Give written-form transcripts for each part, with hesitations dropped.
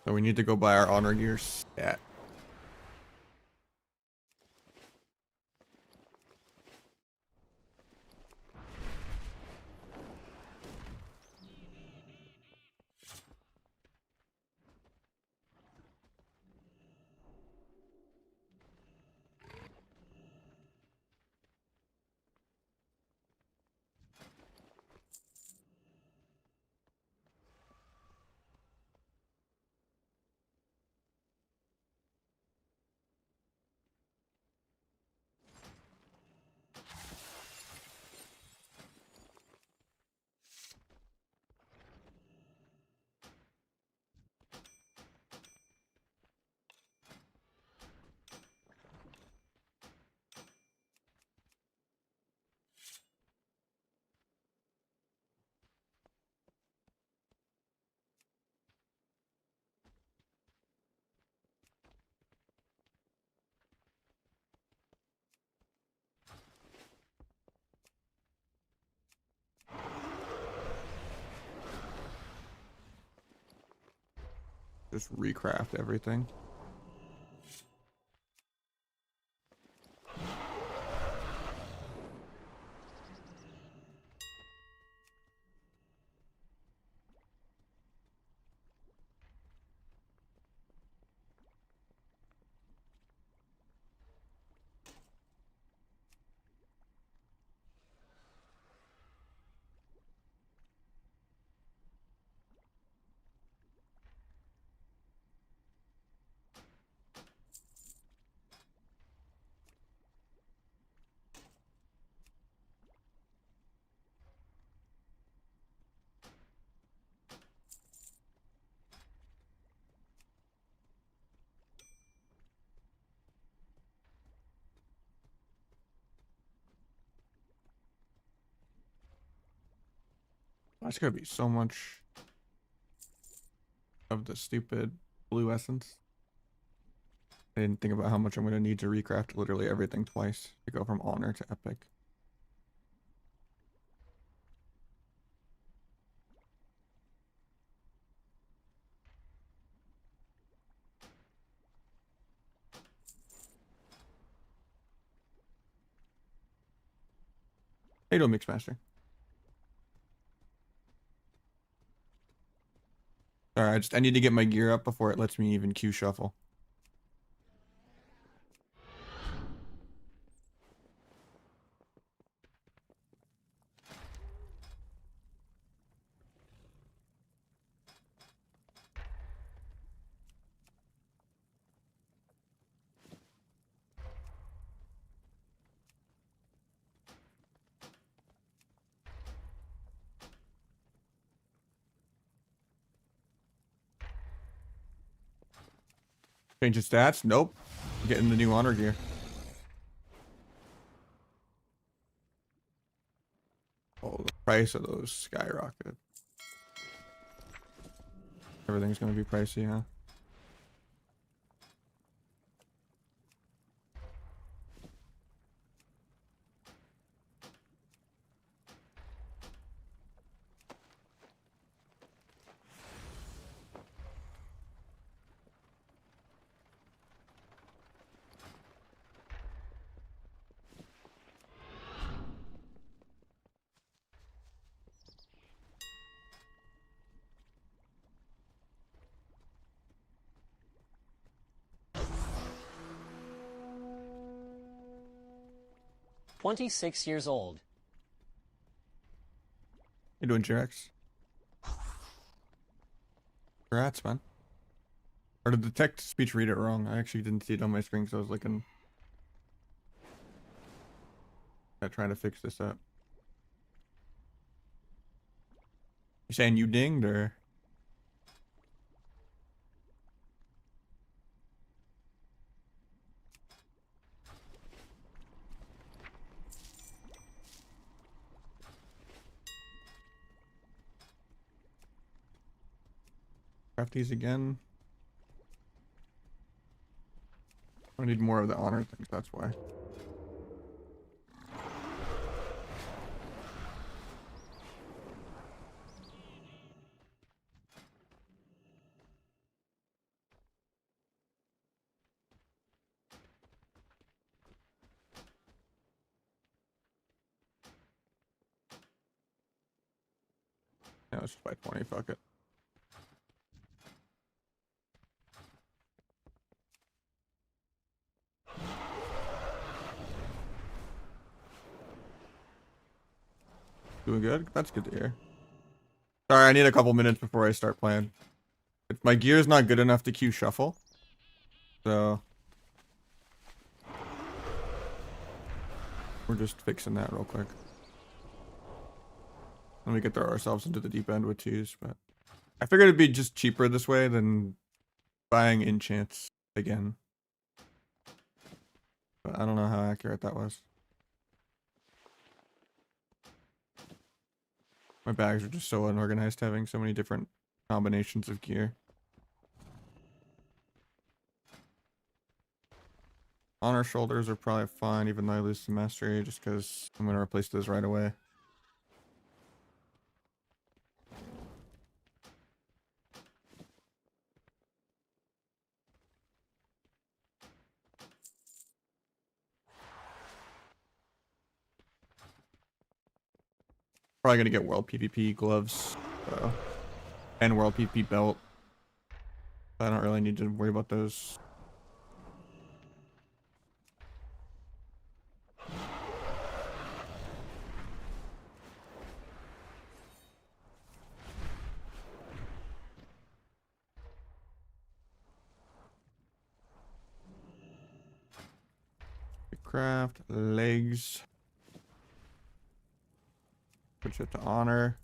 So we need to go buy our honor gear stat. Just recraft everything. That's gonna be so much of the stupid blue essence. I didn't think about how much I'm gonna need to recraft literally everything twice to go from honor to epic. Hey, don't mix master. Alright, I need to get my gear up before it lets me even queue shuffle. Change the stats? Nope. Getting the new honor gear. Oh, the price of those skyrocketed. Everything's gonna be pricey, huh? "26 years old. You doing, J-Rex? Congrats, man. Or did the text speech read it wrong? I actually didn't see it on my screen, so I was looking at trying to fix this up. You saying you dinged, or? Craft these again. I need more of the honor things, that's why. let's just buy 20. Fuck it. Doing good? That's good to hear. Sorry, I need a couple minutes before I start playing. If my gear's not good enough to queue shuffle. So we're just fixing that real quick. And we could throw ourselves into the deep end with twos, but I figured it'd be just cheaper this way than buying enchants again. But I don't know how accurate that was. My bags are just so unorganized, having so many different combinations of gear. Honor shoulders are probably fine, even though I lose some mastery, just because I'm going to replace those right away. Probably going to get world PvP gloves and world PvP belt. I don't really need to worry about those. Craft legs. Switch it to honor.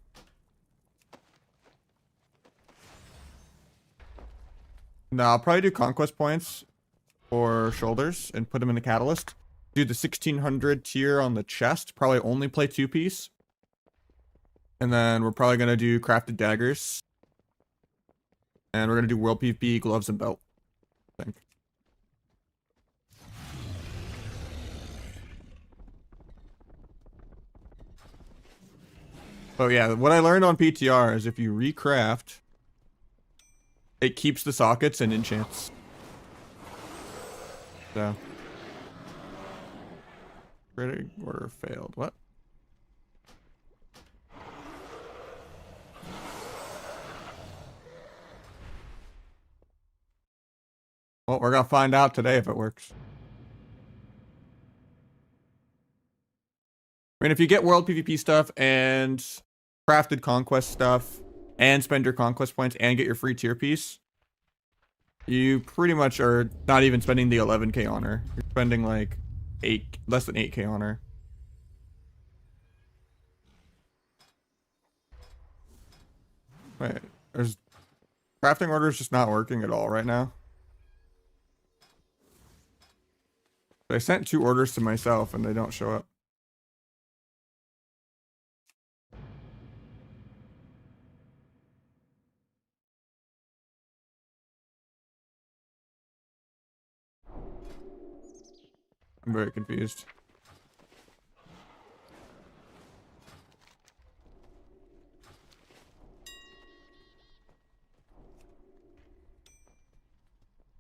Now I'll probably do conquest points for shoulders and put them in the catalyst. Do the 1600 tier on the chest. Probably only play 2-piece. And then we're probably gonna do crafted daggers. And we're gonna do world PvP gloves and belt, I think. Oh yeah, what I learned on PTR is if you recraft, it keeps the sockets and enchants. So. Critic order failed. What? Well, we're gonna find out today if it works. I mean, if you get world PvP stuff and crafted conquest stuff and spend your conquest points and get your free tier piece, you pretty much are not even spending the 11k honor. You're spending like less than 8k honor. Wait, there's crafting orders just not working at all right now. I sent 2 orders to myself and they don't show up. I'm very confused.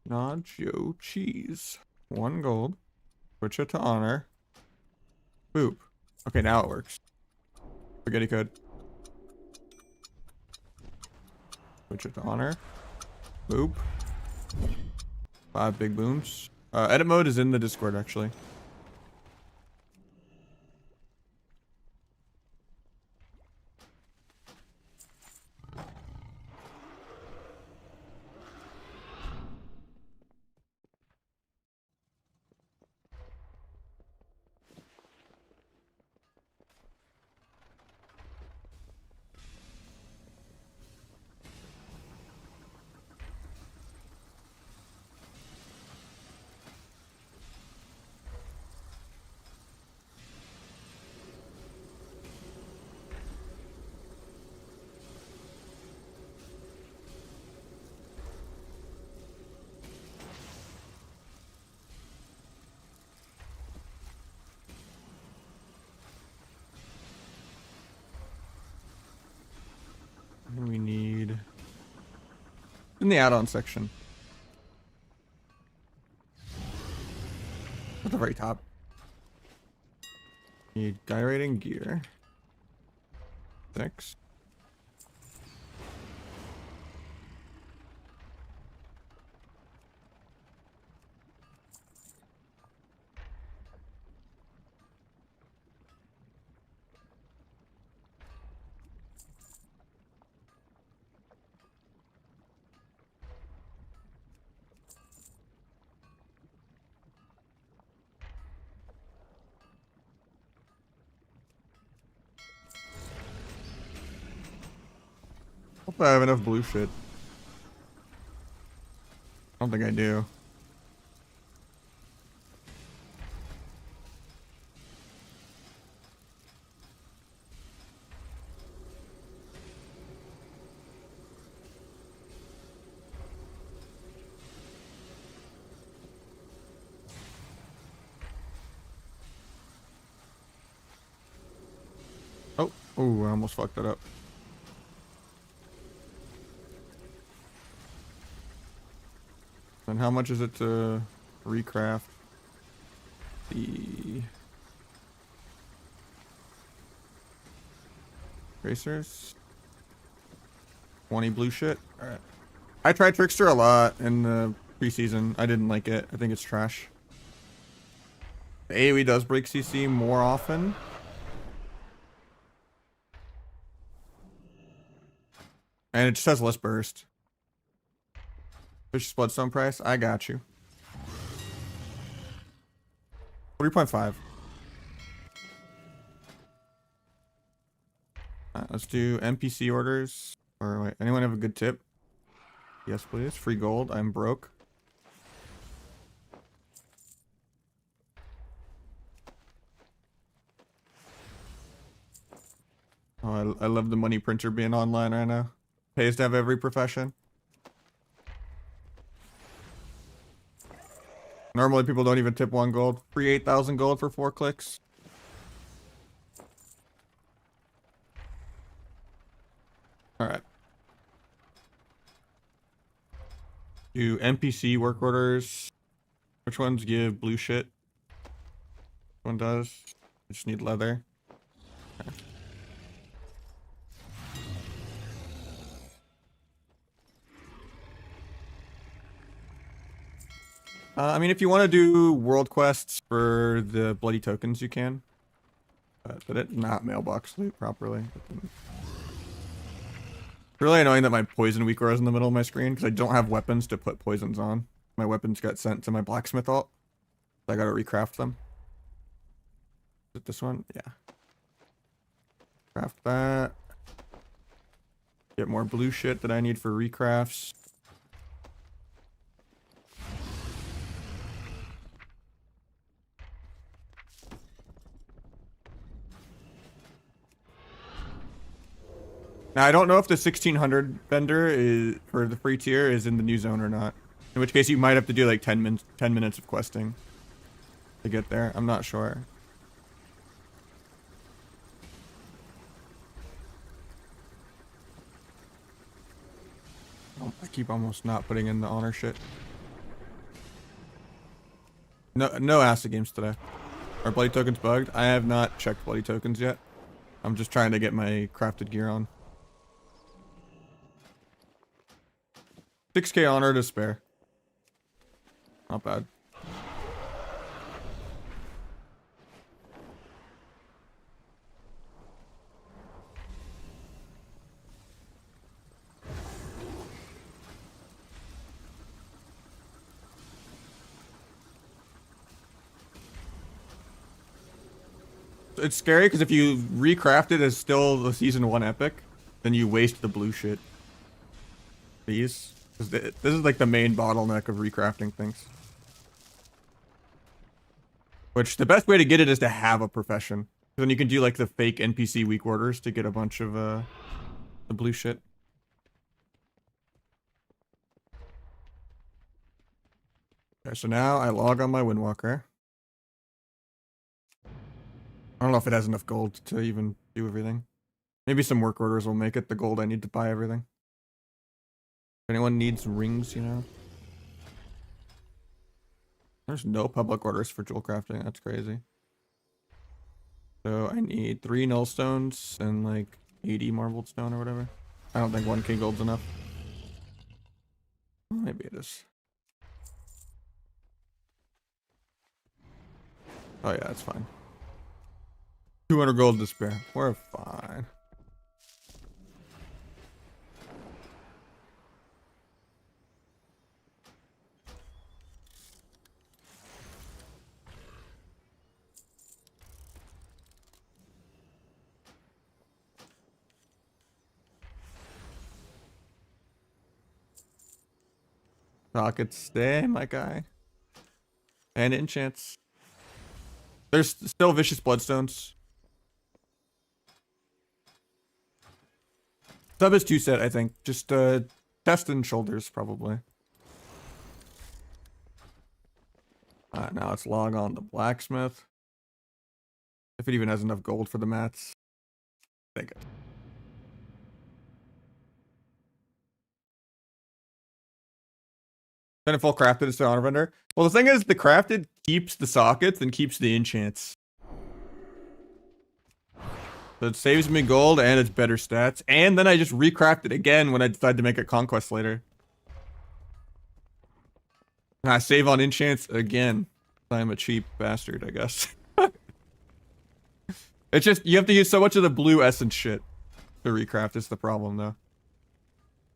Nahj cheese. 1 gold. Switch it to honor. Boop. Okay, now it works. Spaghetti code. Switch it to honor. Boop. 5 big booms. Edit mode is in the Discord, actually. We need in the add-on section at the very top. Need gyrating gear. 6. Hope I have enough blue shit. I don't think I do. Oh, ooh, I almost fucked that up. And how much is it to recraft the tracers? 20 blue shit. All right. I tried Trickster a lot in the preseason. I didn't like it. I think it's trash. The AoE does break CC more often. And it just has less burst. Fish Bloodstone price? I got you. 3.5. Alright, let's do NPC orders. Or wait, anyone have a good tip? Yes, please. Free gold. I'm broke. Oh, I love the money printer being online right now. Pays to have every profession. Normally people don't even tip 1 gold. Free 8,000 gold for 4 clicks. Alright. Do NPC work orders. Which ones give blue shit? Which one does? I just need leather. Okay. I mean, if you want to do world quests for the bloody tokens, you can. But it not mailbox loot properly. It's really annoying that my poison weak is in the middle of my screen because I don't have weapons to put poisons on. My weapons got sent to my blacksmith alt. So I gotta recraft them. Is it this one? Yeah. Craft that. Get more blue shit that I need for recrafts. Now, I don't know if the 1600 vendor is for the free tier is in the new zone or not. In which case, you might have to do like 10 minutes of questing to get there. I'm not sure. Oh, I keep almost not putting in the honor shit. No acid games today. Are bloody tokens bugged? I have not checked bloody tokens yet. I'm just trying to get my crafted gear on. 6k honor to spare. Not bad. It's scary because if you recraft it as still the season 1 epic, then you waste the blue shit. These. This is like the main bottleneck of recrafting things. Which, the best way to get it is to have a profession. Then you can do like the fake NPC weak orders to get a bunch of the blue shit. Okay, so now I log on my Windwalker. I don't know if it has enough gold to even do everything. Maybe some work orders will make it the gold I need to buy everything. If anyone needs rings, you know. There's no public orders for jewel crafting. That's crazy. So I need 3 nullstones and like 80 marbled stone or whatever. I don't think 1k gold's enough. Well, maybe it is. Oh yeah, that's fine. 200 gold to spare. We're fine. Sockets stay, my guy. And enchants. There's still vicious bloodstones. Sub is 2 set, I think. Just chest and shoulders, probably. Alright, now let's log on to blacksmith. If it even has enough gold for the mats. Take it. Then if full crafted is the honor vendor. Well, the thing is, the crafted keeps the sockets and keeps the enchants. So it saves me gold and it's better stats. And then I just recraft it again when I decide to make a conquest later. And I save on enchants again. I'm a cheap bastard, I guess. It's just, you have to use so much of the blue essence shit to recraft is the problem, though.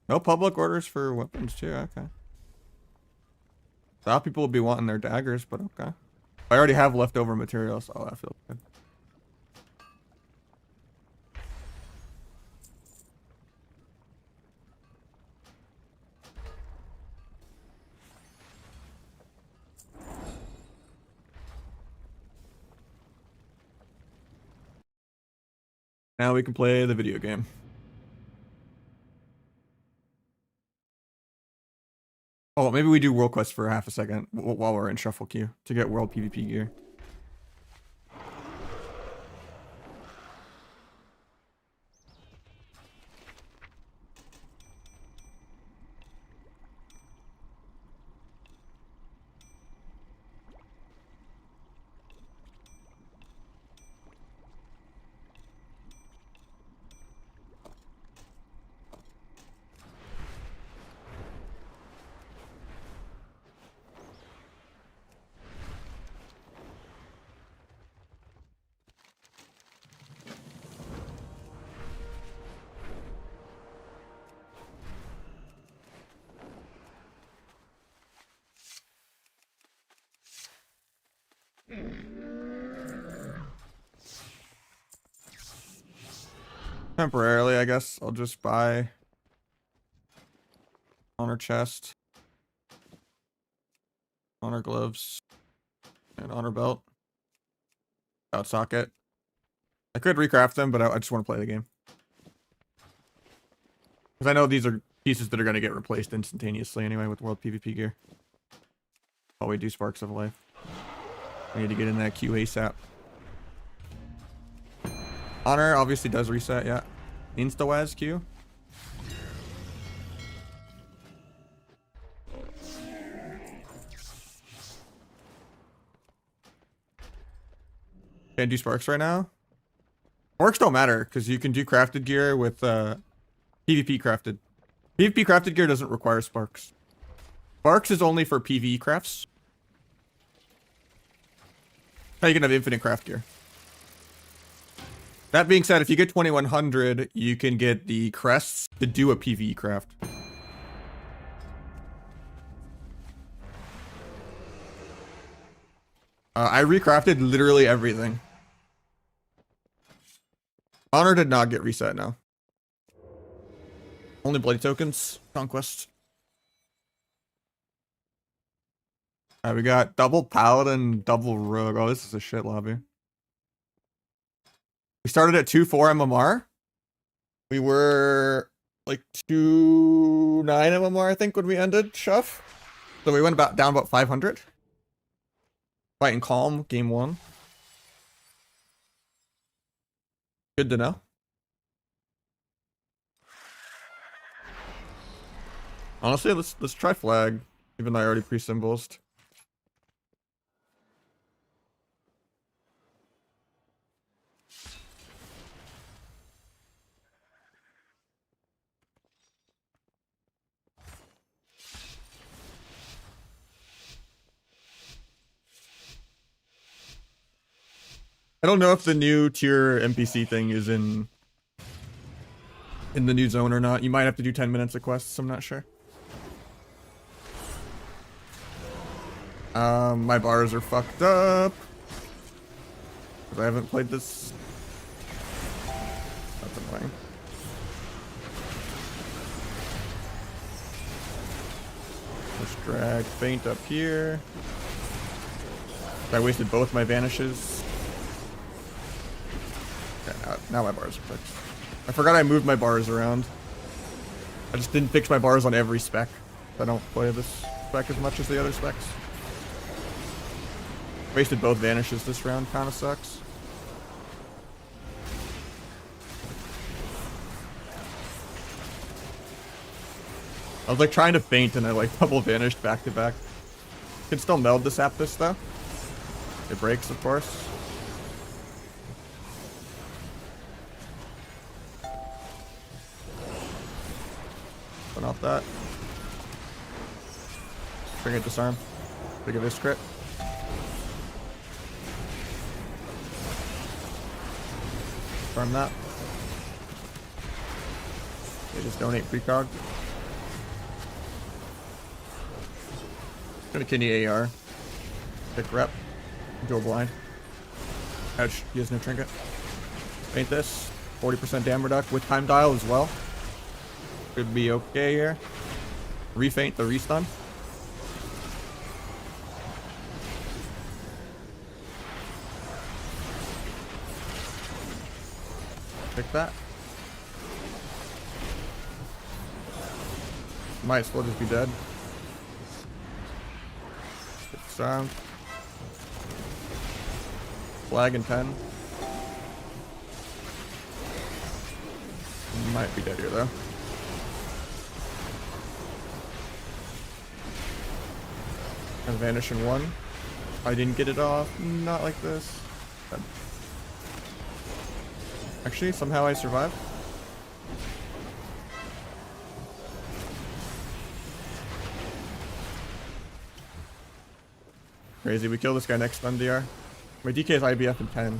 No public orders for weapons, too. Okay. Thought people would be wanting their daggers, but okay. I already have leftover materials, so that feels good. Now we can play the video game. Oh, maybe we do world quest for half a second while we're in shuffle queue to get world PvP gear. Temporarily, I guess I'll just buy honor chest, honor gloves, and honor belt. Out socket. I could recraft them, but I just want to play the game. Because I know these are pieces that are going to get replaced instantaneously anyway with world PvP gear. While we do Sparks of Life. I need to get in that queue ASAP. Honor obviously does reset, yeah. Insta-Waz queue. Can't do Sparks right now. Sparks don't matter, because you can do crafted gear with PvP crafted. PvP crafted gear doesn't require Sparks. Sparks is only for PvE crafts. Now you can have infinite craft gear. That being said, if you get 2100, you can get the crests to do a PvE craft. I recrafted literally everything. Honor did not get reset now. Only bloody tokens. Conquest. Alright, we got double paladin, double rogue. Oh, this is a shit lobby. We started at 2.4 MMR. We were like 2.9 MMR, I think, when we ended Shuff. So we went down about 500. Fighting calm, game 1. Good to know. Honestly, let's try flag, even though I already pre-symbolized. I don't know if the new tier NPC thing is in the new zone or not. You might have to do 10 minutes of quests, I'm not sure. My bars are fucked up. Because I haven't played this. That's annoying. Let's drag faint up here. I wasted both my vanishes. Okay, now my bars are fixed. I forgot I moved my bars around. I just didn't fix my bars on every spec. I don't play this spec as much as the other specs. Wasted both vanishes this round, kinda sucks. I was like trying to feint and I like double vanished back to back. Can still meld this Aptus though. It breaks, of course. Turn off that. Bring it disarm. Big of this crit. Disarm that. They just donate precog. Gonna kidney AR. Pick rep. Go blind. Ouch, he has no trinket. Paint this. 40% dam reduct with time dial as well. Could be okay here. Refeint the restun. Pick that. Might as well just be dead. Sound. Flag in 10. Might be dead here though. And vanish in 1. I didn't get it off. Not like this. Actually, somehow I survived. Crazy, we kill this guy next stun DR. My DK is IBF in 10.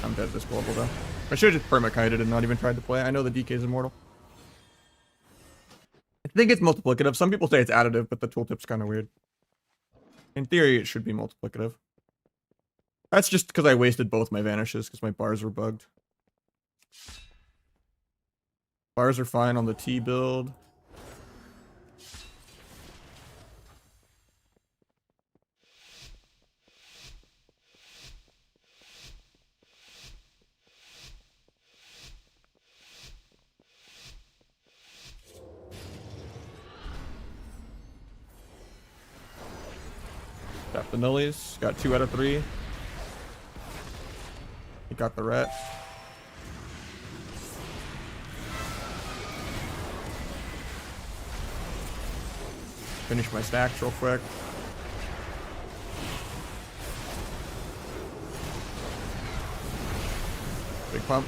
I'm dead this global though. I should have just permakited and not even tried to play. I know the DK is immortal. I think it's multiplicative. Some people say it's additive, but the tooltip's kind of weird. In theory, it should be multiplicative. That's just because I wasted both my vanishes because my bars were bugged. Bars are fine on the T build. Tap the nullies. Got 2 out of 3. He got the ret. Finish my stacks real quick. Big pump.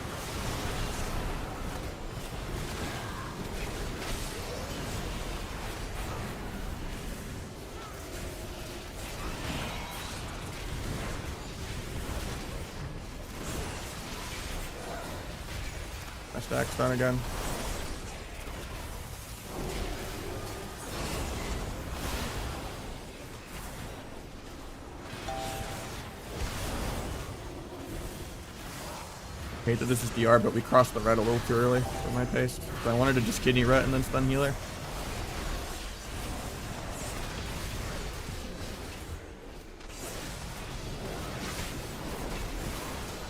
My stack's done again. Hate that this is DR, but we crossed the red a little too early for my taste. So I wanted to just kidney ret and then stun healer.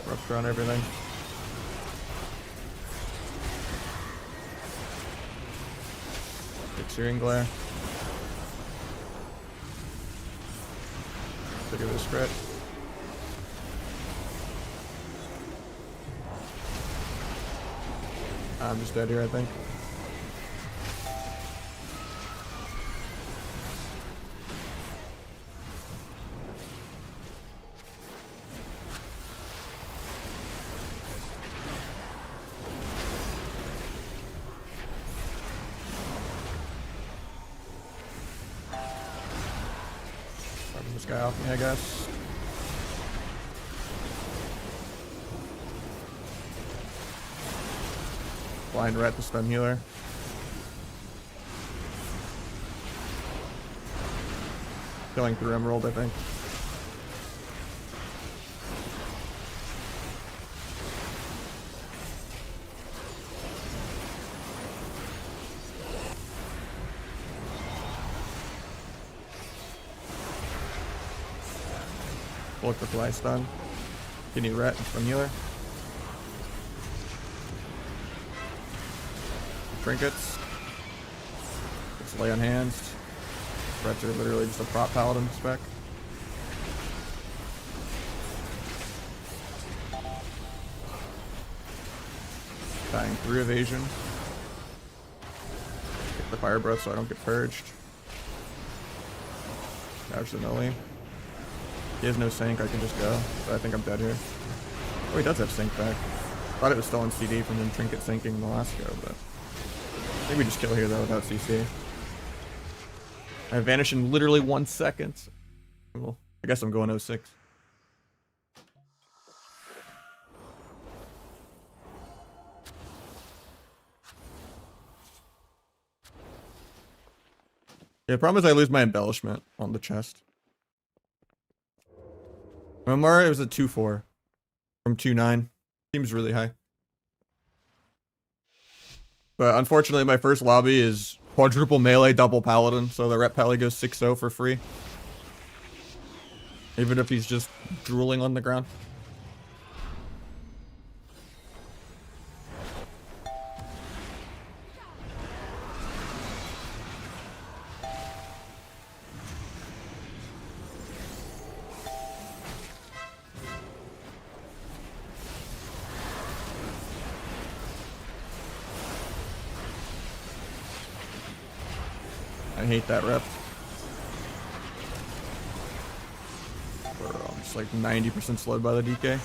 Rupture on everything. Big Searing Glare. Look at this crit. I'm just dead here, I think. Starting this guy off me, I guess. Blind ret the stun healer. Killing through emerald, I think. Bulk with light stun. Kidney ret from healer. Trinkets. Just lay on hands. Rets are literally just a prop paladin spec. Dying through evasion. Get the fire breath so I don't get purged. Dodge the melee. He has no sync, I can just go. But I think I'm dead here. Oh, he does have sync back. Thought it was still on CD from him trinket syncing the last go, but I think we just kill here though without CC. I vanish in literally 1 second. Well, I guess I'm going 06. Yeah, the problem is I lose my embellishment on the chest. Momara, it was a 2-4 from 2-9. Seems really high. But unfortunately, my first lobby is quadruple melee, double paladin, so the rep pally goes 6-0 for free. Even if he's just drooling on the ground. I hate that rep. I'm just like 90% slowed by the DK.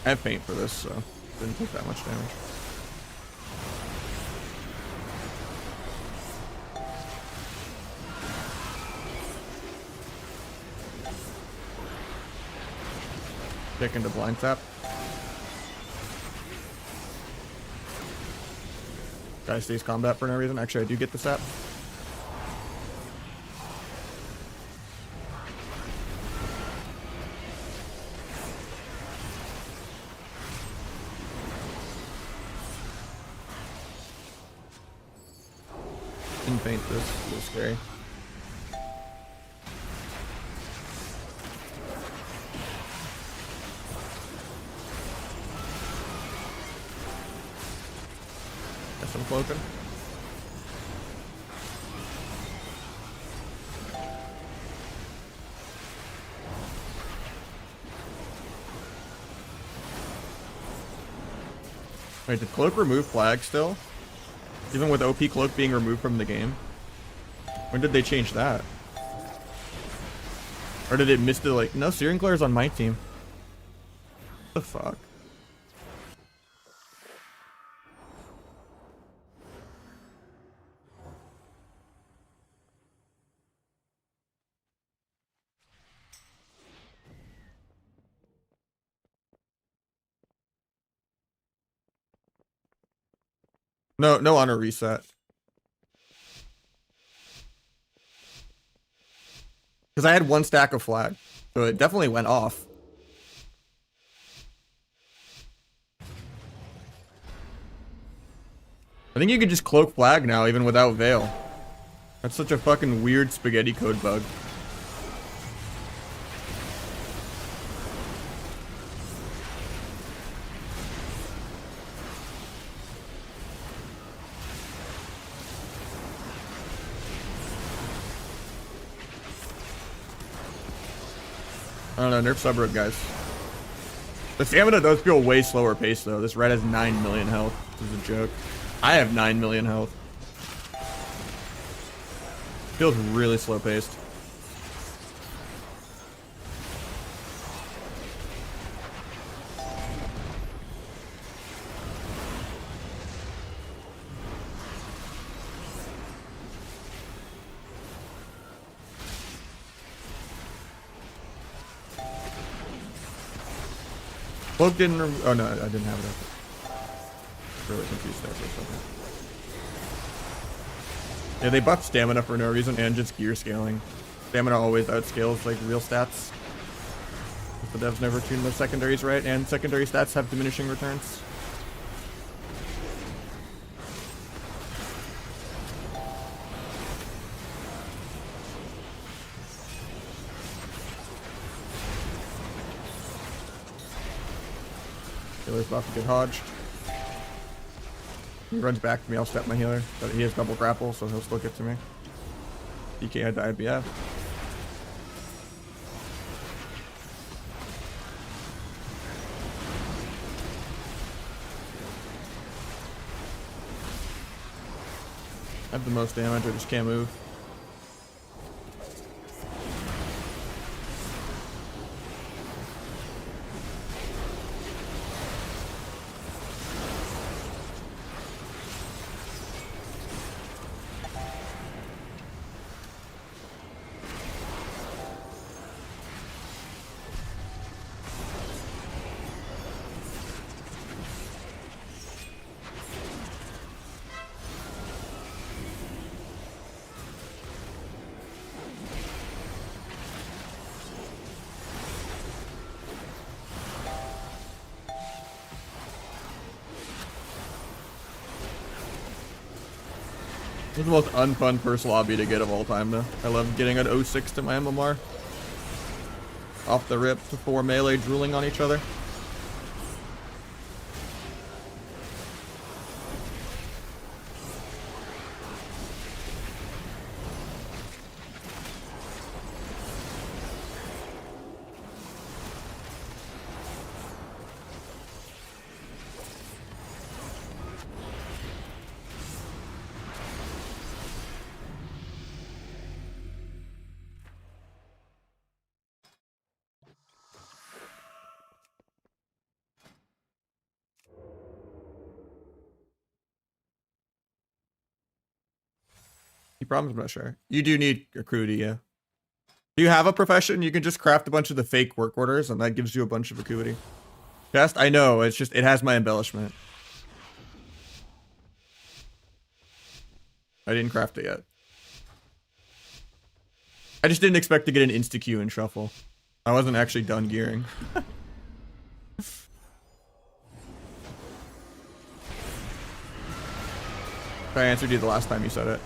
I have paint for this, so didn't take that much damage. Kick into blind tap. Guy stays combat for no reason. Actually, I do get the sap. Didn't paint this. A little scary. I'm cloaking. Wait, did cloak remove flag still? Even with OP cloak being removed from the game? When did they change that? Or did it miss the like? No, Searing Clare's on my team. What the fuck? No honor reset. Because I had 1 stack of flag. So it definitely went off. I think you could just cloak flag now, even without veil. That's such a fucking weird spaghetti code bug. I don't know, nerf sub-road, guys. The stamina does feel way slower paced, though. This red has 9 million health. This is a joke. I have 9 million health. Feels really slow paced. Cloak didn't oh no, I didn't have it up. Really confused there for a second. Yeah, they buffed stamina for no reason and just gear scaling. Stamina always outscales like real stats. The devs never tuned the secondaries right, and secondary stats have diminishing returns. Healer's about to get hodged. He runs back to me, I'll step my healer, but he has double grapple, so he'll still get to me. DK had the IBF. I have the most damage, I just can't move. This is the most unfun first lobby to get of all time, though. I love getting an 06 to my MMR. Off the rip to 4 melee drooling on each other. He promised, I'm not sure. You do need a Acuity, yeah. Do you have a profession? You can just craft a bunch of the fake work orders, and that gives you a bunch of Acuity. Chest? I know, it's just, it has my embellishment. I didn't craft it yet. I just didn't expect to get an insta-Q and shuffle. I wasn't actually done gearing. I answered you the last time you said it.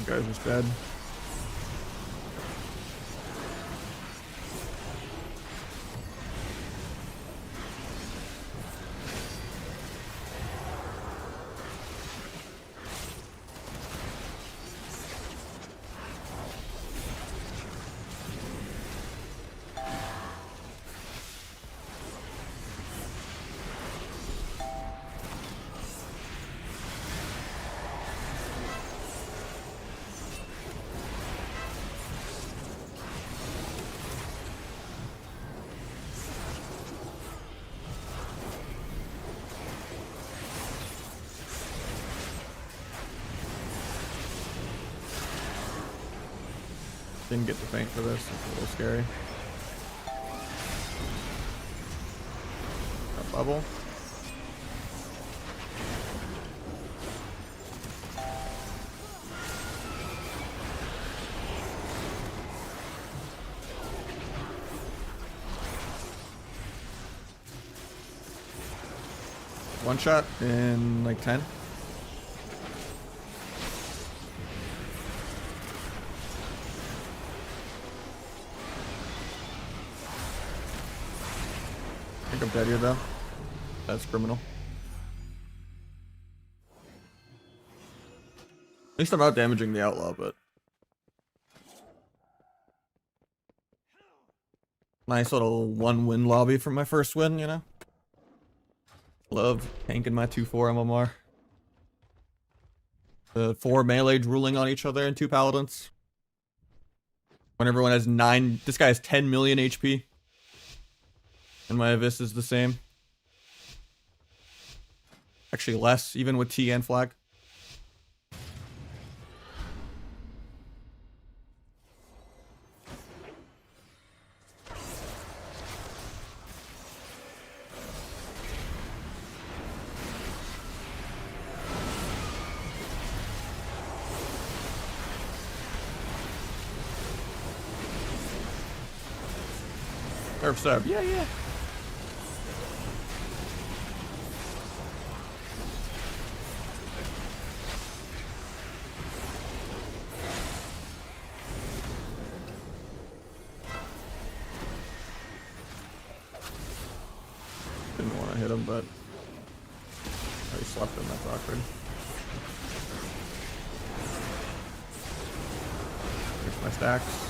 Guys was dead. Didn't get the feint for this. It's a little scary. Got bubble. One shot in like 10. I think I'm dead here though. That's criminal. At least I'm out damaging the outlaw, but nice little 1-win lobby from my first win, you know? Love tanking my 2-4 MMR. The 4 melee drooling on each other and 2 paladins. When everyone has 9, this guy has 10 million HP. And my Abyss is the same. Actually less, even with T and flag. Nerf sub. Yeah, yeah. Didn't want to hit him, but I slept him. That's awkward. Here's my stacks.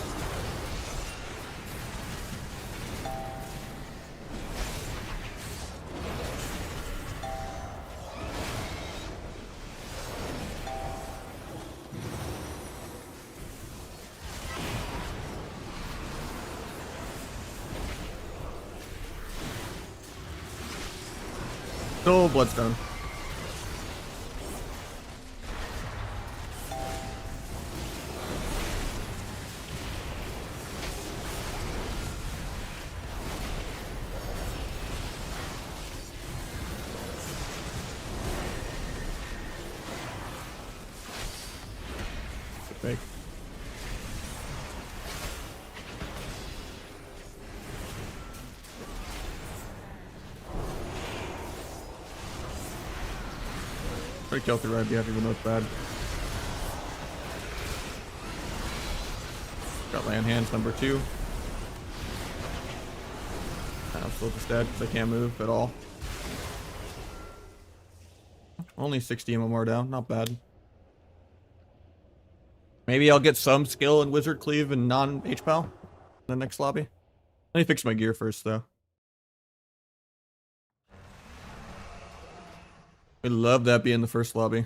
Still bloodstone. Fake. Pretty kill through right behind, even though it's bad. Got land hands number 2. I'm still just dead because I can't move at all. Only 60 MMR down, not bad. Maybe I'll get some skill in Wizard Cleave and non-HPAL in the next lobby. Let me fix my gear first, though. We love that being the first lobby.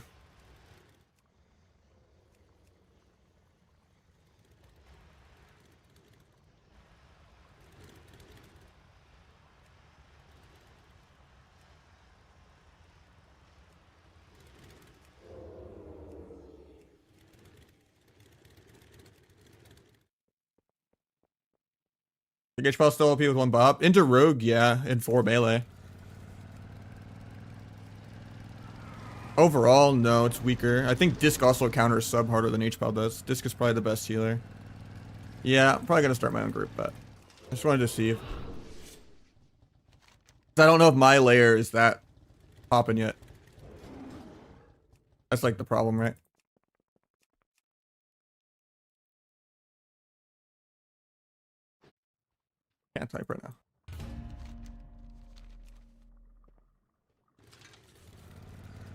The HPAL still OP with 1 bop. Into Rogue, yeah, and 4 melee. Overall, no, it's weaker. I think Disc also counters sub harder than HPAL does. Disc is probably the best healer. Yeah, I'm probably gonna start my own group, but I just wanted to see. I don't know if my layer is that popping yet. That's like the problem, right? Can't type right now.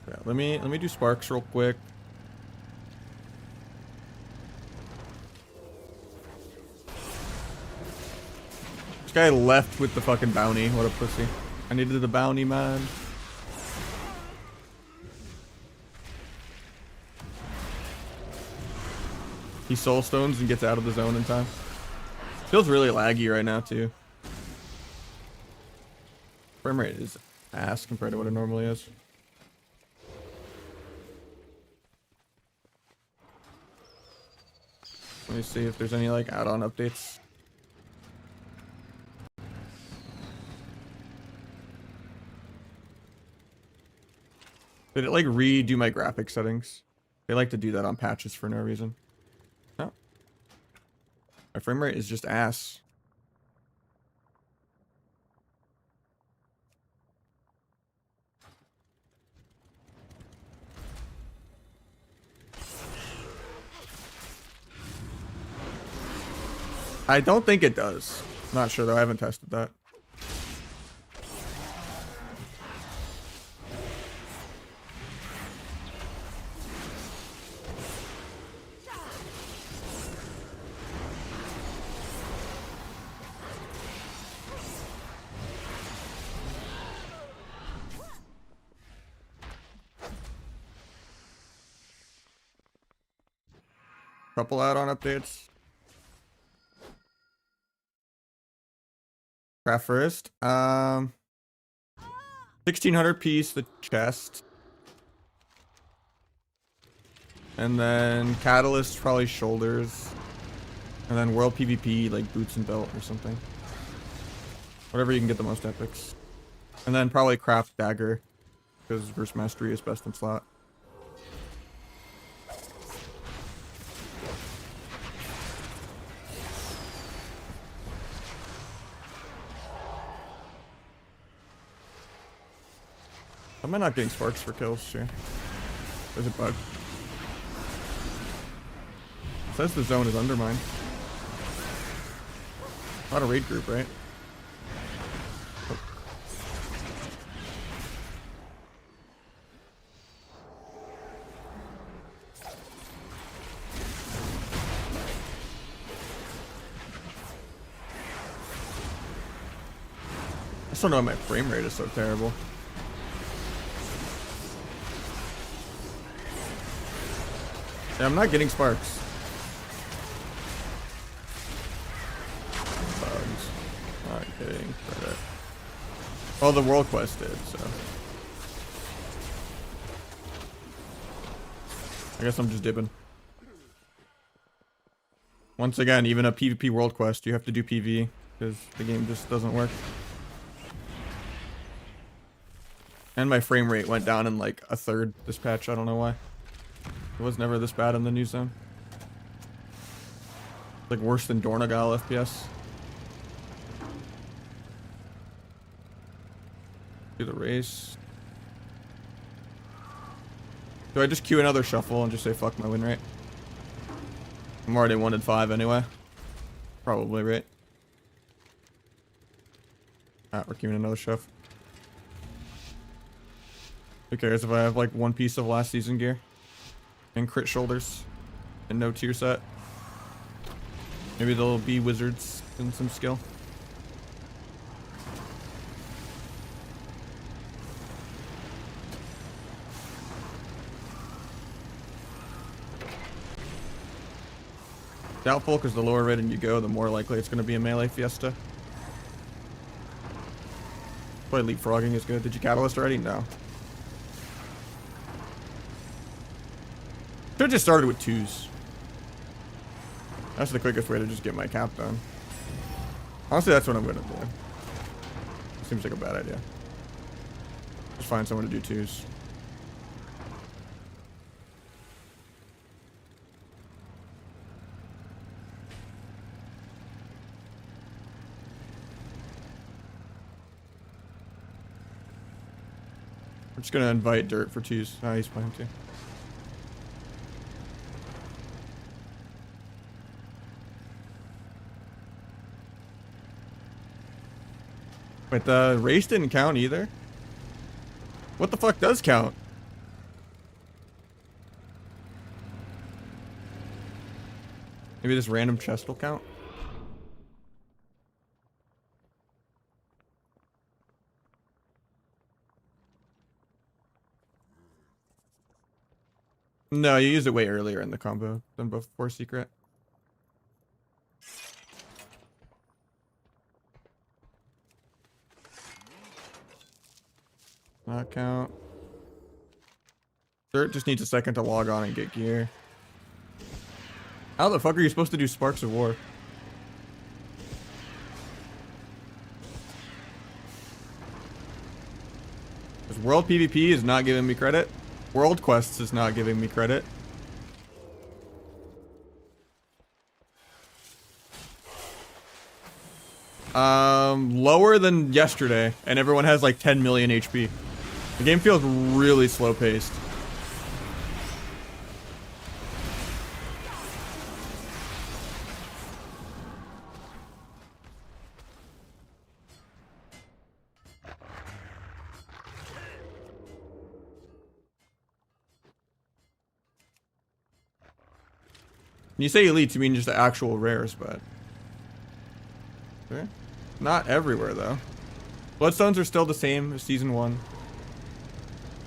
Yeah, let me do sparks real quick. This guy left with the fucking bounty. What a pussy. I needed the bounty, man. He soul stones and gets out of the zone in time. Feels really laggy right now too. Frame rate is ass compared to what it normally is. Let me see if there's any like add-on updates. Did it like redo my graphic settings? They like to do that on patches for no reason. No. My frame rate is just ass. I don't think it does. Not sure though, I haven't tested that. Couple add-on updates. Craft first. 1600 piece the chest. And then catalyst probably shoulders. And then world PvP like boots and belt or something. Whatever you can get the most epics. And then probably craft dagger. Because verse mastery is best in slot. Am I not getting sparks for kills? Sure. There's a bug. It says the zone is undermined. Not a raid group, right? Oh. I just don't know why my frame rate is so terrible. Yeah, I'm not getting sparks. Bugs. Not getting credit. Oh, the world quest did, so. I guess I'm just dipping. Once again, even a PvP world quest, you have to do PV, because the game just doesn't work. And my frame rate went down in like a third this patch, I don't know why. It was never this bad in the new zone. Like worse than Dornagal FPS. Do the race. Do I just queue another shuffle and just say fuck my win rate? I'm already 1-5 anyway. Probably, right? We're queuing another shuffle. Who cares if I have like one piece of last season gear? And crit shoulders. And no tier set. Maybe they'll be wizards and some skill. Doubtful, because the lower rated you go, the more likely it's going to be a melee fiesta. Play leapfrogging is good. Did you catalyst already? No. Should've just started with 2s. That's the quickest way to just get my cap done. Honestly, that's what I'm gonna do. Seems like a bad idea. Just find someone to do 2s. I'm just gonna invite Dirt for 2s. Oh, he's playing too. Wait, the race didn't count either? What the fuck does count? Maybe this random chest will count? No, you used it way earlier in the combo than before secret. Not count. Dirt just needs a second to log on and get gear. How the fuck are you supposed to do Sparks of War? Because World PvP is not giving me credit. World Quests is not giving me credit. Lower than yesterday, and everyone has like 10 million HP. The game feels really slow paced. When you say elites, you mean just the actual rares, but okay. Not everywhere though. Bloodstones are still the same as season 1.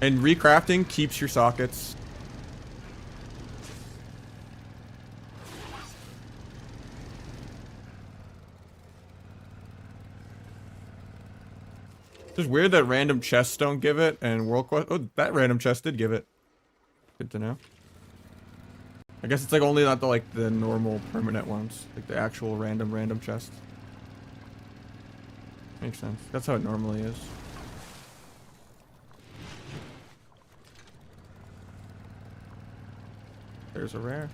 And recrafting keeps your sockets. It's just weird that random chests don't give it, and World Quest. Oh, that random chest did give it. Good to know. I guess it's like only not the normal permanent ones, like the actual random chests. Makes sense. That's how it normally is. There's a rare.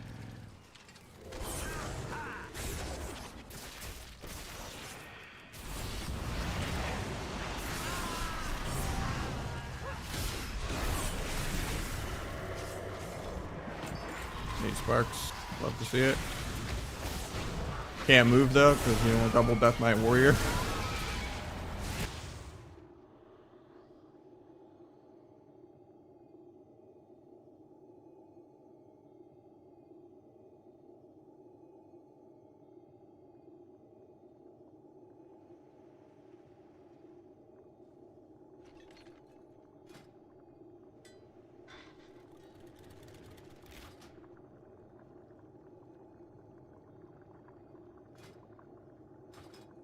8 sparks. Love to see it. Can't move though, because, you know, double Death Knight Warrior.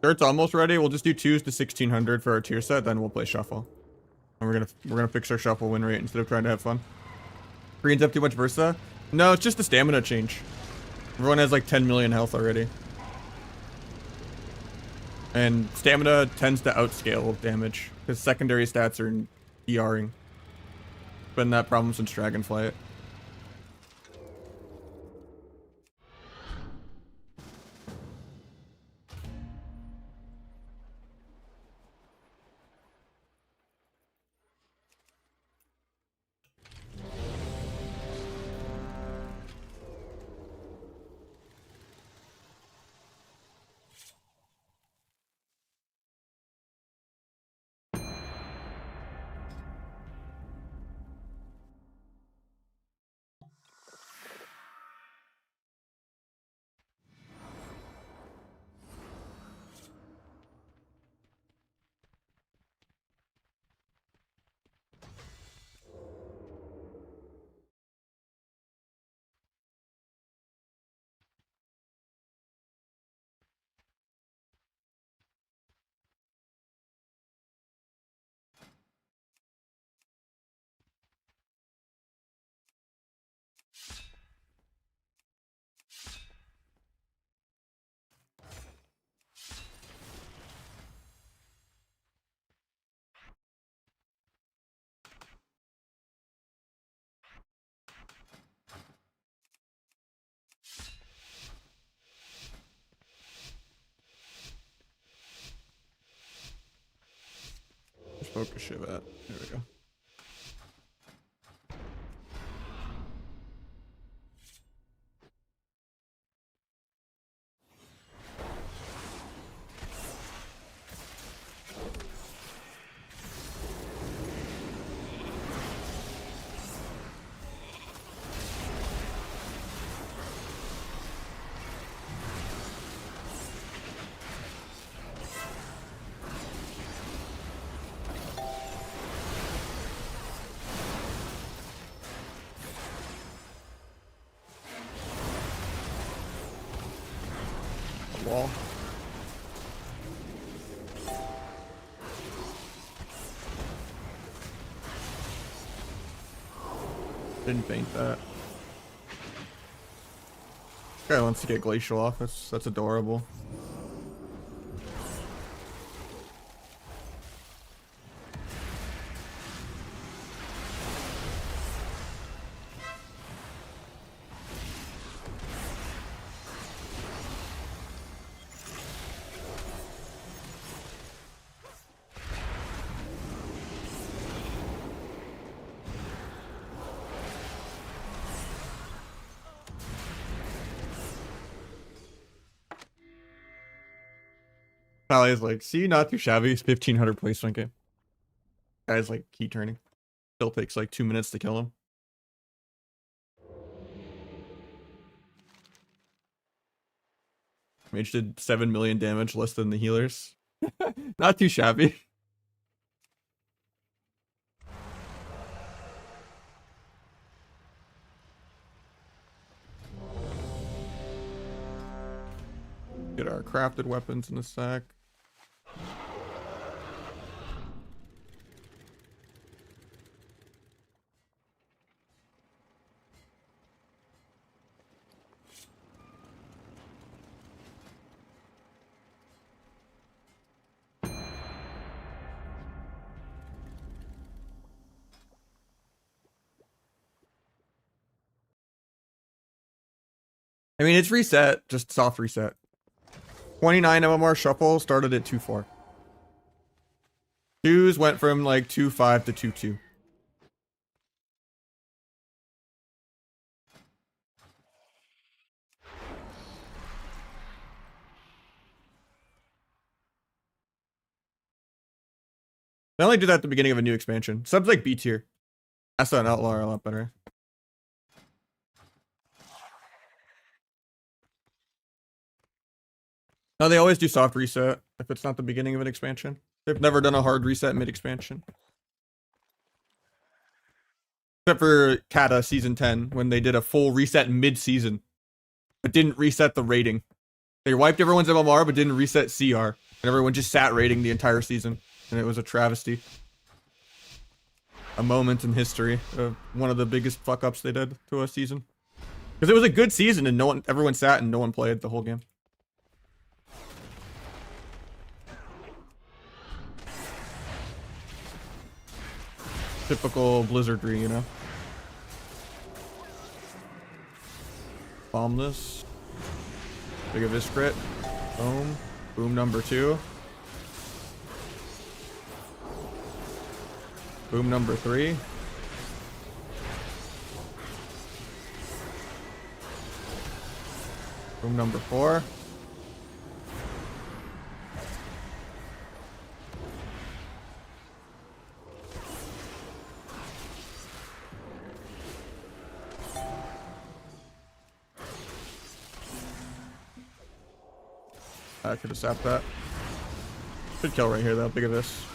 Dirt's almost ready. We'll just do 2s to 1600 for our tier set, then we'll play shuffle. And we're gonna fix our shuffle win rate instead of trying to have fun. Green's have too much Versa? No, it's just a stamina change. Everyone has like 10 million health already. And stamina tends to outscale damage because secondary stats are ERing. Been that problem since Dragonflight. Focus Shiv at. There we go. Wall. Didn't paint that. Guy wants to get Glacial off. That's adorable. Sally's like, see, not too shabby. 1500 placement game. Guy's like key turning. Still takes like 2 minutes to kill him. Mage did 7 million damage, less than the healers. Not too shabby. Get our crafted weapons in a sec. I mean, it's reset, just soft reset. 29 MMR shuffle started at 2-4. 2s went from like 2-5 to 2-2. They only do that at the beginning of a new expansion. Subs like B tier. That's an outlaw are a lot better. No, they always do soft reset if it's not the beginning of an expansion. They've never done a hard reset mid-expansion. Except for Kata Season 10, when they did a full reset mid-season, but didn't reset the rating. They wiped everyone's MMR, but didn't reset CR. And everyone just sat rating the entire season. And it was a travesty. A moment in history of one of the biggest fuck-ups they did to a season. Because it was a good season and everyone sat and no one played the whole game. Typical Blizzardry, you know? Bomb this. Big of his crit. Boom. Boom number 2. Boom number 3. Boom number 4. I could have sapped that. Good kill right here though, big of this.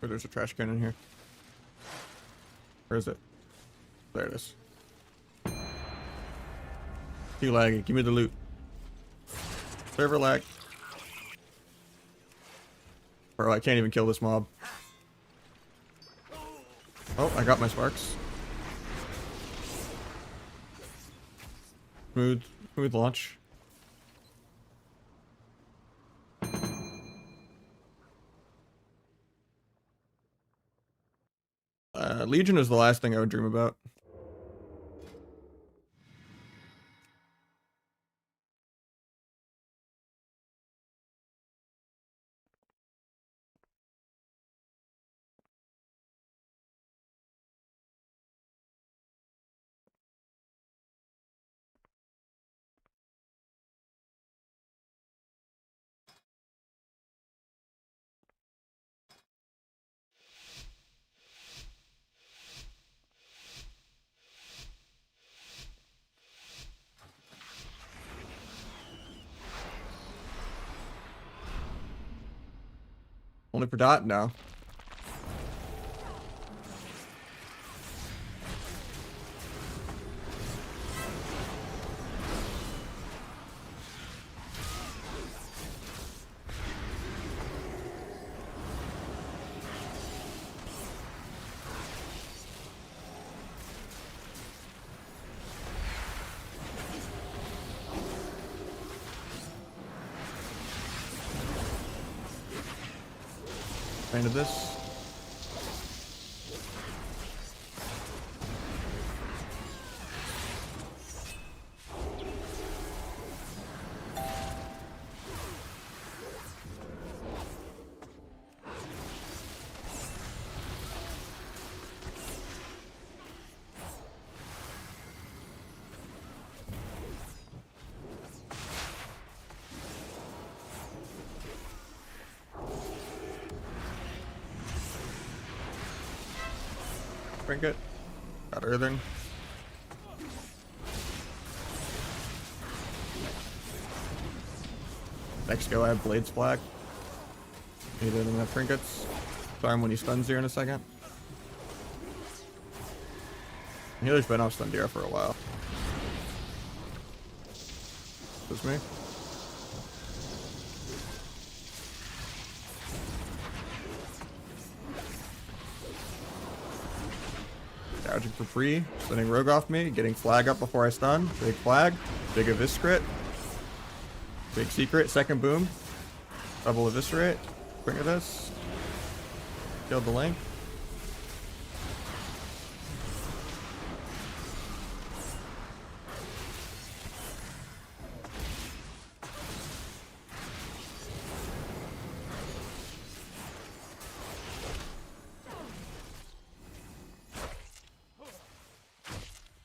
Oh, there's a trash can in here. Where is it? There it is. Too laggy. Give me the loot. Server lag. Bro, I can't even kill this mob. Oh, I got my sparks. Smooth launch. Legion is the last thing I would dream about. Only for dot? No. Painted this. Trinket. Got earthing. Next go, I have Blades Black. He didn't have trinkets. Sorry when he stuns here in a second. Healer's been off stun Dira for a while. This me. for free. Stunning rogue off me. Getting flag up before I stun. Big flag. Big eviscerate. Big secret. Second boom. Double eviscerate. Bring of this. Killed the link.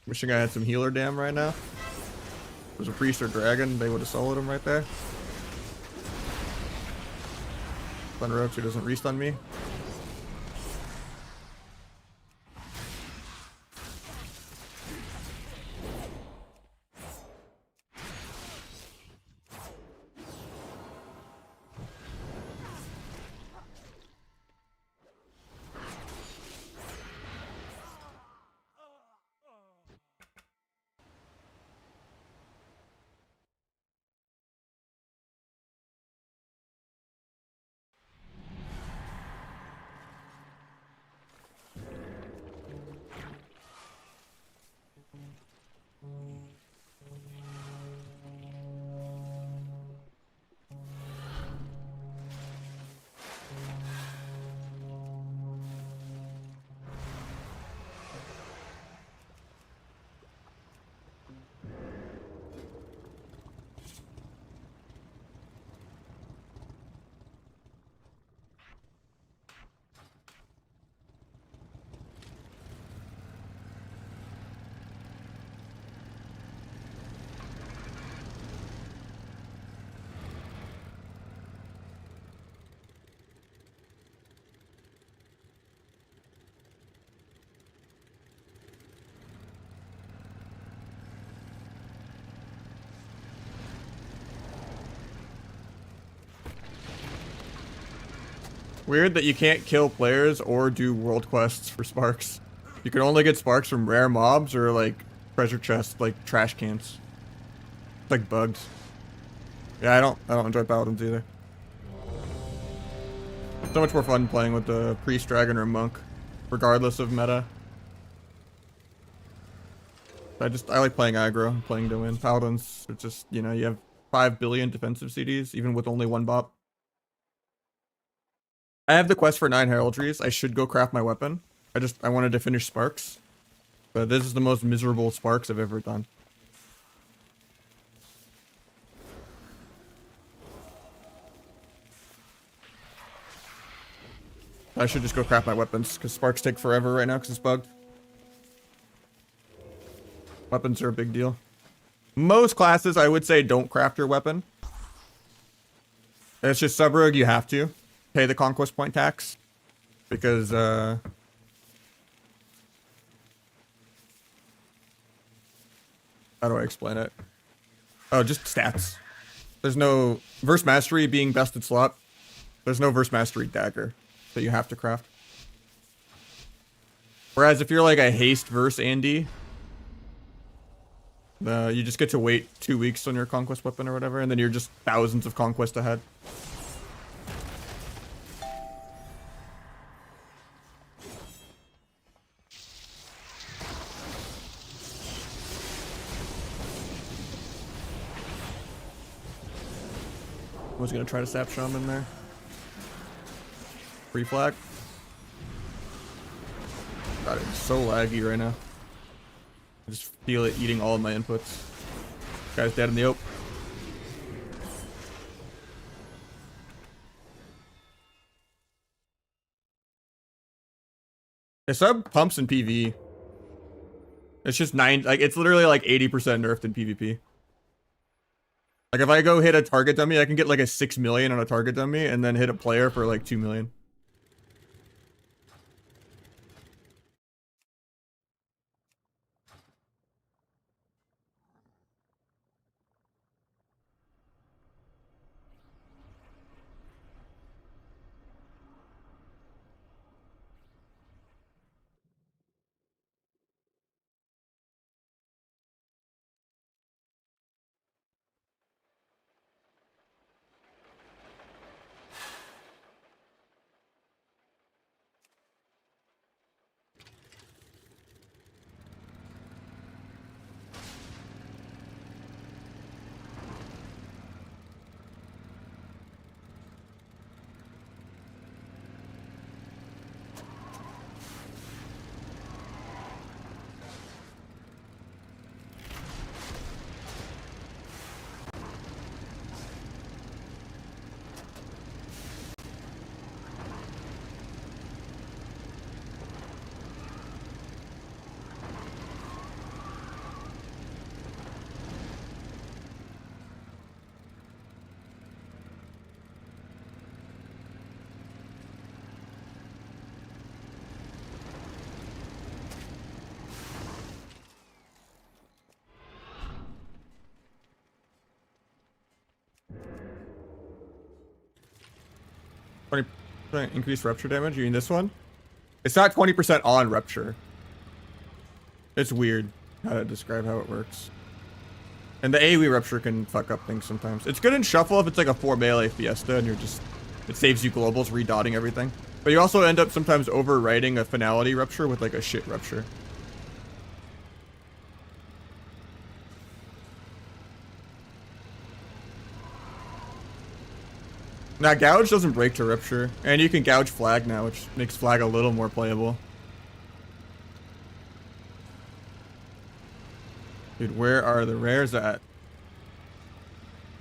Wishing I had some healer dam right now. If it was a priest or dragon, they would have soloed him right there. Stun roach who doesn't restun me. Weird that you can't kill players or do world quests for sparks. You can only get sparks from rare mobs or like treasure chests, like trash cans. It's like bugged. Yeah, I don't enjoy paladins either. So much more fun playing with the priest, dragon, or monk, regardless of meta. I like playing aggro and playing to win. Paladins, it's just, you know, you have 5 billion defensive CDs, even with only one bop. I have the quest for 9 heraldries. I should go craft my weapon. I wanted to finish sparks. But this is the most miserable sparks I've ever done. I should just go craft my weapons, because sparks take forever right now because it's bugged. Weapons are a big deal. Most classes, I would say, don't craft your weapon. It's just sub-rogue, you have to pay the conquest point tax. Because, how do I explain it? Oh, just stats. There's no... Verse Mastery being bested slot. There's no Verse Mastery dagger that you have to craft. Whereas if you're like a haste verse Andy, you just get to wait 2 weeks on your conquest weapon or whatever, and then you're just thousands of conquest ahead. I was gonna try to sap shaman there. Free flag. God, it's so laggy right now. I just feel it eating all of my inputs. Guy's dead in the ope. The sub pumps in PvE. It's just it's literally like 80% nerfed in PvP. Like if I go hit a target dummy, I can get like a 6 million on a target dummy and then hit a player for like 2 million. 20% increased rupture damage. You mean this one? It's not 20% on rupture. It's weird how to describe how it works. And the AoE rupture can fuck up things sometimes. It's good in shuffle if it's like a 4 melee fiesta and you're just, it saves you globals redotting everything. But you also end up sometimes overwriting a finality rupture with like a shit rupture. Now gouge doesn't break to rupture, and you can gouge flag now, which makes flag a little more playable. Dude, where are the rares at?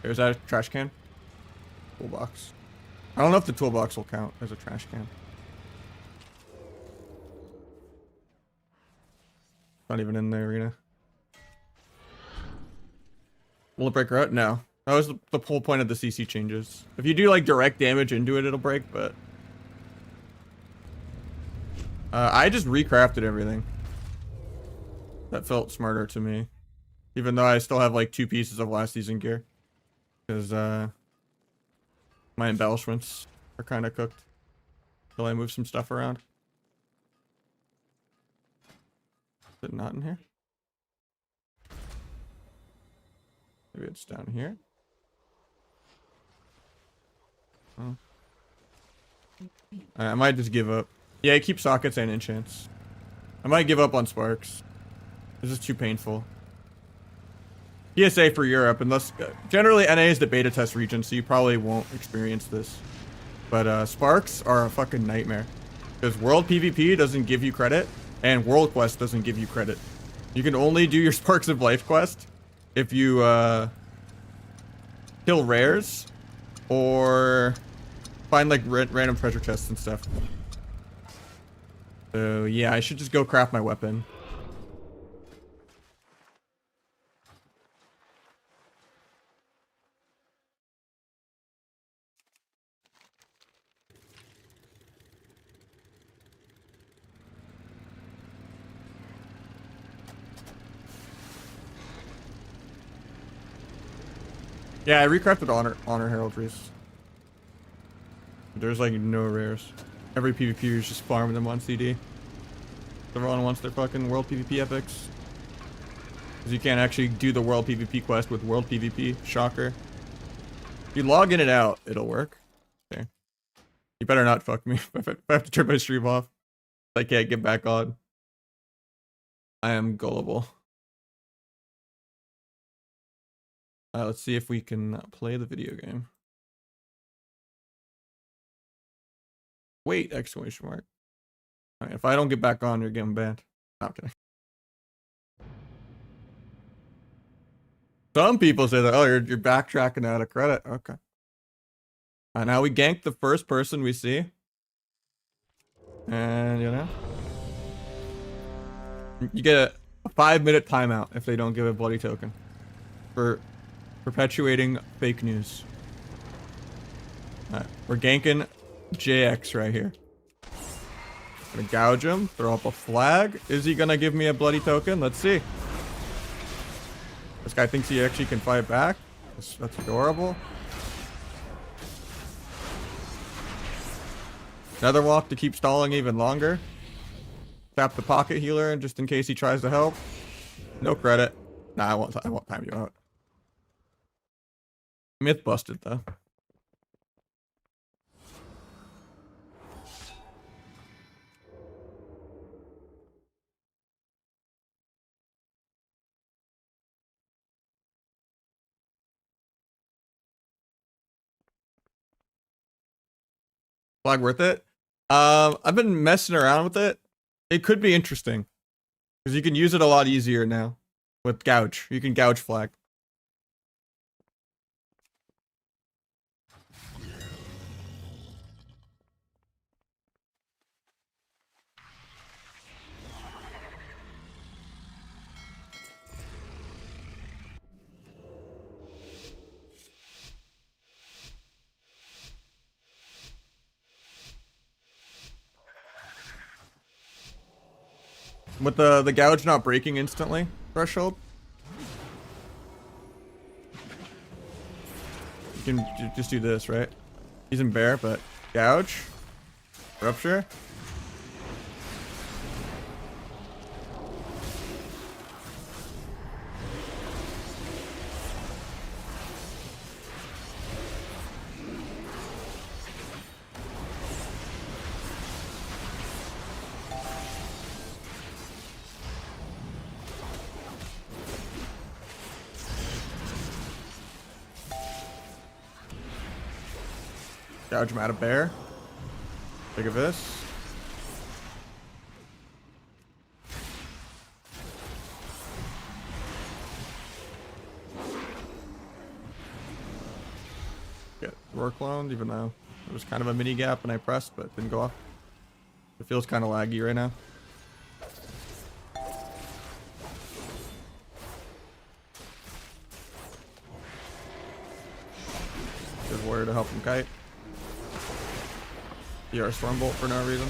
There's that a trash can? Toolbox. I don't know if the toolbox will count as a trash can. Not even in the arena. Will it break her out? No. That was the whole point of the CC changes. If you do like direct damage into it, it'll break, but... I just recrafted everything. That felt smarter to me. Even though I still have like 2 pieces of last season gear. Because my embellishments are kind of cooked. Till I move some stuff around. Is it not in here? Maybe it's down here. Oh. I might just give up. Yeah, I keep sockets and enchants. I might give up on sparks. This is too painful. PSA for Europe, unless generally NA is the beta test region, so you probably won't experience this. But sparks are a fucking nightmare because World PvP doesn't give you credit, and World Quest doesn't give you credit. You can only do your Sparks of Life quest if you kill rares or find like random treasure chests and stuff. So yeah, I should just go craft my weapon. Yeah, I recrafted honor heraldries. There's like no rares. Every PvP is just farming them on CD. Everyone wants their fucking world PvP epics. Because you can't actually do the world PvP quest with world PvP. Shocker. If you log in and out, it'll work. Okay. You better not fuck me if I have to turn my stream off. I can't get back on. I am gullible. Let's see if we can play the video game. Wait, exclamation mark. All right, if I don't get back on, you're getting banned. No, I'm kidding. Some people say that, oh, you're backtracking out of credit. Okay. Now we gank the first person we see. And, you know. You get a 5-minute timeout if they don't give a bloody token. For perpetuating fake news. Alright, we're ganking JX right here. Gonna gouge him, throw up a flag. Is he gonna give me a bloody token? Let's see. This guy thinks he actually can fight back. That's adorable. Another walk to keep stalling even longer. Tap the pocket healer just in case he tries to help. No credit. Nah, I won't time you out. Myth busted though. Flag worth it? I've been messing around with it. It could be interesting. Because you can use it a lot easier now. With gouge. You can gouge flag. With the gouge not breaking instantly threshold. You can just do this, right? He's in bear, but Gouge. Rupture. Gouge him out of bear. Think of this. Get roar cloned, even though it was kind of a mini gap and I pressed, but it didn't go off. It feels kind of laggy right now. Good warrior to help him kite. ER Stormbolt for no reason.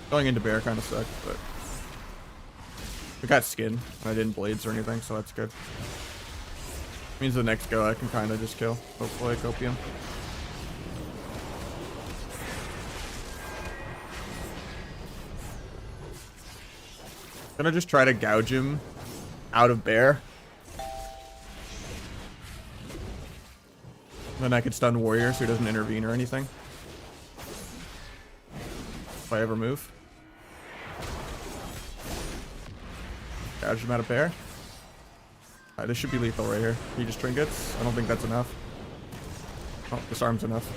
Going into bear kind of sucked, but we got skin and I didn't blades or anything, so that's good. Means the next go I can kind of just kill. Hopefully, copium. Gonna just try to gouge him out of bear. Then I could stun warrior so he doesn't intervene or anything. If I ever move. Gouge him out of bear. Alright, this should be lethal right here. He just trinkets. I don't think that's enough. Oh, disarm's enough.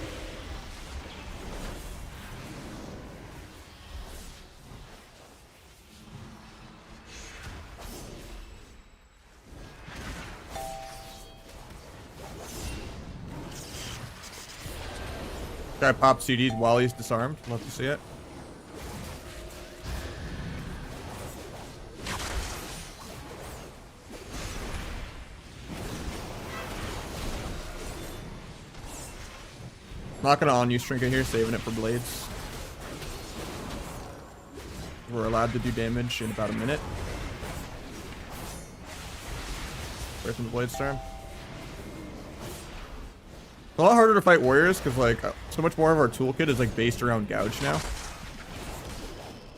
Guy popped CD'd while he's disarmed. Love to see it. Not gonna on-use trinket here, saving it for blades. We're allowed to do damage in about a minute. Away from the blade storm. It's a lot harder to fight warriors because like so much more of our toolkit is like based around gouge now.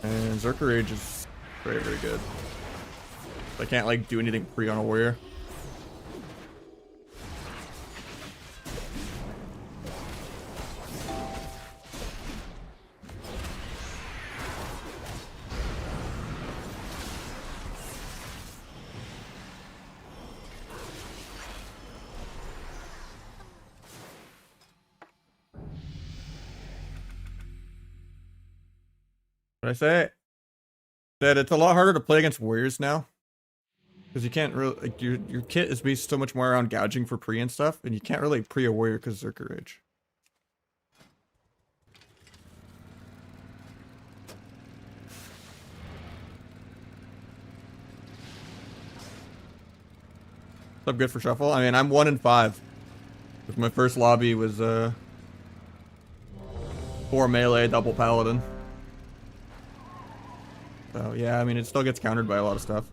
And Zerker Rage is very, very good. I can't like do anything pre on a warrior. What did I say? That it's a lot harder to play against warriors now. Because you can't really, like, your kit is based so much more around gouging for pre and stuff, and you can't really pre a warrior because of Zerker Rage. What's up, good for shuffle? I mean, I'm 1 in 5. Because my first lobby was 4 melee, double paladin. So yeah, I mean, it still gets countered by a lot of stuff.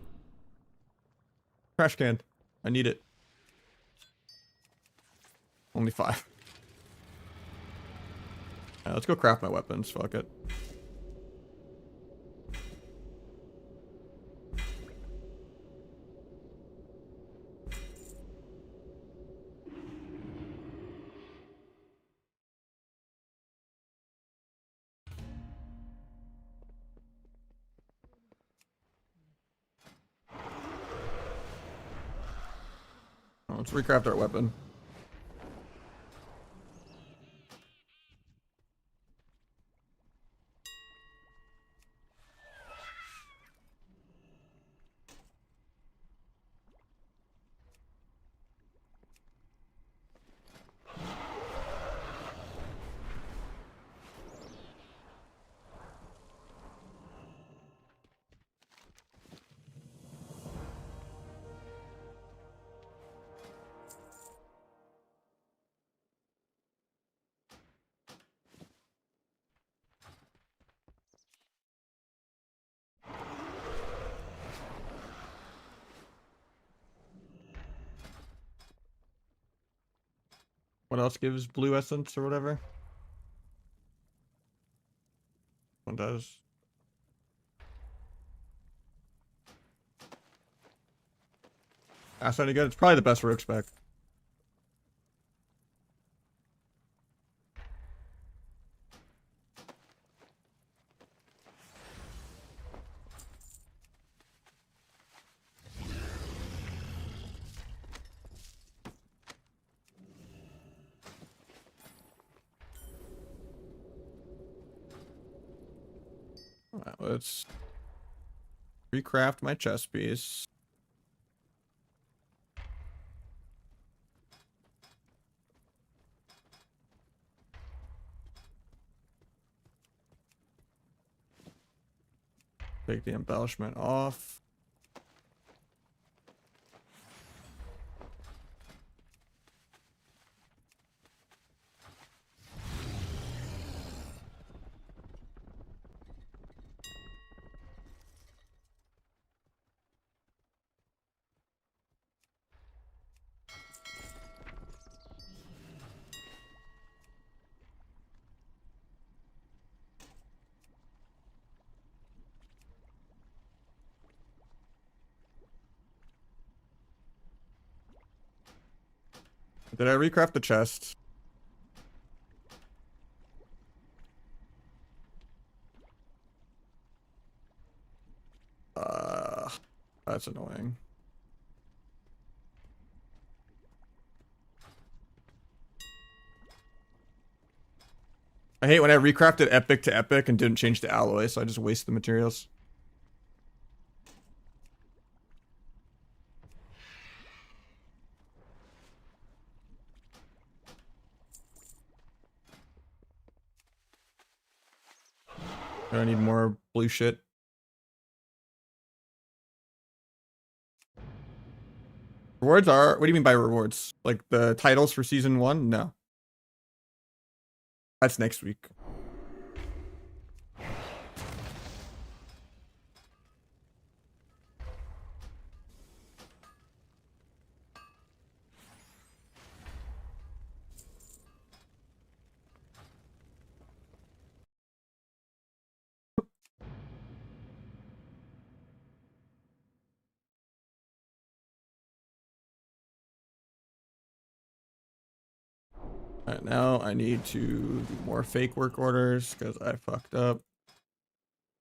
Trash can. I need it. Only 5. Alright, let's go craft my weapons. Fuck it. Oh, let's recraft our weapon. What else gives blue essence or whatever? One does. That's any good. It's probably the best rogue spec. Alright, let's recraft my chest piece. Take the embellishment off. Did I recraft the chest? That's annoying. I hate when I recrafted epic to epic and didn't change the alloy, so I just waste the materials. I need more blue shit. Rewards are... What do you mean by rewards? Like the titles for season 1? No. That's next week. Alright, now I need to do more fake work orders because I fucked up.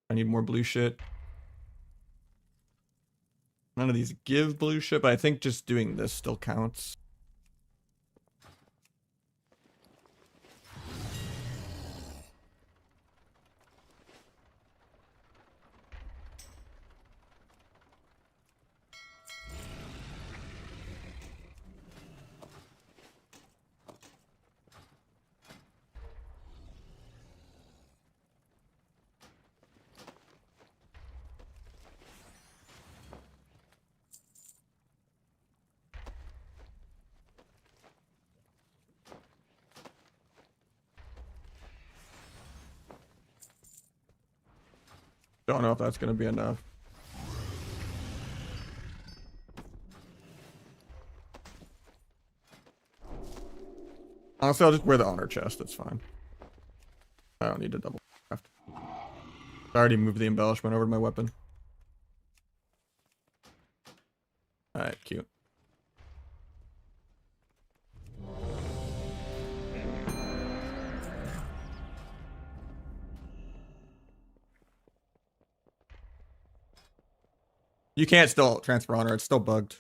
I need more blue shit. None of these give blue shit, but I think just doing this still counts. Don't know if that's going to be enough. Honestly, I'll just wear the honor chest. That's fine. I don't need to double craft. I already moved the embellishment over to my weapon. Alright, cute. You can't still transfer honor. It's still bugged.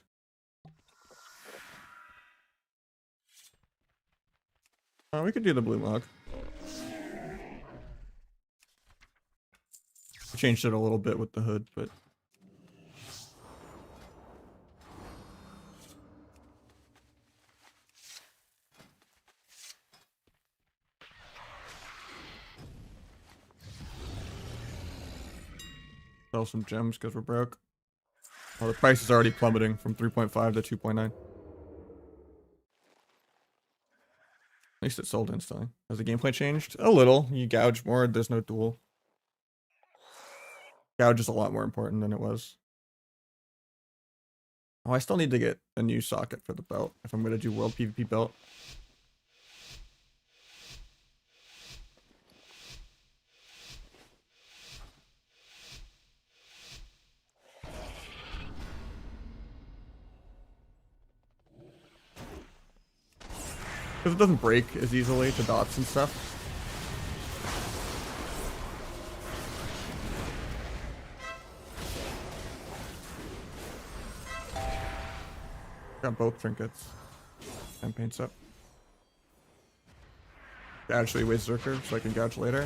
We could do the blue mug. Changed it a little bit with the hood, but... Sell some gems because we're broke. Well, the price is already plummeting from 3.5 to 2.9. At least it sold instantly. Has the gameplay changed? A little. You gouge more, there's no duel. Gouge is a lot more important than it was. Oh, I still need to get a new socket for the belt if I'm going to do world PvP belt. Because it doesn't break as easily to dots and stuff. Got both trinkets. And paints up. Actually waste Zerker so I can gouge later.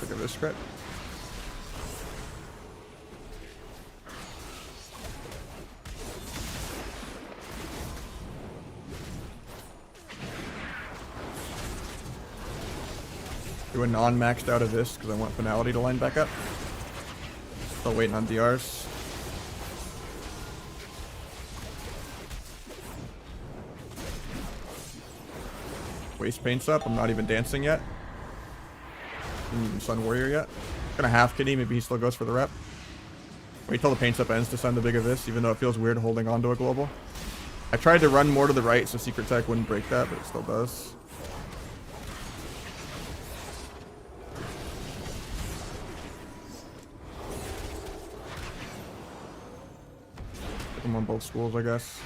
Look at this crit. Do a non-maxed out of this because I want finality to line back up. Still waiting on DRs. Waste paints up. I'm not even dancing yet. Didn't even Sun Warrior yet. Gonna half kitty. Maybe he still goes for the rep. Wait till the paints up ends to send the big Abyss, even though it feels weird holding on to a global. I tried to run more to the right so Secret Tech wouldn't break that, but it still does. I'm on both schools, I guess.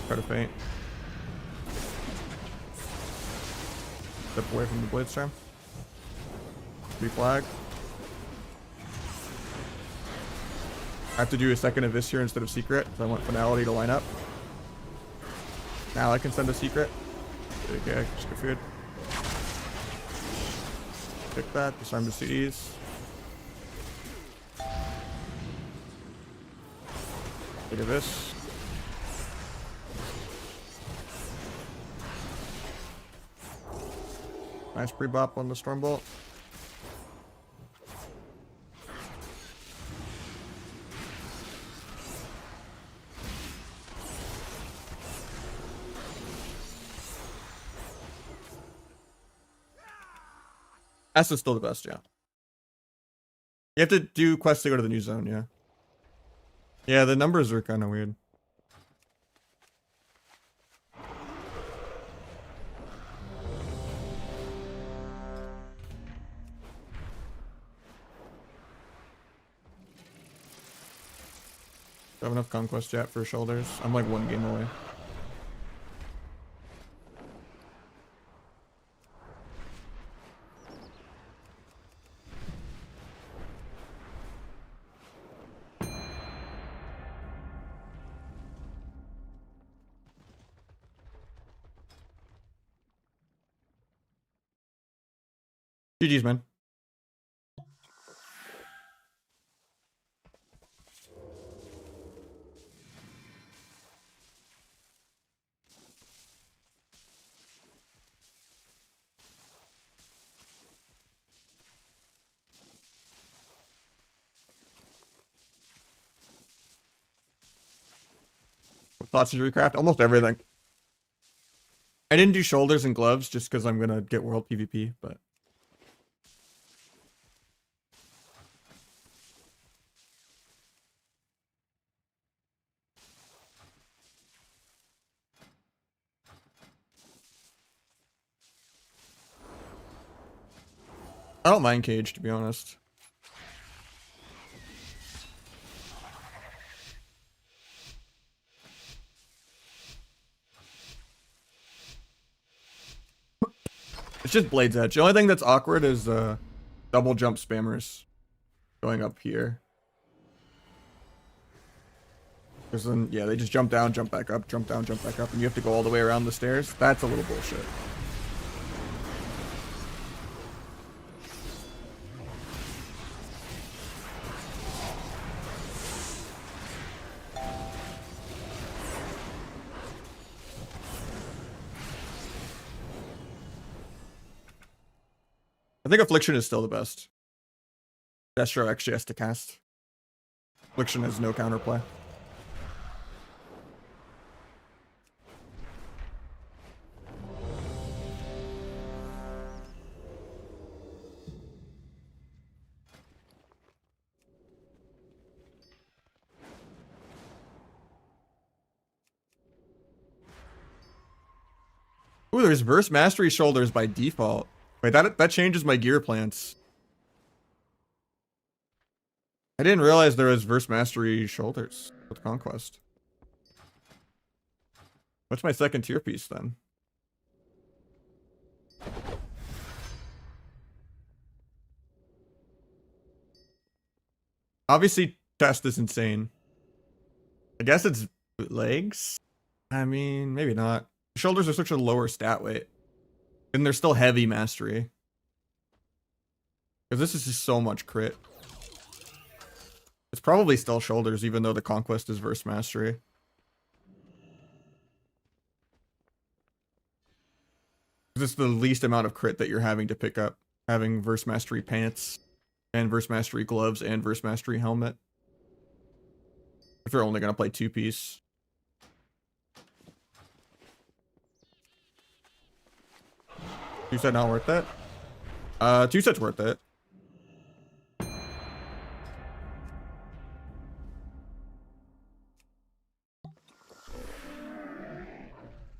Try to feint. Step away from the blade storm. Reflag. I have to do a second Abyss here instead of Secret, because I want finality to line up. Now I can send a Secret. Okay, just go food. Pick that, disarm the CDs. Look at this. Nice pre-bop on the Stormbolt. S is still the best, yeah. You have to do quests to go to the new zone, yeah. Yeah, the numbers are kind of weird. Do I have enough conquest yet for shoulders? I'm like 1 game away. GG's, man. Thoughts and recraft? Almost everything. I didn't do shoulders and gloves just because I'm gonna get world PvP, but I don't mind cage, to be honest. It's just Blade's Edge. The only thing that's awkward is double jump spammers going up here. Because then, yeah, they just jump down, jump back up, jump down, jump back up, and you have to go all the way around the stairs. That's a little bullshit. I think Affliction is still the best. Destro actually has to cast. Affliction has no counterplay. Ooh, there's verse mastery shoulders by default. Wait, that changes my gear plants. I didn't realize there was verse mastery shoulders with conquest. What's my second tier piece then? Obviously, chest is insane. I guess it's legs? I mean, maybe not. Shoulders are such a lower stat weight. And they're still heavy mastery. Because this is just so much crit. It's probably still shoulders, even though the conquest is verse mastery. This is the least amount of crit that you're having to pick up. Having verse mastery pants, and verse mastery gloves, and verse mastery helmet. If you're only going to play 2-piece. Two set not worth it? 2 sets worth it.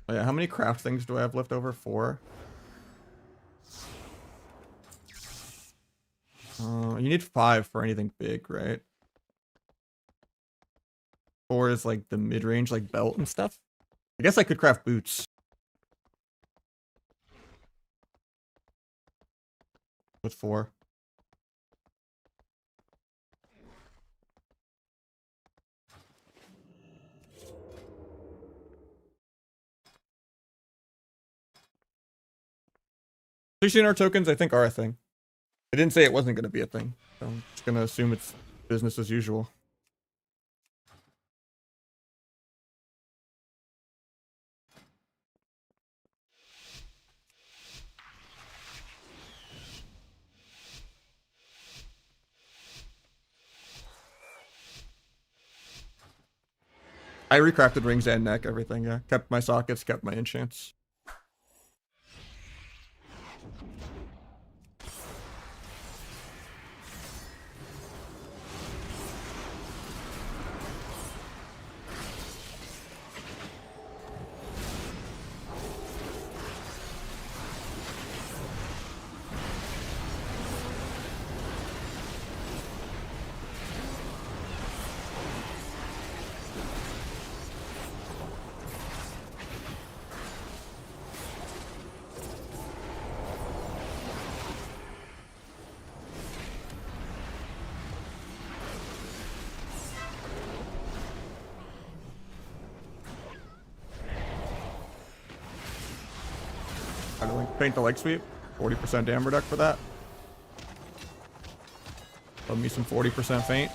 Oh yeah, how many craft things do I have left over? 4. You need 5 for anything big, right? 4 is like the mid-range, like belt and stuff. I guess I could craft boots. With 4. $16 tokens, I think, are a thing. I didn't say it wasn't going to be a thing. So I'm just going to assume it's business as usual. I recrafted rings and neck, everything, yeah. Kept my sockets, kept my enchants. How do I paint the leg sweep? 40% damage reduct for that. Love me some 40% feint.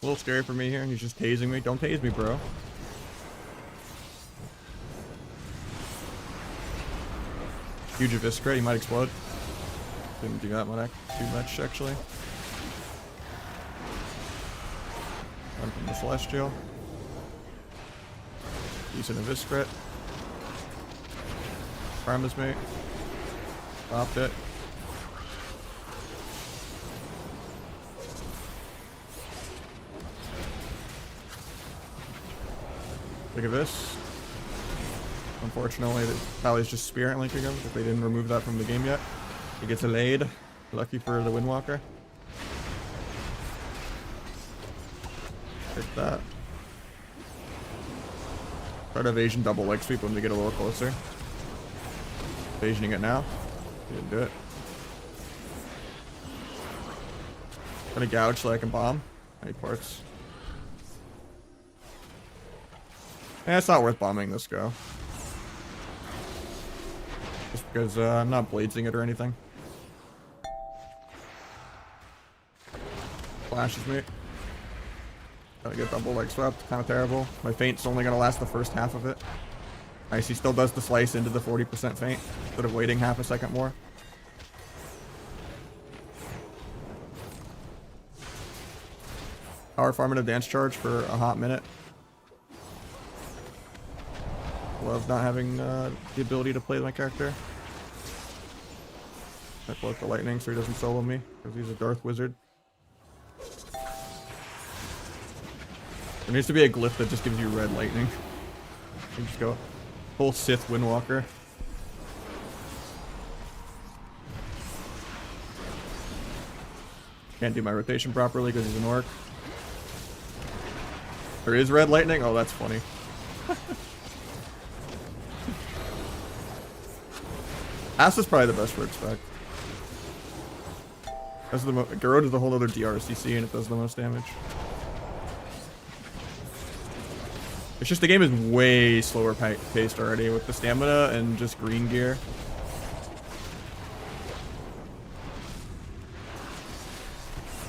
A little scary for me here, and he's just tasing me. Don't tase me, bro. Huge Aviscra, he might explode. Didn't do that too much, actually. Run from the Celestial. Decent Aviscra. Primus mate. Stopped it. Look at this. Unfortunately, Pally's just Spirit linking him if they didn't remove that from the game yet. He gets a laid. Lucky for the Windwalker. Take that. Start evasion double leg sweep when we get a little closer. Evasioning it now. Didn't do it. Gonna gouge so I can bomb. 8 parts. it's not worth bombing this go. Just because I'm not bladesing it or anything. Flashes me. Gotta get double leg swept. Kind of terrible. My feint's only gonna last the first half of it. Nice, he still does the slice into the 40% feint instead of waiting half a second more. Power farming a dance charge for a hot minute. Love not having the ability to play my character. I block the lightning so he doesn't solo me because he's a Darth wizard. There needs to be a glyph that just gives you red lightning. You just go full Sith Windwalker. Can't do my rotation properly because he's an orc. There is red lightning? Oh, that's funny. Ass is probably the best for expect. That's the Garrote is a whole other DRCC and it does the most damage. It's just the game is way slower paced already with the stamina and just green gear.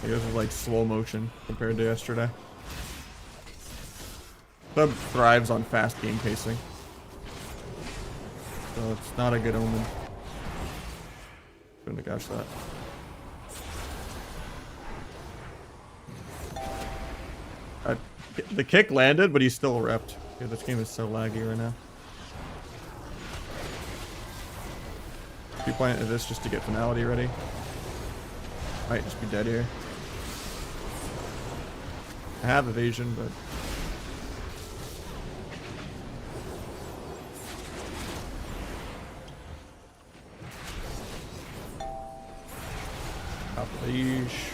It was like slow motion compared to yesterday. Sub thrives on fast game pacing. So it's not a good omen. Couldn't have gotched that. The kick landed, but he's still repped. Yeah, this game is so laggy right now. 2 point of this just to get finality ready. Might just be dead here. I have evasion, but top of the leash.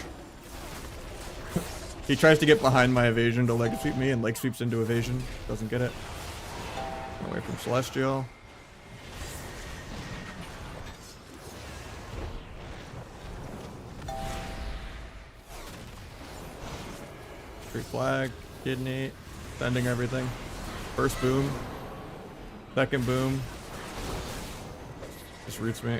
He tries to get behind my evasion to leg sweep me and leg sweeps into evasion. Doesn't get it. Away from Celestial. Free flag, kidney, sending everything. First boom. Second boom. Just roots me.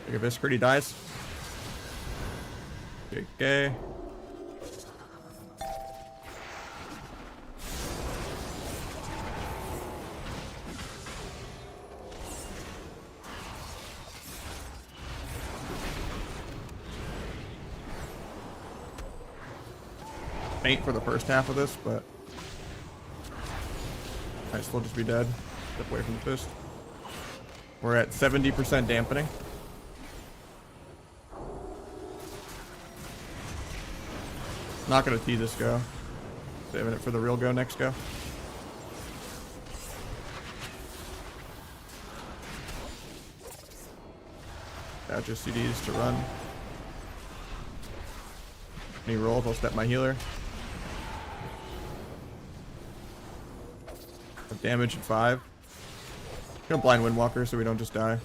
If this pretty dies. Okay. Faint for the first half of this, but I still just be dead. Step away from the fist. We're at 70% dampening. Not gonna tee this go. Saving it for the real go next go. Gotcha CDs to run. Any rolls, I'll step my healer. Damage at 5. Gonna blind Windwalker so we don't just die.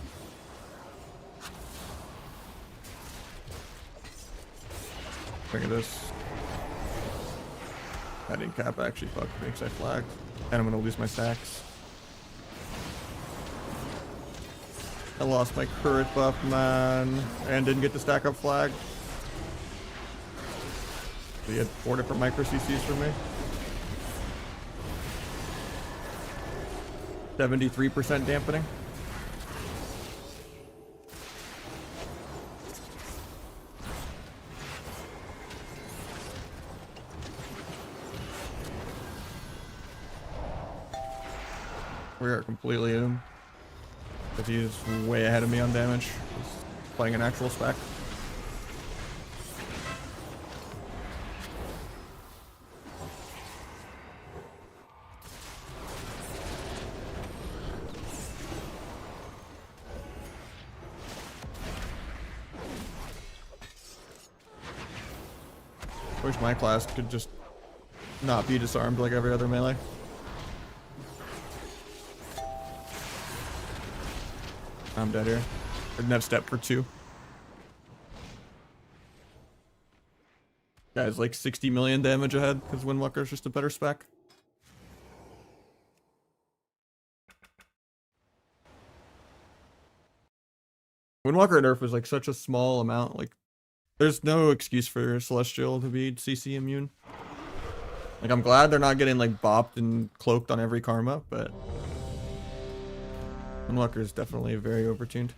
Look at this. I didn't cap actually fucked me because I flagged. And I'm gonna lose my stacks. I lost my current buff, man. And didn't get the stack up flag. So he had 4 different micro CCs for me. 73% dampening. We are completely in him. Because he's way ahead of me on damage. He's playing an actual spec. Wish my class could just not be disarmed like every other melee. I'm dead here. I didn't have step for 2. Guy's like 60 million damage ahead because Windwalker's just a better spec. Windwalker nerf is like such a small amount. Like, there's no excuse for Celestial to be CC immune. Like, I'm glad they're not getting like bopped and cloaked on every karma, but Windwalker is definitely very overtuned.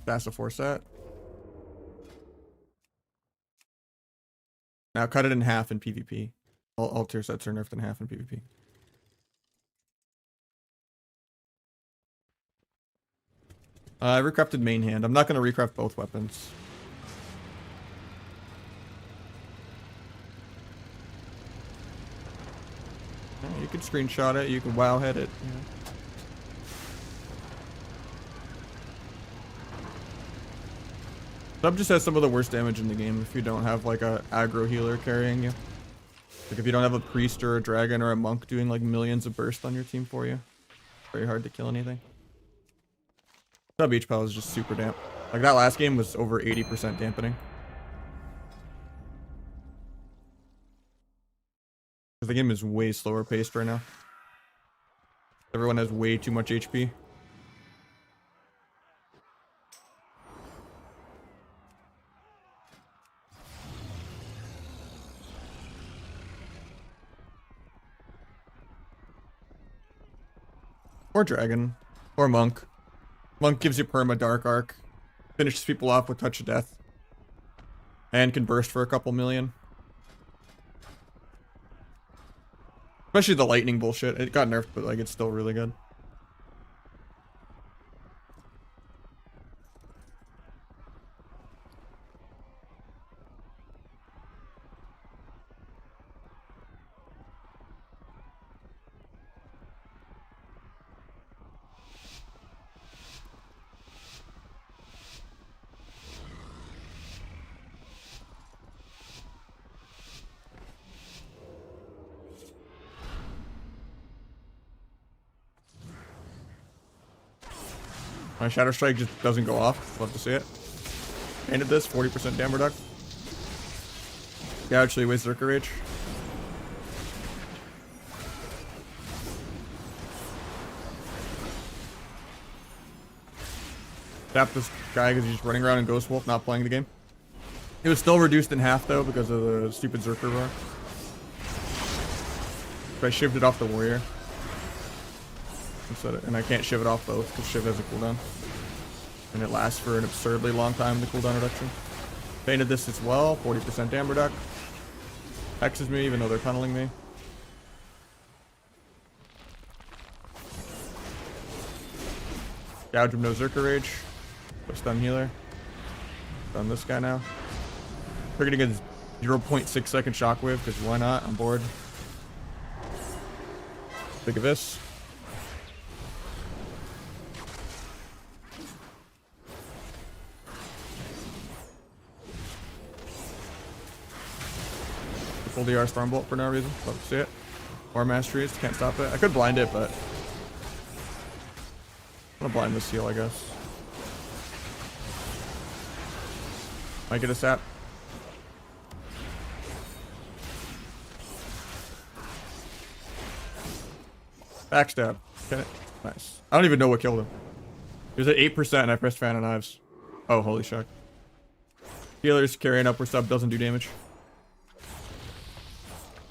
That's a 4-set. Now cut it in half in PvP. All tier sets are nerfed in half in PvP. I recrafted main hand. I'm not going to recraft both weapons. Yeah, you can screenshot it. You can wow head it. Yeah. Sub just has some of the worst damage in the game if you don't have like a aggro healer carrying you. Like if you don't have a priest or a dragon or a monk doing like millions of burst on your team for you. Very hard to kill anything. Sub HP is just super damp. Like that last game was over 80% dampening. Because the game is way slower paced right now. Everyone has way too much HP. Or dragon. Or monk. Monk gives you perma dark arc. Finishes people off with touch of death. And can burst for a couple million. Especially the lightning bullshit. It got nerfed, but like it's still really good. My Shadow Strike just doesn't go off. Love to see it. Painted this, 40% damage reduction. Yeah, actually waste Zerker Rage. Tap this guy because he's just running around in Ghost Wolf, not playing the game. It was still reduced in half though because of the stupid Zerker bar. So I shivved it off the warrior. And I can't shiv it off both because shiv has a cooldown. And it lasts for an absurdly long time, the cooldown reduction. Painted this as well, 40% damage reduction. Hexes me even though they're tunneling me. Gouge him, no Zerker Rage. Put stun healer. Stun this guy now. Triggered against 0.6 second shockwave because why not? I'm bored. Think of this. Full DR Stormbolt for no reason. Love to see it. More masteries. Can't stop it. I could blind it, but I'm gonna blind this heal, I guess. Might get a sap. Backstab. Get it? Nice. I don't even know what killed him. He was at 8% and I pressed Fan of Knives. Oh, holy shock. Healers carrying upper sub doesn't do damage.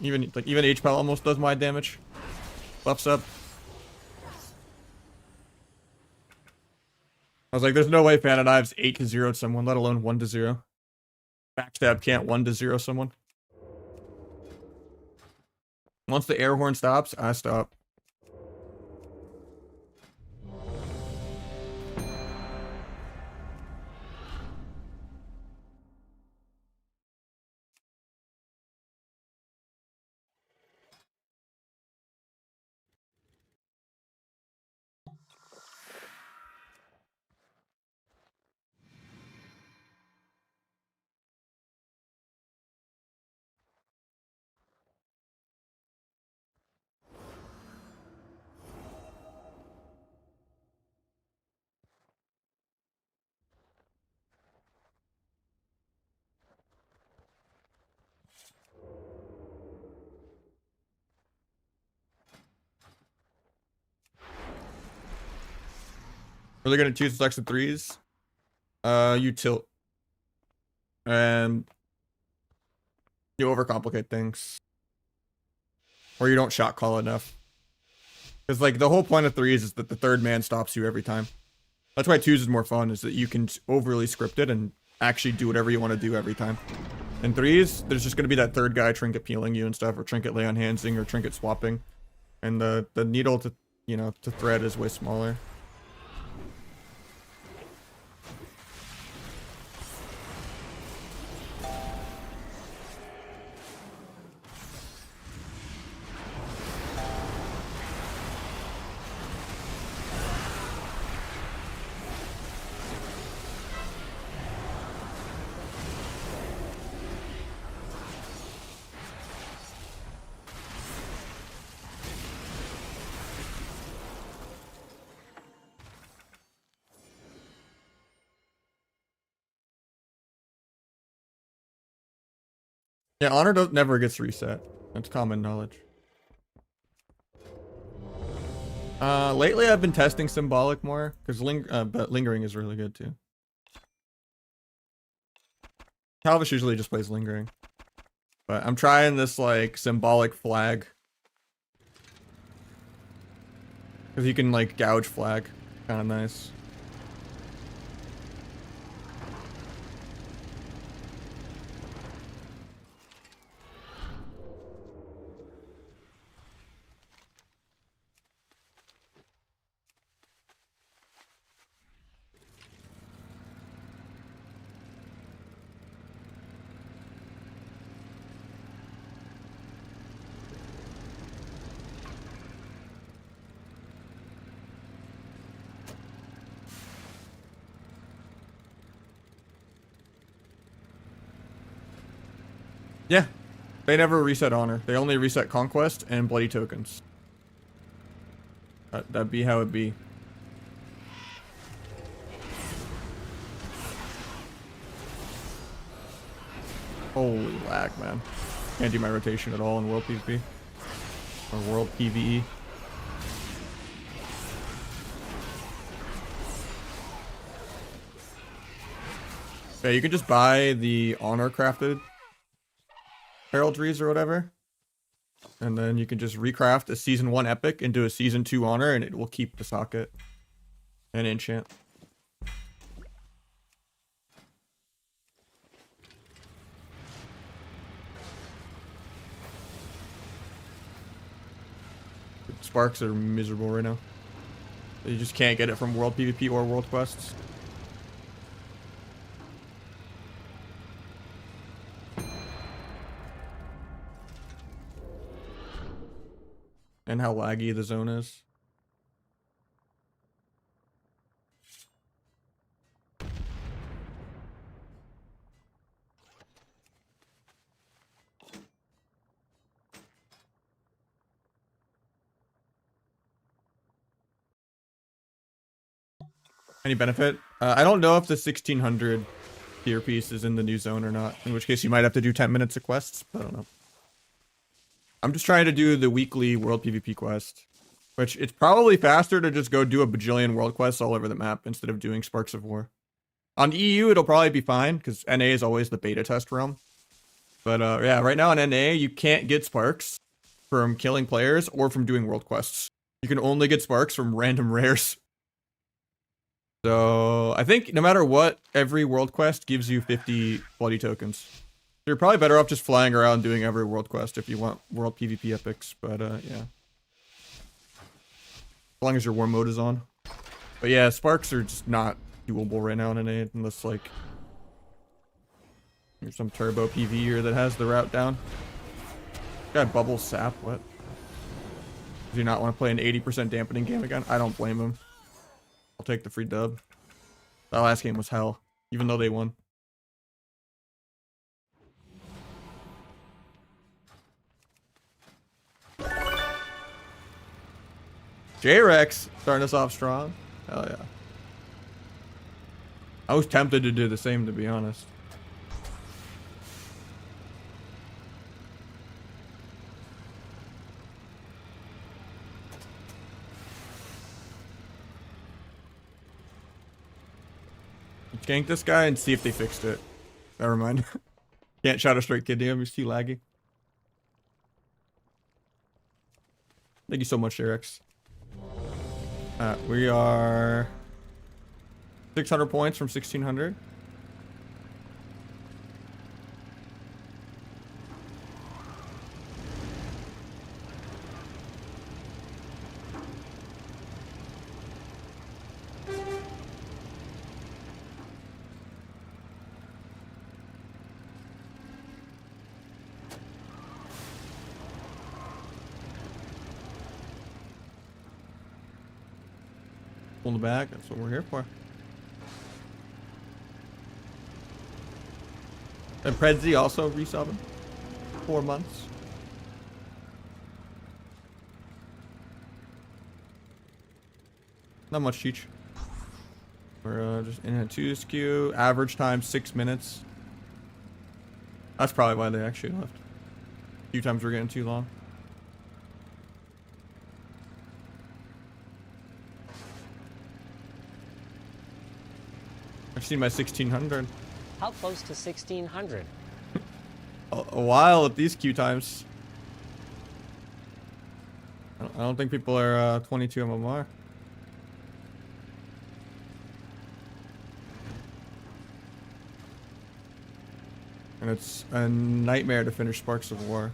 Even H-Pal almost does my damage. Buffs up. I was like, there's no way Fan of Knives 8-0 someone, let alone 1-0. Backstab can't 1-0 someone. Once the air horn stops, I stop. Really gonna choose selected threes. You tilt. And you overcomplicate things. Or you don't shot call enough. Because like the whole point of threes is that the third man stops you every time. That's why twos is more fun, is that you can overly script it and actually do whatever you want to do every time. In threes, there's just going to be that third guy trinket peeling you and stuff, or trinket lay on handsing, or trinket swapping. And the needle to, you know, to thread is way smaller. Yeah, honor never gets reset. That's common knowledge. Lately I've been testing symbolic more, because but lingering is really good too. Calvis usually just plays lingering. But I'm trying this like symbolic flag. Because you can like gouge flag. Kind of nice. Yeah. They never reset honor. They only reset conquest and bloody tokens. That'd be how it'd be. Holy lag, man. Can't do my rotation at all in world PvP. Or world PvE. Yeah, you can just buy the honor crafted heraldries or whatever. And then you can just recraft a season 1 epic into a season 2 honor and it will keep the socket and enchant. Sparks are miserable right now. You just can't get it from world PvP or world quests. And how laggy the zone is. Any benefit? I don't know if the 1600 tier piece is in the new zone or not. In which case you might have to do 10 minutes of quests. But I don't know. I'm just trying to do the weekly world PvP quest. Which it's probably faster to just go do a bajillion world quests all over the map instead of doing Sparks of War. On EU, it'll probably be fine, because NA is always the beta test realm. But yeah, right now in NA, you can't get Sparks from killing players or from doing world quests. You can only get Sparks from random rares. So I think no matter what, every world quest gives you 50 bloody tokens. So you're probably better off just flying around doing every world quest if you want world PvP epics. But yeah. As long as your war mode is on. But yeah, Sparks are just not doable right now in NA unless like there's some turbo PvEer that has the route down. Got bubble sap, what? Do you not want to play an 80% dampening game again? I don't blame him. I'll take the free dub. That last game was hell, even though they won. J-Rex starting us off strong. Hell yeah. I was tempted to do the same, to be honest. Gank this guy and see if they fixed it. Never mind. Can't shot a straight kid to him. He's too laggy. Thank you so much, Erix. We are 600 points from 1600. Pull the back. That's what we're here for. And Predzi also resubbing. 4 months. Not much cheech. We're just in a 2 skew. Average time 6 minutes. That's probably why they actually left. A few times we're getting too long. I've seen my 1600. How close to 1600? A while at these queue times. I don't think people are 22 MMR. And it's a nightmare to finish Sparks of War.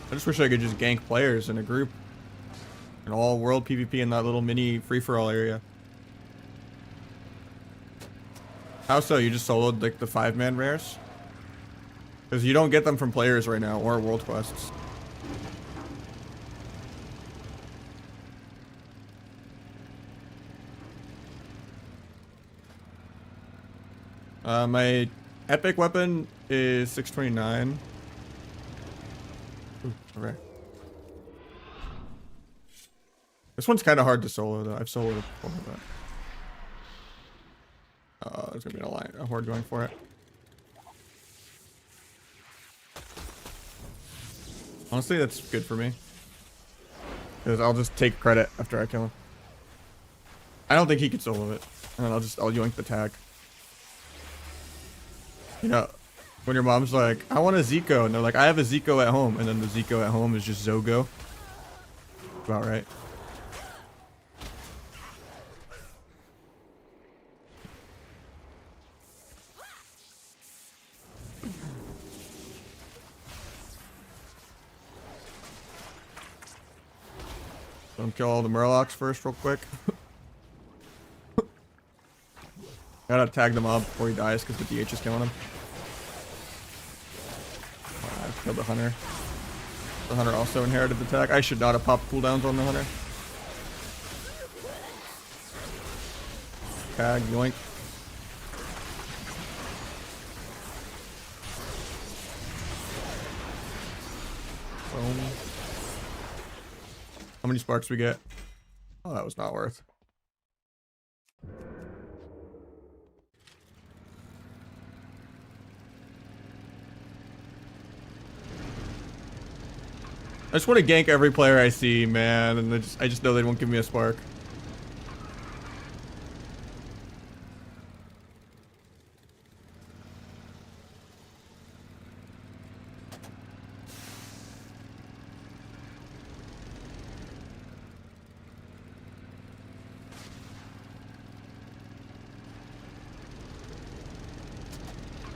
I just wish I could just gank players in a group. An all world PvP in that little mini free-for-all area. How so? You just soloed like the 5-man rares? Because you don't get them from players right now or world quests. My epic weapon is 629. Ooh, alright. This one's kind of hard to solo though. I've soloed it before, but there's gonna be a horde going for it. Honestly, that's good for me, because I'll just take credit after I kill him. I don't think he could solo it, and then I'll yoink the tag. You know, when your mom's like, I want a Zico, and they're like, I have a Zico at home, and then the Zico at home is just Zogo. About right. Don't kill all the Murlocs first real quick. Gotta tag the mob before he dies because the DH is killing him. I killed the Hunter. The Hunter also inherited the tag. I should not have popped cooldowns on the Hunter. Tag, yoink. Boom. How many sparks we get? Oh, that was not worth. I just want to gank every player I see, man, and I just know they won't give me a spark.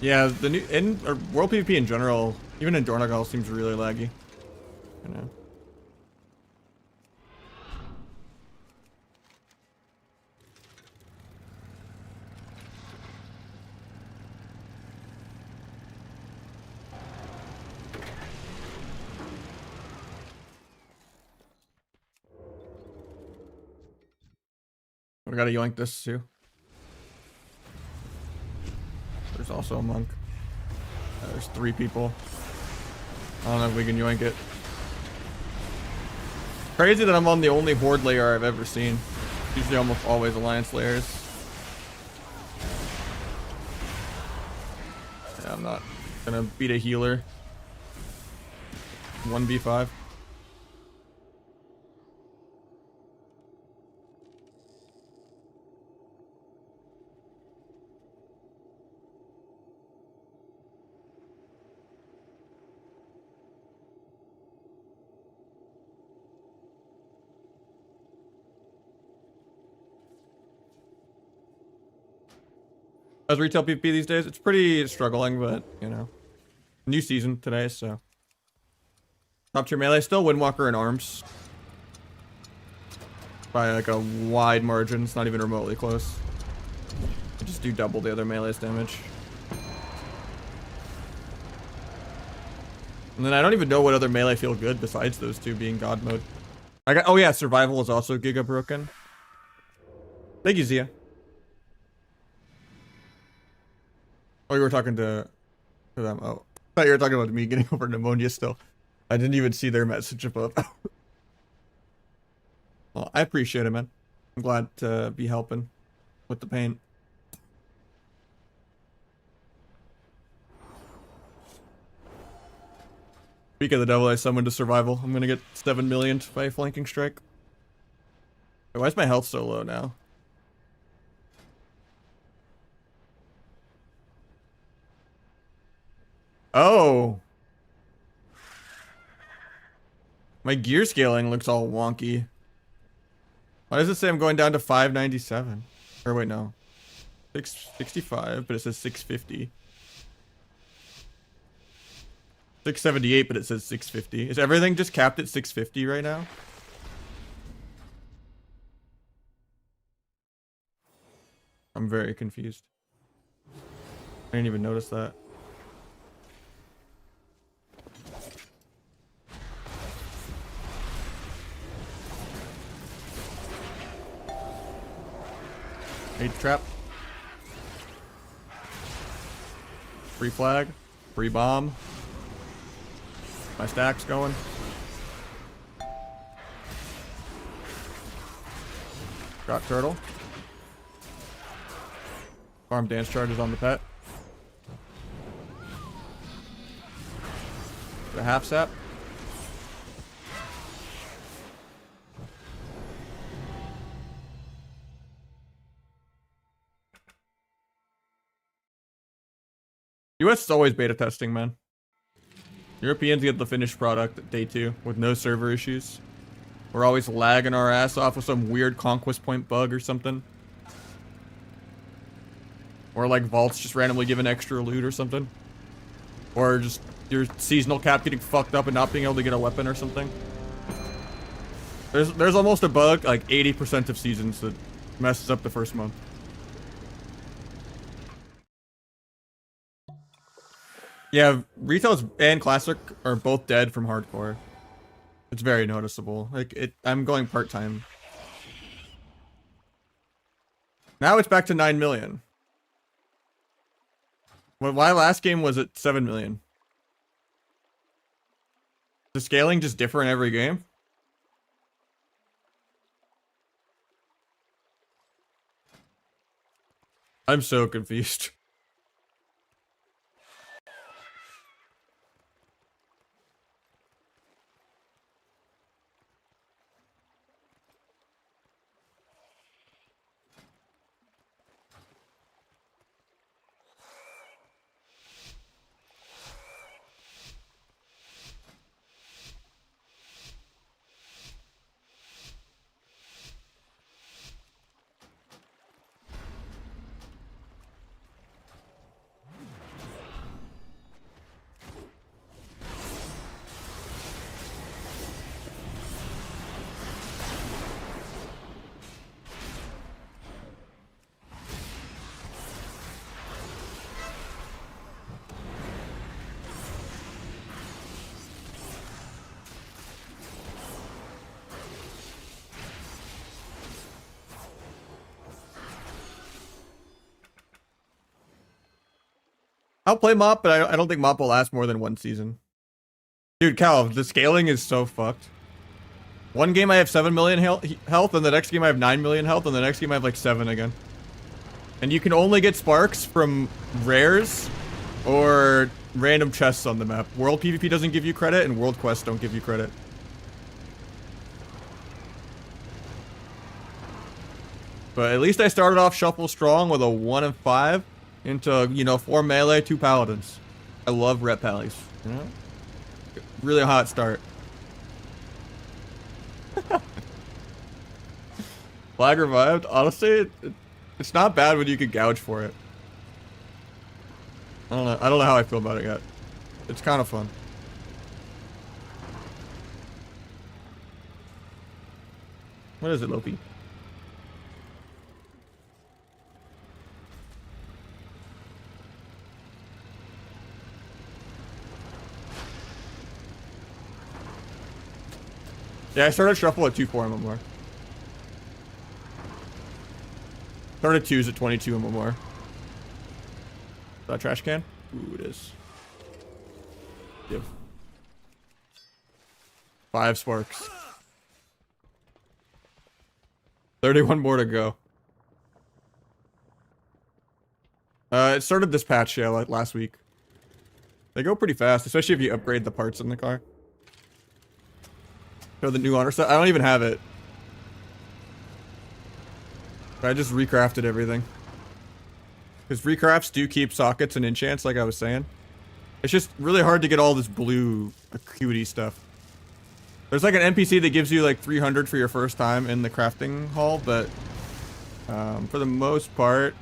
Yeah, the new World PvP in general, even in Dornagal, seems really laggy. You know. We gotta yoink this too. There's also a monk. There's 3 people. I don't know if we can yoink it. Crazy that I'm on the only horde layer I've ever seen. Usually almost always Alliance layers. Yeah, I'm not gonna beat a healer. 1v5. As retail PvP these days, it's pretty struggling, but you know, new season today, so top tier melee still Windwalker and arms by like a wide margin. It's not even remotely close. I just do double the other melee's damage. And then I don't even know what other melee feel good besides those two being god mode. I got, oh yeah, survival is also giga broken. Thank you, Zia. Oh, you were talking to them. Oh, I thought you were talking about me getting over pneumonia still. I didn't even see their message above. Well, I appreciate it, man. I'm glad to be helping with the pain. Speak of the devil, I summoned to survival. I'm gonna get 7 million by a flanking strike. Wait, why is my health so low now? Oh. My gear scaling looks all wonky. Why does it say I'm going down to 597? Or wait, no. 665, but it says 650. 678, but it says 650. Is everything just capped at 650 right now? I'm very confused. I didn't even notice that. Eighth trap. Free flag. Free bomb. My stack's going. Got turtle. Farm dance charges on the pet. The half sap. US is always beta testing, man. Europeans get the finished product at day 2 with no server issues. We're always lagging our ass off with some weird conquest point bug or something. Or like vaults just randomly giving extra loot or something. Or just your seasonal cap getting fucked up and not being able to get a weapon or something. There's almost a bug like 80% of seasons that messes up the first month. Yeah, retails and classic are both dead from hardcore. It's very noticeable. Like I'm going part-time. Now it's back to 9 million. Why last game was it 7 million? The scaling just different every game? I'm so confused. I'll play Mop, but I don't think Mop will last more than 1 season. Dude, Cal, the scaling is so fucked. One game I have 7 million health, and the next game I have 9 million health, and the next game I have like 7 again. And you can only get sparks from rares or random chests on the map. World PvP doesn't give you credit, and World Quests don't give you credit. But at least I started off Shuffle strong with a 1 and 5 into, you know, 4 melee, 2 paladins. I love rep pallies, you know? Really hot start. Flag revived? Honestly, it's not bad when you can gouge for it. I don't know how I feel about it yet. It's kind of fun. What is it, Lopi? Yeah, I started Shuffle at 2-4 MMR. Started 2s at 22 MMR. Is that a trash can? Ooh, it is. Yep. 5 sparks. 31 more to go. It started this patch, yeah, like last week. They go pretty fast, especially if you upgrade the parts in the car. Show the new honor set. I don't even have it. I just recrafted everything. Because recrafts do keep sockets and enchants, like I was saying. It's just really hard to get all this blue acuity stuff. There's like an NPC that gives you like 300 for your first time in the crafting hall, but for the most part,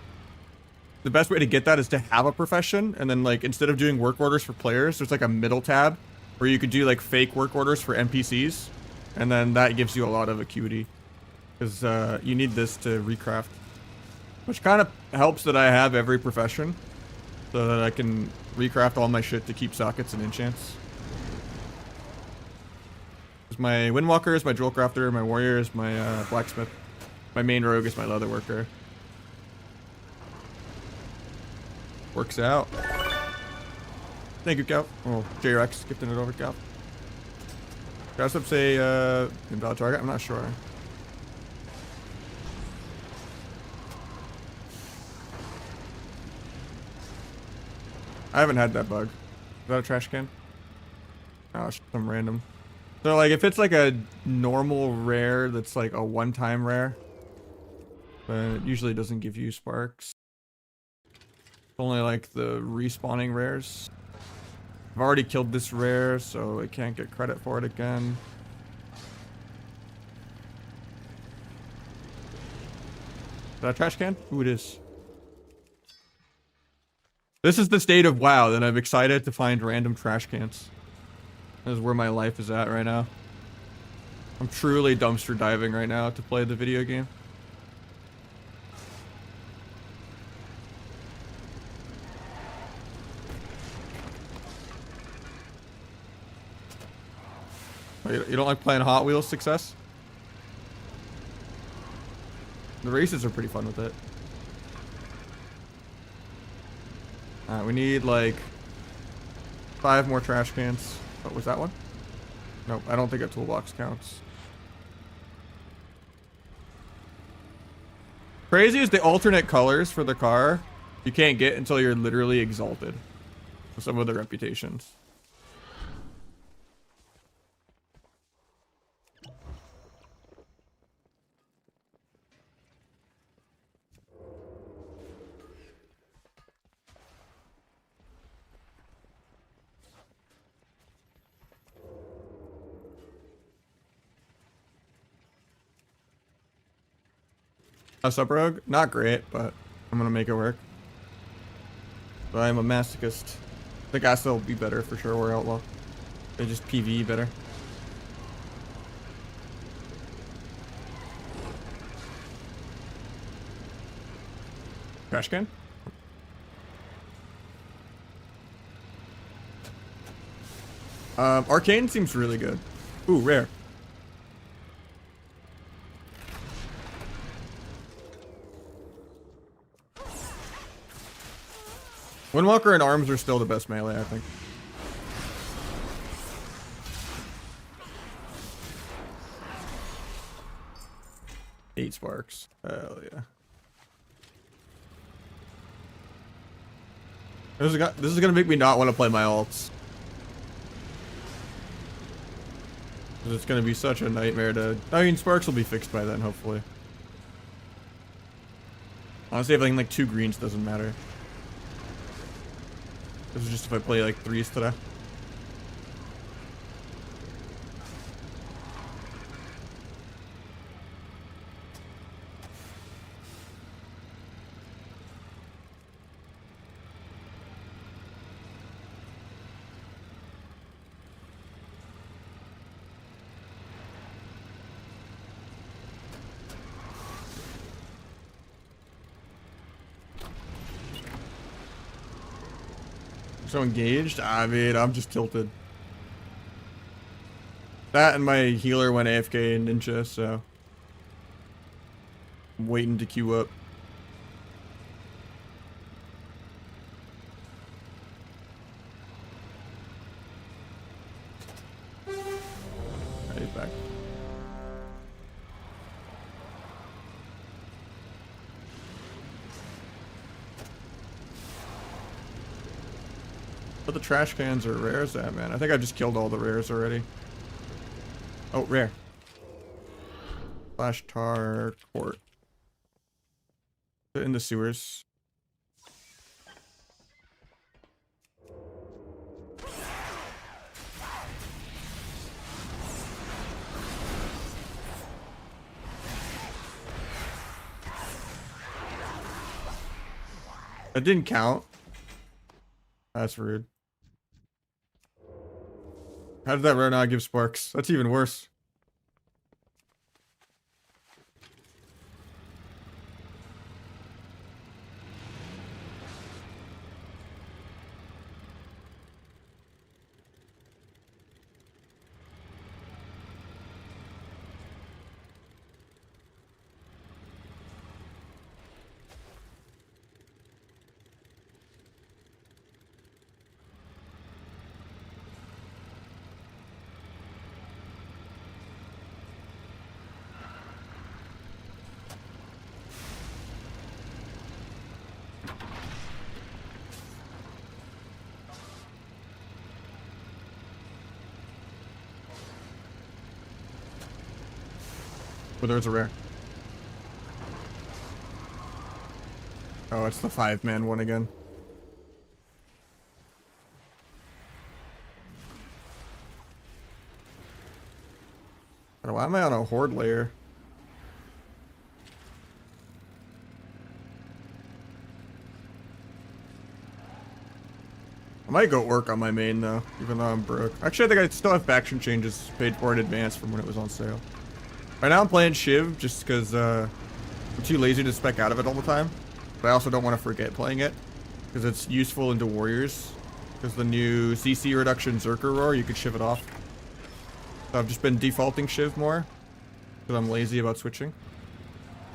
the best way to get that is to have a profession, and then like instead of doing work orders for players, there's like a middle tab where you could do like fake work orders for NPCs, and then that gives you a lot of acuity because you need this to recraft, which kind of helps that I have every profession so that I can recraft all my shit to keep sockets and enchants. My Windwalker is my Jewel Crafter, my Warrior is my Blacksmith, my main Rogue is my Leather Worker. Works out. Thank you, Cal. Oh, J-Rex gifting it over, Cal. Guys up say invalid target? I'm not sure. I haven't had that bug. Is that a trash can? Oh, it's some random. So like if it's like a normal rare that's like a one-time rare, but it usually doesn't give you sparks. It's only like the respawning rares. I've already killed this rare, so I can't get credit for it again. Is that a trash can? Ooh, it is. This is the state of WoW that I'm excited to find random trash cans. This is where my life is at right now. I'm truly dumpster diving right now to play the video game. Oh, you don't like playing Hot Wheels Success? The races are pretty fun with it. Alright, we need like 5 more trash cans. What was that one? Nope, I don't think a toolbox counts. Crazy is the alternate colors for the car you can't get until you're literally exalted with some of the reputations. A sub rogue? Not great, but I'm gonna make it work. But I'm a masochist. The gas will be better for sure, or outlaw. They just PvE better. Trash can? Arcane seems really good. Ooh, rare. Windwalker and arms are still the best melee, I think. 8 sparks. Hell yeah. This is gonna make me not want to play my alts. It's gonna be such a nightmare to... I mean, sparks will be fixed by then, hopefully. Honestly, having like 2 greens doesn't matter. This is just if I play like 3s today. So engaged? I mean, I'm just tilted. That and my healer went AFK in Ninja, so I'm waiting to queue up. Alright, he's back. But the trash cans are rares at, man. I think I just killed all the rares already. Oh, rare. Flash tar court. They're in the sewers. That didn't count. That's rude. How did that rare not give sparks? That's even worse. But there's a rare. Oh, it's the 5-man one again. Why am I on a horde layer? I might go work on my main though, even though I'm broke. Actually, I think I still have faction changes paid for in advance from when it was on sale. Right now I'm playing Shiv just because I'm too lazy to spec out of it all the time. But I also don't want to forget playing it because it's useful into warriors. Because the new CC reduction Zerker Roar, you could Shiv it off. So I've just been defaulting Shiv more because I'm lazy about switching.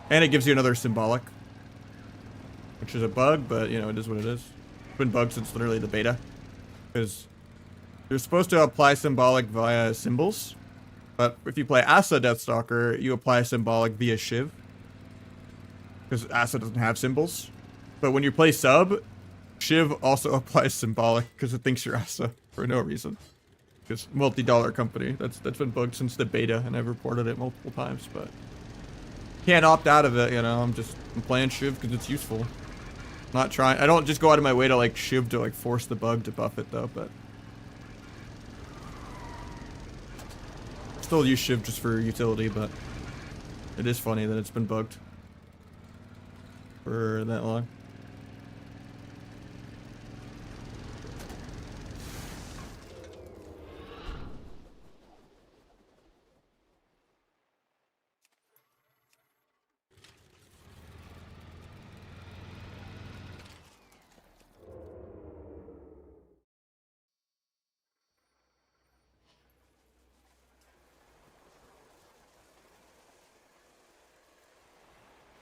And it gives you another symbolic, which is a bug, but you know, it is what it is. It's been bugged since literally the beta. Because you're supposed to apply symbolic via symbols. But if you play Asa Deathstalker, you apply symbolic via Shiv. Because Asa doesn't have symbols. But when you play sub, Shiv also applies symbolic because it thinks you're Asa for no reason. Because multi-dollar company. That's been bugged since the beta, and I've reported it multiple times, but can't opt out of it, you know. I'm playing Shiv because it's useful. Not trying. I don't just go out of my way to like Shiv to like force the bug to buff it though, but still use Shiv just for utility, but it is funny that it's been bugged for that long.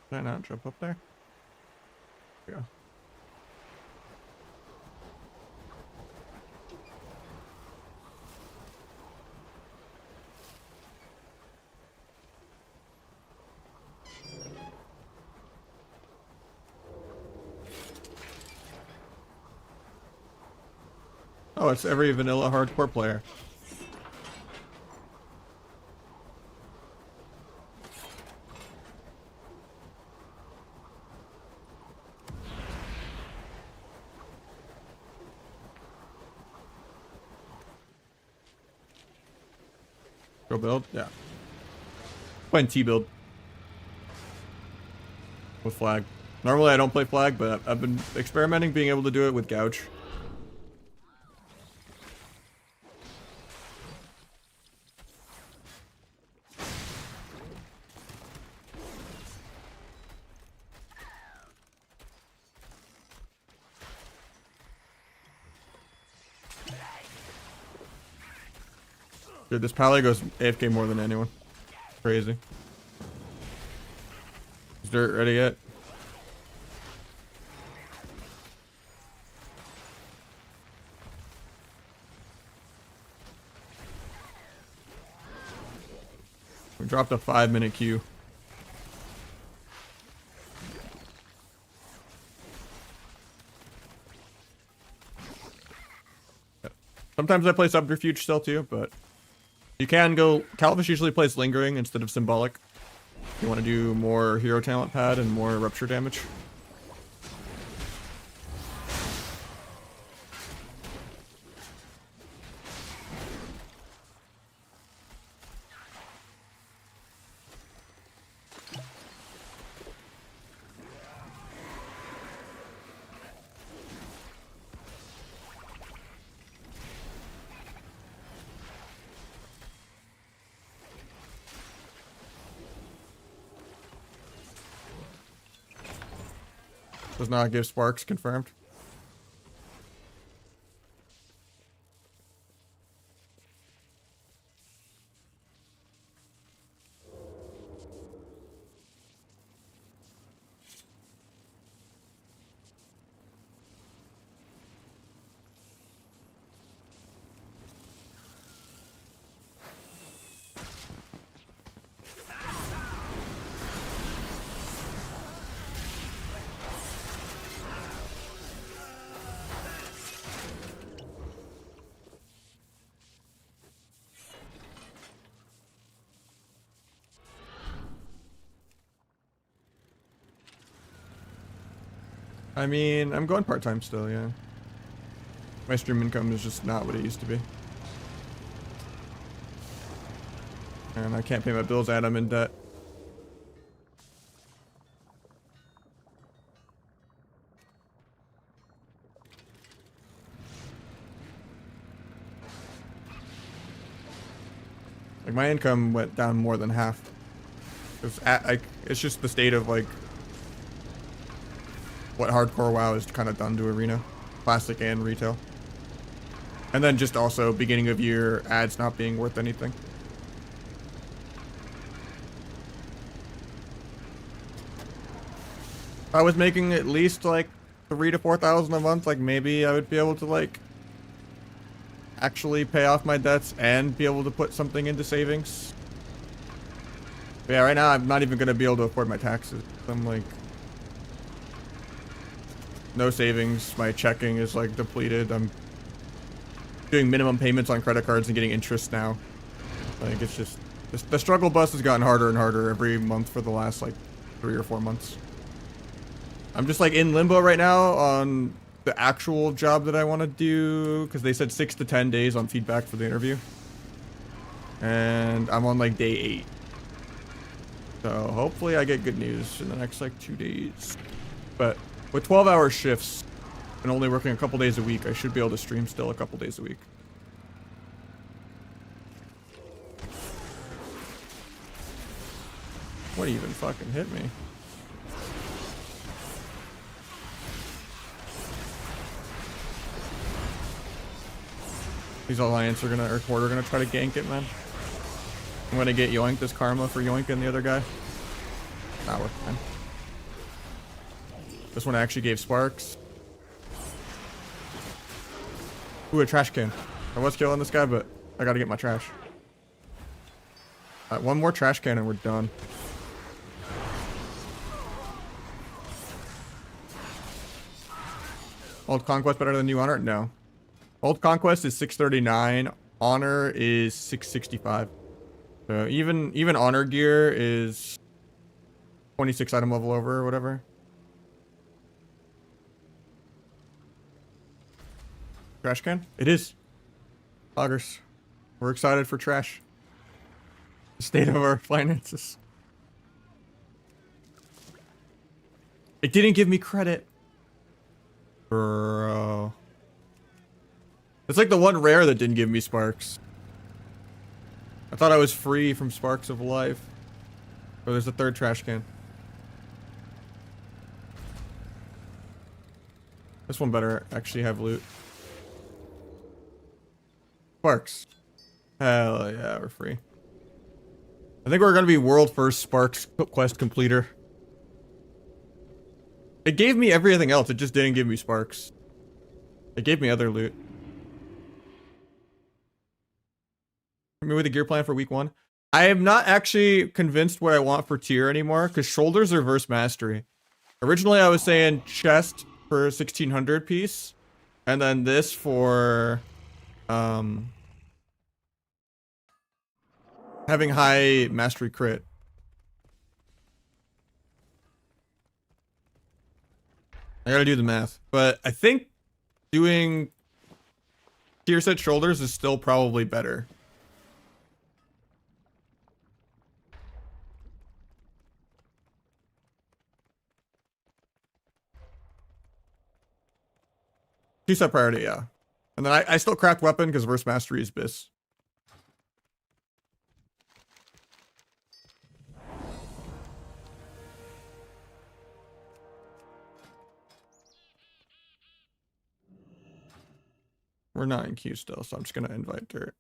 Did I not jump up there? Yeah. Oh, it's every vanilla hardcore player. Go build? Yeah. Playing T build. With flag. Normally I don't play flag, but I've been experimenting being able to do it with gouge. Dude, this pally goes AFK more than anyone. Crazy. Is dirt ready yet? We dropped a 5-minute queue. Sometimes I play subterfuge still too, but you can go. Calvish usually plays lingering instead of symbolic. If you want to do more hero talent pad and more rupture damage. Does not give sparks, confirmed. I mean, I'm going part-time still, yeah. My stream income is just not what it used to be. And I can't pay my bills and I'm in debt. Like, my income went down more than half. It's just the state of, like, what hardcore WoW has kind of done to Arena. Classic and retail. And then just also beginning of year ads not being worth anything. If I was making at least like 3,000 to 4,000 a month, like maybe I would be able to like actually pay off my debts and be able to put something into savings. But yeah, right now I'm not even gonna be able to afford my taxes. I'm like no savings. My checking is like depleted. I'm doing minimum payments on credit cards and getting interest now. Like it's just the struggle bus has gotten harder and harder every month for the last like 3 or 4 months. I'm just like in limbo right now on the actual job that I want to do because they said 6 to 10 days on feedback for the interview. And I'm on like day 8. So hopefully I get good news in the next like 2 days. But with 12-hour shifts and only working a couple days a week, I should be able to stream still a couple days a week. What even fucking hit me? These Alliance are gonna, or Horde are gonna try to gank it, man. I'm gonna get yoinked as karma for yoinking the other guy. Not worth it, man. This one actually gave sparks. Ooh, a trash can. I was killing this guy, but I gotta get my trash. Alright, one more trash can and we're done. Old Conquest better than New Honor? No. Old Conquest is 639. Honor is 665. So even honor gear is 26 item level over or whatever. Trash can? It is. Loggers. We're excited for trash. The state of our finances. It didn't give me credit. Bro. It's like the one rare that didn't give me sparks. I thought I was free from sparks of life. Oh, there's a third trash can. This one better actually have loot. Sparks. Hell yeah, we're free. I think we're gonna be world first Sparks quest completer. It gave me everything else, it just didn't give me sparks. It gave me other loot. Hit me with a gear plan for week 1. I am not actually convinced what I want for tier anymore, because shoulders are verse mastery. Originally I was saying chest for 1600 piece, and then this for having high mastery crit. I gotta do the math, but I think doing tier set shoulders is still probably better. Two set priority, yeah. And then I still craft weapon because verse mastery is bis. We're not in queue still, so I'm just gonna invite Dirt.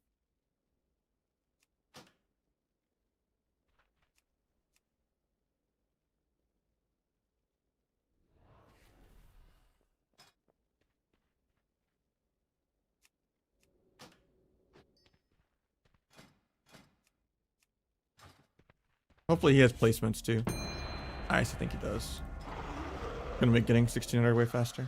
Hopefully he has placements too. I actually think he does. Gonna make getting 1600 way faster.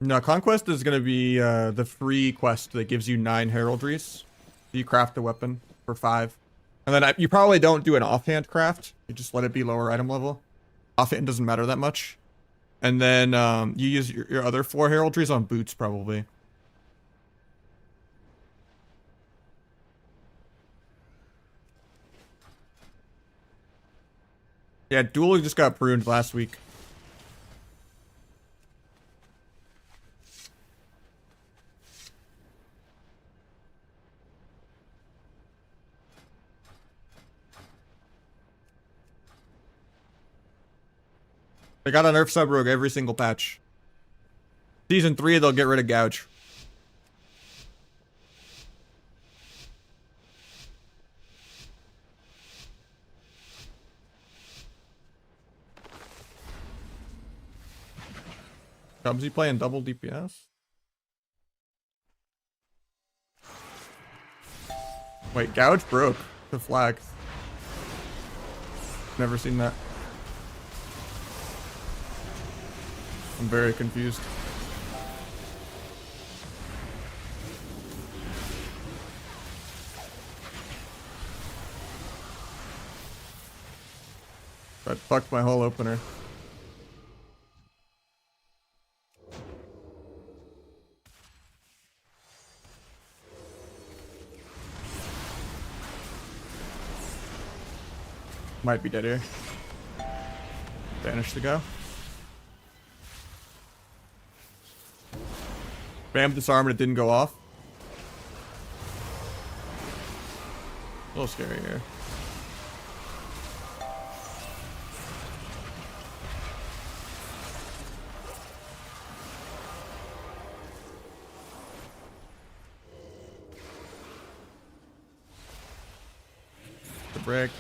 No, Conquest is gonna be the free quest that gives you 9 heraldries. You craft a weapon for 5. And then you probably don't do an offhand craft. You just let it be lower item level. Offhand doesn't matter that much. And then you use your other 4 heraldries on boots probably. Yeah, Duel just got pruned last week. They got a nerf sub rogue every single patch. Season 3, they'll get rid of Gouge. Cubsy playing double DPS? Wait, Gouge broke the flag. Never seen that. I'm very confused. That fucked my whole opener. Might be dead here. Banish to go. Bam, disarm, and it didn't go off. A little scary here. The brick.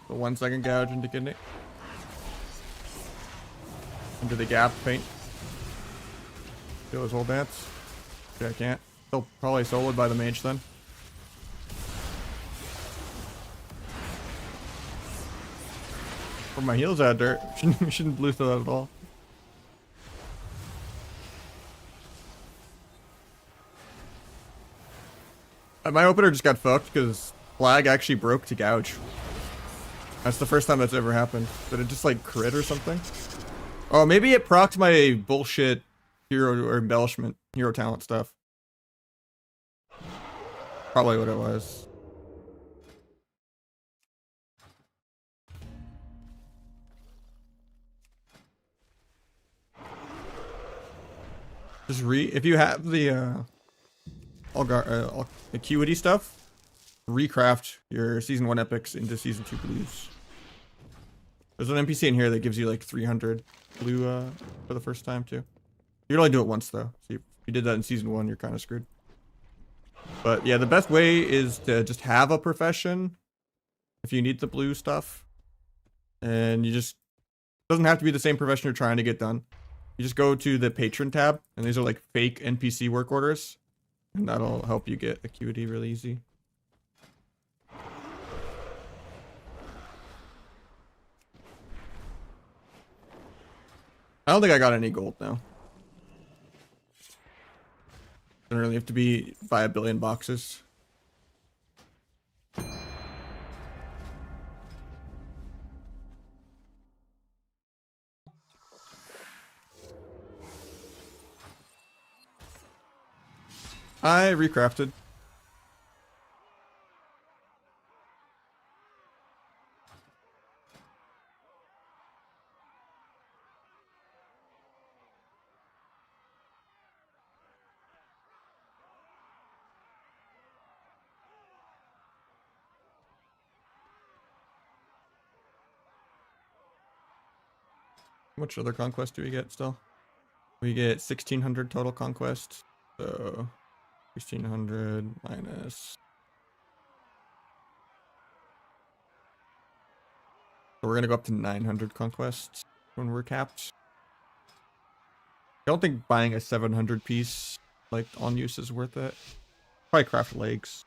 The 1 second gouge into kidney. Into the gap paint. Do his whole dance. Okay, I can't. Still probably soloed by the mage then. Where my heels at, dirt. Shouldn't blue throw that at all. My opener just got fucked because flag actually broke to gouge. That's the first time that's ever happened. Did it just like crit or something? Oh, maybe it procced my bullshit hero or embellishment, hero talent stuff. Probably what it was. Just if you have the acuity stuff, recraft your season 1 epics into season 2 blues. There's an NPC in here that gives you like 300 blue for the first time too. You can only do it once though. So if you did that in season 1, you're kind of screwed. But yeah, the best way is to just have a profession if you need the blue stuff. And you just, doesn't have to be the same profession you're trying to get done. You just go to the patron tab, and these are like fake NPC work orders. And that'll help you get acuity really easy. I don't think I got any gold now. Don't really have to buy a billion boxes. I recrafted. How much other conquest do we get still? We get 1600 total conquest. So 1600 minus. So we're gonna go up to 900 conquests when we're capped. I don't think buying a 700 piece like on use is worth it. Probably craft legs.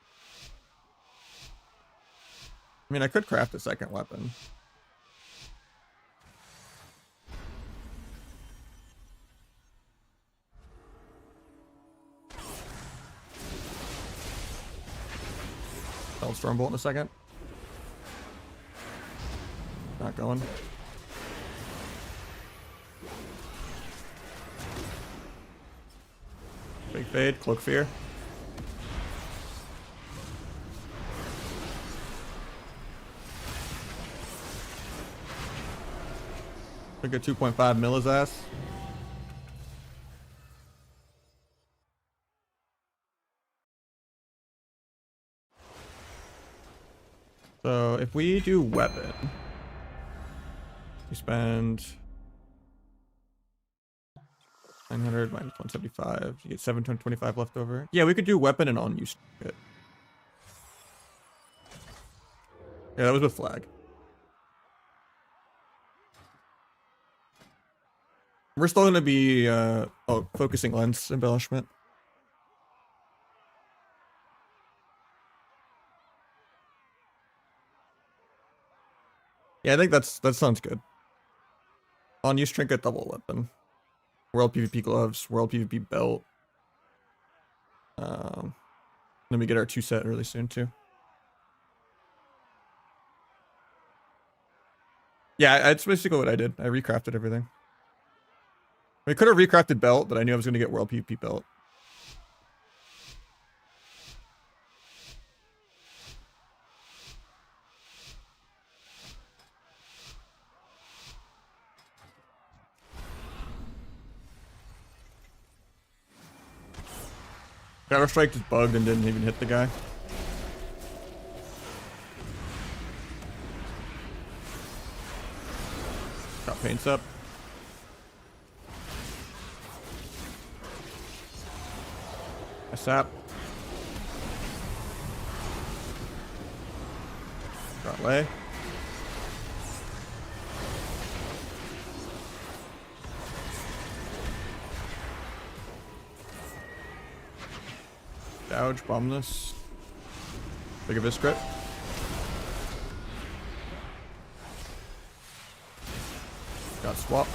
I mean, I could craft a second weapon. I'll Stormbolt in a second. Not going. Big fade, Cloak Fear. Took a 2.5 mil his ass. So if we do weapon, we spend 900 minus 175. You get 725 left over. Yeah, we could do weapon and on-use kit. Yeah, that was with flag. We're still going to be focusing lens embellishment. Yeah, I think that sounds good. On-use trinket, double weapon. World PvP gloves, world PvP belt. Then we get our 2 set really soon too. Yeah, that's basically what I did. I recrafted everything. We could have recrafted belt, but I knew I was going to get world PvP belt. Counter Strike just bugged and didn't even hit the guy. Got paints up. A sap. Got lay. Gouge, bombness. Big of a script. Got swap.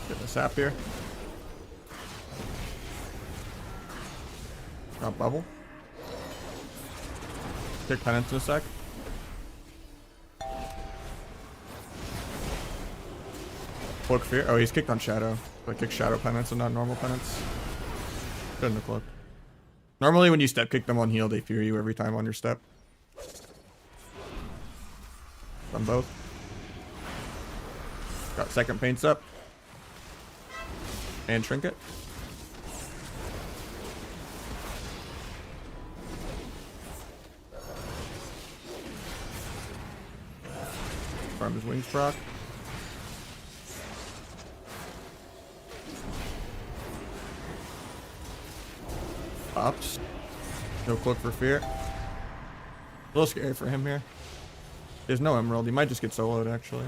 Get the sap here. Got bubble. Kick penance in a sec. Cloak fear. Oh, he's kicked on shadow. So I kick shadow penance and not normal penance. Shouldn't have cloaked. Normally when you step kick them on heal, they fear you every time on your step. Done both. Got second paints up. And trinket. Farm his wings proc. Pops. No cloak for fear. A little scary for him here. There's no emerald. He might just get soloed actually.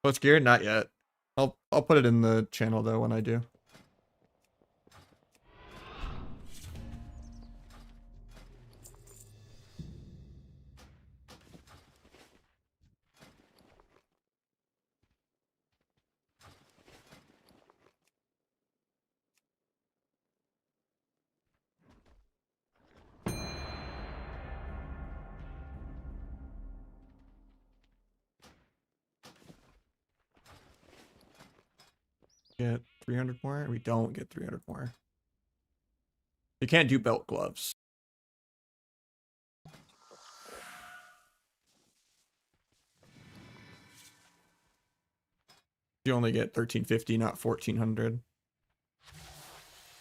What's geared? Not yet. I'll put it in the channel though when I do. Get 300 more? We don't get 300 more. You can't do belt gloves. You only get 1350, not 1400.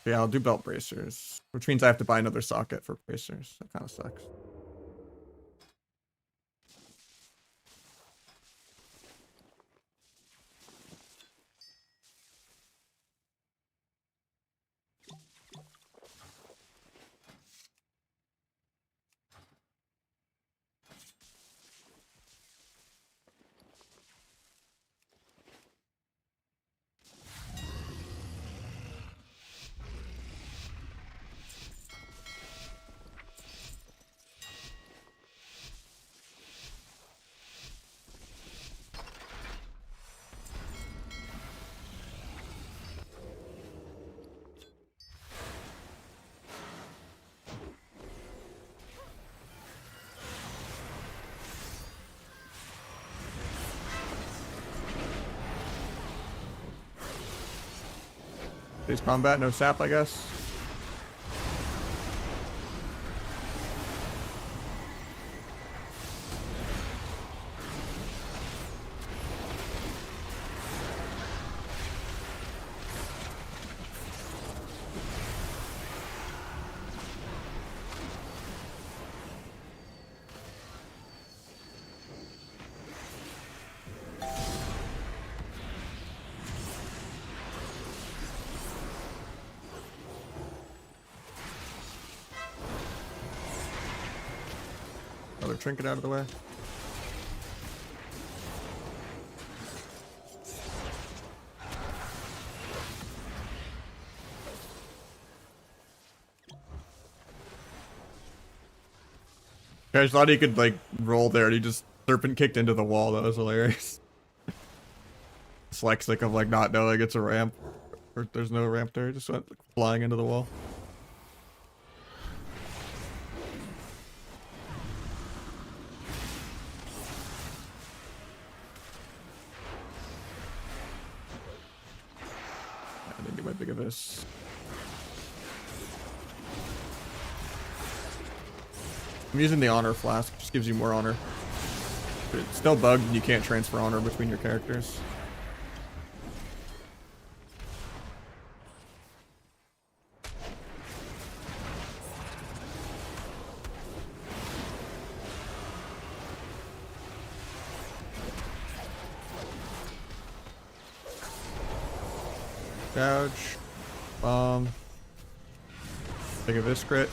Yeah, I'll do belt bracers, which means I have to buy another socket for bracers. That kind of sucks. Today's combat, no sap, I guess. Another trinket out of the way. I just thought he could like roll there and he just serpent kicked into the wall. That was hilarious. Dyslexic of like not knowing it's a ramp. Or there's no ramp there. He just went like, flying into the wall. I didn't do my big of this. I'm using the honor flask, just gives you more honor. But it's still bugged and you can't transfer honor between your characters. Gouge. Bomb. Take a Viscrit.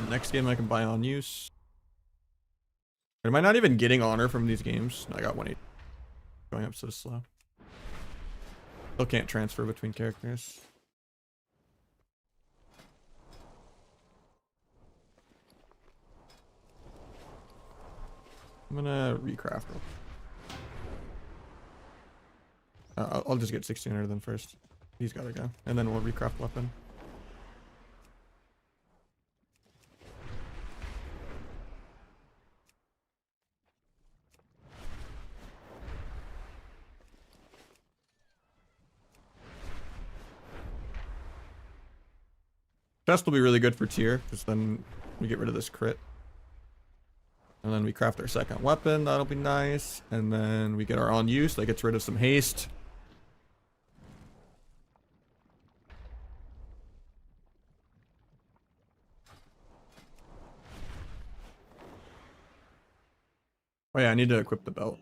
Next game I can buy on use. Am I not even getting honor from these games? No, I got 180. Going up so slow. Still can't transfer between characters. I'm gonna recraft. I'll just get 1600 then first. He's gotta go. And then we'll recraft weapon. Chest will be really good for tier, because then we get rid of this crit. And then we craft our second weapon, that'll be nice. And then we get our on use, that gets rid of some haste. Oh yeah, I need to equip the belt.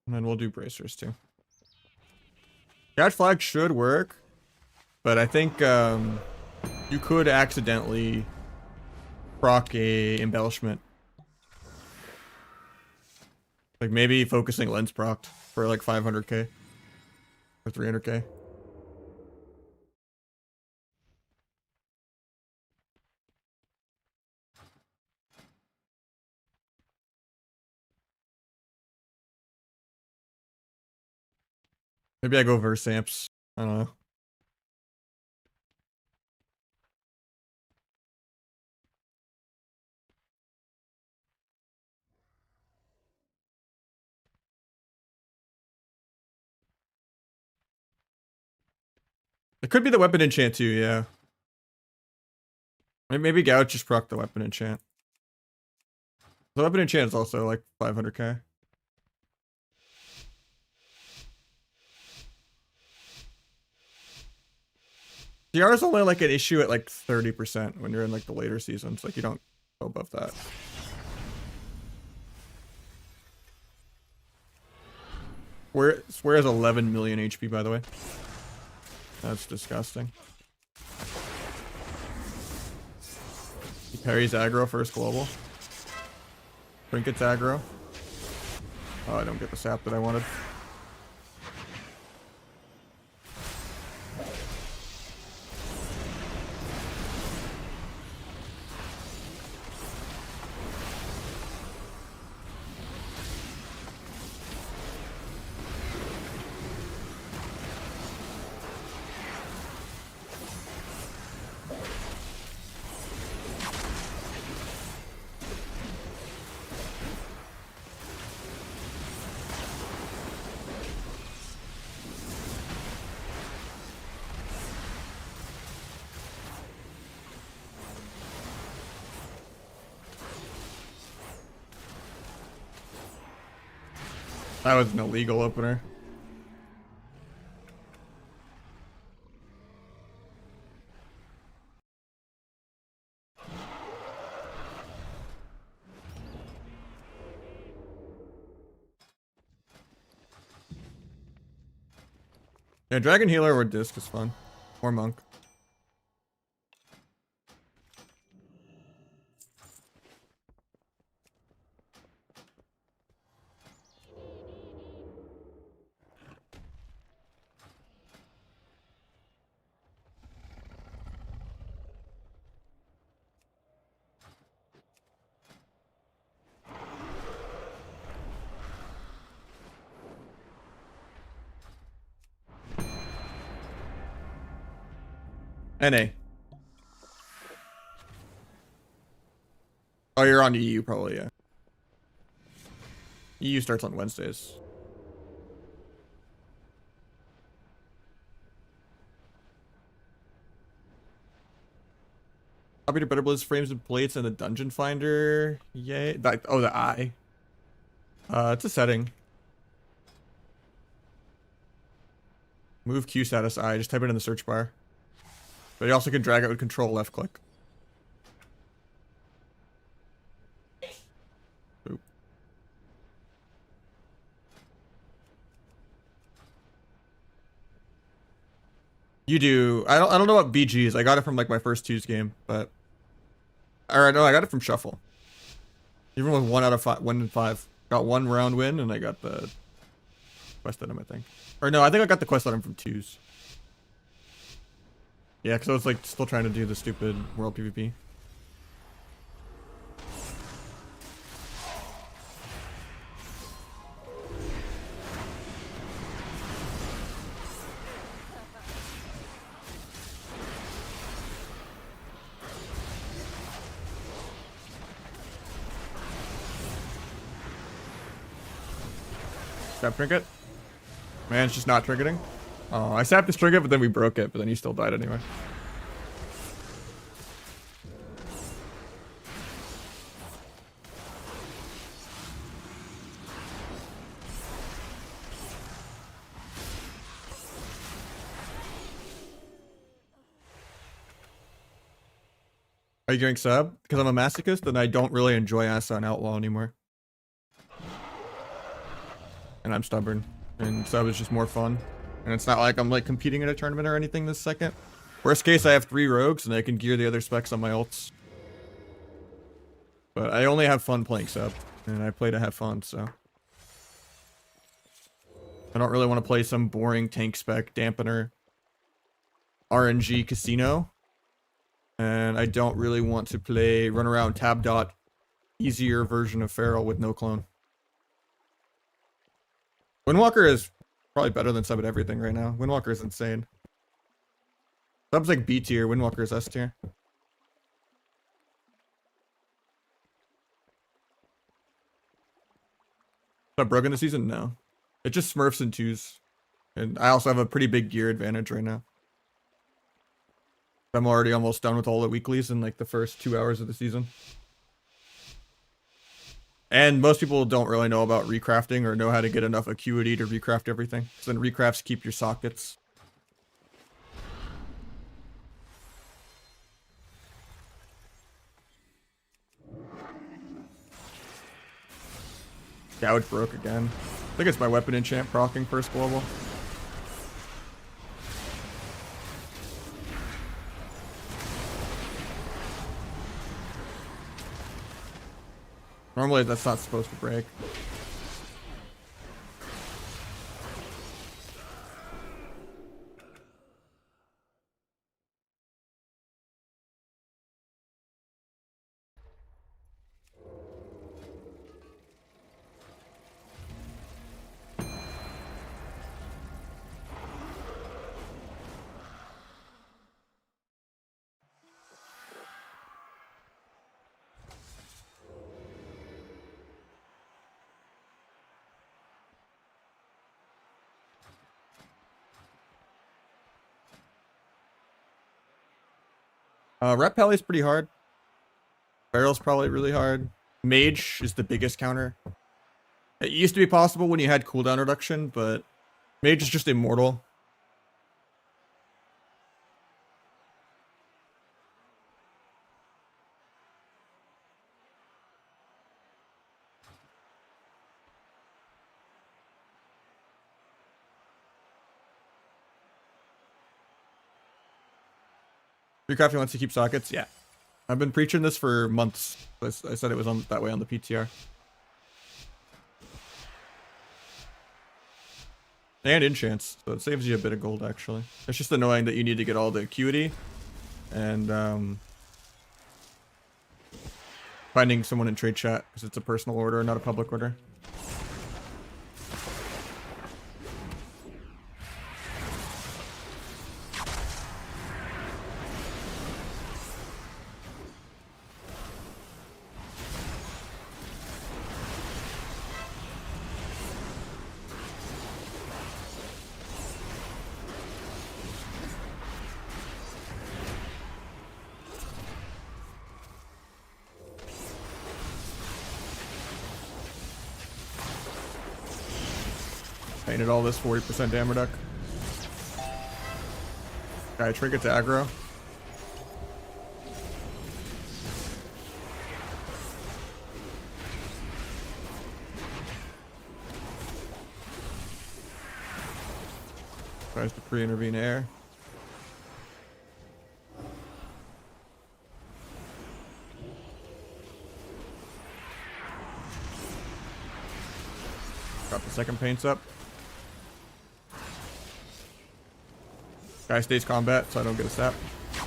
And then we'll do bracers too. Catch flag should work, but I think you could accidentally proc a embellishment. Like maybe focusing lens proc for like 500k or 300k. Maybe I go verse amps. I don't know. It could be the weapon enchant too, yeah. Maybe Gout just proc the weapon enchant. The weapon enchant is also like 500k. DR is only like an issue at like 30% when you're in like the later seasons. Like you don't go above that. Swear has 11 million HP, by the way. That's disgusting. He parries aggro first global. Trinkets aggro. Oh, I don't get the sap that I wanted. That was an illegal opener. Yeah, Dragon Healer or Disc is fun. Or Monk. NA. Oh, you're on EU probably, yeah. EU starts on Wednesdays. Copy to Better Blizz frames and plates and the Dungeon Finder. Yay. Oh, the eye. It's a setting. Move Q status I. Just type it in the search bar. But you also can drag it with control left click. Oop. You do. I don't know what BGs. I got it from like my first twos game, but or no, I got it from shuffle. Even with 1 out of 5, 1 in 5. Got 1 round win, and I got the quest item, I think. Or no, I think I got the quest item from twos. Yeah, because I was like still trying to do the stupid world PvP. Sap trinket? Man, it's just not trinketing. Oh, I sapped his trinket, but then we broke it, but then he still died anyway. Are you doing sub? Because I'm a masochist and I don't really enjoy Asa and Outlaw anymore. And I'm stubborn. And sub is just more fun. And it's not like I'm like competing in a tournament or anything this second. Worst case, I have 3 rogues and I can gear the other specs on my ults. But I only have fun playing sub. And I play to have fun, so. I don't really want to play some boring tank spec dampener RNG casino. And I don't really want to play run around tab dot easier version of Feral with no clone. Windwalker is probably better than sub at everything right now. Windwalker is insane. Sub's like B tier, Windwalker is S tier. Is that broken this season? No. It just smurfs in twos. And I also have a pretty big gear advantage right now. I'm already almost done with all the weeklies in like the first 2 hours of the season. And most people don't really know about recrafting or know how to get enough acuity to recraft everything. So then recrafts keep your sockets. Gouge broke again. I think it's my weapon enchant proccing first global. Normally that's not supposed to break. Rep Pally is pretty hard. Barrel's probably really hard. Mage is the biggest counter. It used to be possible when you had cooldown reduction, but Mage is just immortal. Recrafting wants to keep sockets? Yeah. I've been preaching this for months. I said it was on that way on the PTR. And enchants, so it saves you a bit of gold actually. It's just annoying that you need to get all the acuity and finding someone in trade chat because it's a personal order, not a public order. Painted all this 40% damage reduc. Alright, trinket to aggro. Tries to pre-intervene air. Got the second paints up. Guy stays combat, so I don't get a sap.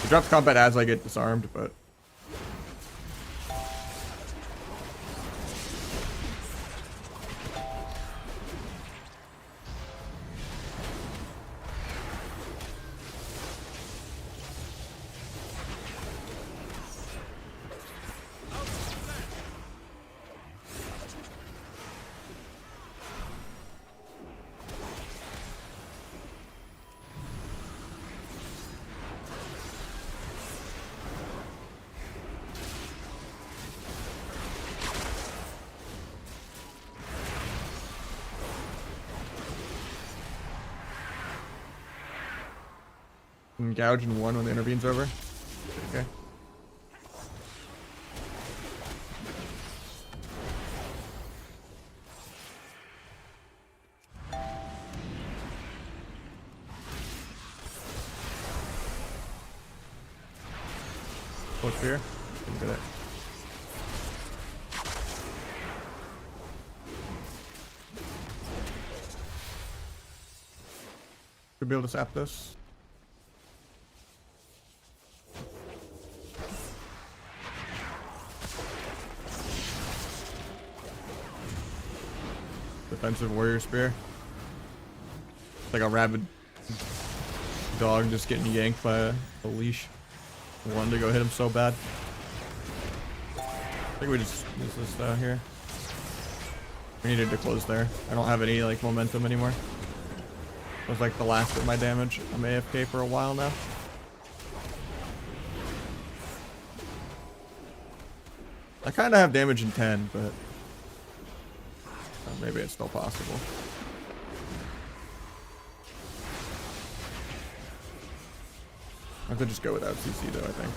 He drops combat as I get disarmed, but gouge in one when the intervene's over. Okay. Full fear. Didn't get it. Should be able to sap this. Defensive warrior spear. It's like a rabid dog just getting yanked by a leash. I wanted to go hit him so bad. I think we just use this here. We needed to close there. I don't have any like momentum anymore. It was like the last of my damage. I'm AFK for a while now. I kind of have damage in 10, but maybe it's still possible. I have to just go without CC though, I think.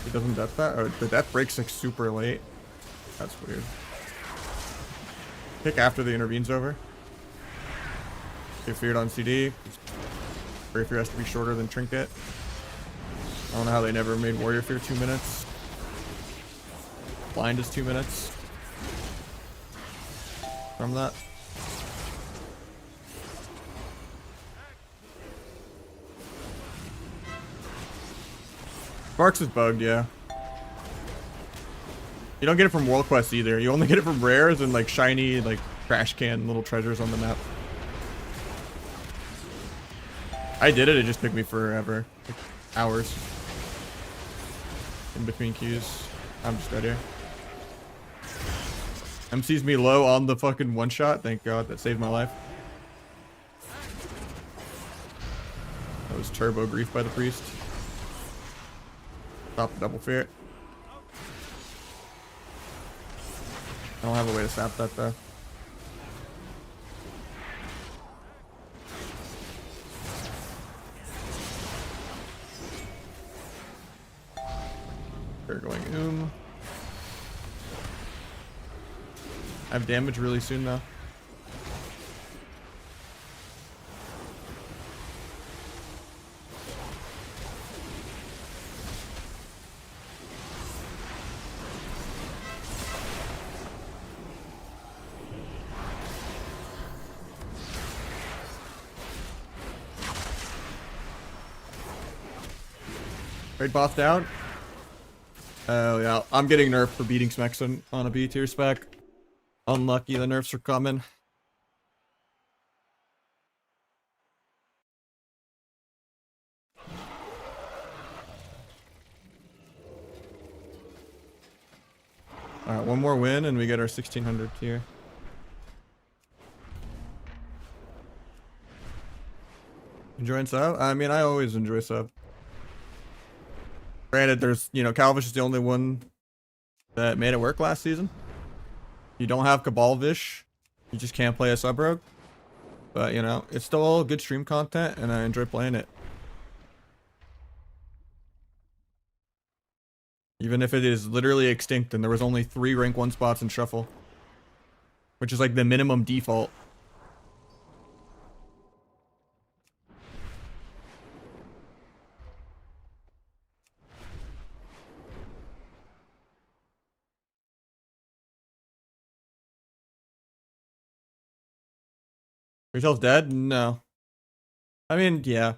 He doesn't death that? Oh, the death breaks like super late. That's weird. Pick after the intervene's over. Get feared on CD. Warrior Fear has to be shorter than Trinket. I don't know how they never made Warrior Fear 2 minutes. Blind is 2 minutes. From that. Sparks is bugged, yeah. You don't get it from World Quest either. You only get it from rares and like shiny, like trash can little treasures on the map. I did it, it just took me forever. Like hours. In between queues. I'm just right here. MC's me low on the fucking one shot. Thank God, that saved my life. That was turbo grief by the priest. Stop the double fear. I don't have a way to sap that though. They're going I have damage really soon though. Raid boss down. Oh yeah, I'm getting nerfed for beating Smexon on a B tier spec. Unlucky, the nerfs are coming. Alright, one more win and we get our 1600 tier. Enjoying sub? I mean, I always enjoy sub. Granted, there's, you know, Calvish is the only one that made it work last season. You don't have Cabal Vish. You just can't play a sub rogue. But, you know, it's still all good stream content, and I enjoy playing it. Even if it is literally extinct and there was only 3 rank 1 spots in Shuffle. Which is like the minimum default. Retail's dead? No. I mean, yeah.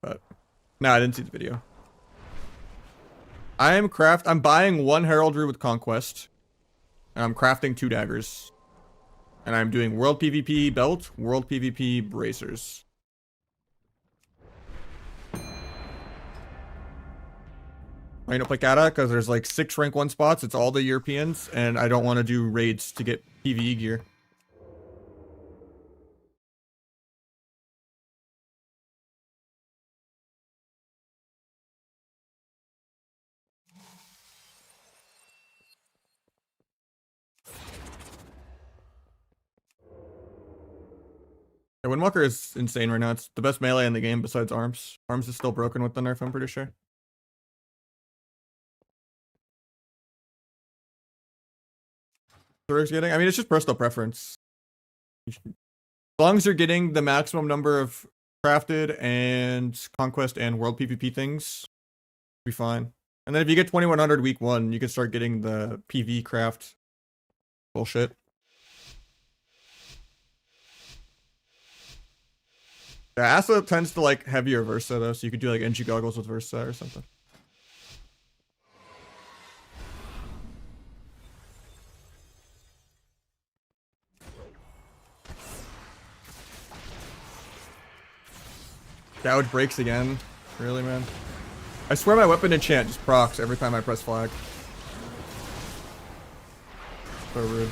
But, no, I didn't see the video. I'm buying 1 heraldry with Conquest. And I'm crafting 2 daggers. And I'm doing world PvP belt, world PvP bracers. I don't play Kata because there's like 6 rank 1 spots. It's all the Europeans, and I don't want to do raids to get PvE gear. Yeah, Windwalker is insane right now. It's the best melee in the game besides Arms. Arms is still broken with the nerf, I'm pretty sure. Getting, I mean, it's just personal preference. As long as you're getting the maximum number of crafted and conquest and world PvP things, be fine. And then if you get 2100 week 1, you can start getting the PV craft bullshit. Yeah, Asa tends to like heavier Versa though, so you could do like NG goggles with Versa or something. Gouge breaks again. Really, man? I swear my weapon enchant just procs every time I press flag. So rude.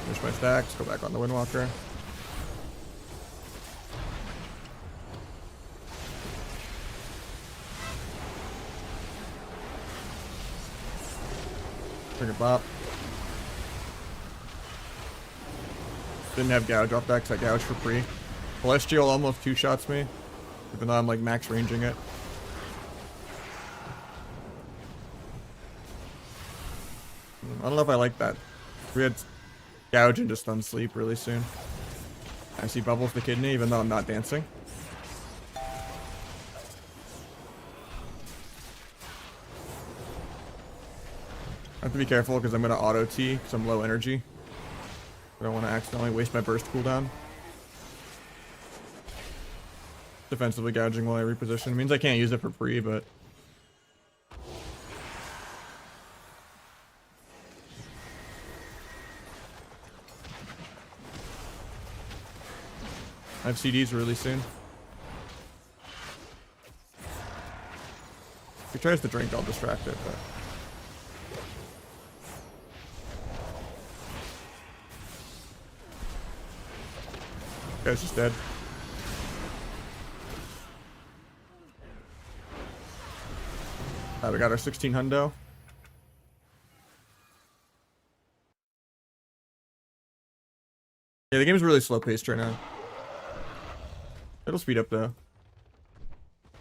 Finish my stacks, go back on the Windwalker. Trigger bop. Didn't have gouge off that because I gouged for free. Celestial almost 2-shots me, even though I'm like max ranging it. I don't know if I like that. We had gouge and just unsleep really soon. I see bubbles the kidney even though I'm not dancing. I have to be careful because I'm going to auto T because I'm low energy. I don't want to accidentally waste my burst cooldown. Defensively gouging while I reposition. It means I can't use it for free, but... I have CDs really soon. If he tries to drink, I'll distract it, but... Guy's just dead. We got our 16 hundo. Yeah, the game's really slow paced right now. It'll speed up though.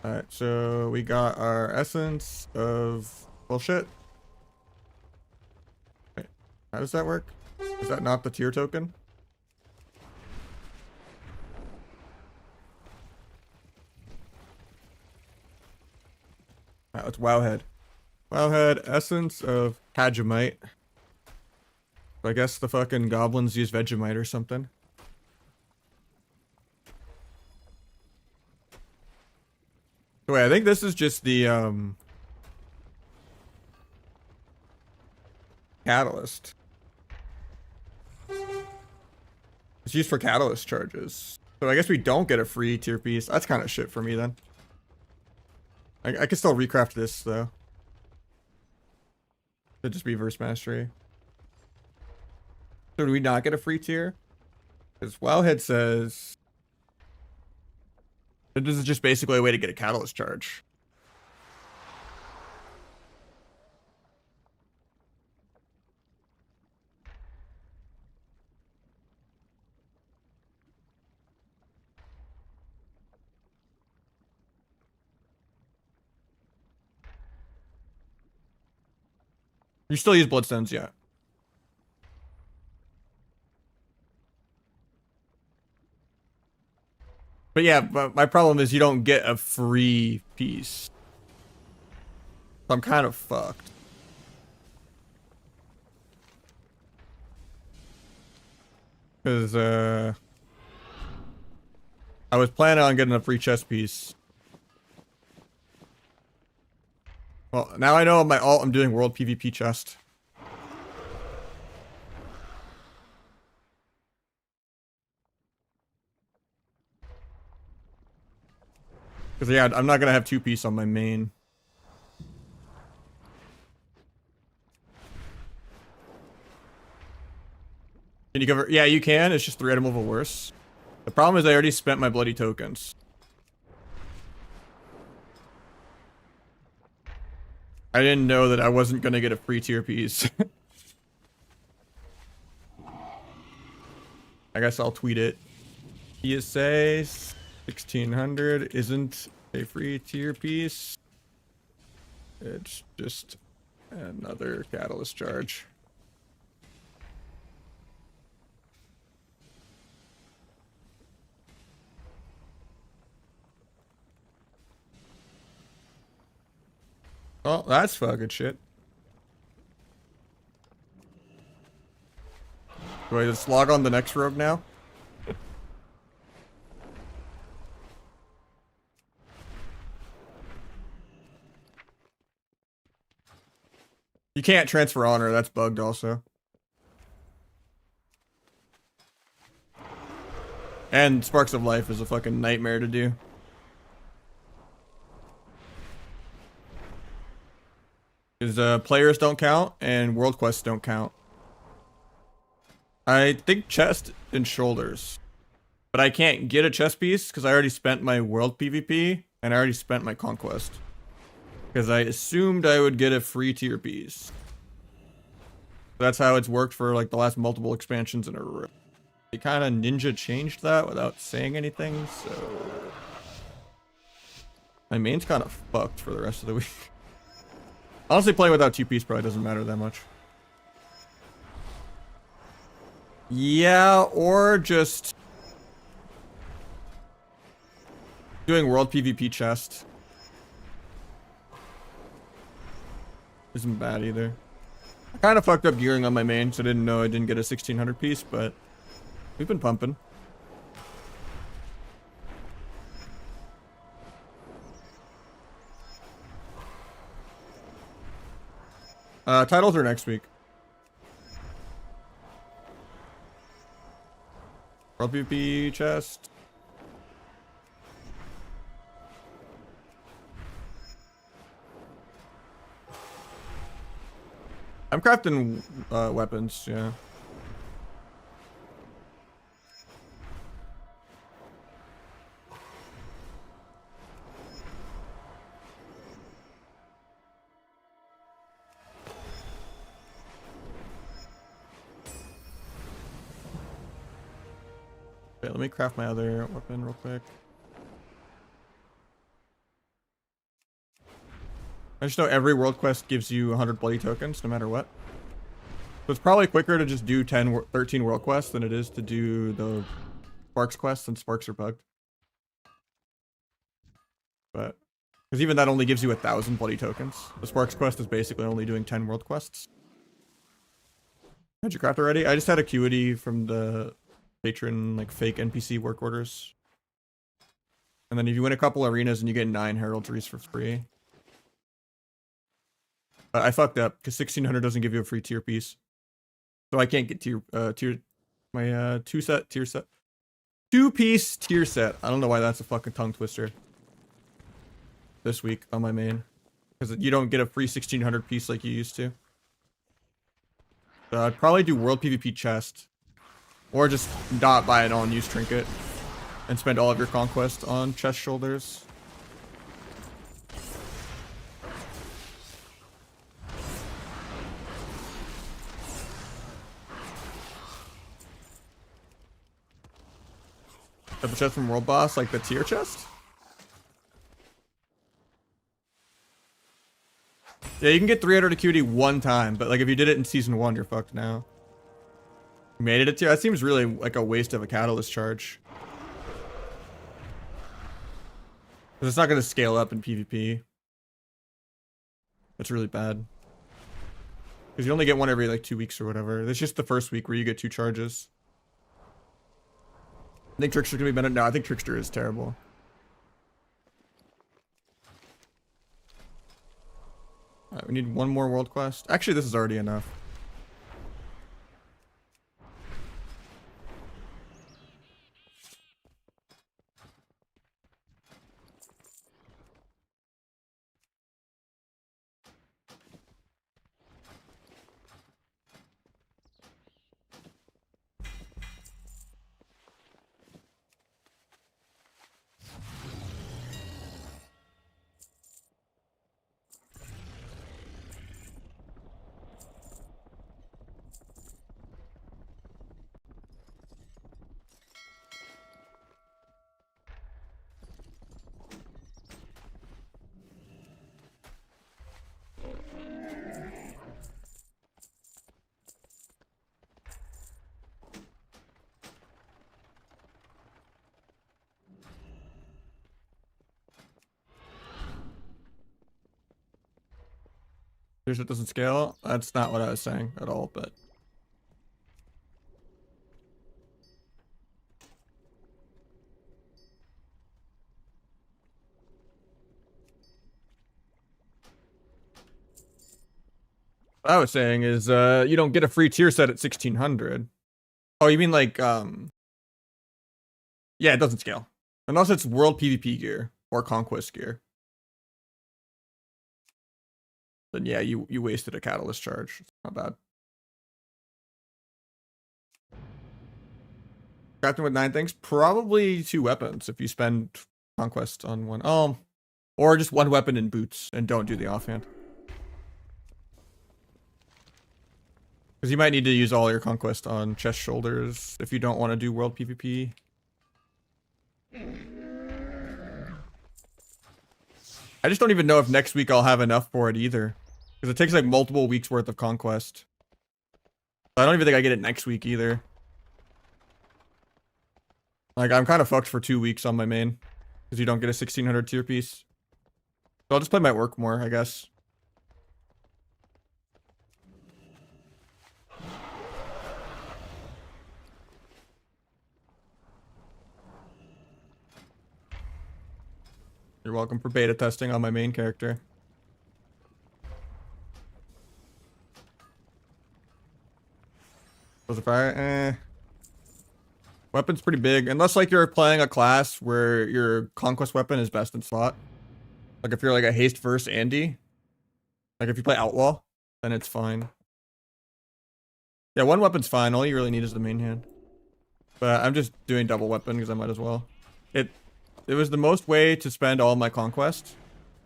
Alright, so we got our essence of bullshit. Wait, how does that work? Is that not the tier token? It's Wowhead. Wowhead, essence of Hadgemite. I guess the fucking goblins use Vegemite or something. So wait, I think this is just the catalyst. It's used for catalyst charges. So I guess we don't get a free tier piece. That's kind of shit for me then. I can still recraft this though. It'd just be verse mastery. So do we not get a free tier? Because Wowhead says This is just basically a way to get a catalyst charge. You still use bloodstones, yeah. But yeah, but my problem is you don't get a free piece. So I'm kind of fucked. Because, I was planning on getting a free chest piece. Well, now I know on my alt I'm doing world PvP chest. Because yeah, I'm not gonna have 2-piece on my main. Can you cover? Yeah, you can. It's just 3 item level worse. The problem is I already spent my bloody tokens. I didn't know that I wasn't gonna get a free tier piece. I guess I'll tweet it. PSA 1600 isn't a free tier piece. It's just another catalyst charge. Oh, that's fucking shit. Do I just log on the next rogue now? You can't transfer honor, that's bugged also. And Sparks of Life is a fucking nightmare to do. Because players don't count and world quests don't count. I think chest and shoulders. But I can't get a chest piece because I already spent my world PvP and I already spent my conquest. Because I assumed I would get a free tier piece. That's how it's worked for like the last multiple expansions in a row. They kind of ninja changed that without saying anything, so... My main's kind of fucked for the rest of the week. Honestly, playing without 2-piece probably doesn't matter that much. Yeah, or just... doing world PvP chest. Isn't bad either. I kind of fucked up gearing on my main, so I didn't know I didn't get a 1600 piece, but we've been pumping. Titles are next week. World PvP chest. I'm crafting weapons, yeah. Okay, let me craft my other weapon real quick. I just know every world quest gives you 100 bloody tokens, no matter what. So it's probably quicker to just do 13 world quests than it is to do the Sparks quests, and Sparks are bugged. But, because even that only gives you 1,000 bloody tokens. The Sparks quest is basically only doing 10 world quests. Had you craft already? I just had acuity from the patron, like, fake NPC work orders. And then if you win a couple arenas and you get 9 heraldries for free. I fucked up because 1600 doesn't give you a free tier piece, so I can't get my 2-piece tier set. I don't know why that's a fucking tongue twister. This week on my main, because you don't get a free 1600 piece like you used to. So I'd probably do world PvP chest, or just not buy an all-in-use trinket. and spend all of your conquest on chest shoulders. The chest from World Boss, like the tier chest? Yeah, you can get 300 acuity one time, but like if you did it in season 1, you're fucked now. You made it a tier? That seems really like a waste of a catalyst charge. Because it's not going to scale up in PvP. That's really bad. Because you only get one every like 2 weeks or whatever. It's just the first week where you get 2 charges. I think Trickster can be better. No, I think Trickster is terrible. Alright, we need one more world quest. Actually, this is already enough. Here's what doesn't scale. That's not what I was saying at all, but what I was saying is you don't get a free tier set at 1600. Oh, you mean like yeah, it doesn't scale. Unless it's world PvP gear or conquest gear. Then yeah, you wasted a catalyst charge. It's not bad. Crafting with 9 things? Probably 2 weapons if you spend conquest on one. Or just 1 weapon and boots and don't do the offhand. Because you might need to use all your conquest on chest shoulders if you don't want to do world PvP. I just don't even know if next week I'll have enough for it either. Because it takes like multiple weeks worth of conquest. I don't even think I get it next week either. Like, I'm kind of fucked for 2 weeks on my main. Because you don't get a 1600 tier piece. So I'll just play my work more, I guess. You're welcome for beta testing on my main character. Was it fire? Weapon's pretty big. Unless like you're playing a class where your conquest weapon is best in slot. Like if you're like a haste verse Andy. Like if you play outlaw, then it's fine. Yeah, 1 weapon's fine. All you really need is the main hand. But I'm just doing double weapon because I might as well. It was the most way to spend all my conquest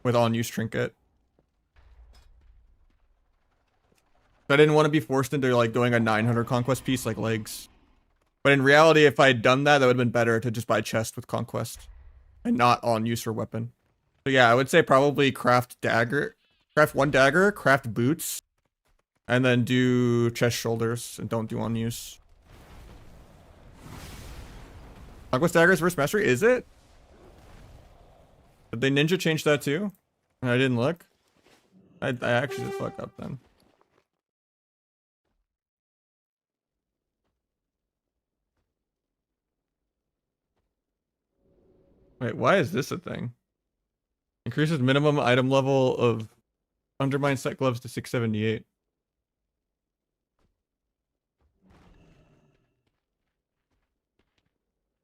with on-use trinket. I didn't want to be forced into like doing a 900 conquest piece like legs. But in reality, if I had done that, that would have been better to just buy chest with conquest and not on-use for weapon. So yeah, I would say probably craft dagger, craft 1 dagger, craft boots, and then do chest shoulders and don't do on-use. Conquest daggers versus mastery, is it? Did they ninja change that too? And I didn't look. I actually just fucked up then. Wait, why is this a thing? Increases minimum item level of undermine set gloves to 678.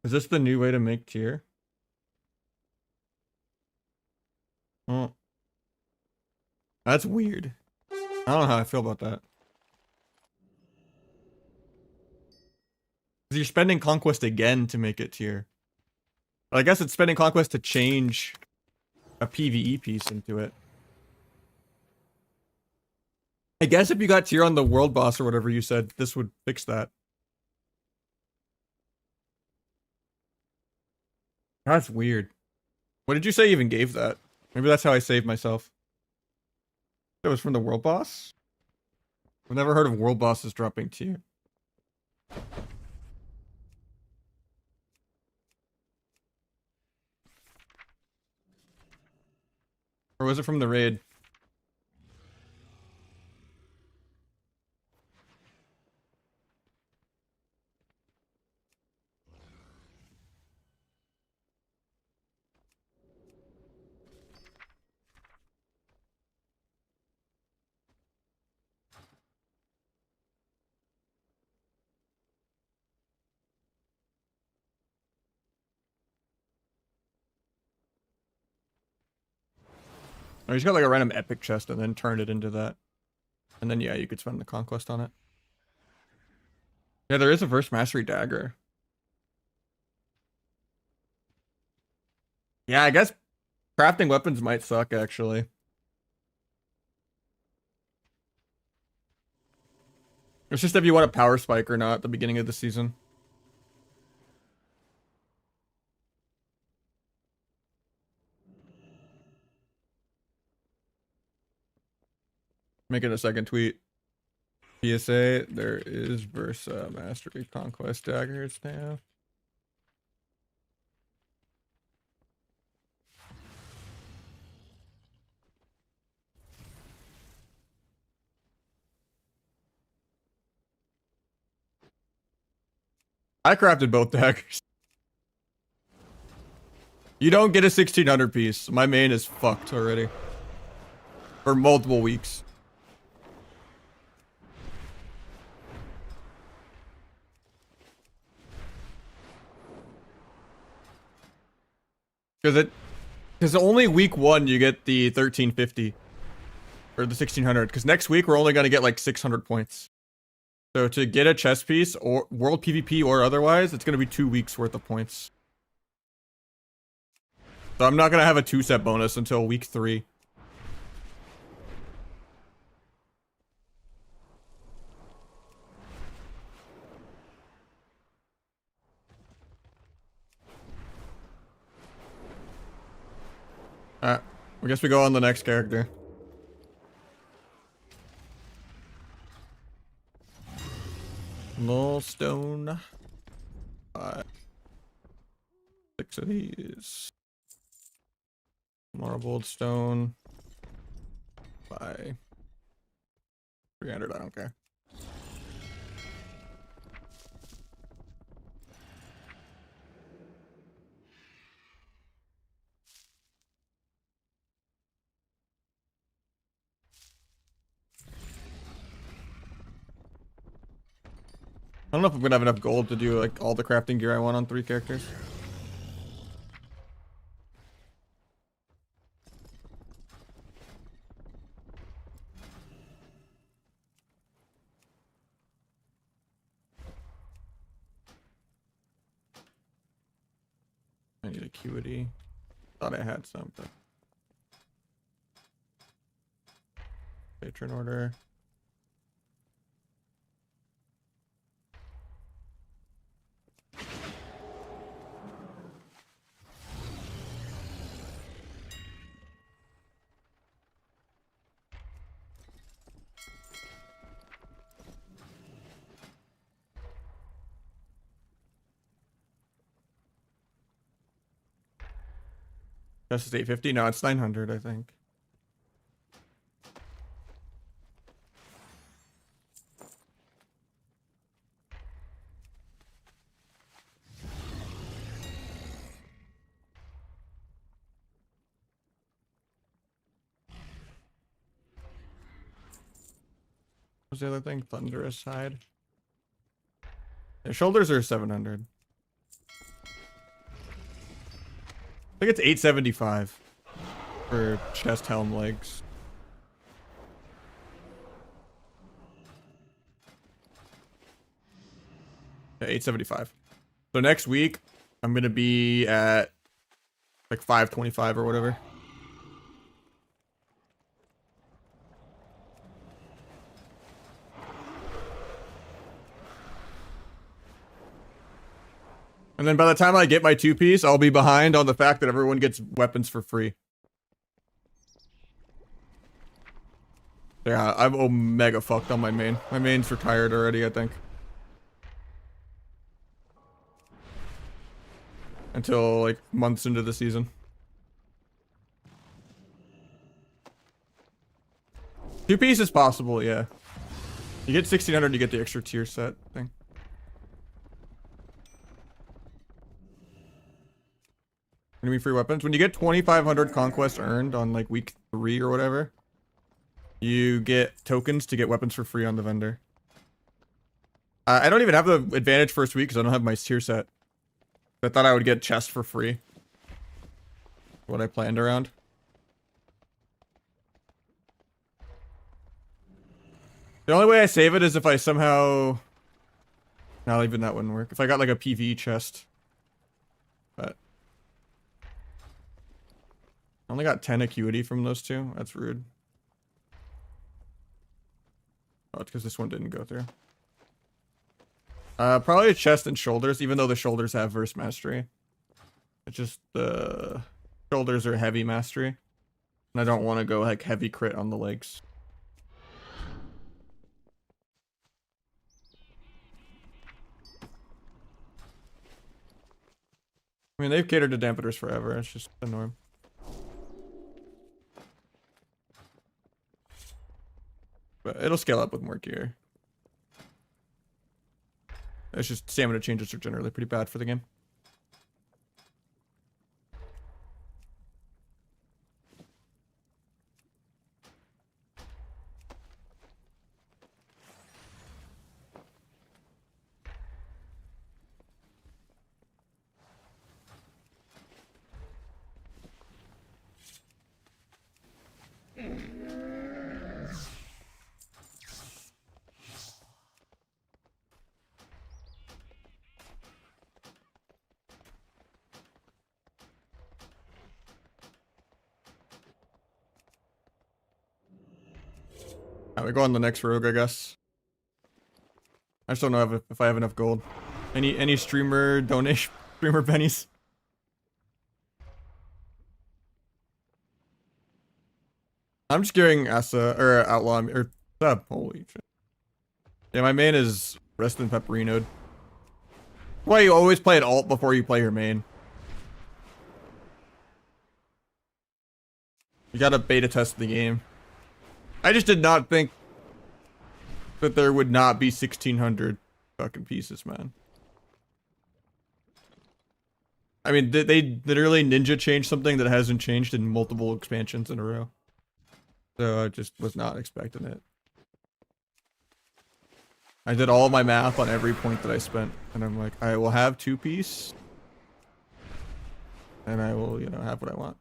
Is this the new way to make tier? Oh. That's weird. I don't know how I feel about that. 'Cause you're spending conquest again to make it tier. But I guess it's spending conquest to change a PvE piece into it. I guess if you got tier on the world boss or whatever you said, this would fix that. That's weird. What did you say even gave that? Maybe that's how I saved myself. It was from the world boss? I've never heard of world bosses dropping tier. Or was it from the raid? Or he's got like a random epic chest and then turned it into that. And then yeah, you could spend the conquest on it. Yeah, there is a first mastery dagger. Yeah, I guess crafting weapons might suck actually. It's just if you want a power spike or not at the beginning of the season. Making a second tweet. PSA, there is Versa Mastery Conquest daggers now. I crafted both daggers. You don't get a 1600 piece. My main is fucked already. For multiple weeks. Because only week 1 you get the 1350 or the 1600. Because next week we're only gonna get like 600 points. So to get a chess piece or world PvP or otherwise, it's gonna be 2 weeks worth of points. So I'm not gonna have a 2-set bonus until week 3. Alright, I guess we go on the next character. Nullstone. 6 of these. Marbled stone. By 300, I don't care. I don't know if I'm gonna have enough gold to do like all the crafting gear I want on 3 characters. I need acuity. Thought I had something. Patron order. This is 850. No, it's 900, I think. What's the other thing? Thunderous side. Their shoulders are 700. I think it's 875 for chest, helm, legs. Yeah, 875. So next week, I'm gonna be at Like 525 or whatever. And then by the time I get my 2-piece, I'll be behind on the fact that everyone gets weapons for free. Yeah, I'm omega fucked on my main. My main's retired already, I think. Until like months into the season. 2-piece is possible, yeah. You get 1600, you get the extra tier set thing. Enemy free weapons. When you get 2500 conquest earned on like week 3 or whatever, you get tokens to get weapons for free on the vendor. I don't even have the advantage first week because I don't have my tier set. I thought I would get chests for free. What I planned around. The only way I save it is if I somehow... No, even that wouldn't work. If I got like a PvE chest. But... I only got 10 acuity from those two. That's rude. Oh, it's because this one didn't go through. Probably a chest and shoulders, even though the shoulders have verse mastery. It's just the shoulders are heavy mastery. And I don't want to go like heavy crit on the legs. I mean, they've catered to dampeners forever. It's just the norm. But it'll scale up with more gear. It's just stamina changes are generally pretty bad for the game. We go on the next rogue, I guess. I just don't know if I have enough gold. Any streamer donation, streamer pennies? I'm just giving Asa or Outlaw or Sub. Holy shit! Yeah, my main is Rest and Pepperino'd. Why you always play an alt before you play your main? You gotta beta test the game. I just did not think that there would not be 1600 fucking pieces, man. I mean, they literally ninja changed something that hasn't changed in multiple expansions in a row. So I just was not expecting it. I did all my math on every point that I spent, and I'm like, I will have 2-piece, and I will, you know, have what I want.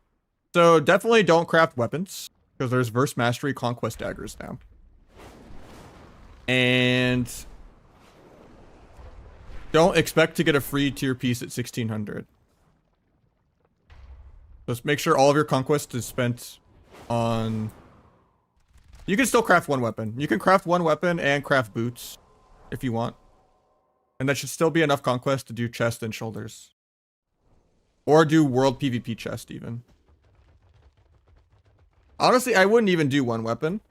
So definitely don't craft weapons. Because there's verse mastery conquest daggers now. And don't expect to get a free tier piece at 1600. Just make sure all of your conquest is spent on... You can still craft one weapon. You can craft one weapon and craft boots if you want. And that should still be enough conquest to do chest and shoulders. Or do world PvP chest even. Honestly, I wouldn't even do one weapon.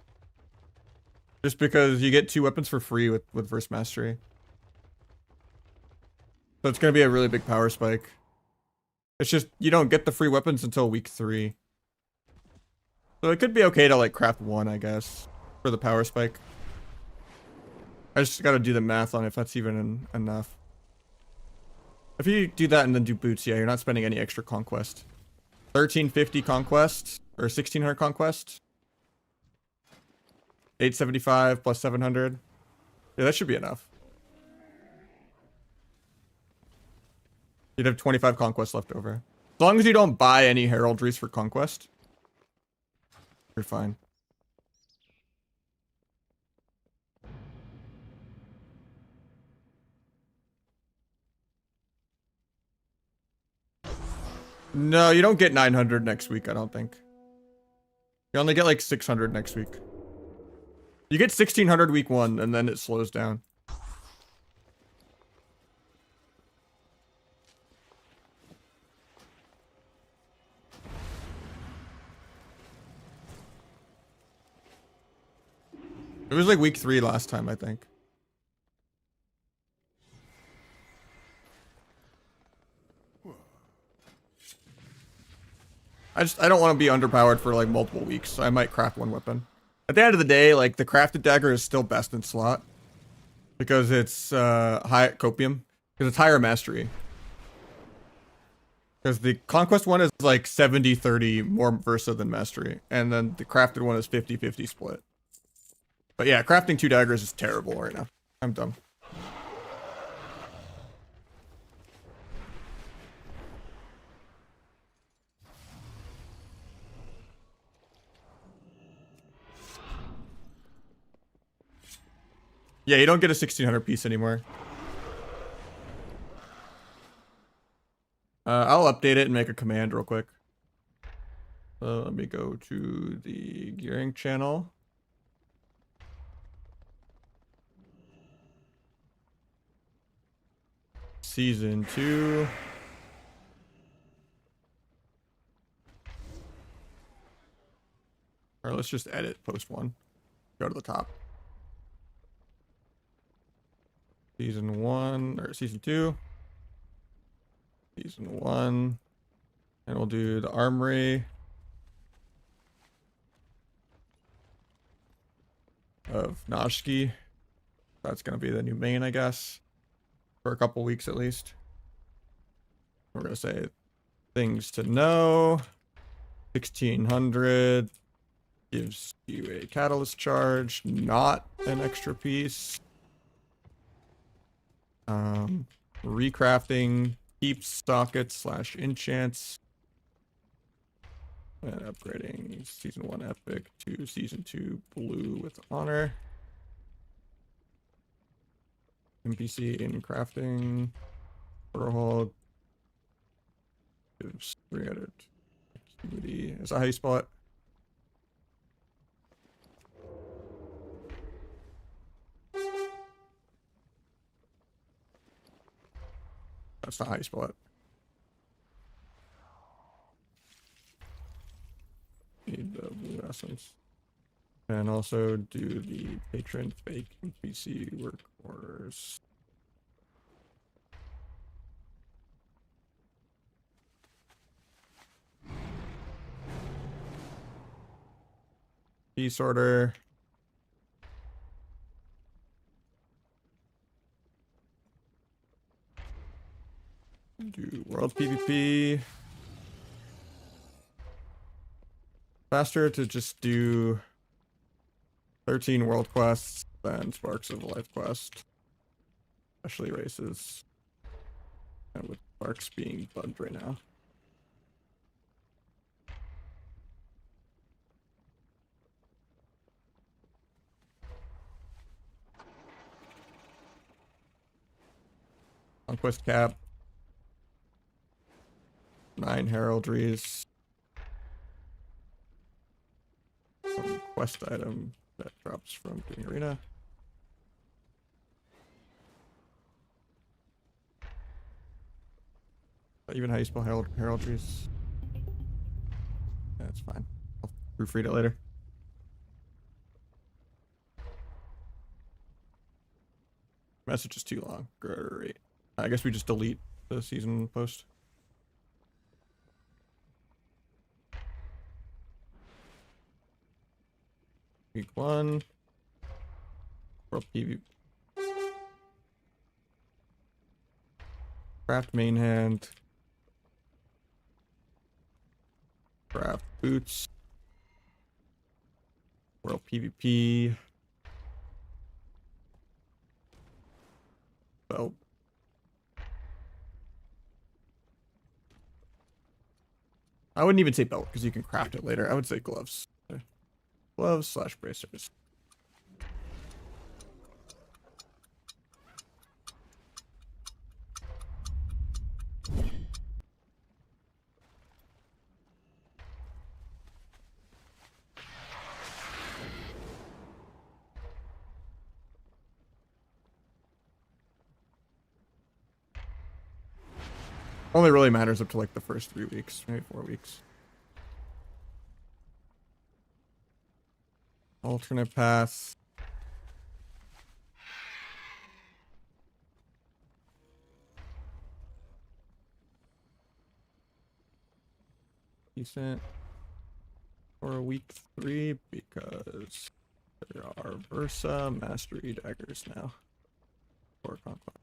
Just because you get 2 weapons for free with verse mastery. So it's going to be a really big power spike. It's just, you don't get the free weapons until week 3. So it could be okay to like craft one, I guess, for the power spike. I just got to do the math on if that's even enough. If you do that and then do boots, yeah, you're not spending any extra conquest. 1350 conquest. Or 1600 conquest. 875 plus 700. Yeah, that should be enough. You'd have 25 conquest left over. As long as you don't buy any heraldries for conquest, you're fine. No, you don't get 900 next week, I don't think. You only get like 600 next week. You get 1600 week 1, and then it slows down. It was like week 3 last time, I think. I don't want to be underpowered for like multiple weeks, so I might craft one weapon. At the end of the day, like the crafted dagger is still best in slot because it's high copium, because it's higher mastery. Because the conquest one is like 70-30 more versa than mastery, and then the crafted one is 50-50 split. But yeah, crafting 2 daggers is terrible right now. I'm dumb. Yeah, you don't get a 1600 piece anymore. I'll update it and make a command real quick. Let me go to the gearing channel. Season 2. Or let's just edit post 1. Go to the top. Season 1 or season 2. Season 1. And we'll do the armory of Nahj. That's gonna be the new main, I guess. For a couple weeks at least. We're gonna say things to know. 1600 gives you a catalyst charge, not an extra piece. Recrafting keeps sockets / enchants. And upgrading season 1 epic to season 2 blue with honor. NPC in crafting. Hold gives 300 acuity. Is that how you spell it? That's not how you spell it. Need the blue essence. And also do the patron fake NPC work orders. Piece order. Do world PvP. Faster to just do 13 world quests than Sparks of Life quest. Especially races. And with Sparks being bugged right now. Conquest cap. 9 heraldries. Some quest item that drops from doing arena. Even how you spell heraldries. That's fine. I'll proofread it later. Message is too long. Great. I guess we just delete the season post. Week 1. World PvP. Craft main hand. Craft boots. World PvP. Belt. I wouldn't even say belt because you can craft it later. I would say gloves. Gloves / bracers. Only really matters up to like the first 3 weeks, maybe 4 weeks. Alternate path. Decent for week 3 because there are Versa Mastery daggers now. For Conquest.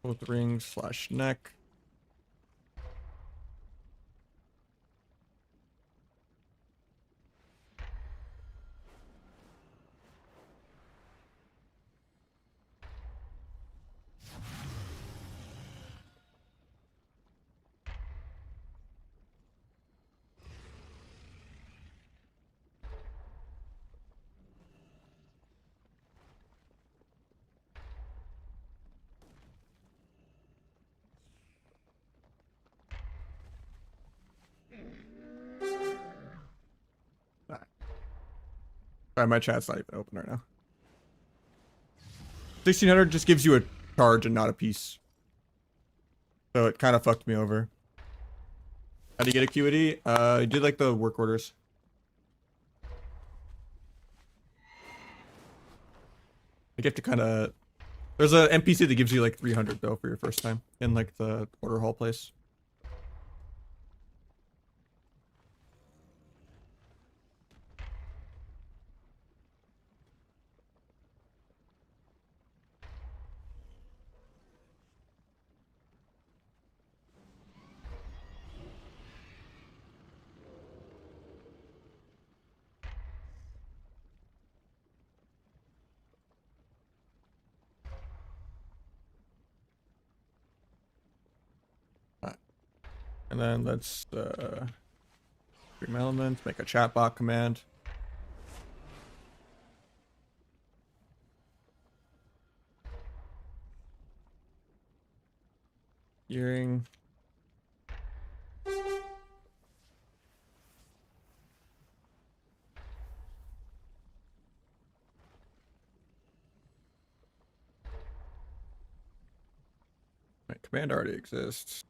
Both rings / neck. Sorry, my chat's not even open right now. 1600 just gives you a charge and not a piece. So it kind of fucked me over. How do you get acuity? I did like the work orders. You have to kind of... There's an NPC that gives you like 300 though for your first time in like the order hall place. And then let's stream elements, make a chatbot command. Gearing. My command already exists.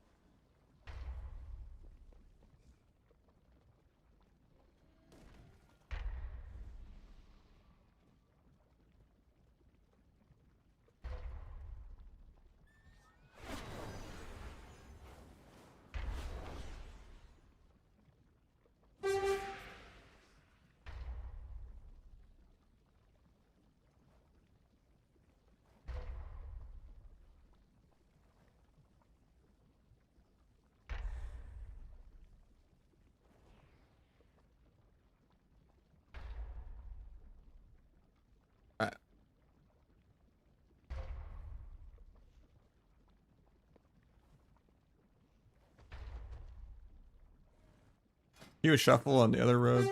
You a shuffle on the other road.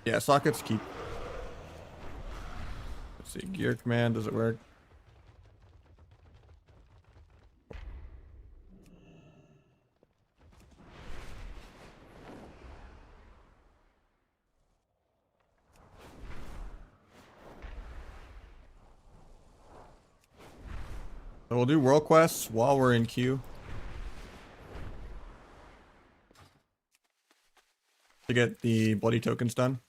Yeah, sockets keep. Let's see, gear command, does it work? So we'll do world quests while we're in queue. To get the bloody tokens done.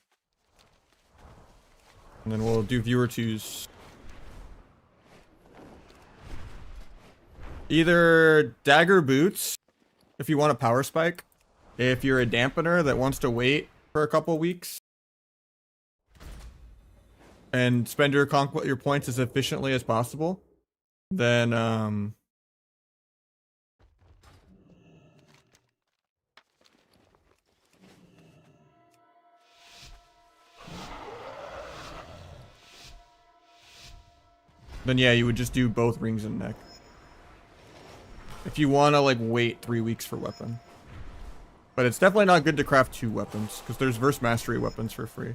And then we'll do viewer twos. Either dagger boots, if you want a power spike. If you're a dampener that wants to wait for a couple weeks. And spend your points as efficiently as possible. Then, yeah, you would just do both rings and neck. If you want to like wait 3 weeks for weapon. But it's definitely not good to craft 2 weapons because there's verse mastery weapons for free.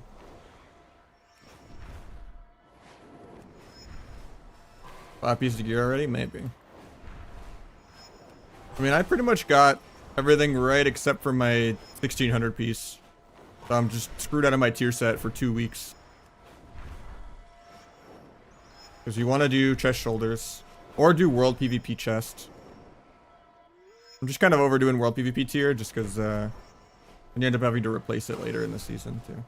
Five pieces of gear already? Maybe. I mean, I pretty much got everything right except for my 1600 piece. So I'm just screwed out of my tier set for 2 weeks. Because you want to do chest shoulders. Or do world PvP chest. I'm just kind of overdoing world PvP tier just because you end up having to replace it later in the season too.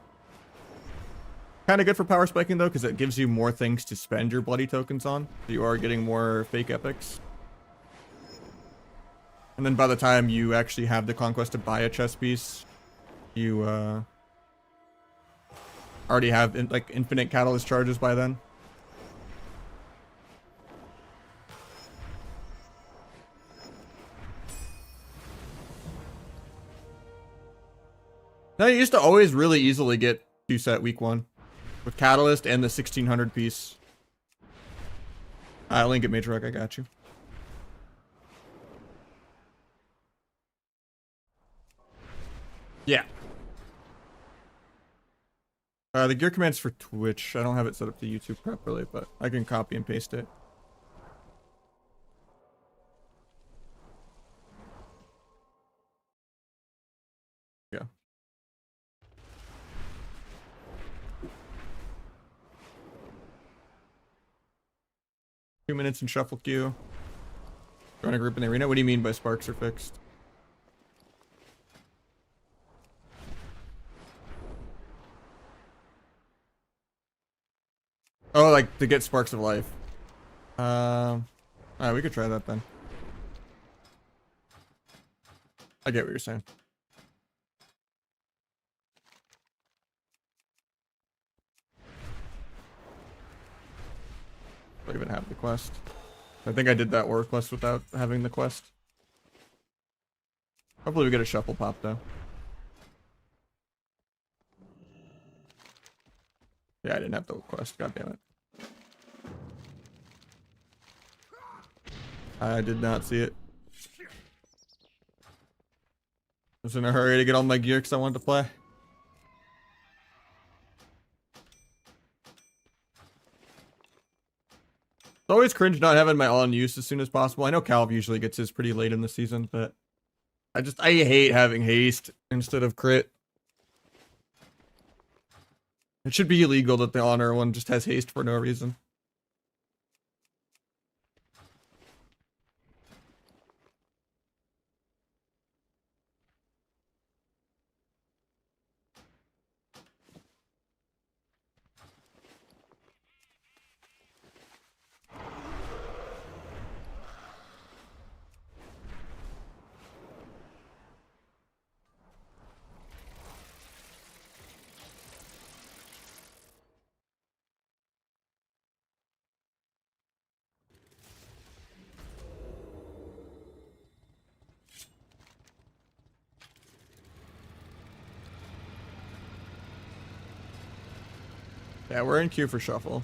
Kind of good for power spiking though, because it gives you more things to spend your bloody tokens on. So you are getting more fake epics. And then by the time you actually have the conquest to buy a chest piece, you already have like infinite catalyst charges by then. Now you used to always really easily get 2 set week 1 with catalyst and the 1600 piece. Link at Matriarch, I got you. Yeah. The gear command's for Twitch. I don't have it set up to YouTube properly, but I can copy and paste it. Yeah. Two minutes in shuffle queue. Run a group in the arena. What do you mean by sparks are fixed? Oh, like to get sparks of life. Alright, we could try that then. I get what you're saying. I don't even have the quest. I think I did that war quest without having the quest. Hopefully we get a shuffle pop though. Yeah, I didn't have the quest. God damn it. I did not see it. I was in a hurry to get all my gear because I wanted to play. It's always cringe not having my on use as soon as possible. I know Calv usually gets his pretty late in the season, but I hate having haste instead of crit. It should be illegal that the honor one just has haste for no reason. Yeah, we're in queue for shuffle.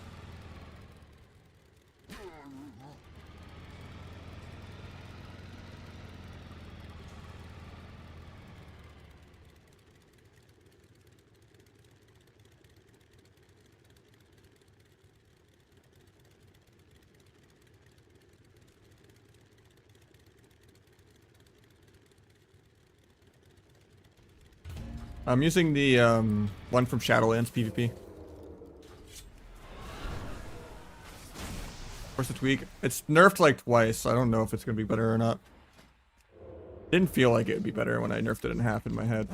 I'm using the one from Shadowlands PvP. Where's the tweak? It's nerfed like twice, so I don't know if it's gonna be better or not. Didn't feel like it would be better when I nerfed it in half in my head.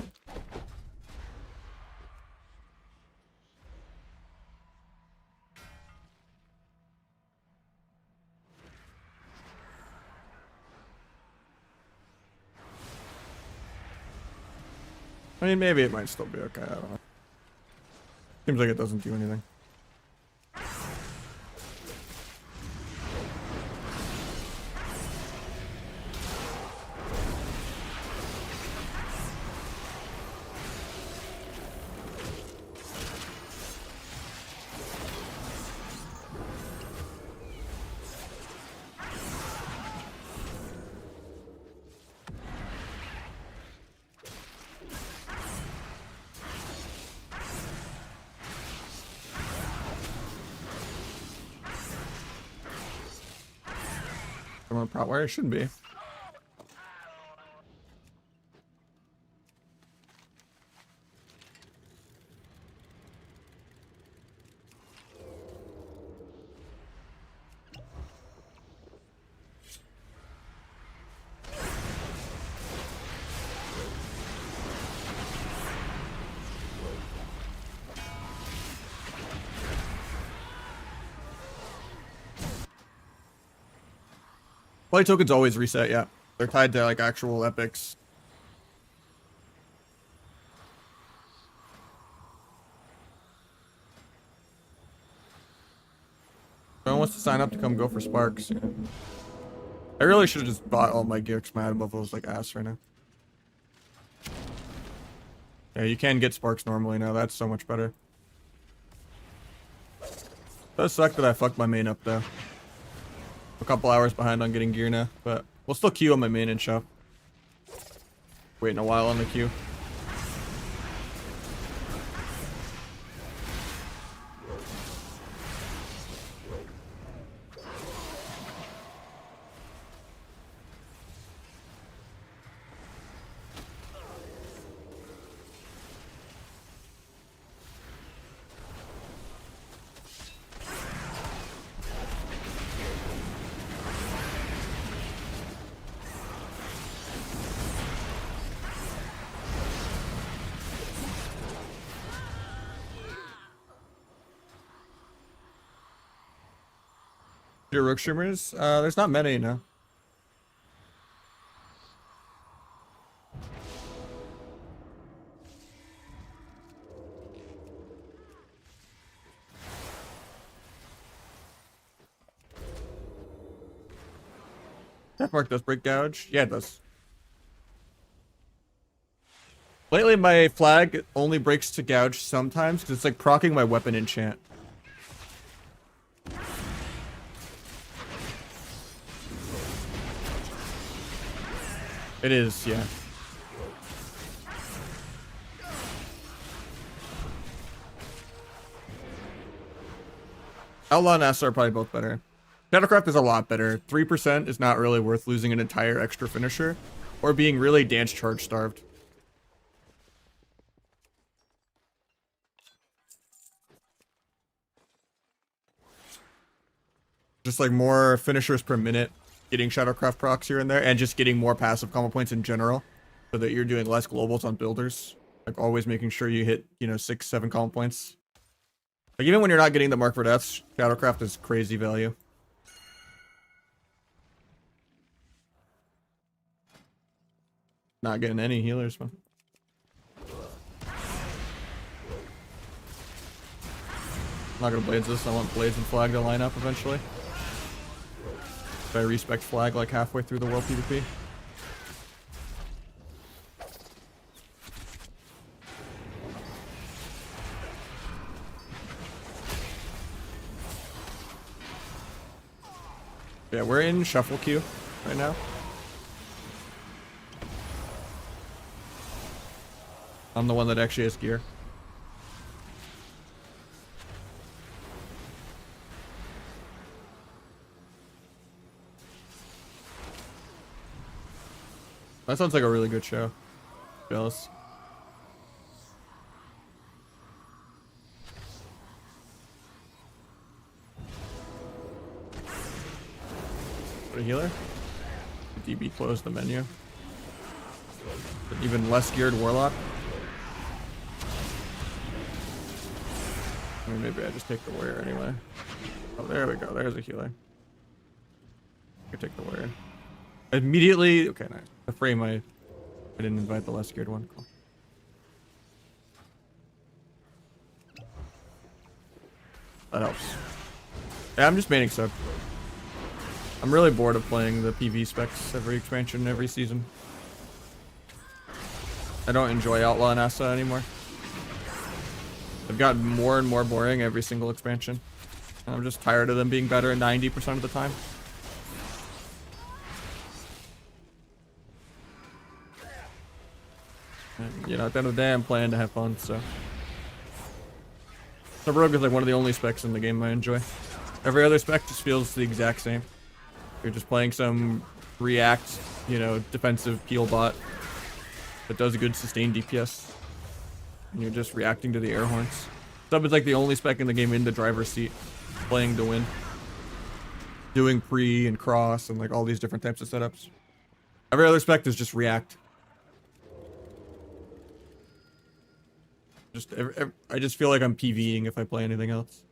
I mean, maybe it might still be okay, I don't know. Seems like it doesn't do anything. Prot where it shouldn't be. Play tokens always reset, yeah. They're tied to like actual epics. No one wants to sign up to come go for sparks. Yeah. I really should have just bought all my gear because my item level is like ass right now. Yeah, you can get sparks normally now. That's so much better. Does suck that I fucked my main up though. A couple hours behind on getting gear now, but we'll still queue on my main and shop. Waiting a while on the queue. Your Rook streamers? There's not many, no. That mark does break gouge? Yeah, it does. Lately, my flag only breaks to gouge sometimes because it's like proccing my weapon enchant. It is, yeah. Outlaw and Nahj are probably both better. Shadowcraft is a lot better. 3% is not really worth losing an entire extra finisher or being really dance charge starved. Just like more finishers per minute, getting Shadowcraft procs here and there, and just getting more passive combo points in general so that you're doing less globals on builders. Like always making sure you hit, you know, 6, 7 combo points. Like even when you're not getting the mark for deaths, Shadowcraft is crazy value. Not getting any healers, man. I'm not gonna Blades this. I want Blades and Flag to line up eventually. But I respect Flag like halfway through the world PvP. Yeah, we're in shuffle queue right now. I'm the one that actually has gear. That sounds like a really good show. Jealous. What a healer? DB closed the menu. An even less geared warlock. I mean, maybe I just take the warrior anyway. Oh, there we go. There's a healer. I could take the warrior. Immediately. Okay, nice. The frame I didn't invite the less geared one. Cool. That helps. Yeah, I'm just maining sub. I'm really bored of playing the PV specs every expansion, every season. I don't enjoy Outlaw and Asa anymore. They've gotten more and more boring every single expansion. And I'm just tired of them being better 90% of the time. And, you know, at the end of the day, I'm playing to have fun, so. The Rogue is like one of the only specs in the game I enjoy. Every other spec just feels the exact same. You're just playing some react, you know, defensive peel bot that does a good sustained DPS. And you're just reacting to the air horns. Sub is like the only spec in the game in the driver's seat, playing to win. Doing pre and cross and like all these different types of setups. Every other spec is just react. I just feel like I'm PvEing if I play anything else.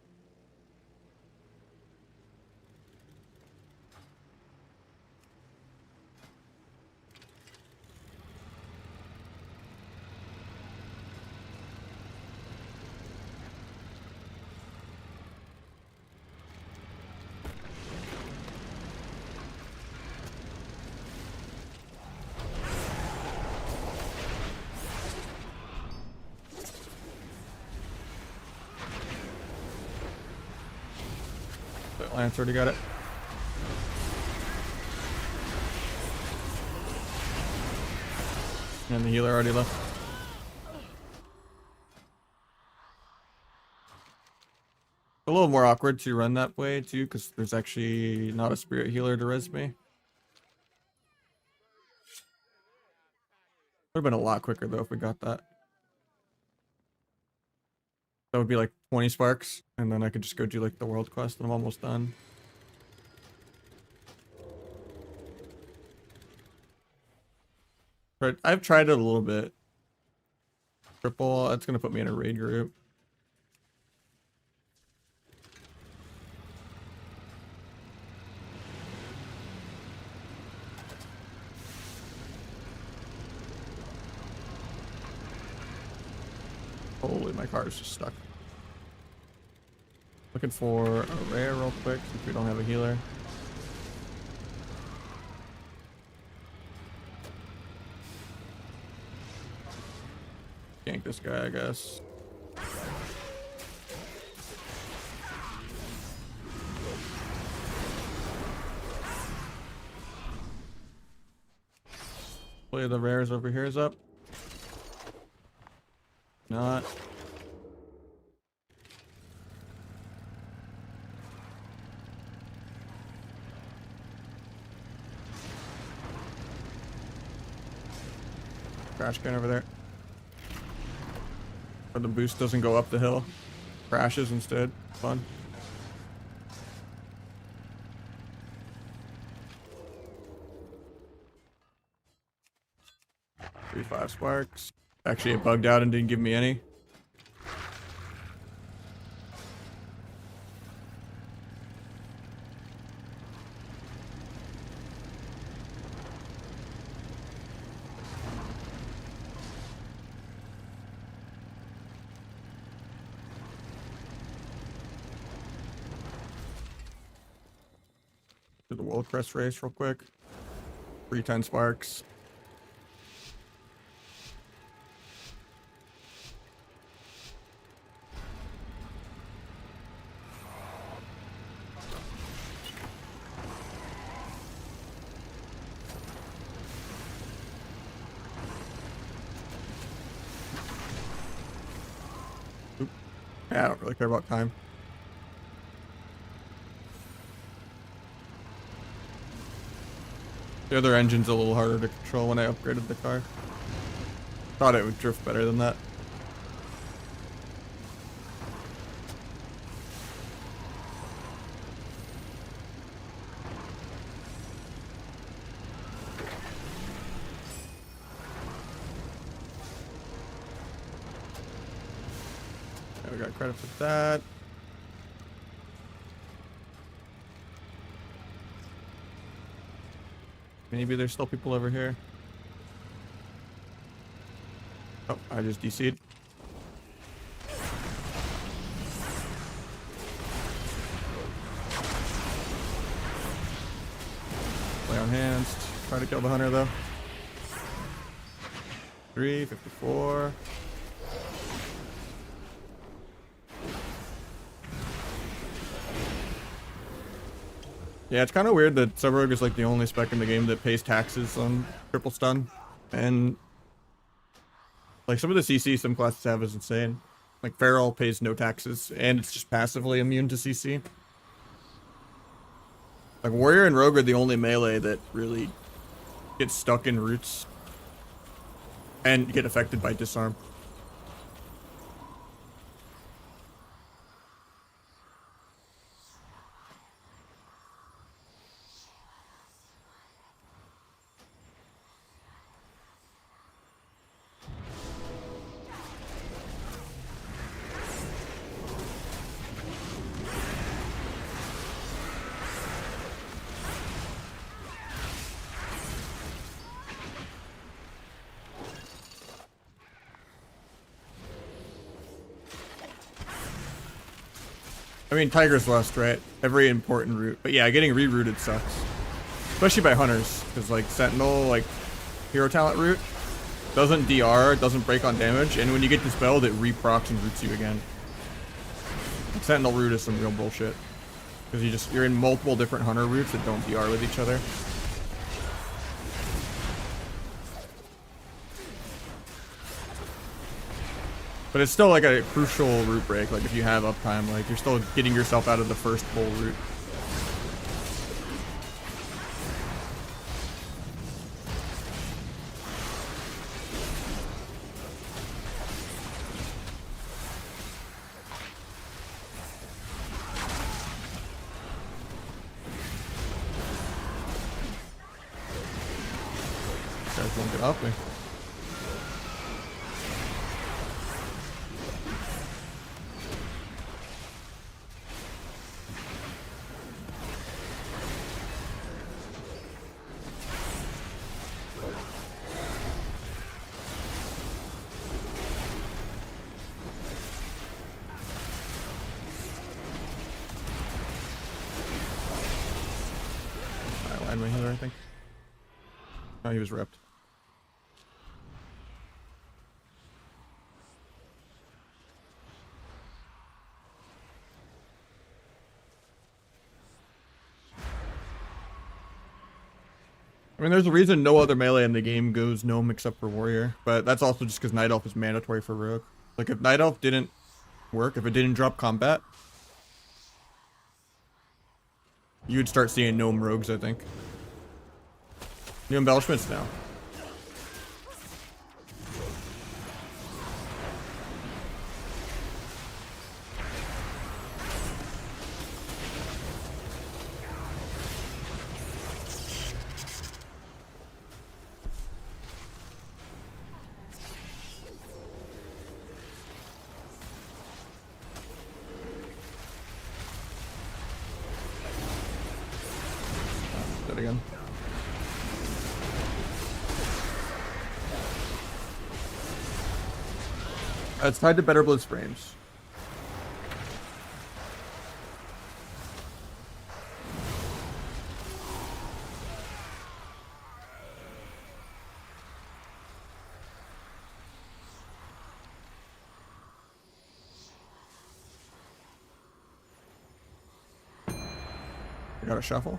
Lance already got it. And the healer already left. A little more awkward to run that way too, because there's actually not a spirit healer to res me. Would have been a lot quicker though if we got that. That would be like 20 sparks, and then I could just go do like the world quest, and I'm almost done. But I've tried it a little bit. Triple, that's gonna put me in a raid group. Holy, my car is just stuck. Looking for a rare real quick if we don't have a healer. Gank this guy, I guess. Play the rares over here is up. Not. Crash can over there. Or the boost doesn't go up the hill. Crashes instead. Fun. Three 5 sparks. Actually, it bugged out and didn't give me any. Do the World Crest race real quick. 310 sparks. Yeah, I don't really care about time. The other engine's a little harder to control when I upgraded the car. Thought it would drift better than that. Yeah, we got credit for that. Maybe there's still people over here. Oh, I just DC'd. Play on hands. Try to kill the hunter though. 354. Yeah, it's kind of weird that Sub-Rogue is like the only spec in the game that pays taxes on triple stun. And like some of the CC some classes have is insane. Like Feral pays no taxes and it's just passively immune to CC. Like Warrior and Rogue are the only melee that really get stuck in roots and get affected by disarm. I mean, Tiger's Lust, right? Every important route. But yeah, getting rerouted sucks. Especially by hunters. Because, like, Sentinel, like, hero talent route doesn't DR, doesn't break on damage. And when you get dispelled, it reprocs and roots you again. Sentinel route is some real bullshit. Because you're in multiple different hunter routes that don't DR with each other. But it's still like a crucial route break. Like if you have uptime, like you're still getting yourself out of the first bull route. Guys won't get off me. I lied my healer, I think. Oh, he was ripped. I mean, there's a reason no other melee in the game goes gnome except for warrior, but that's also just because night elf is mandatory for rogue. Like if night elf didn't work, if it didn't drop combat, you would start seeing gnome rogues, I think. New embellishments now. That again. It's tied to better blitz frames. I got a shuffle.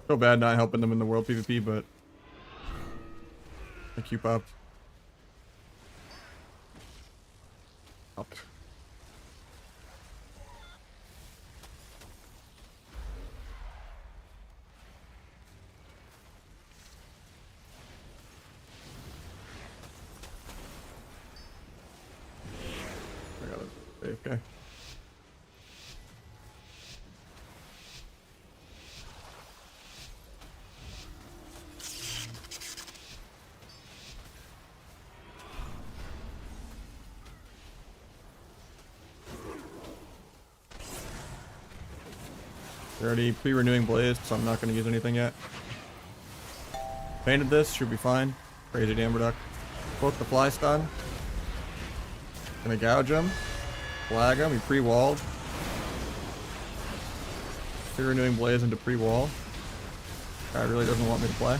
So bad not helping them in the world PvP, but I keep up. Up. I got it. AFK. They're already pre-renewing Blaze, so I'm not going to use anything yet. Painted this, should be fine. Crazy damn reduct. Poke the fly stun. Gonna gouge him. Flag him, he pre-walled. Pre-renewing Blaze into pre-wall. Guy really doesn't want me to play.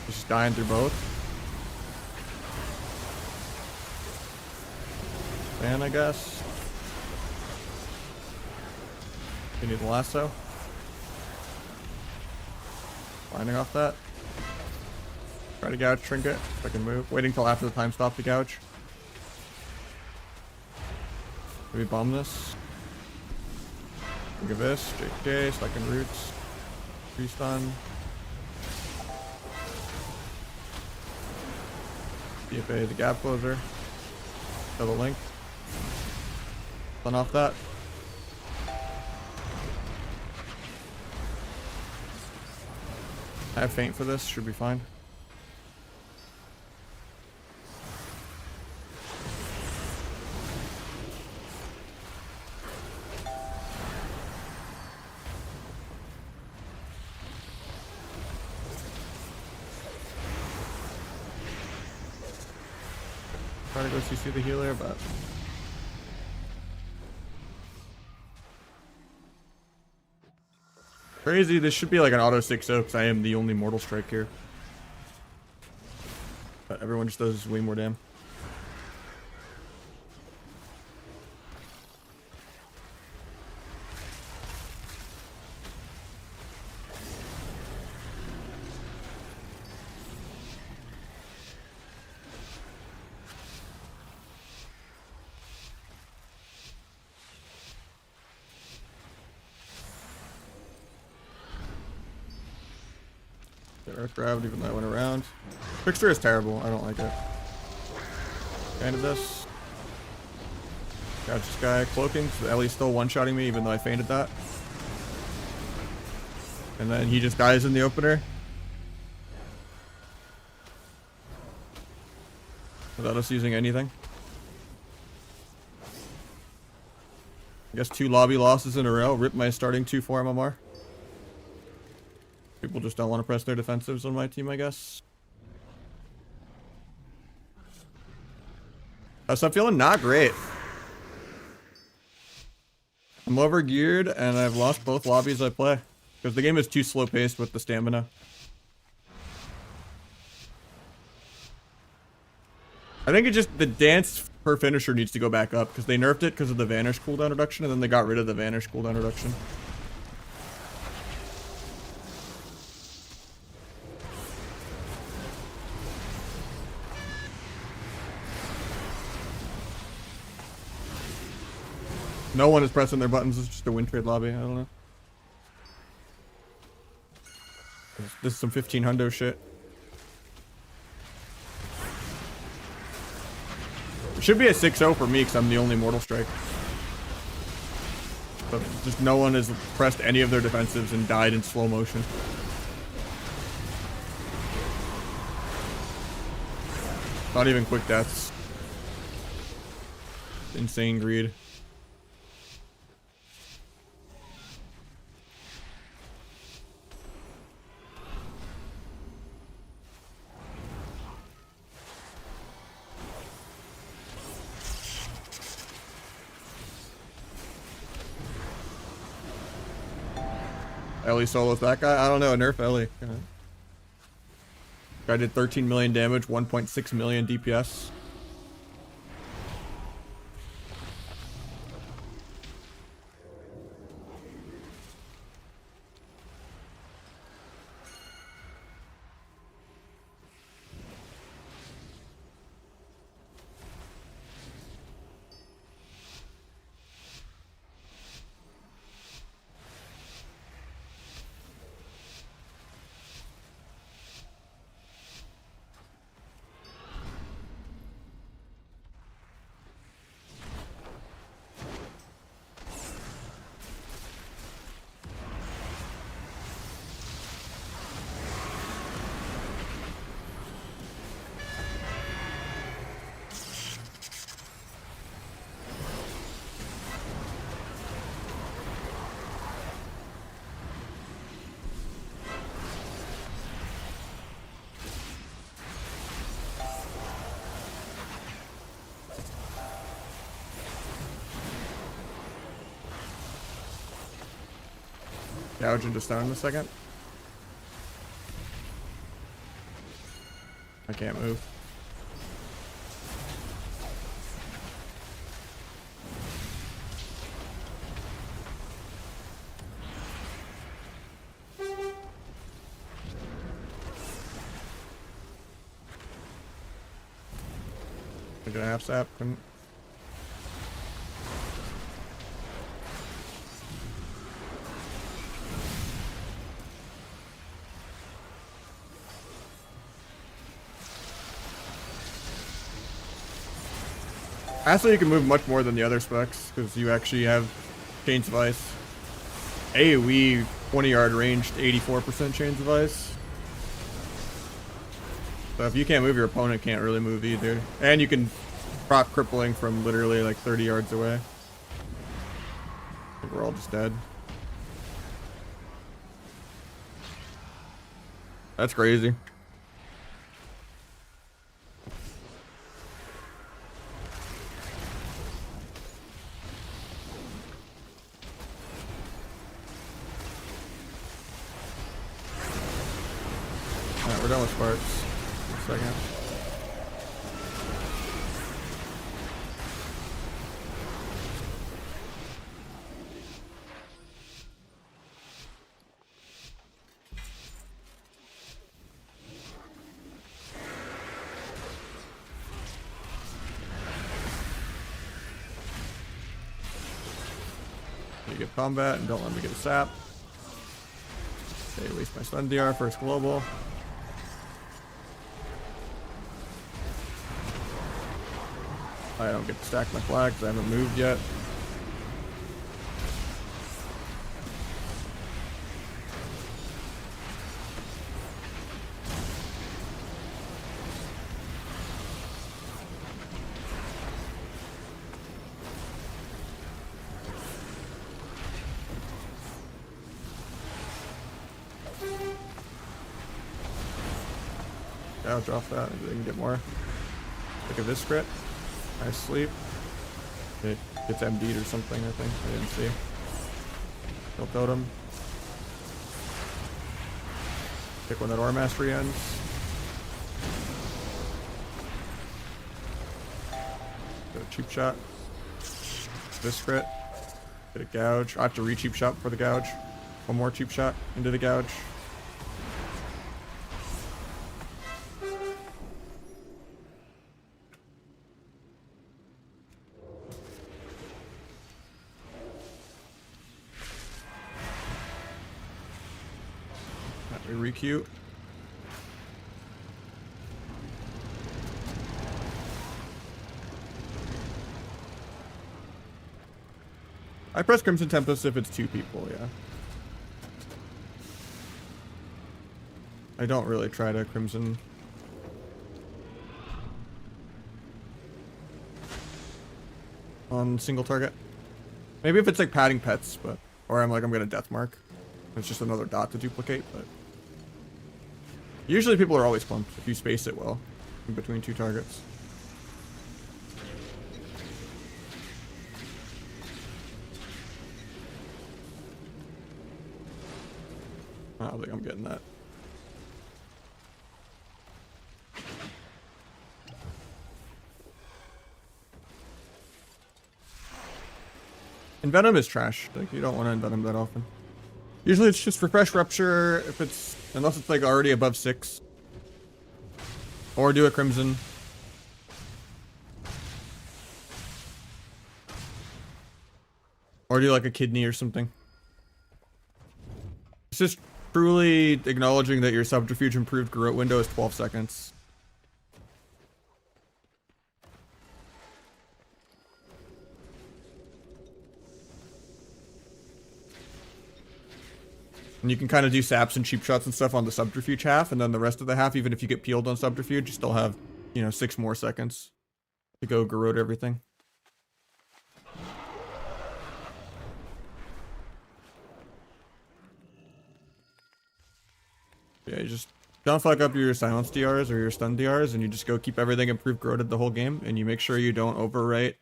He's just dying through both. And I guess. You need the lasso. Finding off that. Try to gouge trinket if I can move. Waiting till after the time stop to gouge. Maybe bomb this. Think of this. JK, second roots. Pre-stun. BFA the gap closer. Kill the link. Stun off that. I have feint for this, should be fine. to go CC the healer, but crazy. This should be like an auto 6-0 because I am the only mortal strike here. But everyone just does way more damn. Earth grabbed even though I went around. Trickster is terrible. I don't like it. Fainted this. Got this guy cloaking. So Ellie's still one-shotting me even though I fainted that. And then he just dies in the opener. Without us using anything. I guess 2 lobby losses in a row. Rip my starting 2-4 MMR. People just don't want to press their defensives on my team, I guess. So I'm feeling not great. I'm overgeared and I've lost both lobbies I play. Because the game is too slow paced with the stamina. I think it just, the dance per finisher needs to go back up. Because they nerfed it because of the vanish cooldown reduction and then they got rid of the vanish cooldown reduction. No one is pressing their buttons. It's just a win trade lobby. I don't know. This is some 1500 shit. It should be a 6-0 for me because I'm the only mortal strike. But just no one has pressed any of their defensives and died in slow motion. Not even quick deaths. Insane greed. Ellie solos that guy? I don't know. Nerf Ellie. Guy did 13 million damage, 1.6 million DPS. Gouge into stone in a second. I can't move. I'm gonna half sap. Couldn't. Actually, you can move much more than the other specs because you actually have Chains of Ice. AoE 20-yard ranged 84% Chains of Ice. So if you can't move, your opponent can't really move either. And you can proc crippling from literally like 30 yards away. I think we're all just dead. That's crazy. we're done with sparks. One second. You get combat and don't let me get a sap. Okay, waste my stun DR, first global. I don't get to stack my flags, I haven't moved yet. Gouge off that, maybe they can get more. Look at this crit. Nice sleep. It gets MD'd or something, I think. I didn't see. Kill totem. Pick when that Aura Mastery ends. Get a cheap shot. This crit. Get a gouge. I have to re-cheap shot for the gouge. One more cheap shot into the gouge. Re-queue. I press Crimson Tempest if it's 2 people, yeah. I don't really try to Crimson. On single target. Maybe if it's like padding pets, but or I'm gonna death mark. It's just another dot to duplicate, but usually people are always clumped if you space it well in between 2 targets. I don't think I'm getting that. Envenom is trash. Like, you don't want to envenom that often. Usually it's just refresh rupture if it's, unless it's like already above 6. Or do a crimson. Or do like a kidney or something. It's just truly acknowledging that your subterfuge improved growth window is 12 seconds. And you can kind of do saps and cheap shots and stuff on the subterfuge half, and then the rest of the half, even if you get peeled on subterfuge, you still have, 6 more seconds to go garrote everything. Yeah, you just don't fuck up your silence DRs or your stun DRs, and you just go keep everything improved garroted the whole game, and you make sure you don't overwrite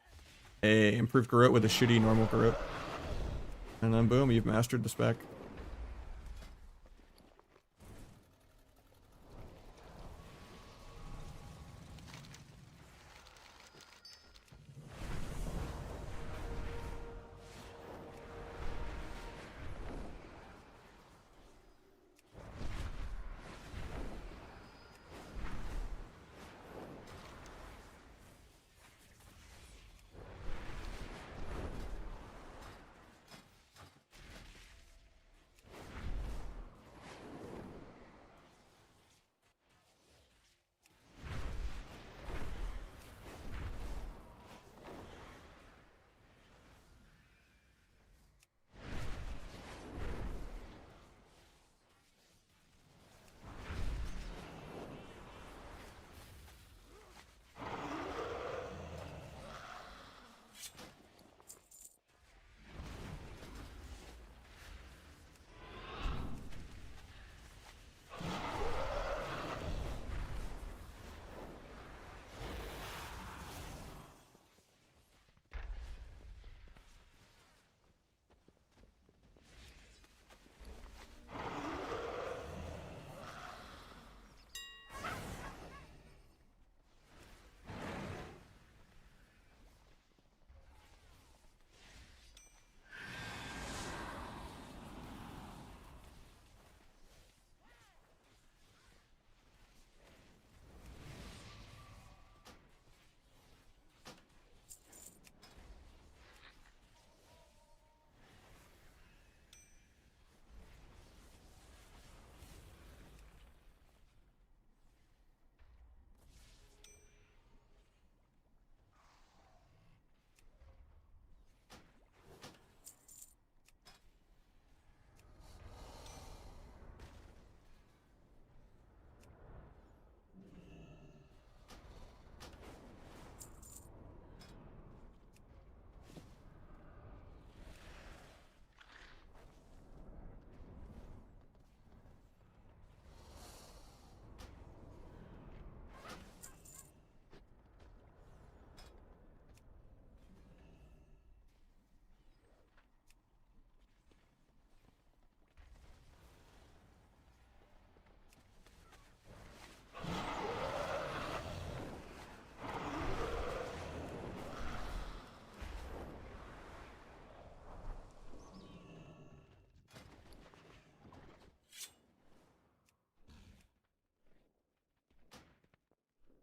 a improved garrote with a shitty normal garrote. And then boom, you've mastered the spec.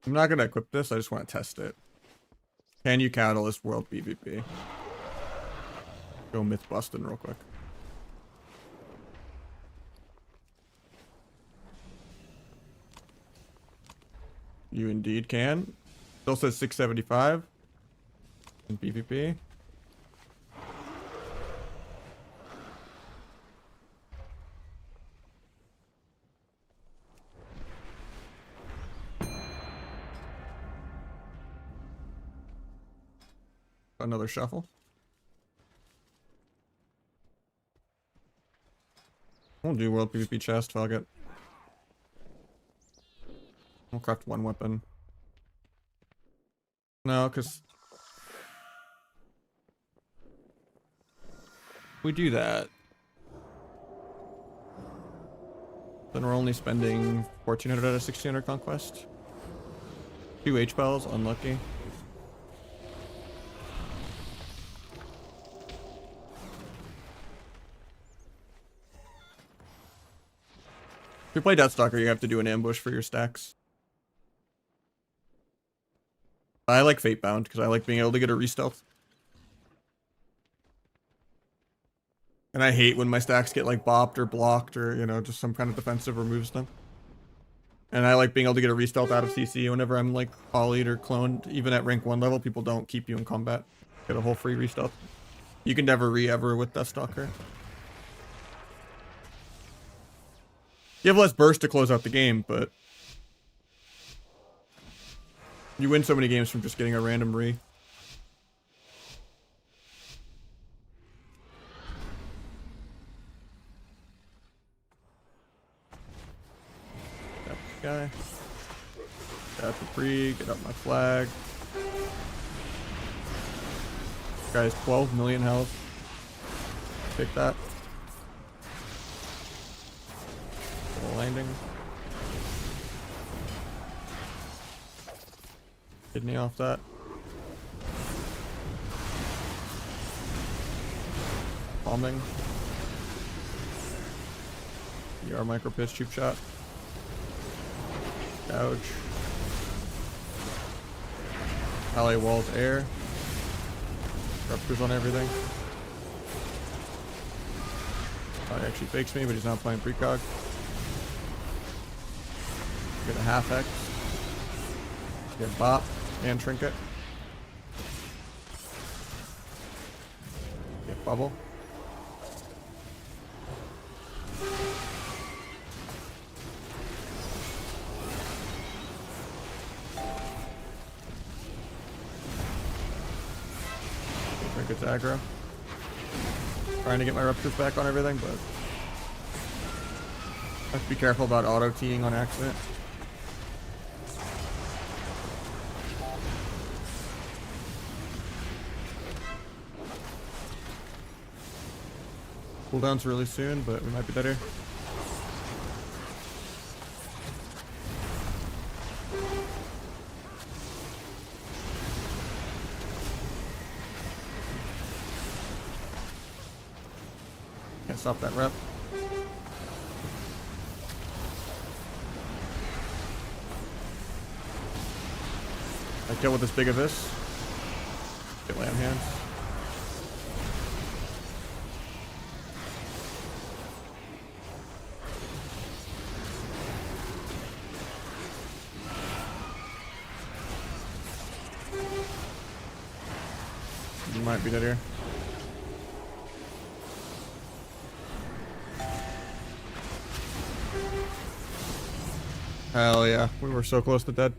I'm not gonna equip this, I just want to test it. Can you catalyst world PvP? Go myth busting real quick. You indeed can. Still says 675 in PvP. Another shuffle. We'll do world PvP chest, fuck it. We'll craft one weapon. No, because we do that, then we're only spending 1400 out of 1600 conquest. 2 H-Bells, unlucky. If you play Deathstalker, you have to do an ambush for your stacks. I like Fatebound because I like being able to get a re-stealth. And I hate when my stacks get like bopped or blocked or, you know, just some kind of defensive removes them. And I like being able to get a re-stealth out of CC whenever I'm like polyed or cloned. Even at rank 1 level, people don't keep you in combat. Get a whole free re-stealth. You can never re-ever with Deathstalker. You have less burst to close out the game, but you win so many games from just getting a random re. Got this guy. Got the pre, get up my flag. This guy's 12 million health. Take that. Landing. Kidney off that. Bombing. ER micro pitch, tube shot. Gouge. Ally walls air. Ruptures on everything. Oh, he actually fakes me, but he's not playing precog. Get a half X. Get bop and trinket. Get bubble. Trinket's aggro. Trying to get my ruptures back on everything, but I have to be careful about auto-teeing on accident. Cooldown's really soon, but we might be better. Can't stop that rep. I kill with this big of this. Get land hands. You might be dead here. Hell yeah, we were so close to dead.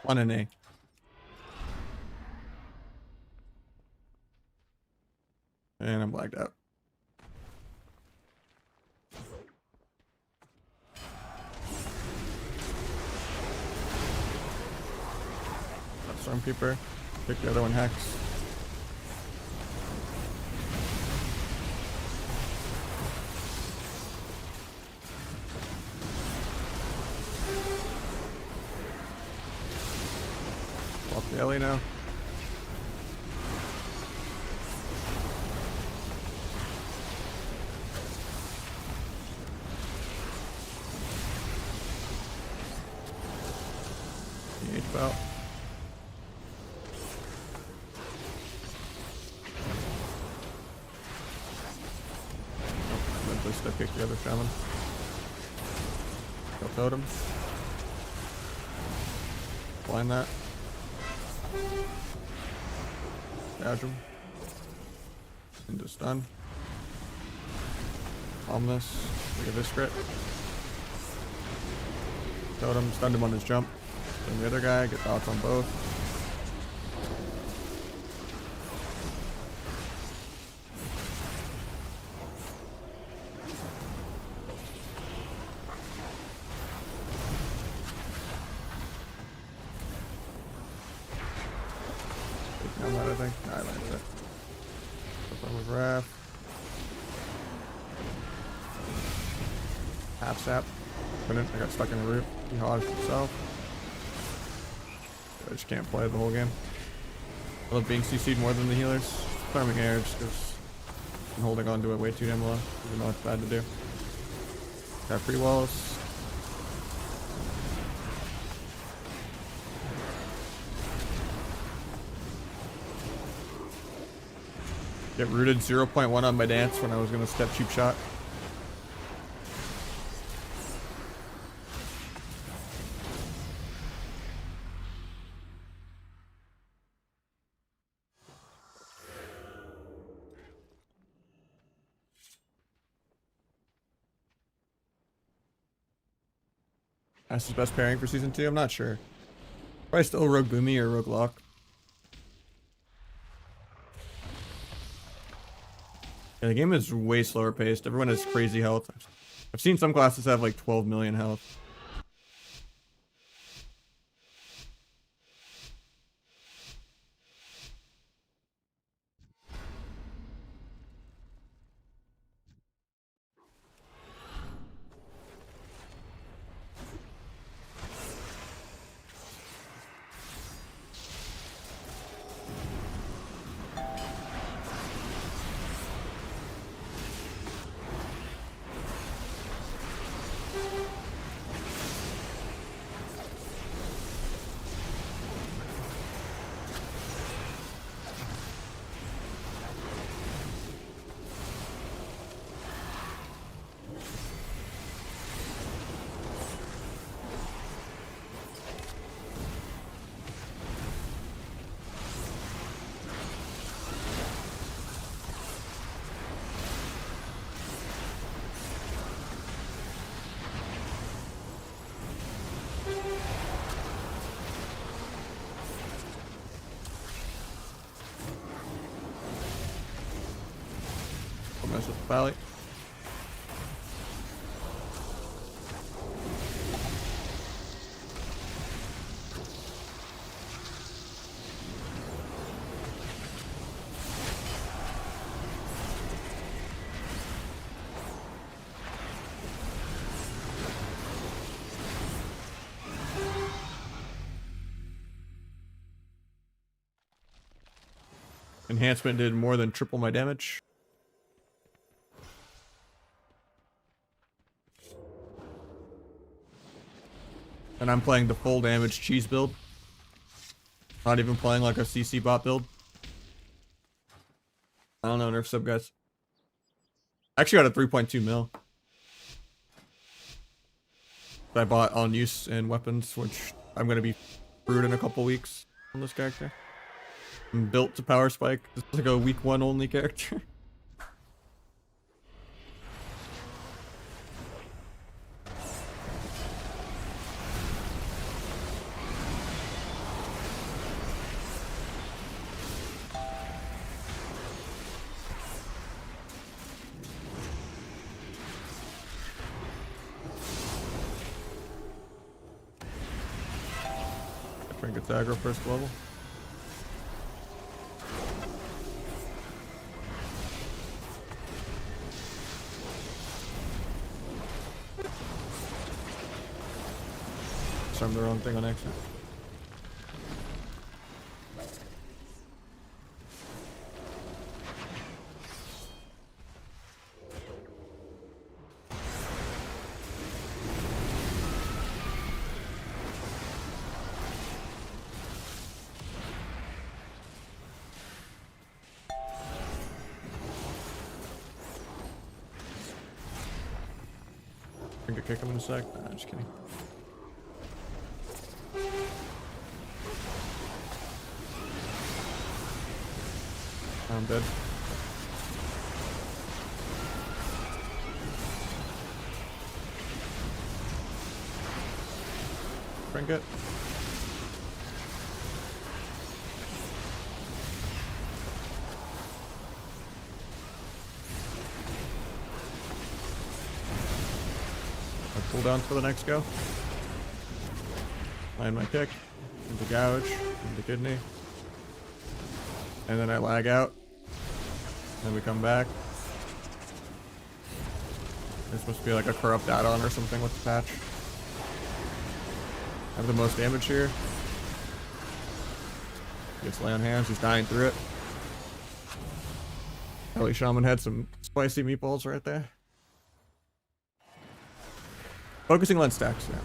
One and A. And I'm blacked out. Keeper. Pick the other one, Hex. Off the alley now. About. Just to pick the other shaman. Kill totems. Blind that. Gouge him. Into stun. Ominous. Look at this crit. Totem. Stunned him on his jump. And the other guy, get thoughts on both. Taking on that, I think. I landed it. Up on with Wrath. Half sap. Couldn't. I got stuck in the root. He hodged himself. I just can't play the whole game. I love being CC'd more than the healers. Farming air just because I'm holding on to it way too damn low, even though it's bad to do. Got free walls. Get rooted 0.1 on my dance when I was gonna step cheap shot. That's his best pairing for season 2? I'm not sure. Probably still Rogue Boomy or Rogue Lock. Yeah, the game is way slower paced. Everyone has crazy health. I've seen some classes have like 12 million health. Don't mess with the valley. Enhancement did more than triple my damage. And I'm playing the full damage cheese build. Not even playing like a CC bot build. I don't know, nerf sub guys. I actually got a 3.2 mil. That I bought on use and weapons, which I'm gonna be brewed in a couple weeks on this character. I'm built to power spike. This is like a week 1 only character. I think it's aggro first level. disarmed the wrong thing on exit. I think I kick him in a sec. Nah, just kidding. I'm dead. Trinket. Pull down for the next go. Land my kick into gouge, into kidney. And then I lag out. Then we come back. This must be like a corrupt add-on or something with the patch. I have the most damage here. Gets lay on hands, he's dying through it. Ellie Shaman had some spicy meatballs right there. Focusing lens stacks now.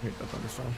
I hate that thunderstorm.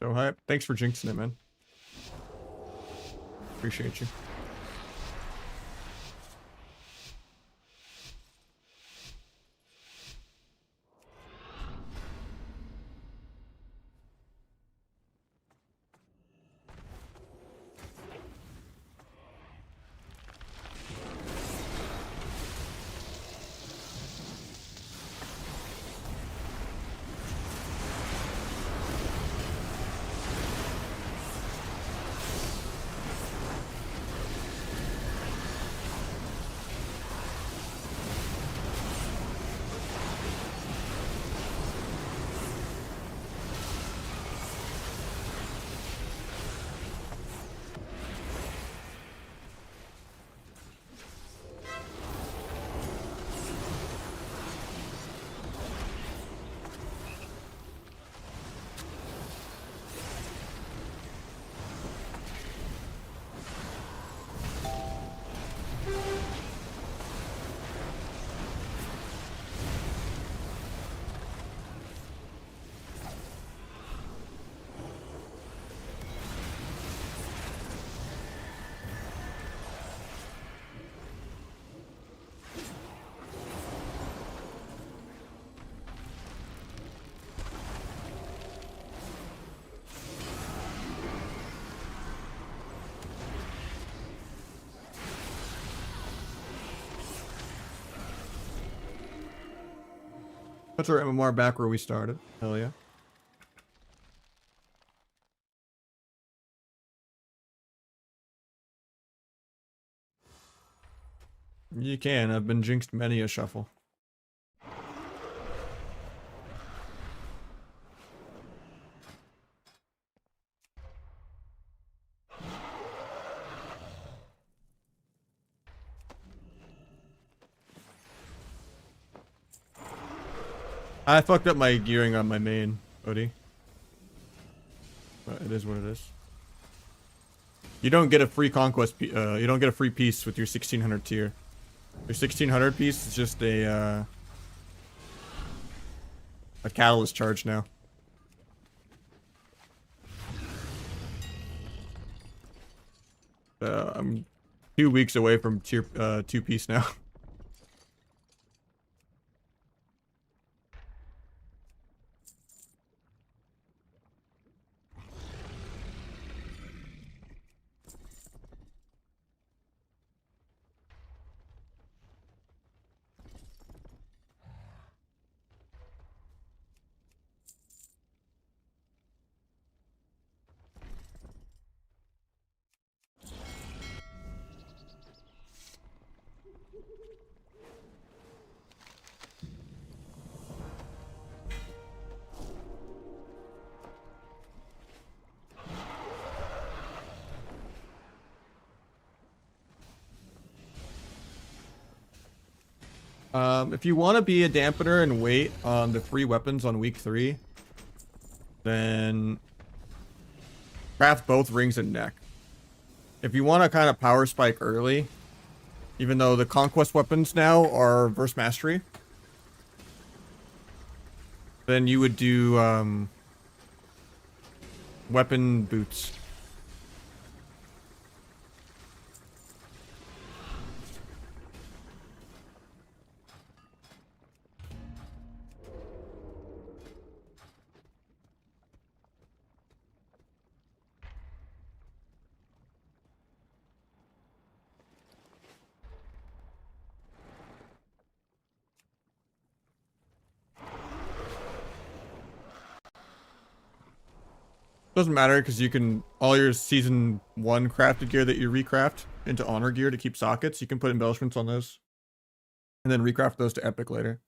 So hype. Thanks for jinxing it, man. Appreciate you. That's our MMR back where we started. Hell yeah. You can. I've been jinxed many a shuffle. I fucked up my gearing on my main, Odie. But it is what it is. You don't get a free conquest. You don't get a free piece with your 1600 tier. Your 1600 piece is just a catalyst charge now. I'm 2 weeks away from tier 2 piece now. If you want to be a dampener and wait on the free weapons on week 3, then craft both rings and neck. If you want to kind of power spike early, even though the conquest weapons now are verse mastery, then you would do weapon boots. Doesn't matter because you can all your season 1 crafted gear that you recraft into honor gear to keep sockets. You can put embellishments on those, and then recraft those to epic later.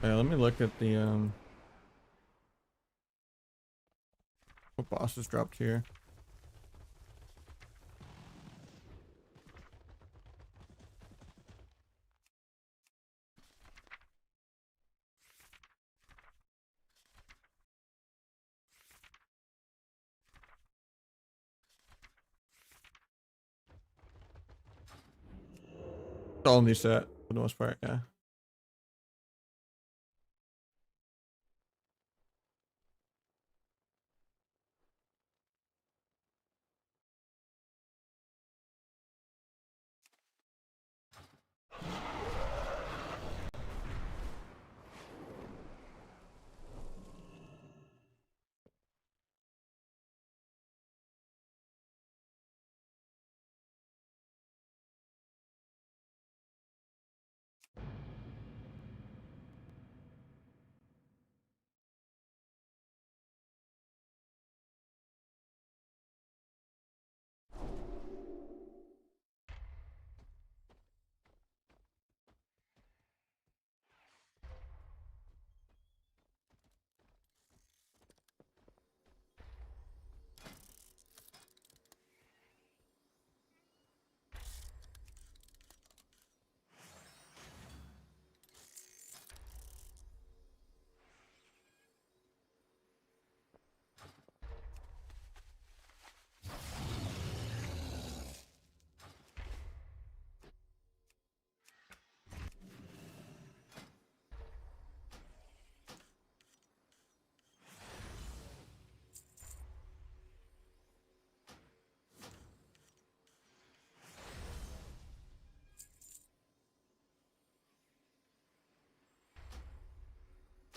Yeah, let me look at the what bosses dropped here. It's all new set for the most part, yeah.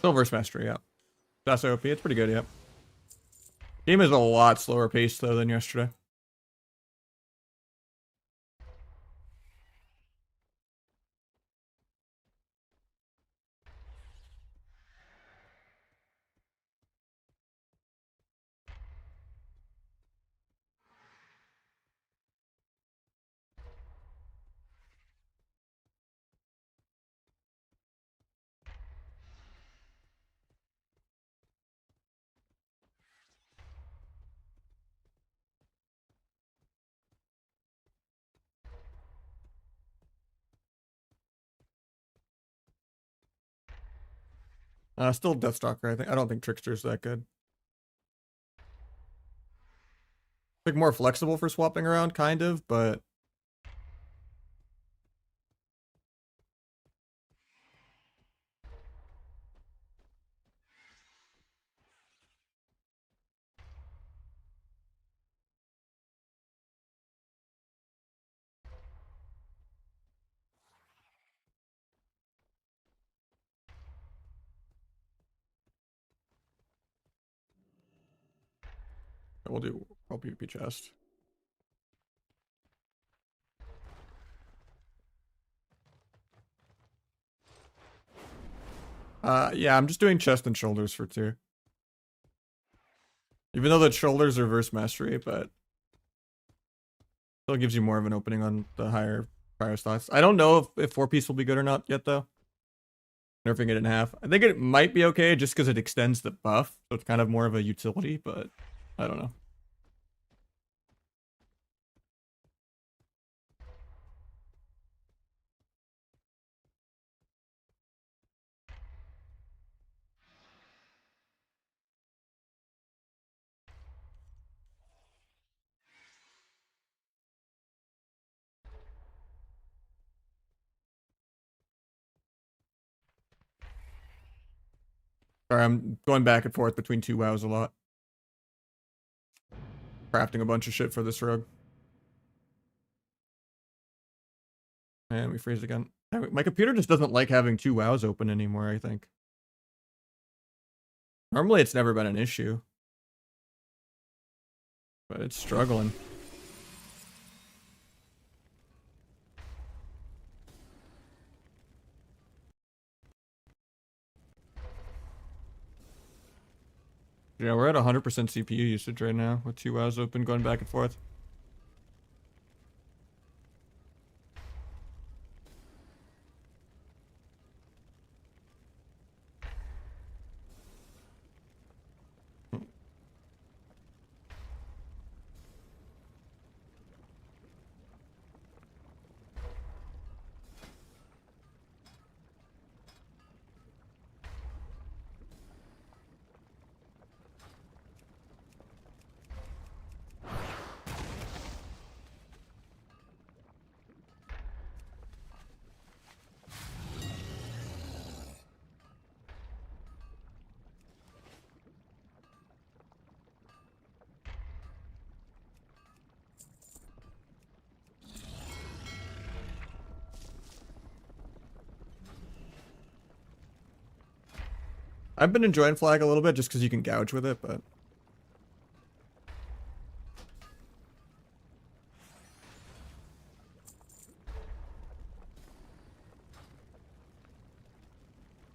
Still verse mastery, yeah. That's OP. It's pretty good, yep. Game is a lot slower paced though than yesterday. Still Deathstalker, I think. I don't think Trickster's that good. Like more flexible for swapping around, kind of, but we'll do PvP chest. Yeah, I'm just doing chest and shoulders for 2. Even though the shoulders are verse mastery, but still gives you more of an opening on the higher prior slots. I don't know if 4-piece will be good or not yet, though. Nerfing it in half. I think it might be okay just because it extends the buff, so it's kind of more of a utility, but I don't know. Sorry, I'm going back and forth between 2 wows a lot. Crafting a bunch of shit for this rogue. And we freeze again. My computer just doesn't like having 2 wows open anymore, I think. Normally it's never been an issue. But it's struggling. Yeah, we're at 100% CPU usage right now with 2 wows open going back and forth. I've been enjoying flag a little bit just because you can gouge with it, but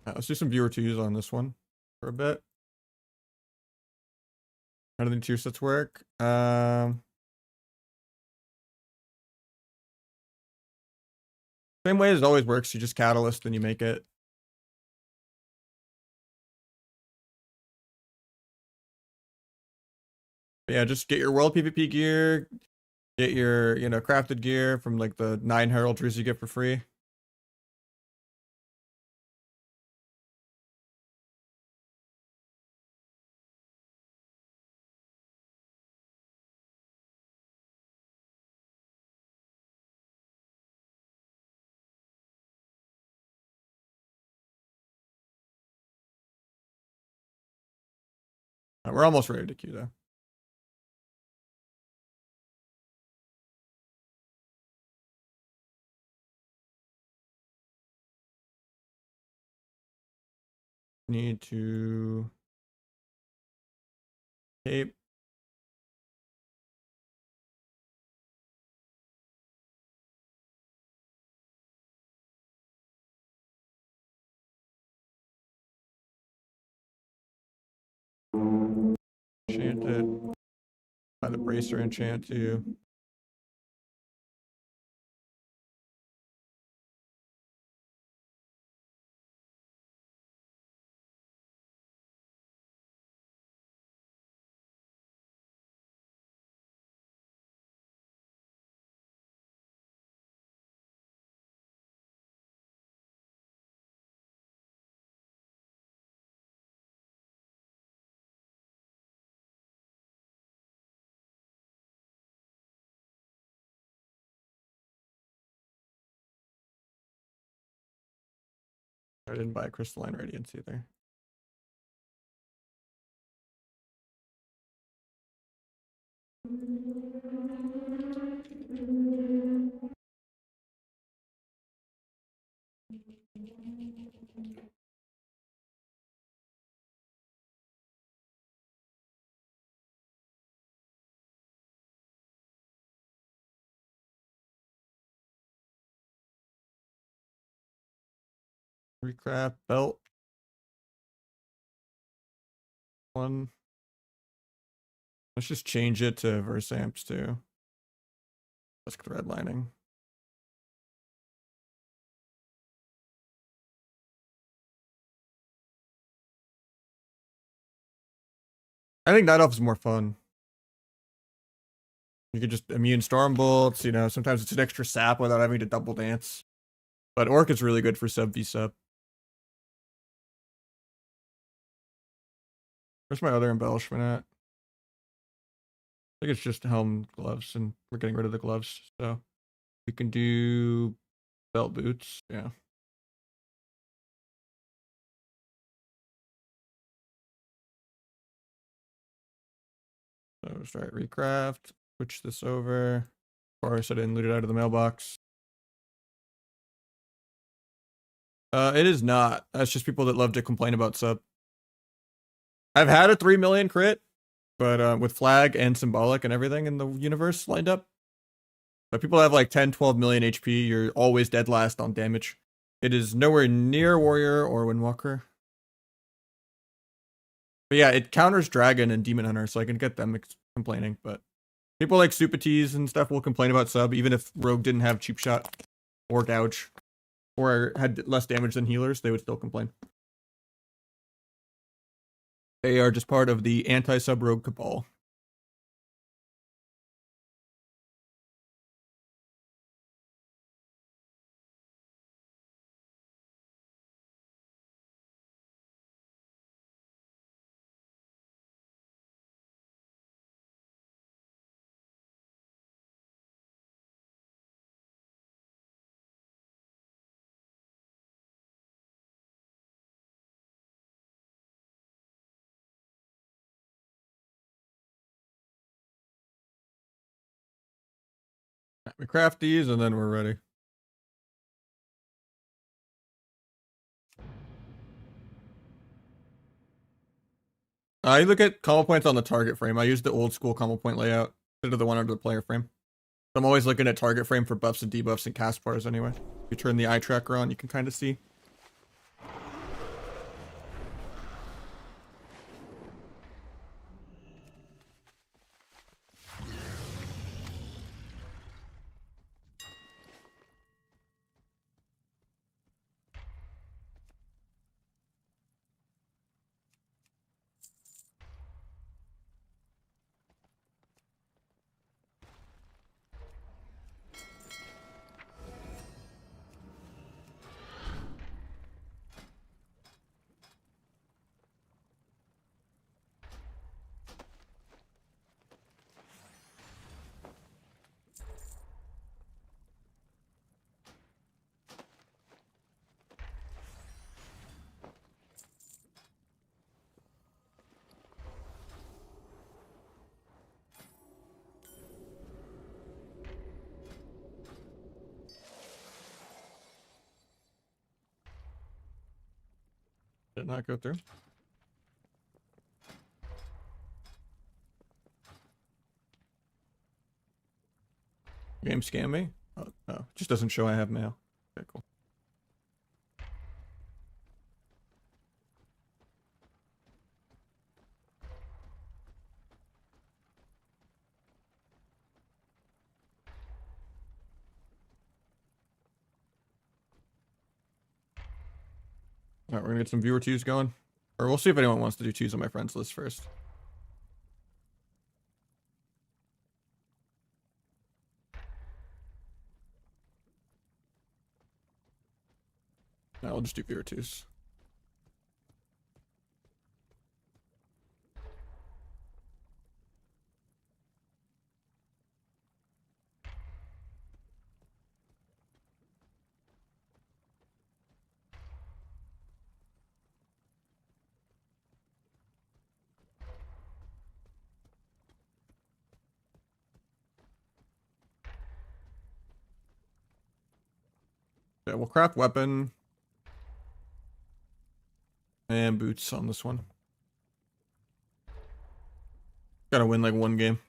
let's do some viewer 2s on this one for a bit. How do the tier sets work? Same way as it always works. You just catalyst and you make it. But yeah, just get your world PvP gear. Get your, crafted gear from like the 9 heraldries you get for free. We're almost ready to queue though. Need to tape. Enchanted. Buy the bracer enchant too. I didn't buy crystalline radiance either. Recraft belt. One. Let's just change it to verse amps too. Let's get the redlining. I think Night Elf is more fun. You can just immune storm bolts, you know, sometimes it's an extra sap without having to double dance. But Orc is really good for sub v sub. Where's my other embellishment at? I think it's just helm gloves, and we're getting rid of the gloves. So we can do belt boots. Yeah. So start recraft, switch this over. Of course, I didn't loot it out of the mailbox. It is not. That's just people that love to complain about sub. I've had a 3 million crit, but with flag and symbolic and everything in the universe lined up. But people have like 10, 12 million HP. You're always dead last on damage. It is nowhere near warrior or windwalker. But yeah, it counters dragon and demon hunter, so I can get them complaining. But people like Supatees and stuff will complain about sub, even if rogue didn't have cheap shot or gouge or had less damage than healers, they would still complain. They are just part of the anti-sub rogue cabal. We craft these and then we're ready. I look at combo points on the target frame. I use the old school combo point layout instead of the one under the player frame. I'm always looking at target frame for buffs and debuffs and cast bars anyway. If you turn the eye tracker on, you can kind of see. Did not go through. Game scam me? Oh, no. Just doesn't show I have mail. Okay, cool. Alright, we're gonna get some viewer twos going. Or we'll see if anyone wants to do twos on my friends list first. No, we'll just do viewer twos. Yeah, we'll craft weapon and boots on this one. Gotta win like one game.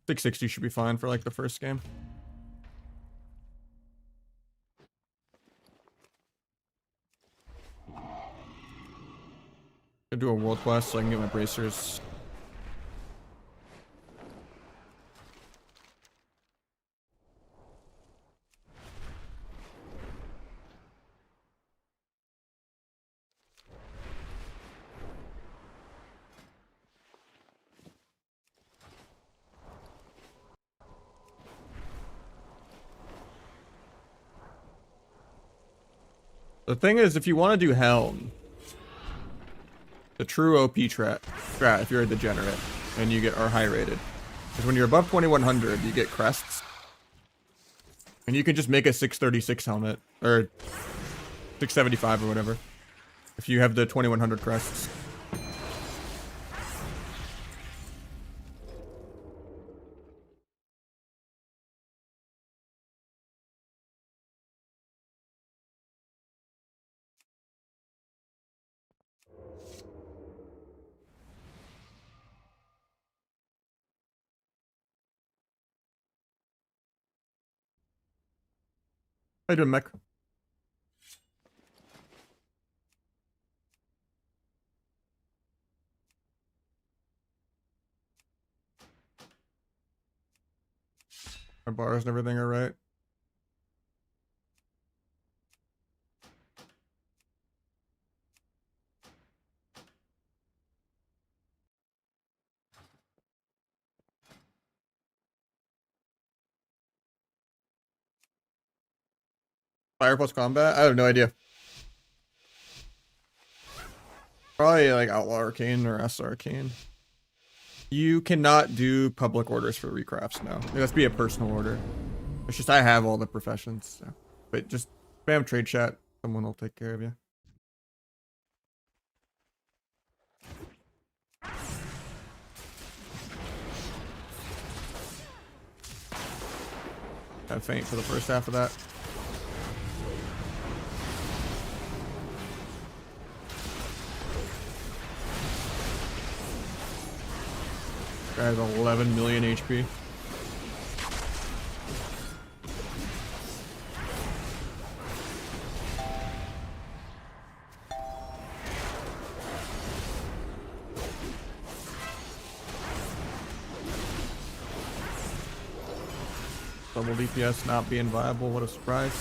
$660 should be fine for like the first game. Gonna do a world quest so I can get my bracers. The thing is, if you want to do Helm, the true OP strat, if you're a degenerate and you are high rated, is when you're above 2100, you get crests. And you can just make a 636 helmet, or 675 or whatever, if you have the 2100 crests. How you doing, mech? Our bars and everything are right. Fire plus combat? I have no idea. Probably like Outlaw Arcane or S Arcane. You cannot do public orders for recrafts now. It has to be a personal order. It's just I have all the professions. So. But just spam trade chat. Someone will take care of you. Got faint for the first half of that. Guy has 11 million HP. Double DPS not being viable, what a surprise.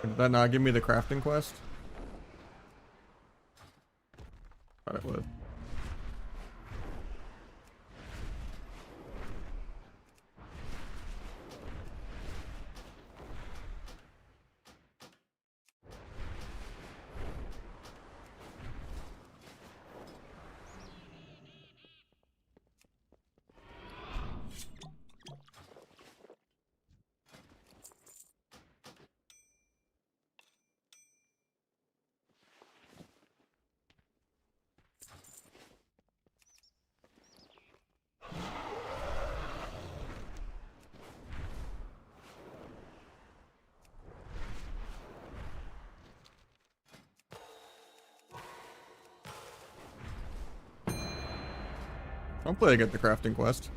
Did that not give me the crafting quest? Thought it would. Hopefully I get the crafting quest.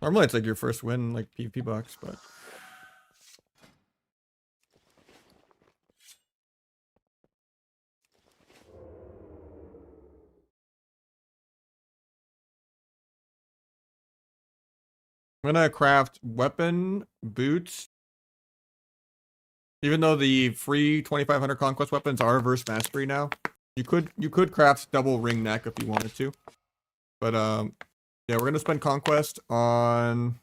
Normally it's like your first win, like PvP box, but... I'm gonna craft weapon, boots. Even though the free 2500 conquest weapons are verse mastery now, you could craft double ring neck if you wanted to. But yeah, we're gonna spend conquest on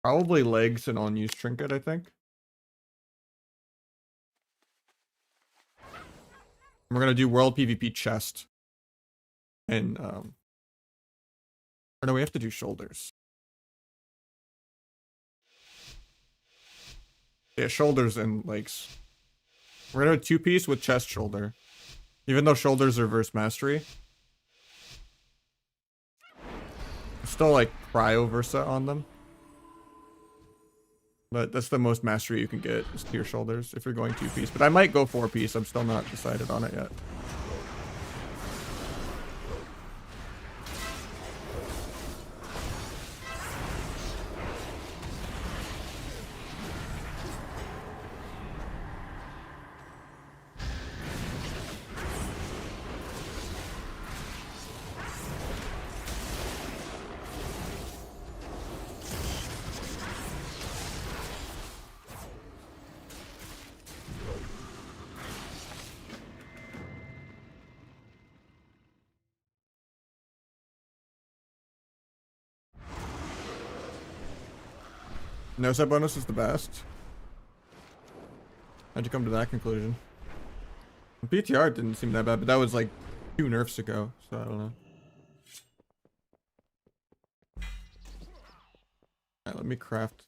probably legs and unused trinket, I think. We're gonna do world PvP chest. And or no, we have to do shoulders. Yeah, shoulders and legs. We're gonna do 2-piece with chest shoulder. Even though shoulders are verse mastery. Still like cryo versa on them. But that's the most mastery you can get is to your shoulders if you're going 2-piece. But I might go 4-piece. I'm still not decided on it yet. No set bonus is the best. How'd you come to that conclusion? PTR didn't seem that bad, but that was like 2 nerfs ago, so I don't know. Alright, let me craft.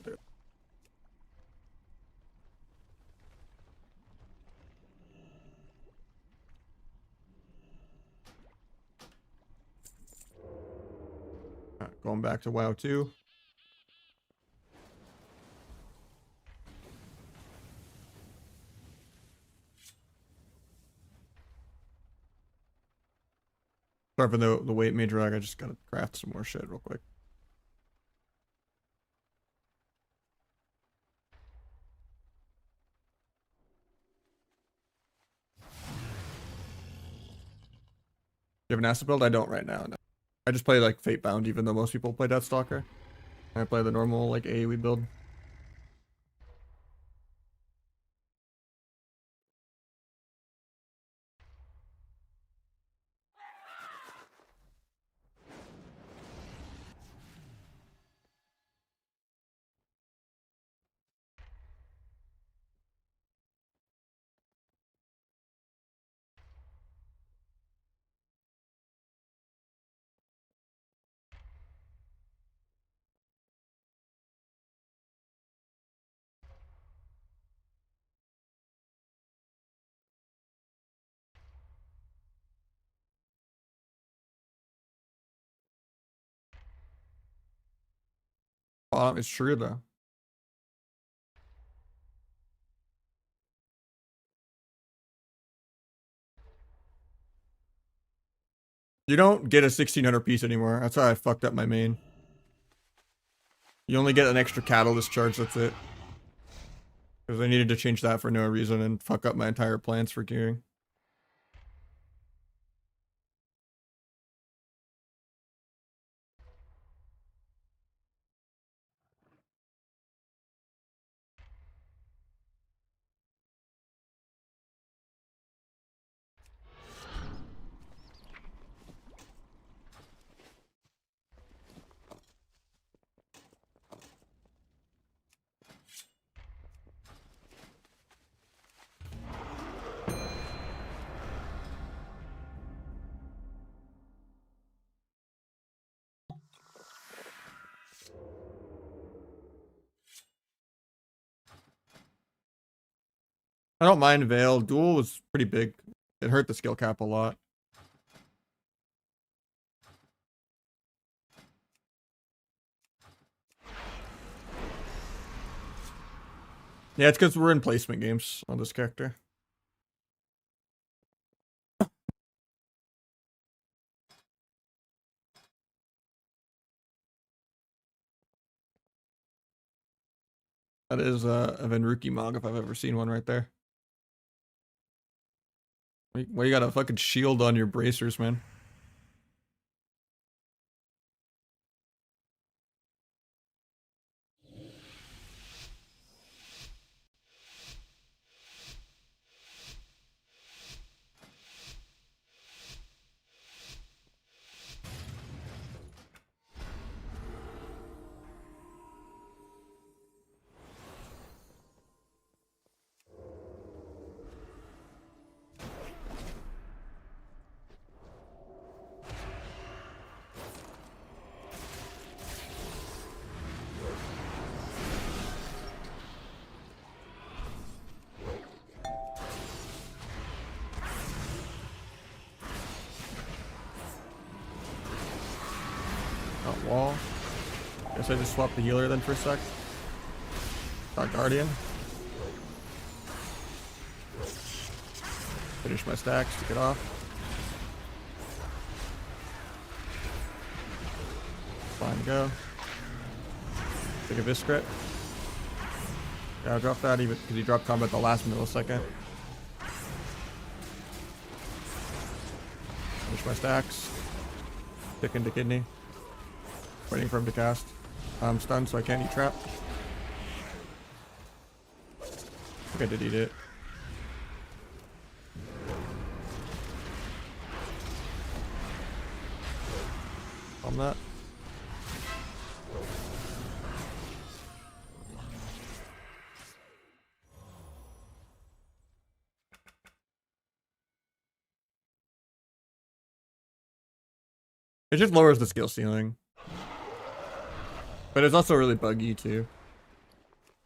There. Alright, going back to WoW 2. Sorry for the weight major lag. I just gotta craft some more shit real quick. You have an acid build? I don't right now. No. I just play like Fatebound, even though most people play Deathstalker. I play the normal like AoE build. It's true though. You don't get a 1600 piece anymore. That's why I fucked up my main. You only get an extra catalyst charge, that's it. Because I needed to change that for no reason and fuck up my entire plans for gearing. I don't mind Veil. Duel was pretty big. It hurt the skill cap a lot. Yeah, it's because we're in placement games on this character. That is a Venruki Mog if I've ever seen one right there. Why you got a fucking shield on your bracers, man? Wall. Guess I just swapped the healer then for a sec. Guardian. Finish my stacks to get off. Fine to go. Take a Viscrit. Yeah, I'll drop that even because he dropped combat the last millisecond. Finish my stacks. Stick into kidney. Waiting for him to cast. I'm stunned, so I can't eat trap. I think I did eat it. On that. It just lowers the skill ceiling. But it's also really buggy too.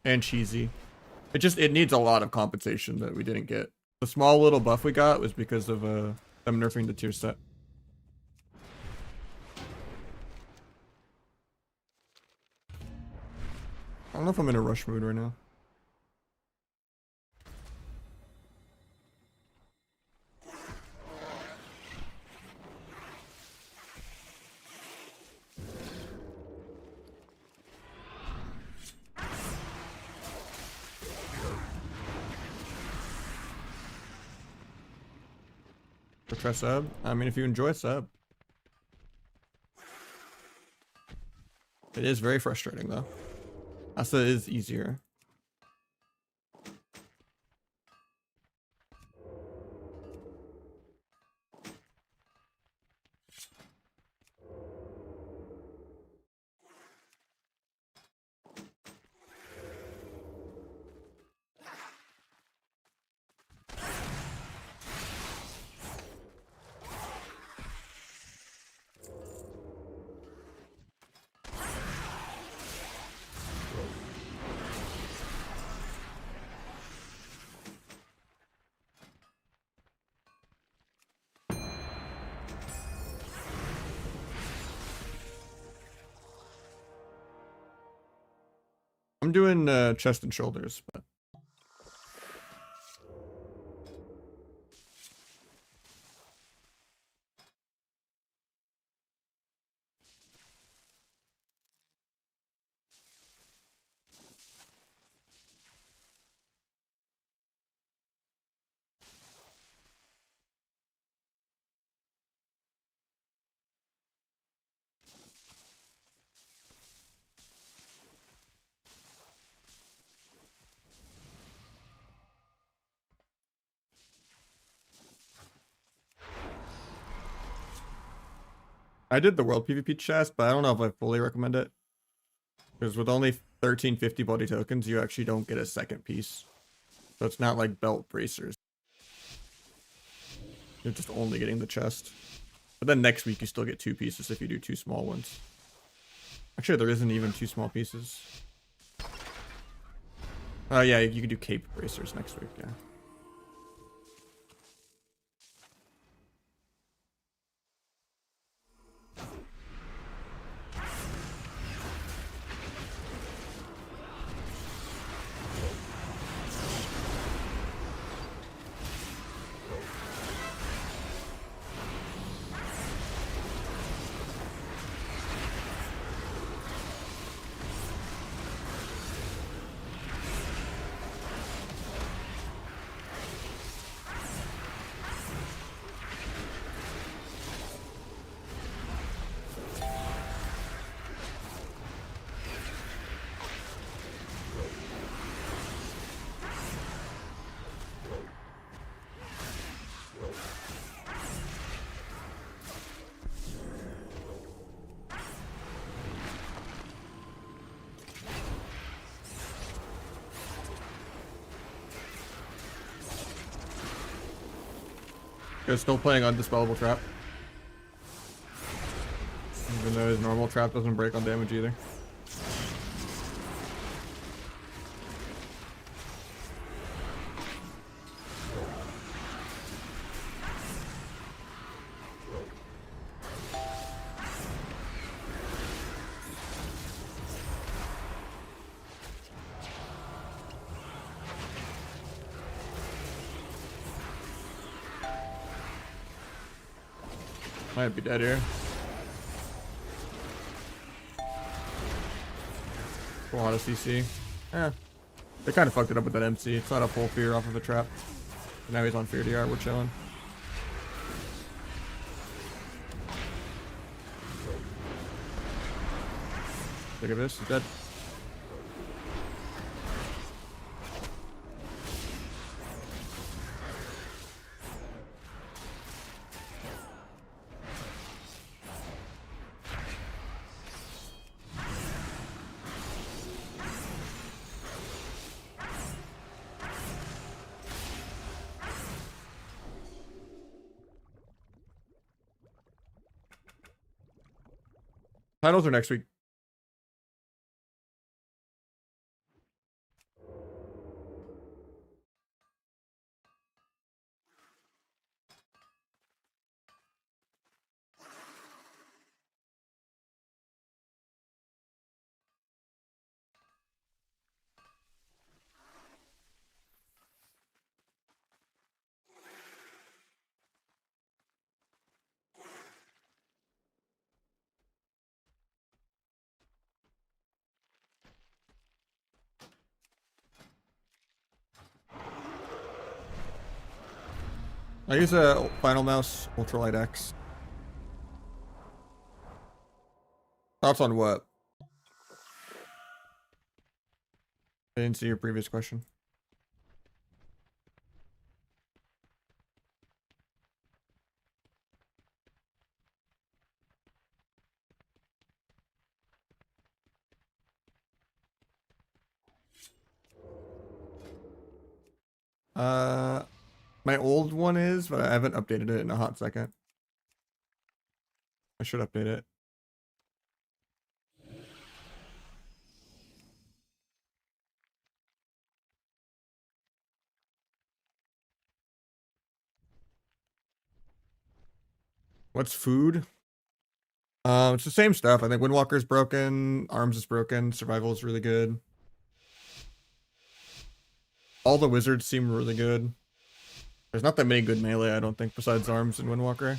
And cheesy. It needs a lot of compensation that we didn't get. The small little buff we got was because of them nerfing the tier set. I don't know if I'm in a rush mood right now. Try sub. I mean, if you enjoy sub. It is very frustrating though. Asa is easier. I'm doing chest and shoulders, but I did the world PvP chest, but I don't know if I fully recommend it. Because with only 1350 body tokens, you actually don't get a second piece. So it's not like belt bracers. You're just only getting the chest. But then next week you still get 2 pieces if you do 2 small ones. Actually, there isn't even 2 small pieces. Oh yeah, you can do cape bracers next week, yeah. Guys still playing Undispellable Trap. Even though his normal trap doesn't break on damage either. Might be dead here. A lot of CC. Eh. They kind of fucked it up with that MC. It's not a full fear off of a trap. But now he's on fear DR. We're chilling. Look at this. He's dead. Finals are next week. I use a Final Mouse Ultralight X. Thoughts on what? I didn't see your previous question. My old one is, but I haven't updated it in a hot second. I should update it. What's food? It's the same stuff. I think Windwalker's broken, Arms is broken, Survival is really good. All the wizards seem really good. There's not that many good melee, I don't think, besides Arms and Windwalker.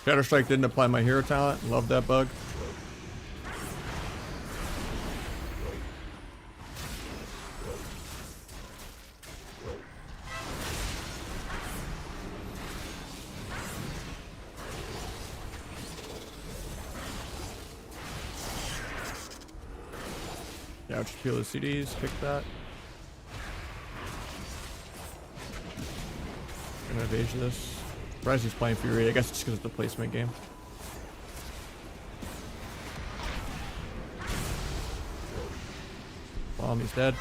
Shatterstrike didn't apply my hero talent. Love that bug. Yeah, I'll just peel the CDs, pick that. Gonna evade this. Surprised he's playing Fury. I guess it's because it's the placement game. Bomb, he's dead.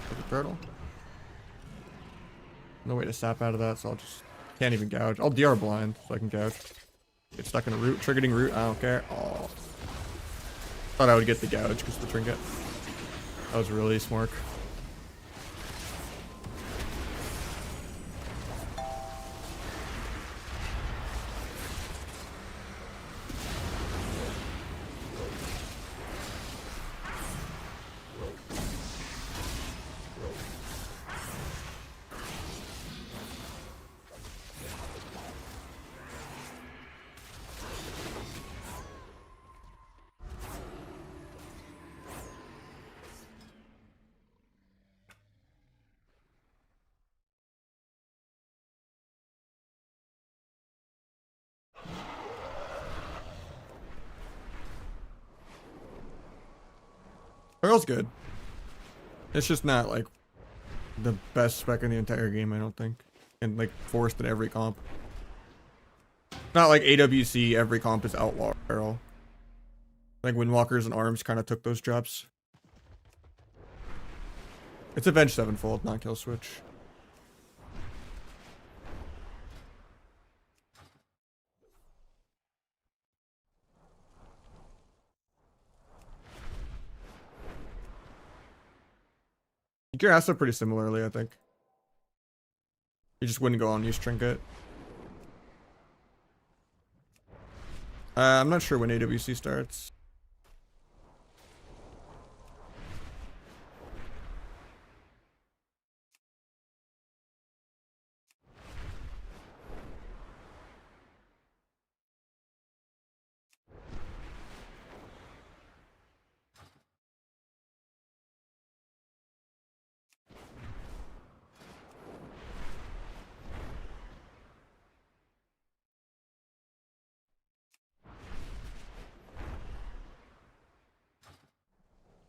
Take a turtle. No way to sap out of that, so I'll just... Can't even gouge. I'll DR blind so I can gouge. Get stuck in a root. Triggering root, I don't care. Oh. Thought I would get the gouge because of the trinket. That was really smart. Pearl's good. It's just not like the best spec in the entire game, I don't think. And like forced in every comp. Not like AWC, every comp is outlaw barrel. Like Windwalkers and Arms kind of took those drops. It's Avenge Sevenfold, not Kill Switch. You can ask pretty similarly, I think. You just wouldn't go on use Trinket. I'm not sure when AWC starts.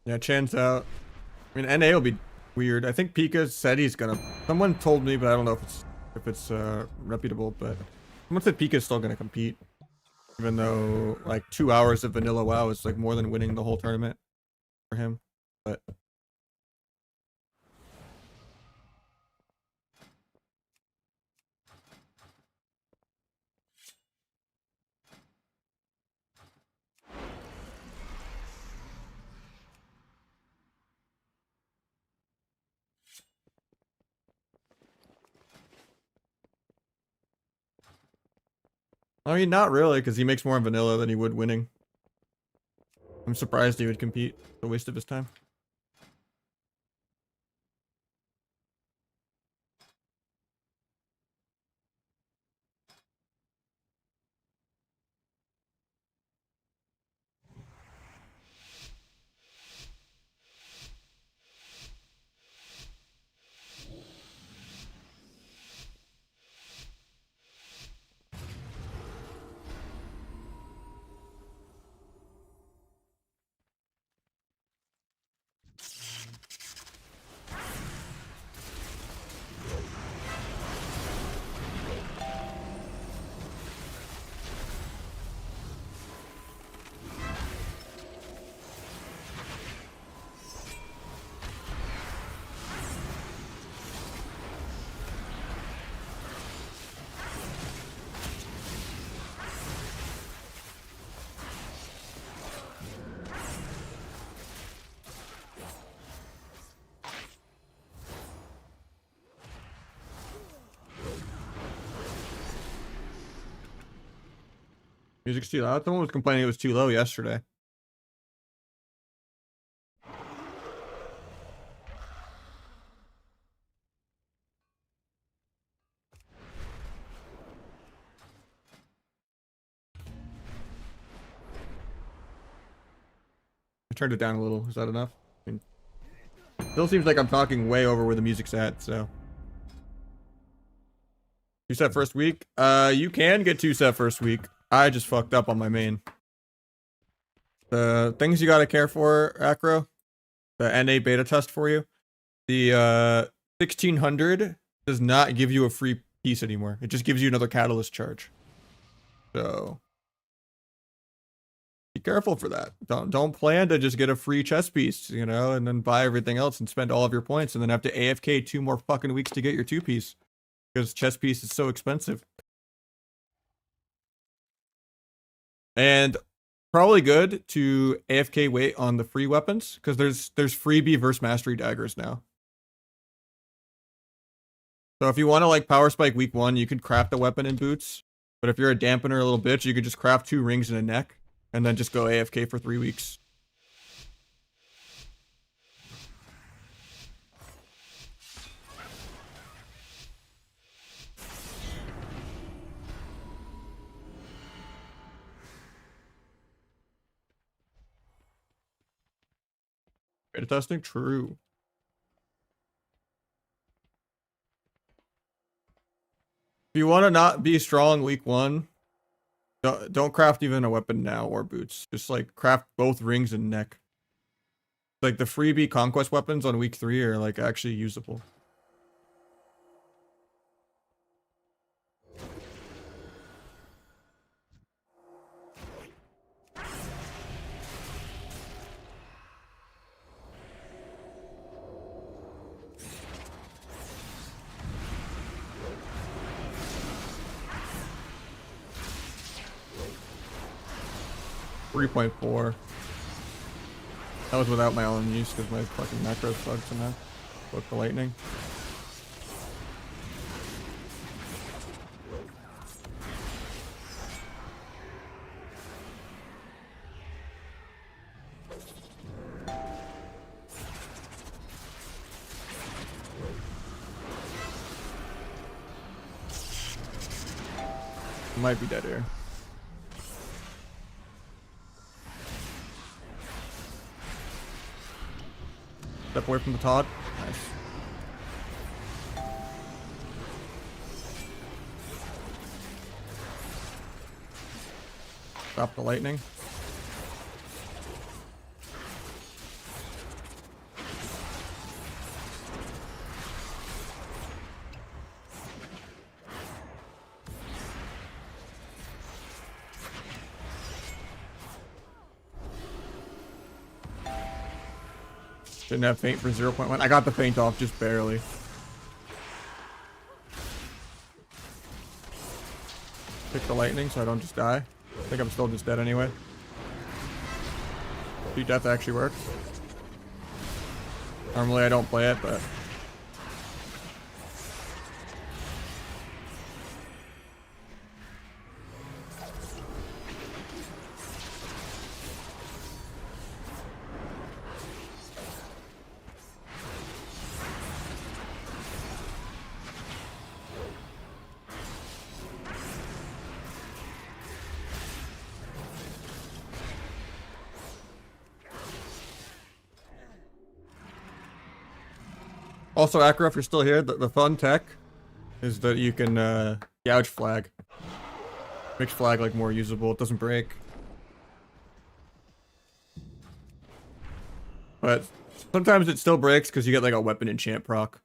Yeah, Chan's out. I mean, NA will be weird. I think Pika said he's gonna. Someone told me, but I don't know if it's reputable. But someone said Pika's still gonna compete, even though like 2 hours of vanilla WoW is like more than winning the whole tournament for him. But I mean, not really, because he makes more in vanilla than he would winning. I'm surprised he would compete. It's a waste of his time. Music's too loud. Someone was complaining it was too low yesterday. I turned it down a little. Is that enough? I mean, still seems like I'm talking way over where the music's at, so. 2-set first week? You can get 2-set first week. I just fucked up on my main. The things you gotta care for, Acro, the NA beta test for you. The 1600 does not give you a free piece anymore. It just gives you another catalyst charge. So be careful for that. Don't plan to just get a free chess piece, you know, and then buy everything else and spend all of your points and then have to AFK 2 more fucking weeks to get your 2-piece. Because chess piece is so expensive. And probably good to AFK wait on the free weapons, because there's freebie versus mastery daggers now. So if you want to like power spike week 1, you could craft a weapon in boots. But if you're a dampener, a little bitch, you could just craft 2 rings and a neck, and then just go AFK for 3 weeks. Beta testing? True. If you want to not be strong week 1, don't craft even a weapon now or boots. Just like craft both rings and neck. Like the freebie conquest weapons on week 3 are like actually usable. 3.4. That was without my own use because my fucking macros sucked somehow. Book the lightning. Might be dead here. Step away from the Todd. Nice. Stop the lightning. Didn't have feint for 0.1. I got the feint off just barely. Pick the lightning so I don't just die. I think I'm still just dead anyway. Speed death actually works. Normally I don't play it, but... Also, Acro, if you're still here, the fun tech is that you can gouge flag. Makes flag like more usable. It doesn't break. But sometimes it still breaks because you get like a weapon enchant proc.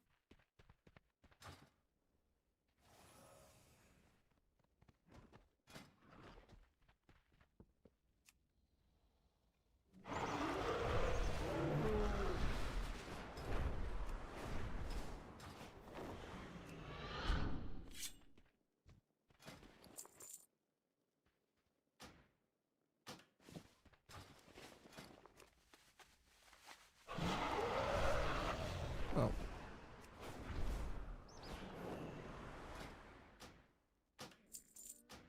Oh.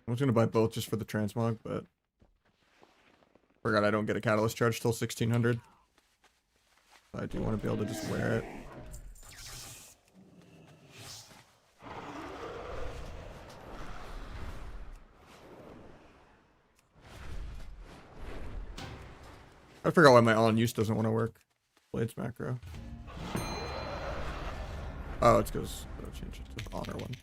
I was gonna buy both just for the transmog, but forgot I don't get a catalyst charge till 1600. I do want to be able to just wear it. I forgot why my on use doesn't want to work. Blades macro. Oh, it's because I'll change it to the honor one.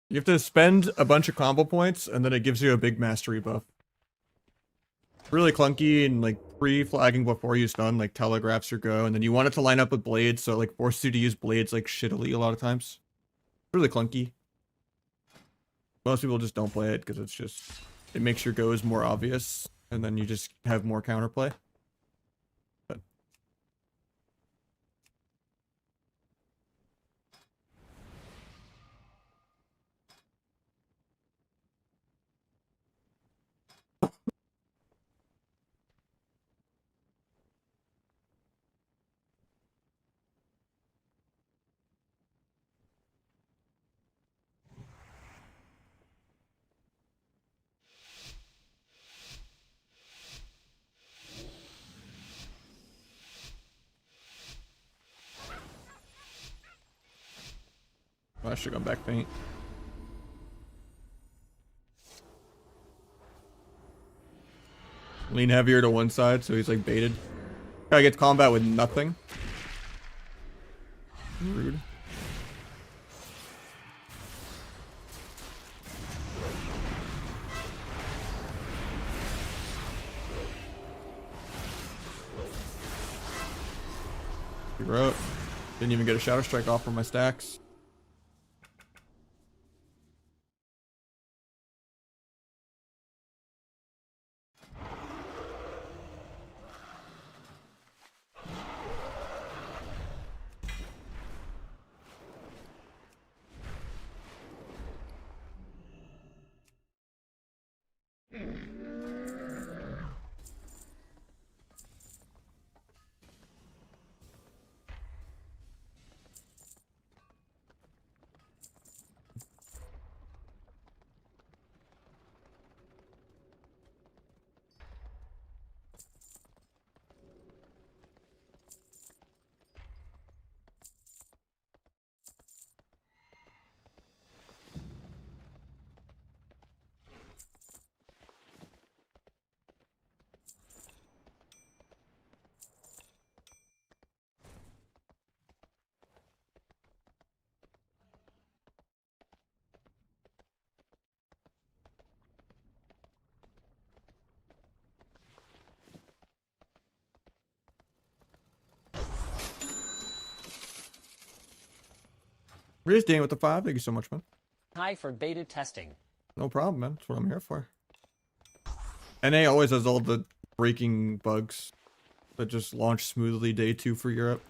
You have to spend a bunch of combo points, and then it gives you a big mastery buff. Really clunky and like pre-flagging before you stun, like telegraphs your go, and then you want it to line up with blades, so it like forces you to use blades like shittily a lot of times. Really clunky. Most people just don't play it because it's just, it makes your goes more obvious, and then you just have more counterplay. But I should have gone back paint. Lean heavier to one side, so he's like baited. Guy gets combat with nothing. Rude. He wrote. Didn't even get a Shadow Strike off from my stacks. Reese Dan with the 5. Thank you so much, man. Hi for beta testing. No problem, man. That's what I'm here for. NA always has all the breaking bugs that just launch smoothly day 2 for Europe.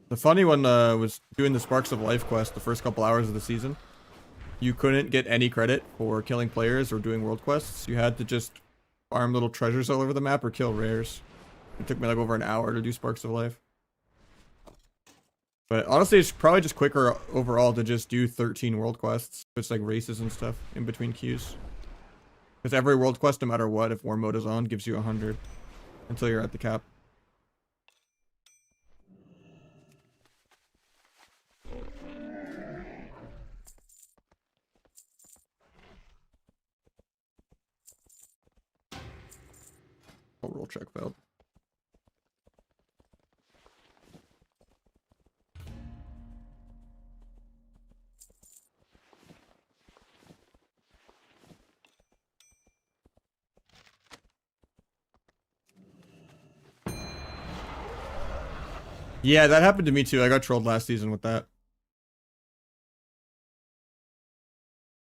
The funny one was doing the Sparks of Life quest the first couple hours of the season. You couldn't get any credit for killing players or doing world quests. You had to just farm little treasures all over the map or kill rares. It took me like over an hour to do Sparks of Life. But honestly, it's probably just quicker overall to just do 13 world quests. It's like races and stuff in between queues. Because every world quest, no matter what, if war mode is on, gives you 100 until you're at the cap. Oh, roll check failed. Yeah, that happened to me too. I got trolled last season with that.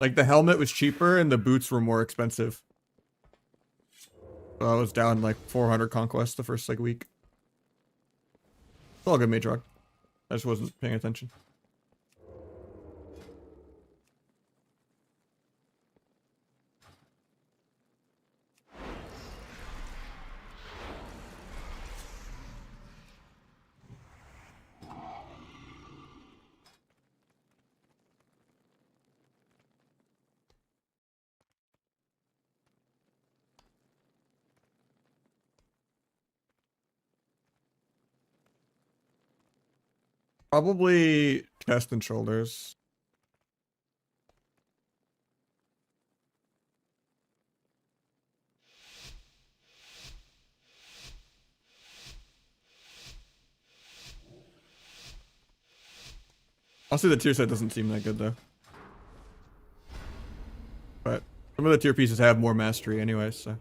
Like the helmet was cheaper and the boots were more expensive. So I was down like 400 conquests the first like week. It's all good, Mage Rock. I just wasn't paying attention. Probably chest and shoulders. Honestly, the tier set doesn't seem that good though. But some of the tier pieces have more mastery anyway, so.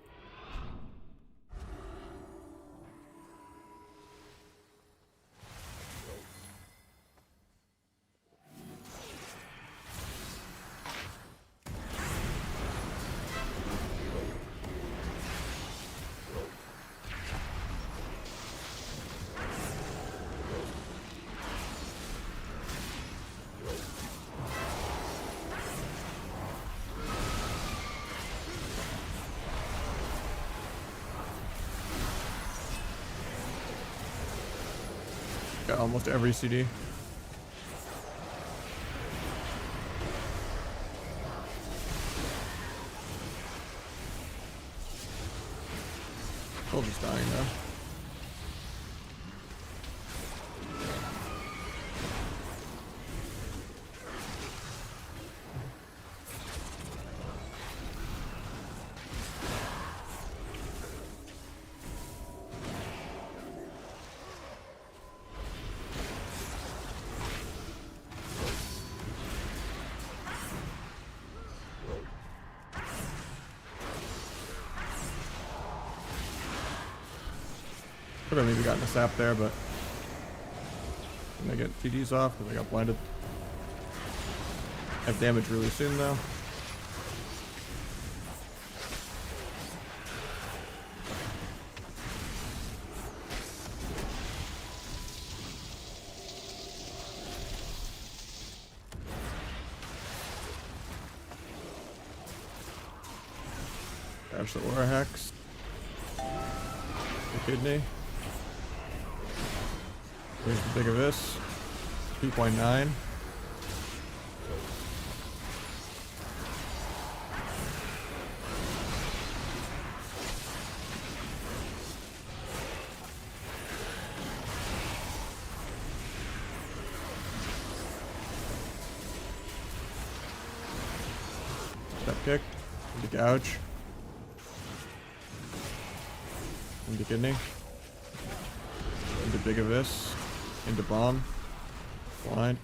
Got almost every CD. Still just dying though. Could have maybe gotten a sap there, but I'm gonna get TDs off because I got blinded. Have damage really soon though. Dash the Aura Hex. The kidney. Here's the big abyss. 2.9. Step kick. Into gouge. Into kidney. Into big abyss. Into bomb. Blind.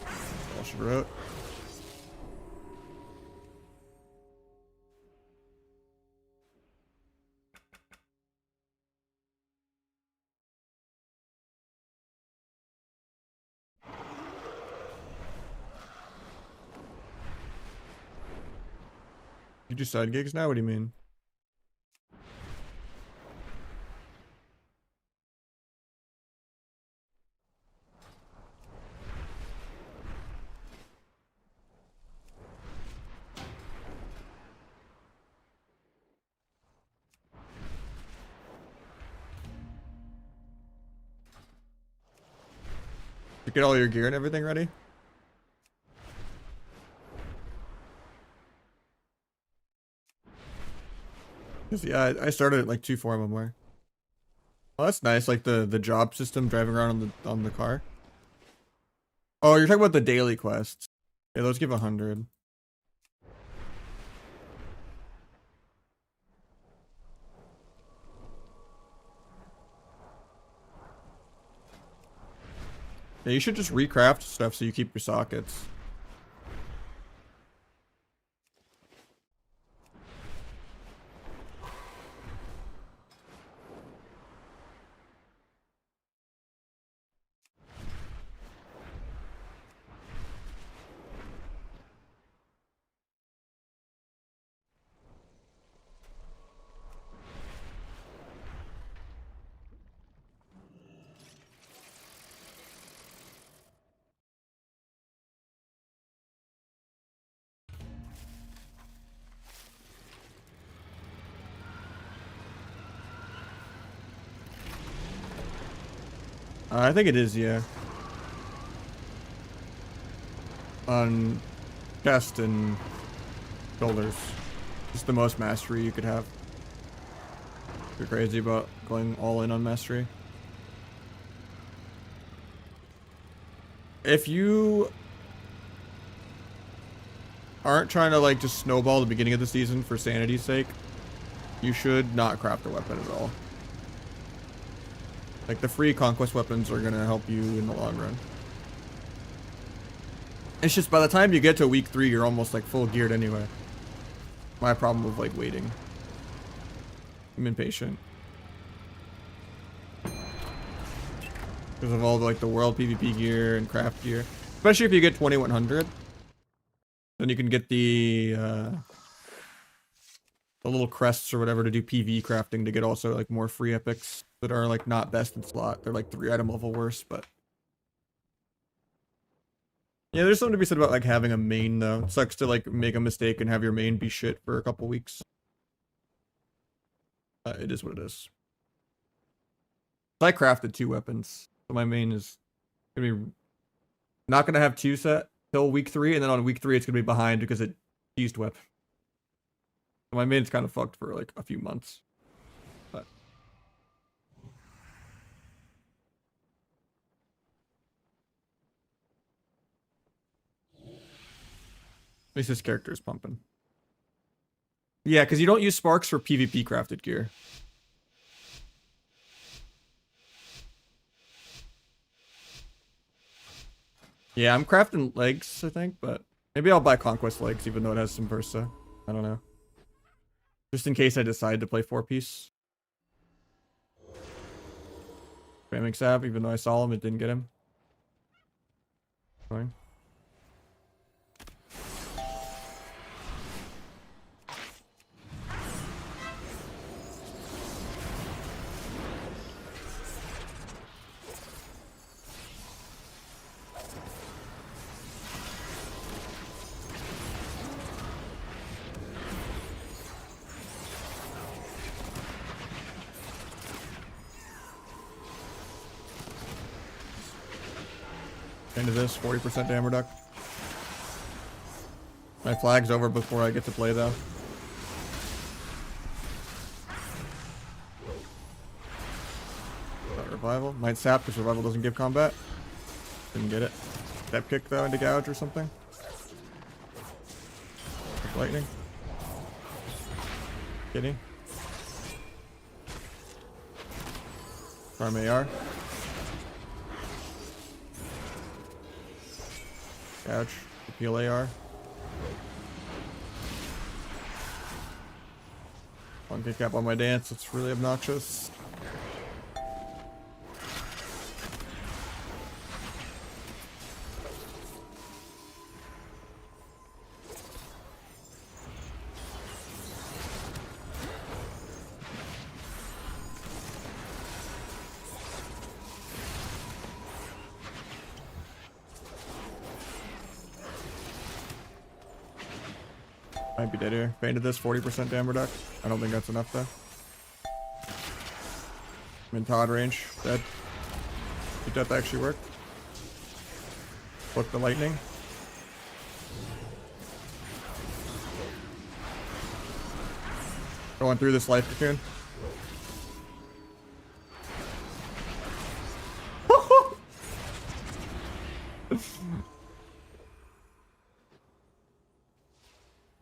Flush root. You do side gigs now? What do you mean? You get all your gear and everything ready? Yeah, I started at like 2-4 MMR. Oh, that's nice. Like the job system driving around on the car. Oh, you're talking about the daily quests. Yeah, those give 100. Yeah, you should just recraft stuff so you keep your sockets. I think it is, yeah. On chest and shoulders. Just the most mastery you could have. If you're crazy about going all in on mastery. If you aren't trying to like just snowball the beginning of the season for sanity's sake, you should not craft a weapon at all. Like the free conquest weapons are gonna help you in the long run. It's just by the time you get to week 3, you're almost like full geared anyway. My problem with like waiting. I'm impatient. Because of all the, like the world PvP gear and craft gear. Especially if you get 2100. Then you can get the little crests or whatever to do PV crafting to get also like more free epics that are like not best in slot. They're like 3 item level worse, but yeah, there's something to be said about like having a main though. It sucks to like make a mistake and have your main be shit for a couple weeks. It is what it is. So I crafted 2 weapons. So my main is gonna be not gonna have 2 set till week 3, and then on week 3 it's gonna be behind because it used weapon. So my main's kind of fucked for like a few months. But at least this character is pumping. Yeah, because you don't use sparks for PvP crafted gear. Yeah, I'm crafting legs, I think, but maybe I'll buy Conquest legs, even though it has some Versa. I don't know. Just in case I decide to play 4-piece. Spamming Sav, even though I saw him, it didn't get him. Fine. Into this, 40% damage reduct. My flag's over before I get to play though. Revival. Might sap because revival doesn't give combat. Didn't get it. Step kick though into gouge or something. Lightning. Kitty. Farm AR. Gouge. Appeal AR. One kick cap on my dance. It's really obnoxious. Might be dead here. Fainted this 40% damage reduction. I don't think that's enough though. I'm in Todd range. Dead. Did that actually work? Book the lightning. Going through this life cocoon.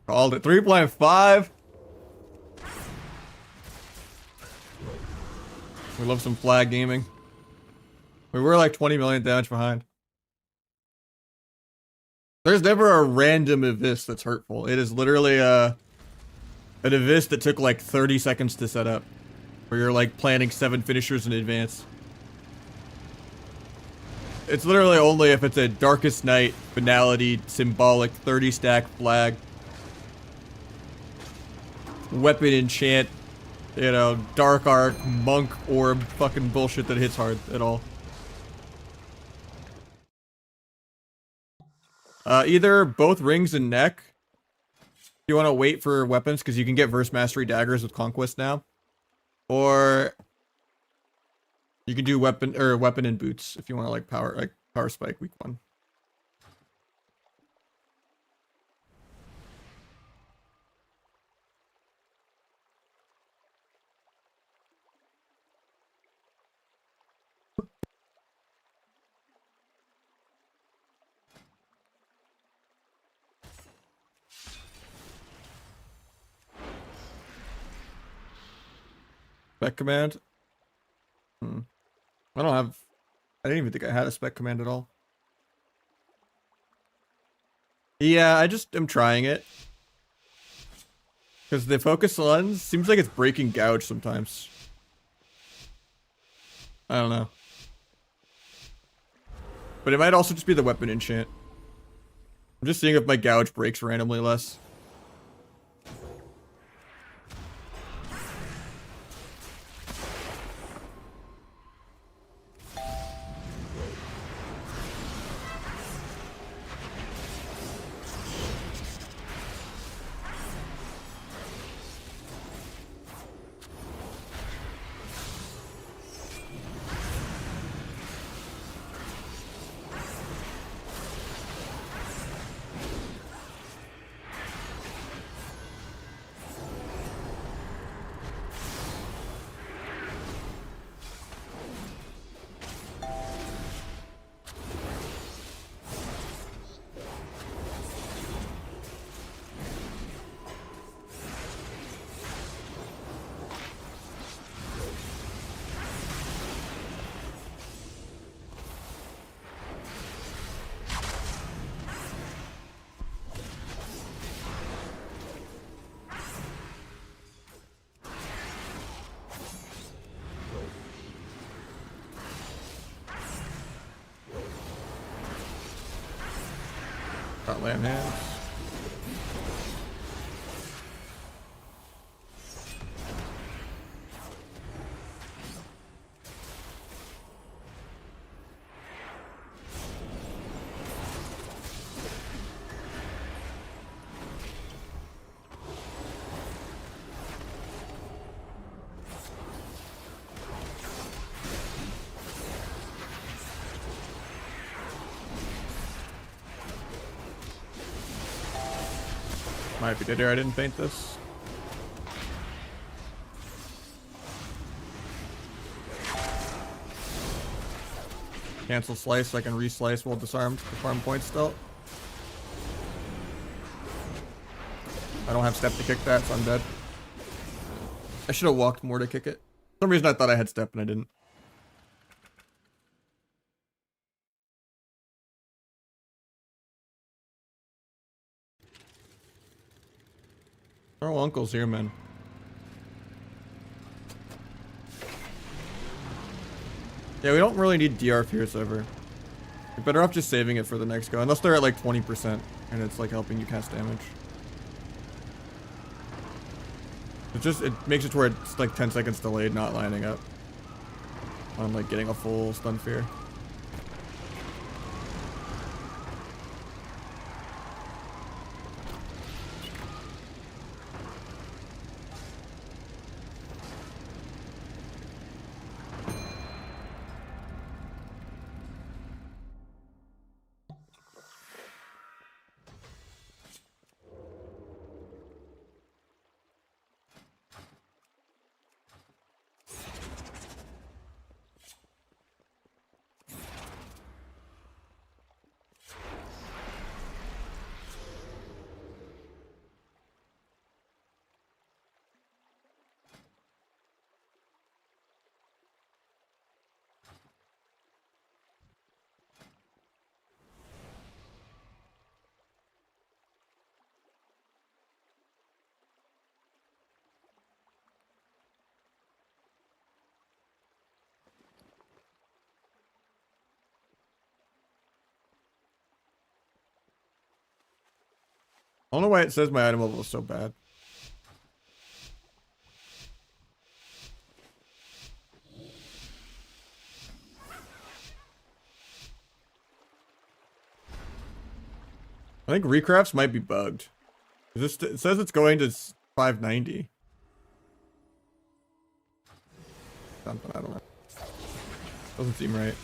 Called it 3.5. We love some flag gaming. We were like 20 million damage behind. There's never a random evis that's hurtful. It is literally an evis that took like 30 seconds to set up. Where you're like planning 7 finishers in advance. It's literally only if it's a Darkest Night, Finality, Symbolic, 30 stack flag. Weapon enchant, you know, Dark Arc, Monk, Orb, fucking bullshit that hits hard at all. Either both rings and neck. If you want to wait for weapons, because you can get Verse Mastery daggers with Conquest now. Or you can do weapon and boots if you want to like power spike week 1. Spec command. I didn't even think I had a spec command at all. Yeah, I just am trying it. Because the focus lens seems like it's breaking gouge sometimes. I don't know. But it might also just be the weapon enchant. I'm just seeing if my gouge breaks randomly less. Got land hands. Might be dead here. I didn't paint this. Cancel slice so I can re-slice while disarmed for farm points still. I don't have step to kick that, so I'm dead. I should have walked more to kick it. For some reason I thought I had step and I didn't. Our uncle's here, man. Yeah, we don't really need DR Fierce ever. You're better off just saving it for the next go, unless they're at like 20% and it's like helping you cast damage. It makes it to where it's like 10 seconds delayed, not lining up. I'm like getting a full stun fear. I don't know why it says my item level is so bad. I think recrafts might be bugged. It says it's going to 590. Something, I don't know. Doesn't seem right.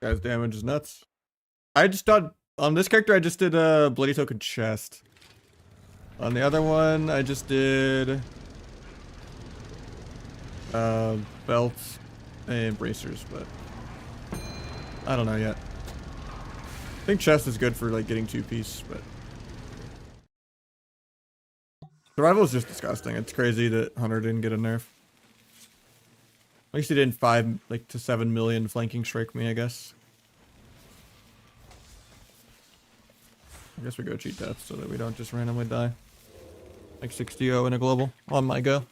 Guy's damage is nuts. I just thought on this character I just did a bloody token chest. On the other one I just did belts and bracers, but I don't know yet. I think chest is good for like getting 2-piece, but survival is just disgusting. It's crazy that Hunter didn't get a nerf. At least he didn't 5 to 7 million flanking strike me, I guess. I guess we go cheat death so that we don't just randomly die. Like 60-0 in a global on my go.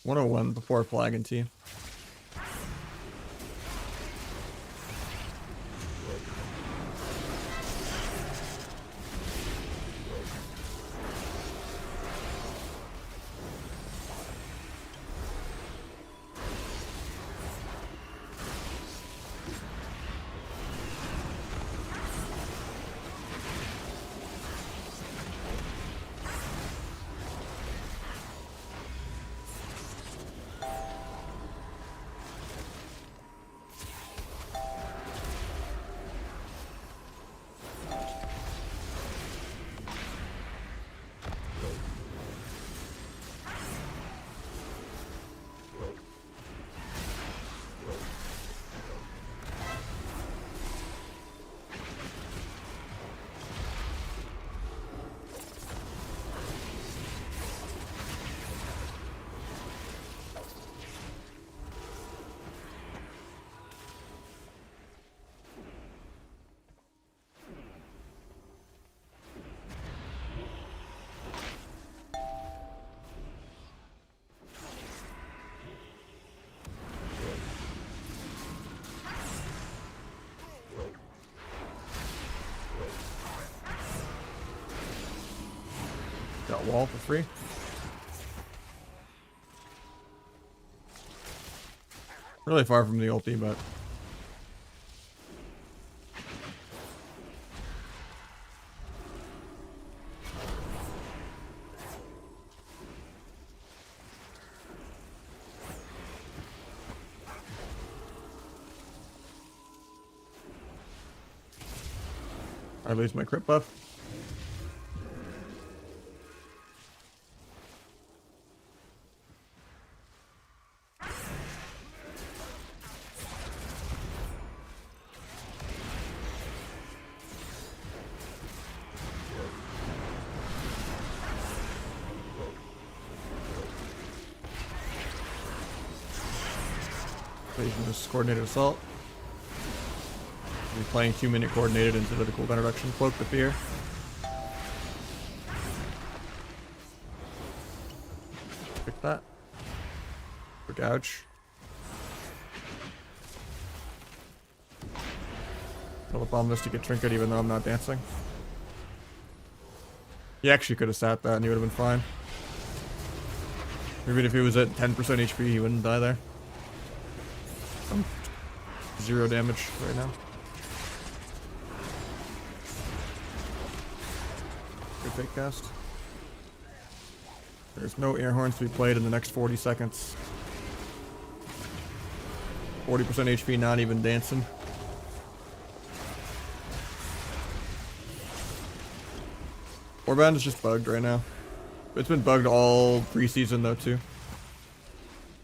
$101 before flag and T. Got wall for free. Really far from the ulti, but I lose my crit buff. Please use coordinated assault. We're playing 2-minute coordinated instead of the cooldown reduction. Cloak the fear. Pick that. For gouge. I'll bomb this to get trinket even though I'm not dancing. He actually could have sat that and he would have been fine. Even if he was at 10% HP, he wouldn't die there. I'm 0 damage right now. Good fake cast. There's no air horns to be played in the next 40 seconds. 40% HP, not even dancing. Warband is just bugged right now. It's been bugged all preseason though too.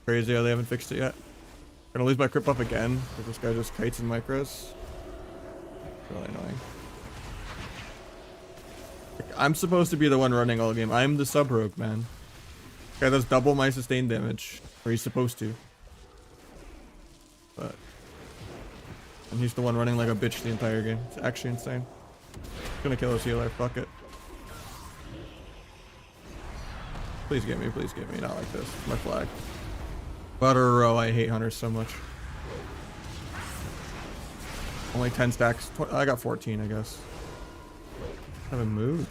Crazy how they haven't fixed it yet. Gonna lose my crit buff again because this guy just kites and micros. Really annoying. I'm supposed to be the one running all game. I'm the sub rogue, man. This guy does double my sustained damage, or he's supposed to. But and he's the one running like a bitch the entire game. It's actually insane. He's gonna kill his healer. Fuck it. Please get me, not like this. My flag. Butter row, I hate hunters so much. Only 10 stacks. I got 14, I guess. Haven't moved.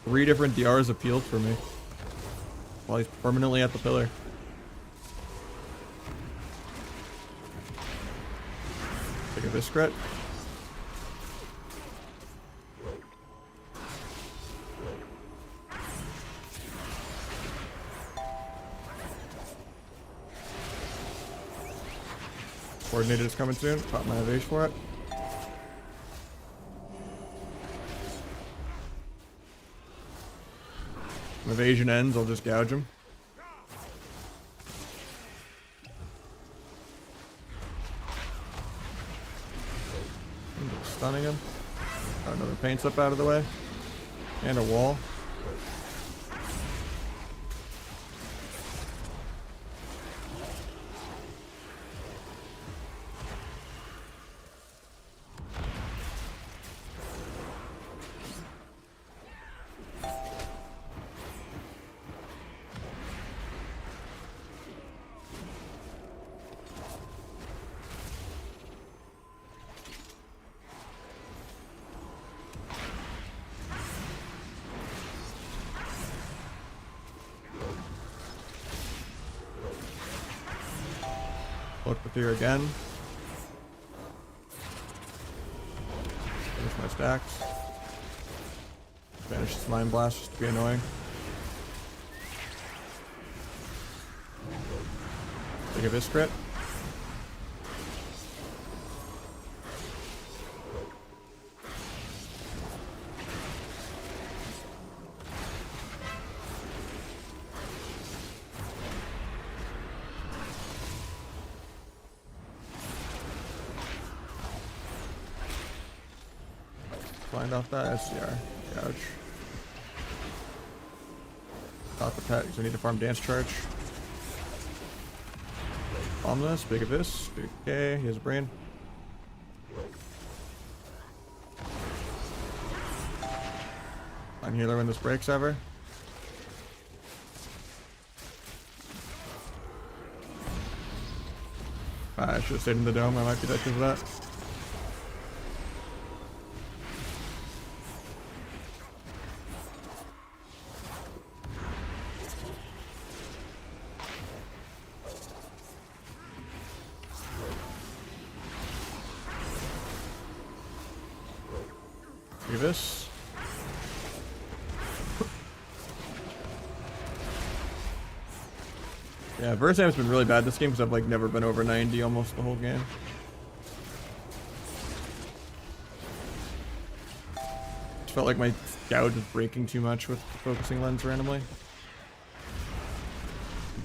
3 different DRs appealed for me. While he's permanently at the pillar. Take a Viscret. Coordinated is coming soon. Pop my evasion for it. When evasion ends, I'll just gouge him. I'm just stunning him. Got another paint slip out of the way. And a wall. Look with here again. Finish my stacks. Banish this Mind Blast just to be annoying. Take a Viscret. Blind off that SCR. Gouge. Got the pet, so I need to farm dance charge. Bomb this, big of this, big K, he has a brain. I'm healer when this breaks ever. I should have stayed in the dome, I might be dead because of that. Do this. Yeah, Versam's been really bad this game because I've like never been over 90 almost the whole game. Just felt like my gouge was breaking too much with the focusing lens randomly.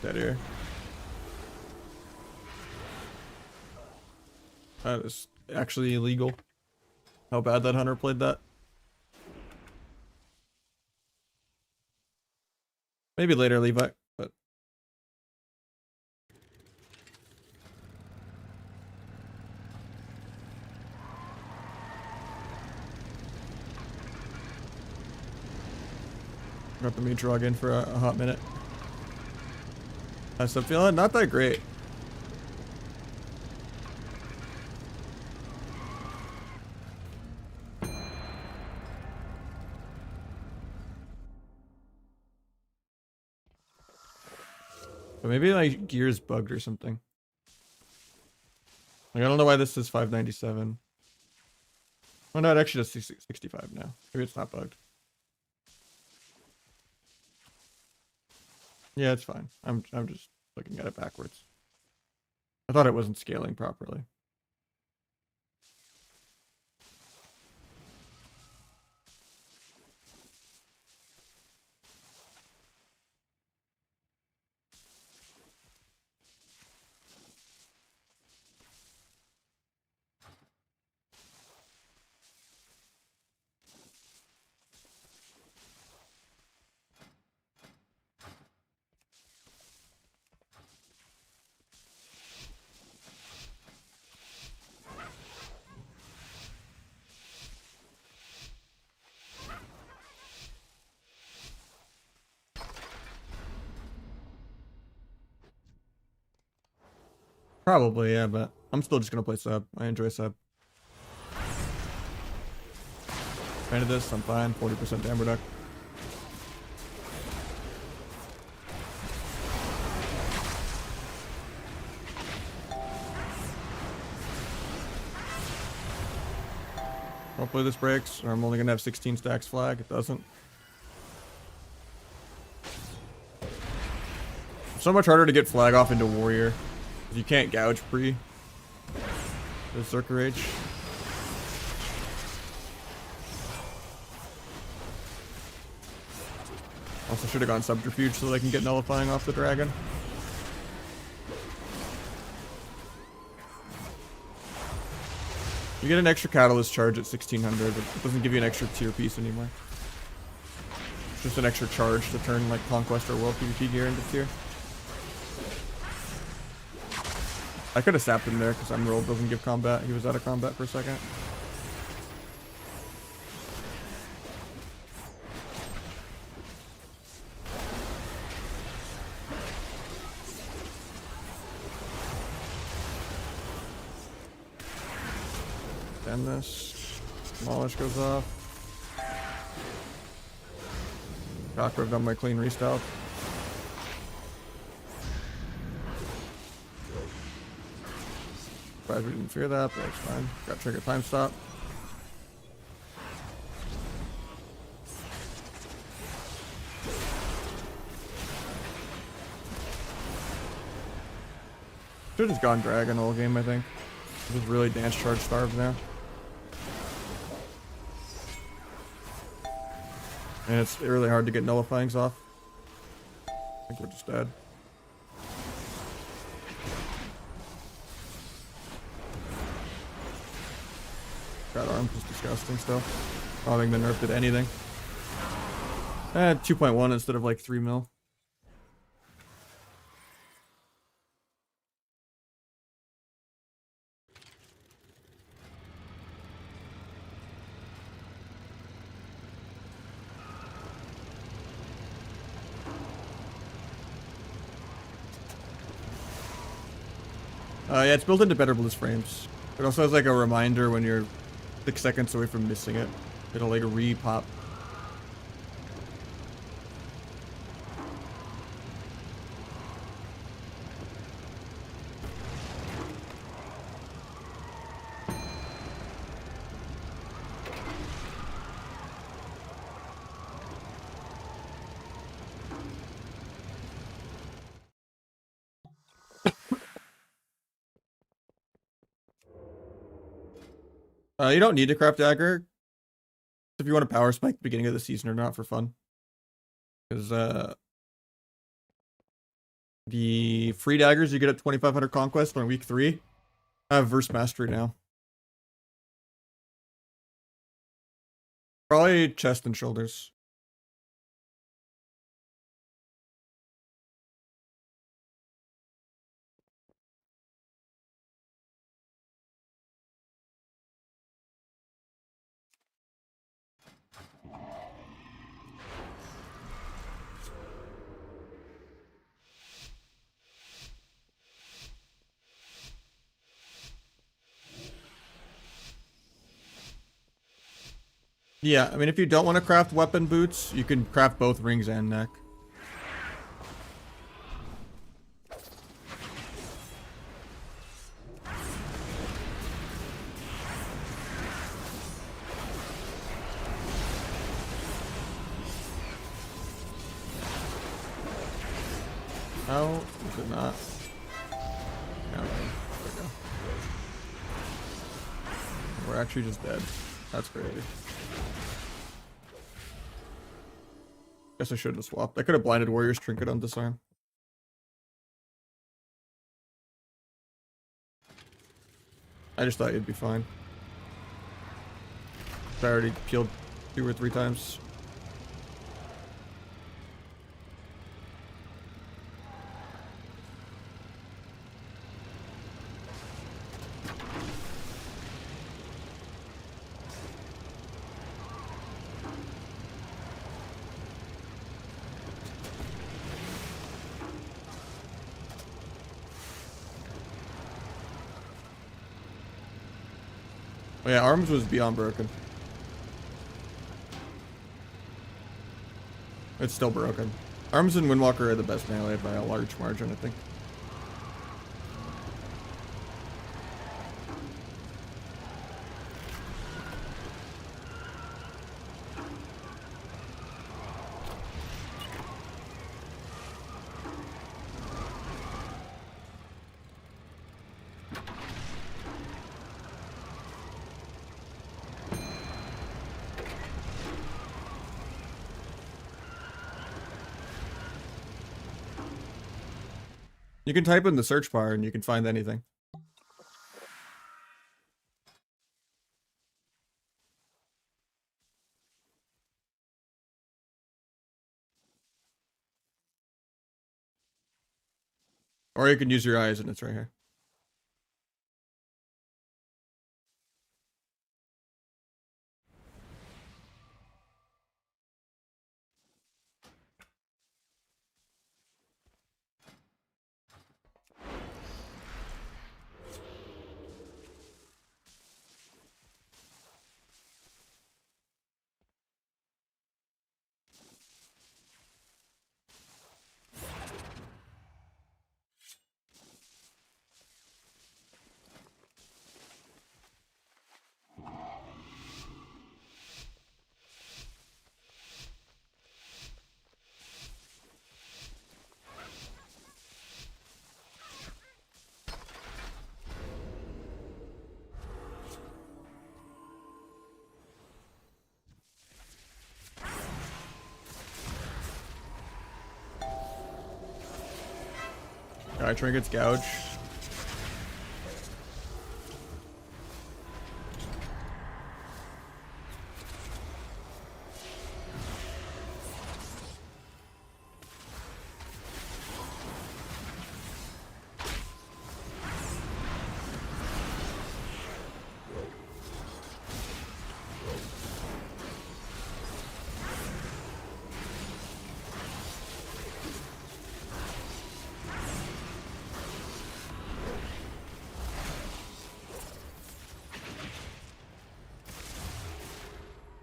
Dead here. That is actually illegal. How bad that hunter played that. Maybe later, Levi, but Got the meat log in for a hot minute. So feeling not that great. But maybe my gear's bugged or something. Like, I don't know why this is 597. Oh no, it actually does 65 now. Maybe it's not bugged. Yeah, it's fine. I'm just looking at it backwards. I thought it wasn't scaling properly. Probably, yeah, but I'm still just gonna play sub. I enjoy sub. Painted this, I'm fine. 40% damage reduction. Hopefully this breaks, or I'm only gonna have 16 stacks flag. It doesn't. It's so much harder to get flag off into warrior. You can't gouge pre Berserker Rage. Also should have gone subterfuge so that I can get nullifying off the dragon. You get an extra catalyst charge at 1600, but it doesn't give you an extra tier piece anymore. It's just an extra charge to turn like Conquest or World PvP gear into tier. I could have sapped him there because Emerald doesn't give combat. He was out of combat for a second. End this. Demolish goes off. Chakra, I've done my clean restyle. Surprised we didn't fear that, but that's fine. Got trigger time stop. Should have just gone dragon all game, I think. Just really dance charge starved now. And it's really hard to get nullifyings off. I think we're just dead. God, arms is disgusting still. I don't think the nerf did anything. 2.1 instead of like 3 mil. Yeah, it's built into better bliss frames. It also has like a reminder when you're 6 seconds away from missing it. It'll like re-pop. You don't need to craft dagger if you want to power spike the beginning of the season or not for fun. Because the free daggers you get at 2500 conquest on week 3 have verse mastery now. Probably chest and shoulders. Yeah, I mean, if you don't want to craft weapon boots, you can craft both rings and neck. Oh, is it not? No, there we go. We're actually just dead. That's crazy. Guess I should have swapped. I could have blinded Warrior's Trinket on disarm. I just thought you'd be fine. I already peeled 2 or 3 times. Oh yeah, arms was beyond broken. It's still broken. Arms and Windwalker are the best melee by a large margin, I think. You can type in the search bar and you can find anything. Or you can use your eyes and it's right here. Alright, trinkets gouge.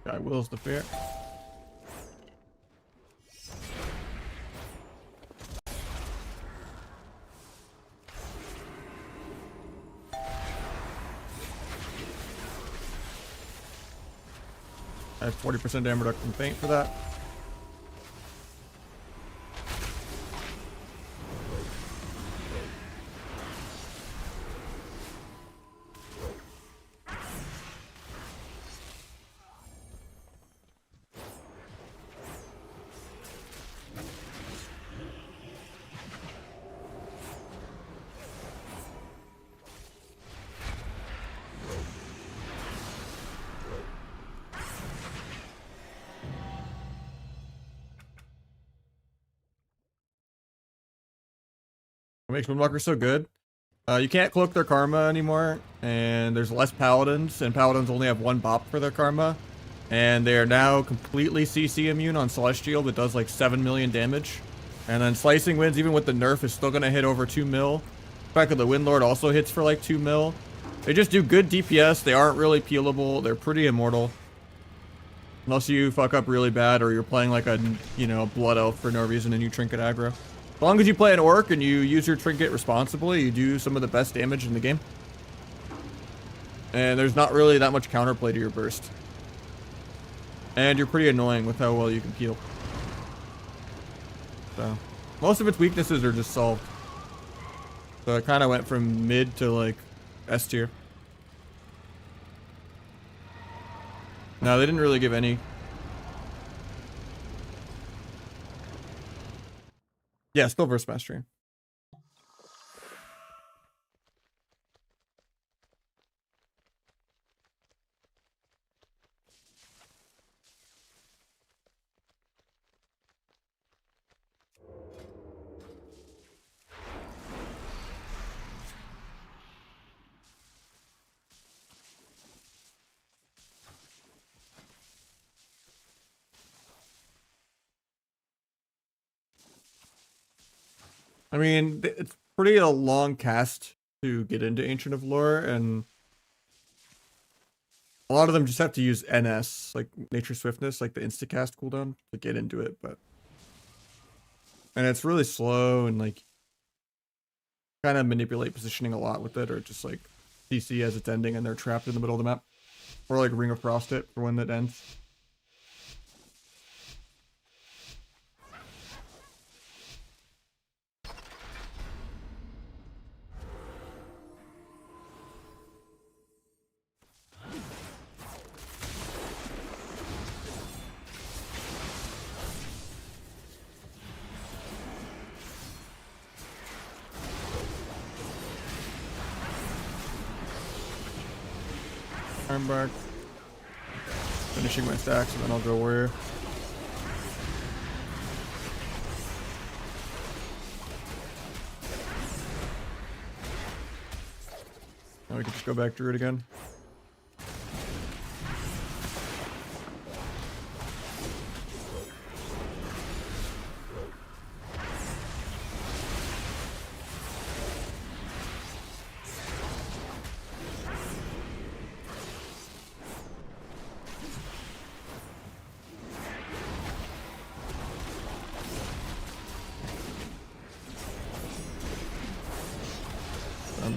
Guy wills the fear. I have 40% damage reduction from faint for that. What makes Windwalker so good? You can't cloak their karma anymore, and there's less paladins, and paladins only have 1 bop for their karma. And they are now completely CC immune on Celestial that does like 7 million damage. And then Slicing Winds, even with the nerf, is still going to hit over 2 mil. The fact that the Windlord also hits for like 2 mil. They just do good DPS, they aren't really peelable, they're pretty immortal. Unless you fuck up really bad or you're playing like a, you know, blood elf for no reason and you trinket aggro. As long as you play an orc and you use your trinket responsibly, you do some of the best damage in the game. And there's not really that much counterplay to your burst. And you're pretty annoying with how well you can peel. So, most of its weaknesses are just solved. So it kind of went from mid to like S tier. No, they didn't really give any. Yeah, still verse mastery. I mean, it's pretty a long cast to get into Ancient of Lore, and a lot of them just have to use NS, like Nature Swiftness, like the instacast cooldown to get into it, but... And it's really slow, and like, kind of manipulate positioning a lot with it, or just like CC as it's ending and they're trapped in the middle of the map. Or like Ring of Frost it for when it ends. Armbark. Finishing my stacks and then I'll go warrior. Now we can just go back Druid again.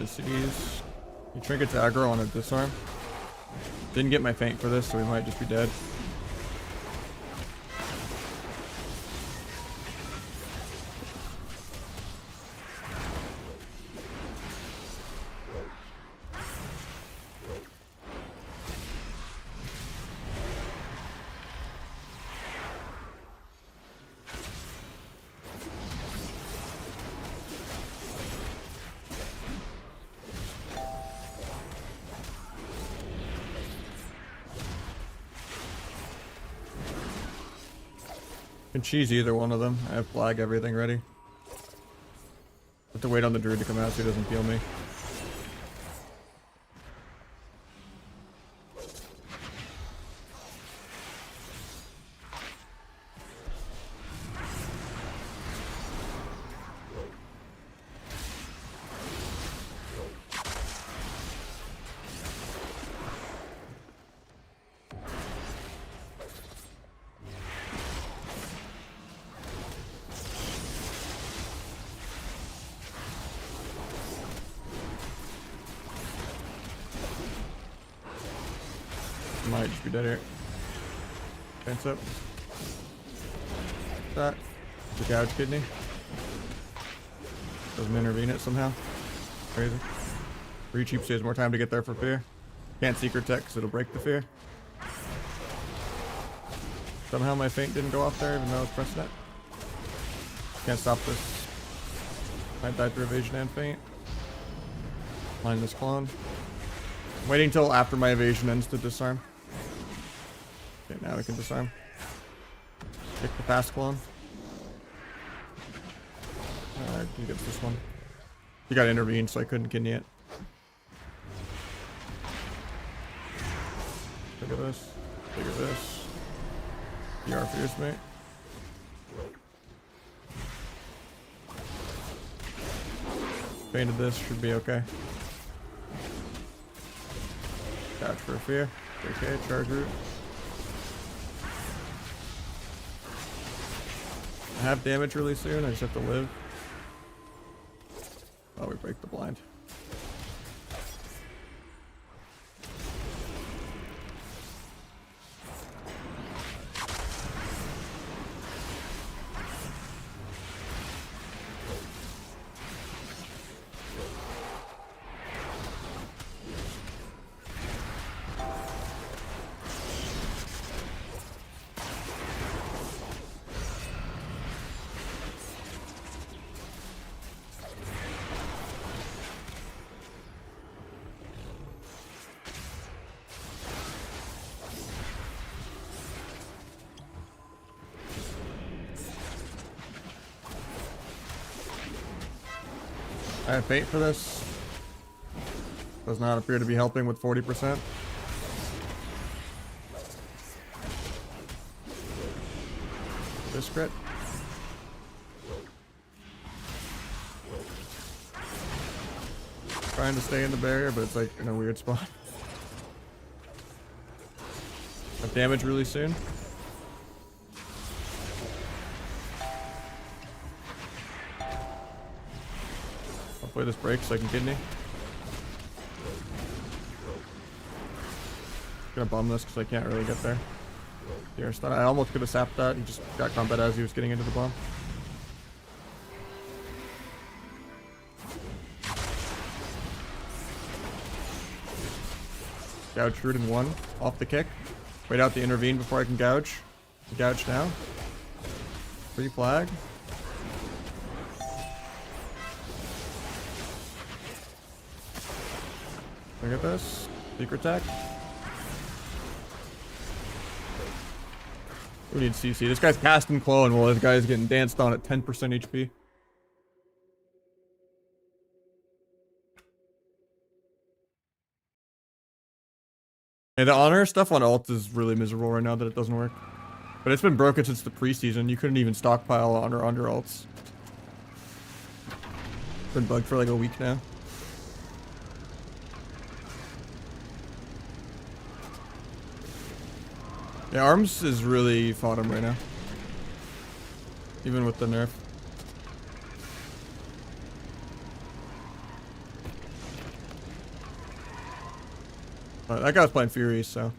Cities. He trinkets aggro on a disarm. Didn't get my feint for this, so we might just be dead. Can cheese either one of them. I have flag everything ready. Have to wait on the druid to come out so he doesn't peel me. Might just be dead here. Fence up. That. The gouge kidney. Doesn't intervene it somehow. Crazy. Recheap saves more time to get there for fear. Can't secret tech because it'll break the fear. Somehow my feint didn't go off there even though I was pressing it. Can't stop this. Might die through evasion and feint. Line this clone. Waiting until after my evasion ends to disarm. Okay, now we can disarm. Kick the fast clone. Alright, he gets this one. He got intervened, so I couldn't kidney it. Look at this. Look at this. PR fierce mate. Painted this, should be okay. Catch for a fear. Okay, charge root. have damage really soon. I just have to live. Oh, we break the blind. I have bait for this. Does not appear to be helping with 40%. This crit. Trying to stay in the barrier, but it's like in a weird spot. Have damage really soon. Hopefully this breaks so I can kidney. Gonna bomb this because I can't really get there. Here, stun. I almost could have sapped that. He just got combat as he was getting into the bomb. Gouge root in 1. Off the kick. Wait out to intervene before I can gouge. Gouge now. Free flag. Look at this. Secret tech. We need CC. This guy's casting clone while this guy's getting danced on at 10% HP. Yeah, the honor stuff on ult is really miserable right now that it doesn't work. But it's been broken since the preseason. You couldn't even stockpile honor under ults. Been bugged for like a week now. Yeah, arms is really fodder right now. Even with the nerf. That guy was playing Fury, so.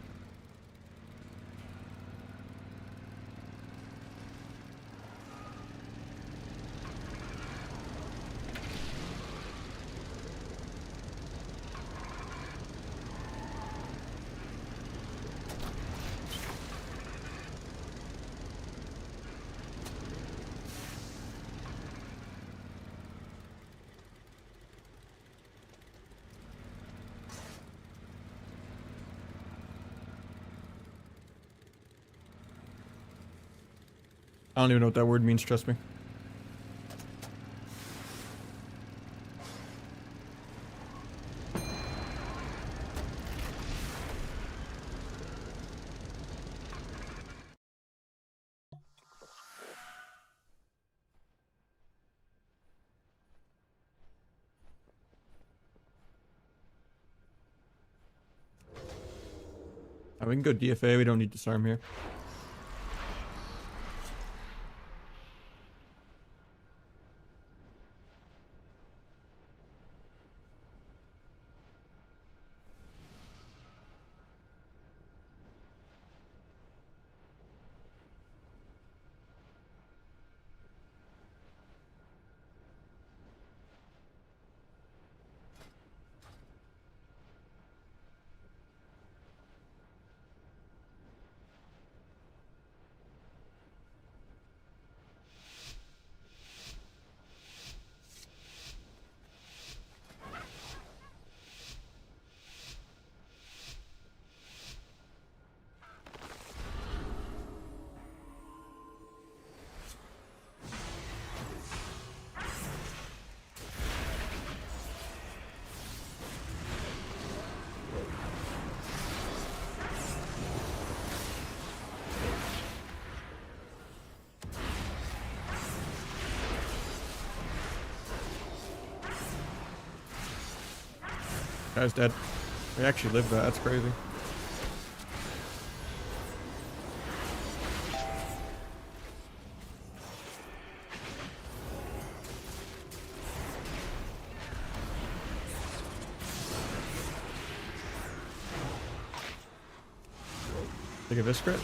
I don't even know what that word means, trust me. We can go DFA, we don't need disarm here. Guy's dead. We actually lived that. That's crazy. Take a Viscrit.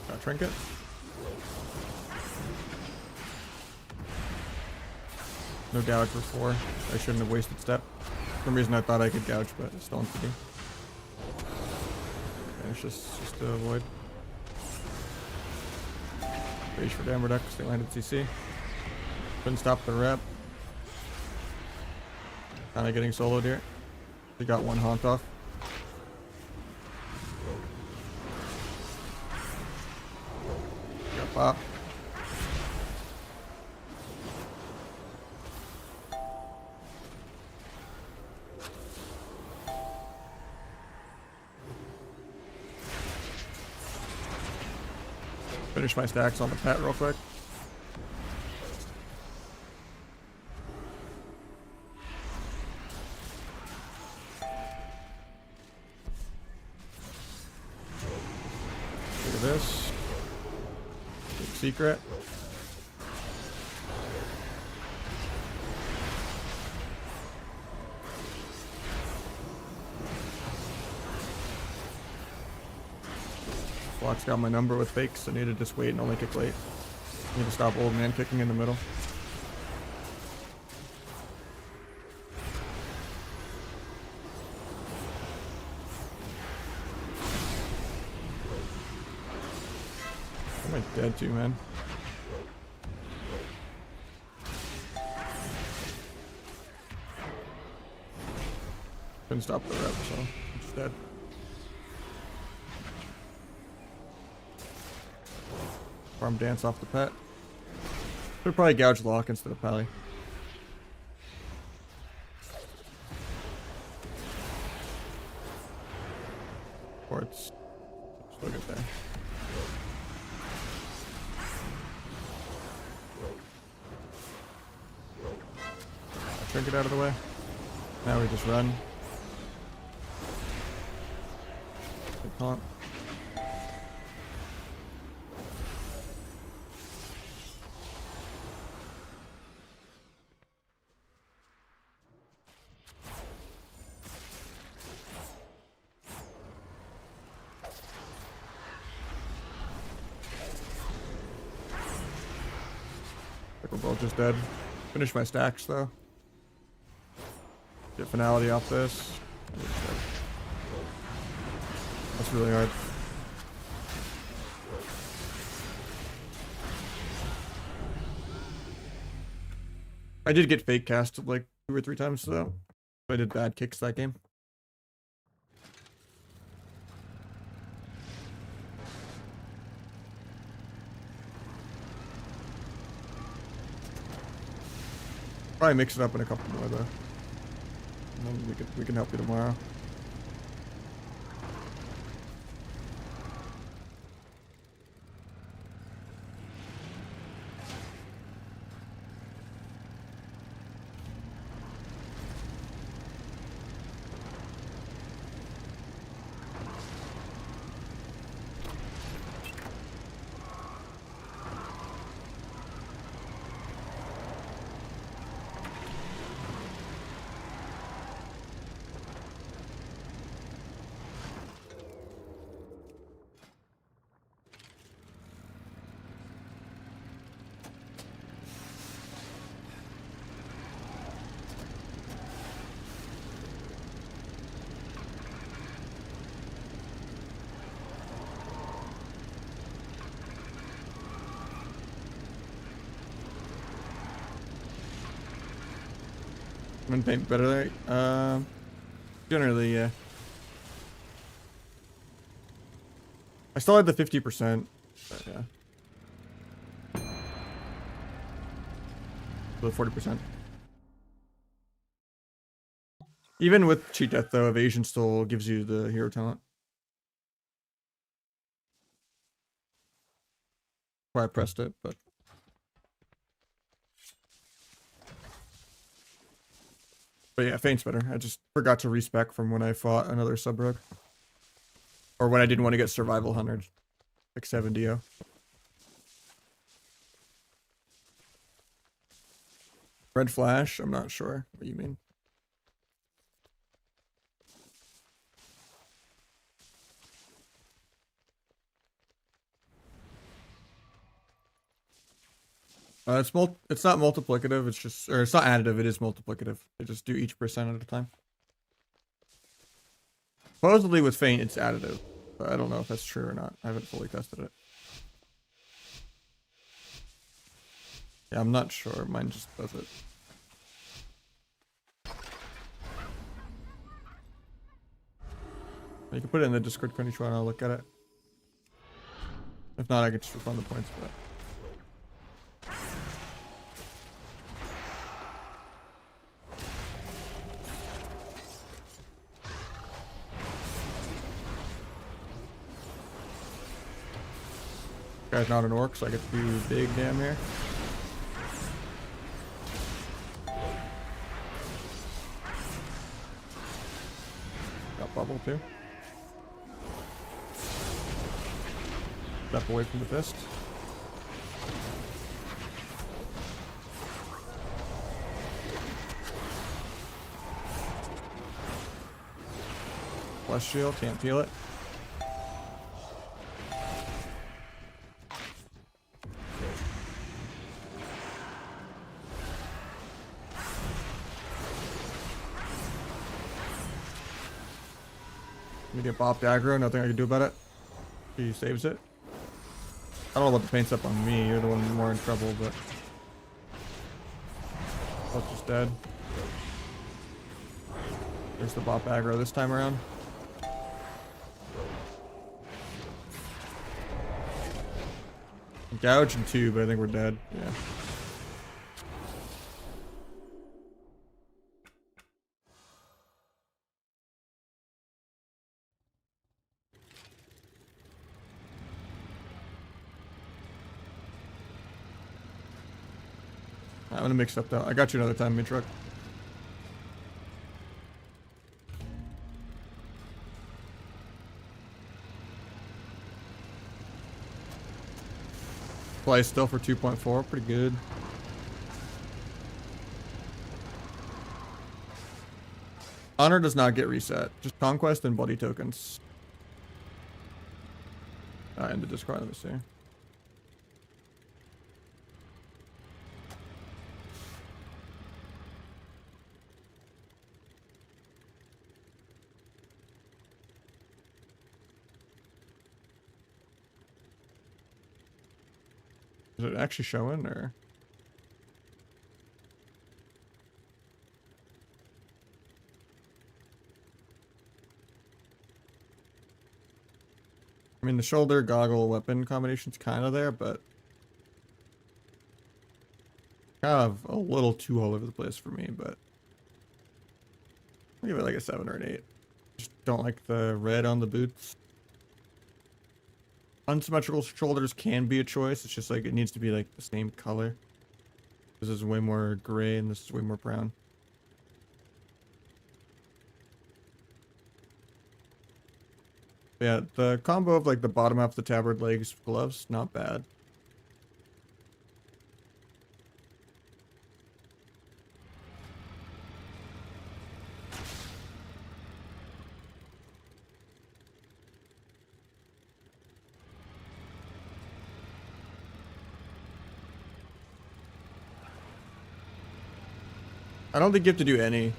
Got a Trinket. No gouge for 4. I shouldn't have wasted step. For some reason I thought I could gouge, but it's still empty. Finish this just to avoid. Rage for damage reduction, they landed CC. Couldn't stop the rep. Kinda getting soloed here. He got one haunt off. Got pop. Finish my stacks on the pet real quick. Look at this. Big secret. Block's got my number with fakes. I need to just wait and only kick late. Need to stop old man kicking in the middle. Am I dead too, man? Couldn't stop the rep, so I'm just dead. Farm dance off the pet. Should probably gouge lock instead of pally. Ports. Still good there. Trinket out of the way. Now we just run. Good taunt. We're both just dead. Finish my stacks though. Get finality off this. That's really hard. I did get fake casted like 2 or 3 times though. I did bad kicks that game. Probably mix it up in a couple more though. And then we can help you tomorrow. I'm gonna paint better there. Generally, yeah. I still had the 50%, but yeah. The 40%. Even with cheat death though, evasion still gives you the hero talent. Why I pressed it, but yeah, feint's better. I just forgot to respec from when I fought another sub rogue. Or when I didn't want to get survival 100. Like 70-0. Red flash? I'm not sure what you mean. It's not multiplicative. It's just, or it's not additive. It is multiplicative. They just do each percent at a time. Supposedly with Feint, it's additive, but I don't know if that's true or not. I haven't fully tested it. Yeah, I'm not sure. Mine just does it. You can put it in the Discord when you try and I'll look at it. If not, I can just refund the points for that. Guy's not an orc, so I get to do big damn here. Got bubble too. Step away from the fist. Plus shield, can't feel it. We get bopped aggro, nothing I can do about it. He saves it. I don't know what the paint's up on me, you're the one more in trouble, but... Both just dead. There's the bop aggro this time around. Gouge and 2, but I think we're dead. Yeah. I'm gonna mix up though. I got you another time, mid-truck. Play still for 2.4, pretty good. Honor does not get reset, just conquest and bloody tokens. And the Discord, let me see. Is it actually showing or? I mean, the shoulder goggle weapon combination's kind of there, but kind of a little too all over the place for me, but I'll give it like a 7 or an 8. Just don't like the red on the boots. Unsymmetrical shoulders can be a choice. It's just like it needs to be like the same color. This is way more gray and this is way more brown. Yeah, the combo of like the bottom half of the tabard legs gloves, not bad. I don't think you have to do any.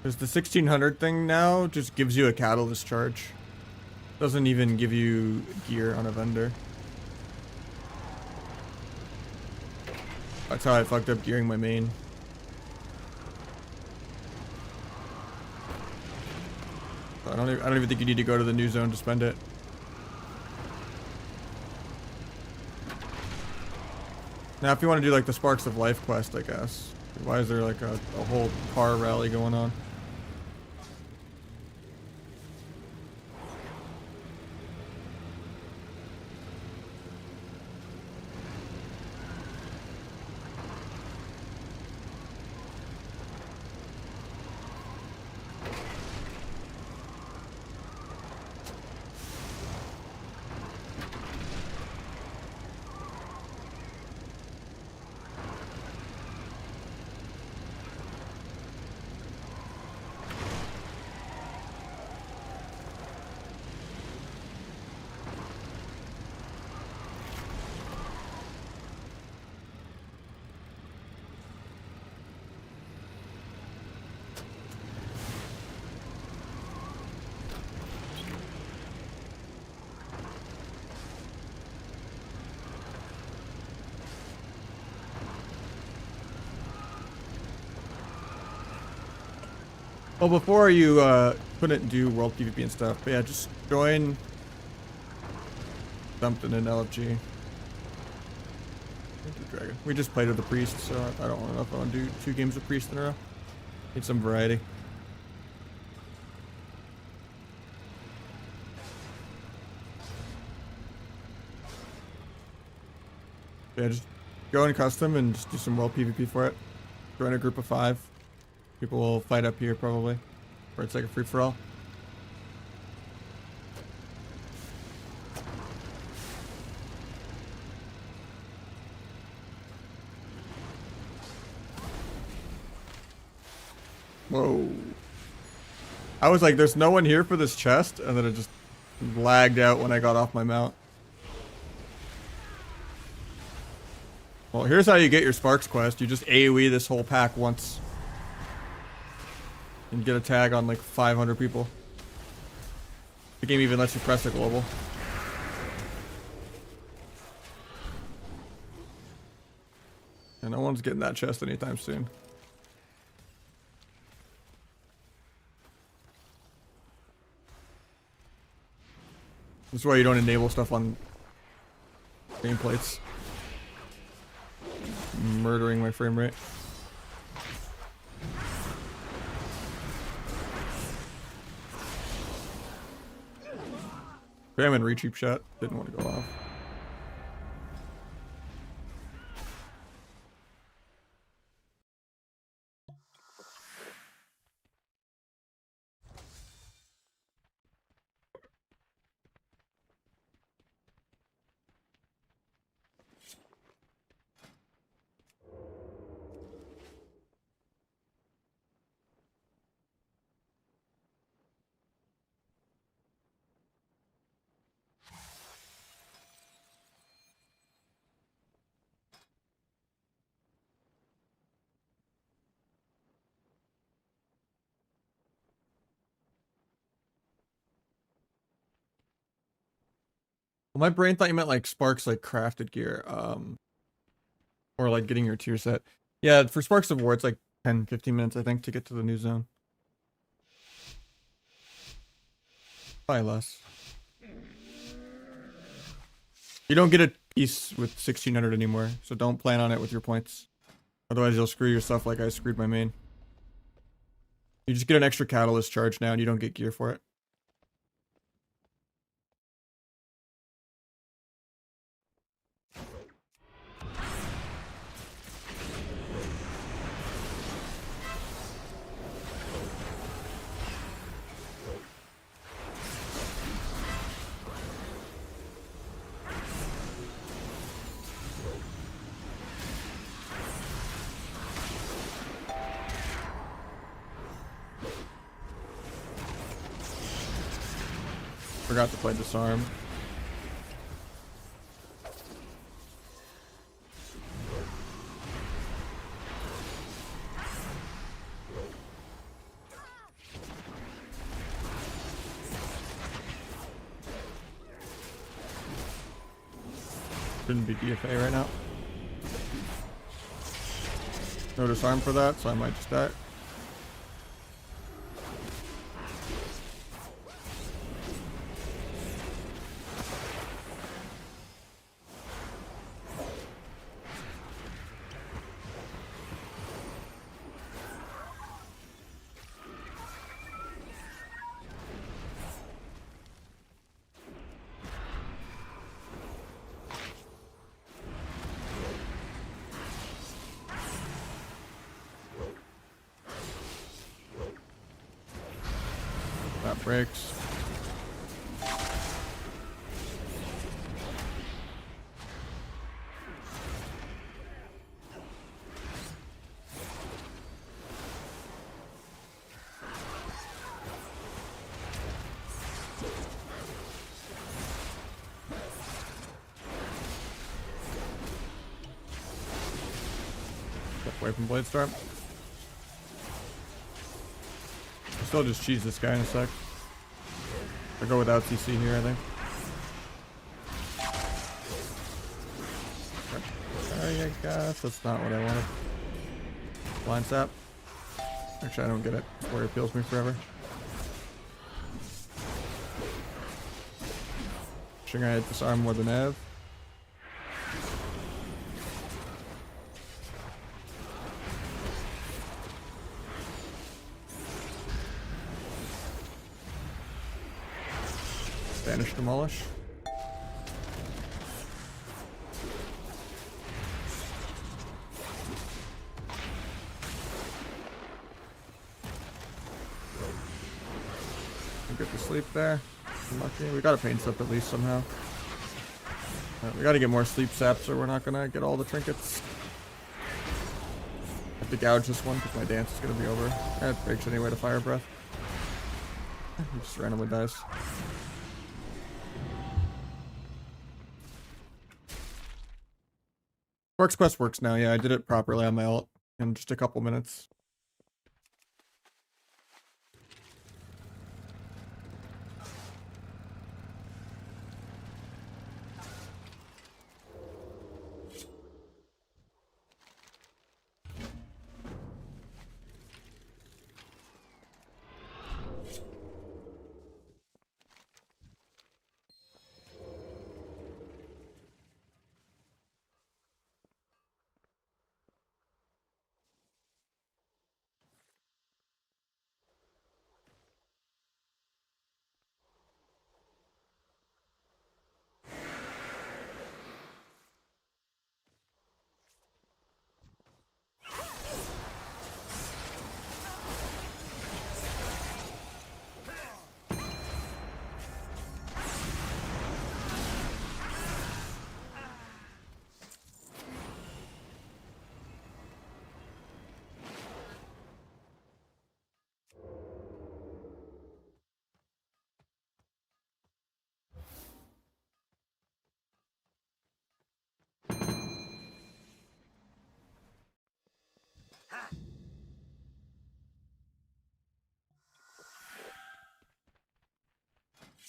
Because the 1600 thing now just gives you a catalyst charge. Doesn't even give you gear on a vendor. That's how I fucked up gearing my main. I don't even think you need to go to the new zone to spend it. Now if you want to do like the Sparks of Life quest, I guess. Why is there like a whole car rally going on? Well, before you couldn't do world PvP and stuff, but yeah, just join something in LFG. Dragon. We just played with the priest, so I don't know if I want to do 2 games of priest in a row. Need some variety. Yeah, just go in custom and just do some world PvP for it. Join a group of 5. People will fight up here probably, where it's like a free for all. Whoa. I was like, there's no one here for this chest, and then it just lagged out when I got off my mount. Well, here's how you get your Sparks quest. You just AoE this whole pack once. And get a tag on like 500 people. The game even lets you press a global. And no one's getting that chest anytime soon. This is why you don't enable stuff on nameplates. Murdering my frame rate. I'm in re-cheap shot. Didn't want to go off. My brain thought you meant like Sparks, like crafted gear, or like getting your tier set. Yeah, for Sparks of War, it's like 10-15 minutes, I think, to get to the new zone. Probably less. You don't get a piece with 1600 anymore, so don't plan on it with your points. Otherwise, you'll screw yourself like I screwed my main. You just get an extra catalyst charge now, and you don't get gear for it. Forgot to play disarm. Shouldn't be DFA right now. No disarm for that, so I might just die. That breaks. Step away from Blade Storm. Still just cheese this guy in a sec. I'll go without CC here, I think. Sorry, I guess that's not what I wanted. Blind sap. Actually, I don't get it. Warrior peels me forever. Wishing I had disarm more than Ev. Banish, demolish. Get to sleep there. Lucky. We got a pain slip at least somehow. We gotta get more sleep saps or we're not gonna get all the trinkets. I have to gouge this one because my dance is gonna be over. It breaks anyway to fire breath. He just randomly dies. Works quest works now. Yeah, I did it properly on my ult in just a couple minutes.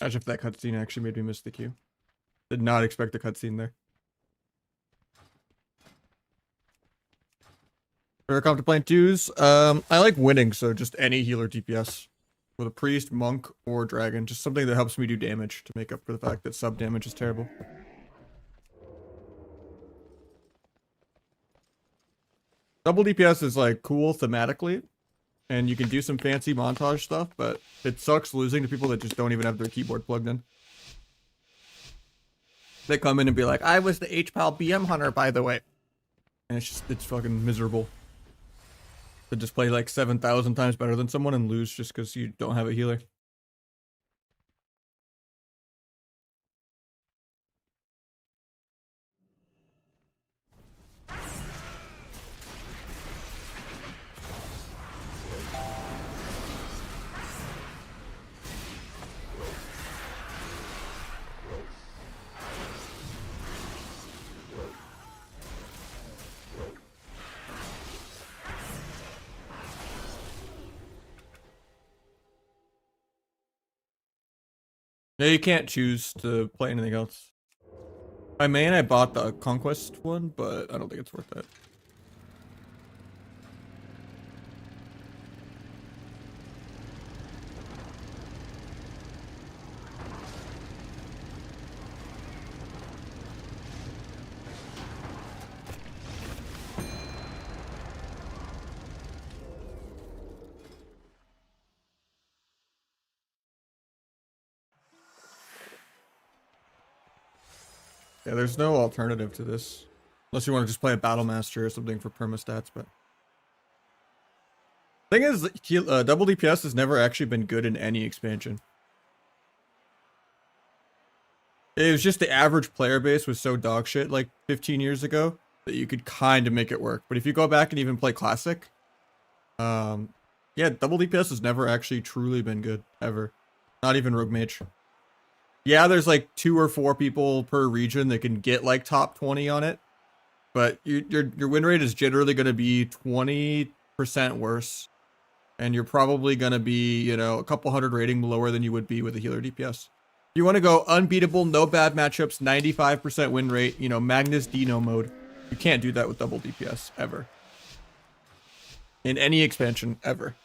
As if that cutscene actually made me miss the queue. Did not expect the cutscene there. Favorite comp to playing twos? I like winning, so just any healer DPS. With a priest, monk, or dragon. Just something that helps me do damage to make up for the fact that sub damage is terrible. Double DPS is like cool thematically. And you can do some fancy montage stuff, but it sucks losing to people that just don't even have their keyboard plugged in. They come in and be like, I was the HPAL BM hunter, by the way. And it's fucking miserable. To just play like 7,000 times better than someone and lose just because you don't have a healer. Yeah, you can't choose to play anything else. My main, I bought the Conquest one, but I don't think it's worth it. Yeah, there's no alternative to this. Unless you want to just play a Battle Master or something for perma-stats, but... Thing is, double DPS has never actually been good in any expansion. It was just the average player base was so dog shit like 15 years ago that you could kind of make it work. But if you go back and even play Classic, yeah, double DPS has never actually truly been good, ever. Not even Rogue Mage. Yeah, there's like 2 or 4 people per region that can get like top 20 on it, but your win rate is generally going to be 20% worse, and you're probably going to be, you know, a couple hundred rating lower than you would be with a healer DPS. If you want to go unbeatable, no bad matchups, 95% win rate, you know, Magnus Dino mode, you can't do that with double DPS ever. in any expansion ever.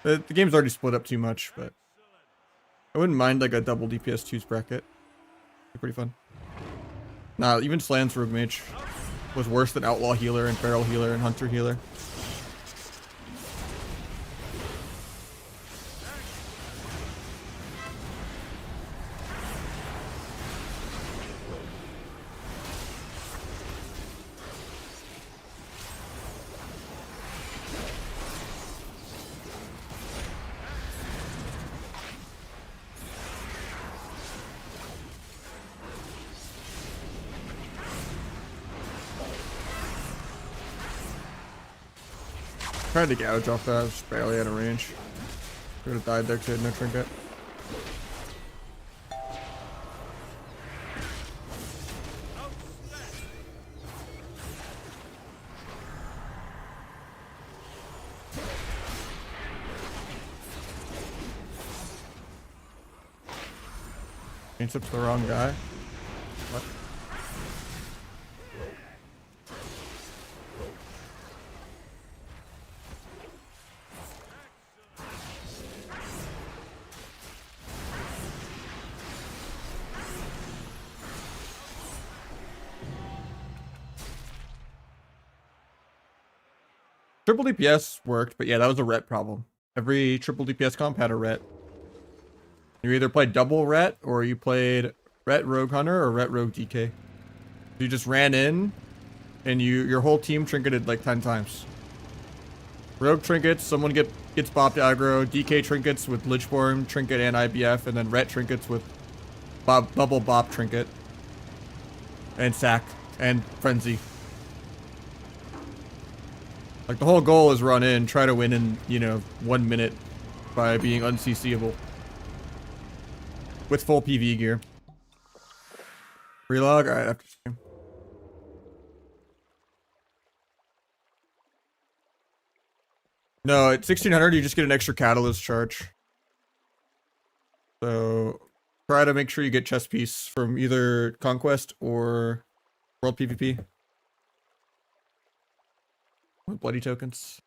The game's already split up too much, but I wouldn't mind like a double DPS 2's bracket. Be pretty fun. Nah, even Slan's Rogue Mage was worse than Outlaw Healer and Feral Healer and Hunter Healer. Tried to gouge off that, just barely out of range. Could have died there because I had no trinket. Paints up to the wrong guy. What? Triple DPS worked, but yeah, that was a ret problem. Every triple DPS comp had a ret. You either played double ret, or you played ret Rogue Hunter or ret Rogue DK. You just ran in, and your whole team trinketed like 10 times. Rogue trinkets, someone gets bopped aggro. DK trinkets with Lichborn trinket and IBF, and then ret trinkets with bubble bop trinket and sack and frenzy. Like, the whole goal is run in, try to win in, 1 minute by being unCCable. With full PV gear. Relog? Alright, after stream. No, at 1600 you just get an extra catalyst charge. So, try to make sure you get chest piece from either Conquest or World PvP. Bloody tokens.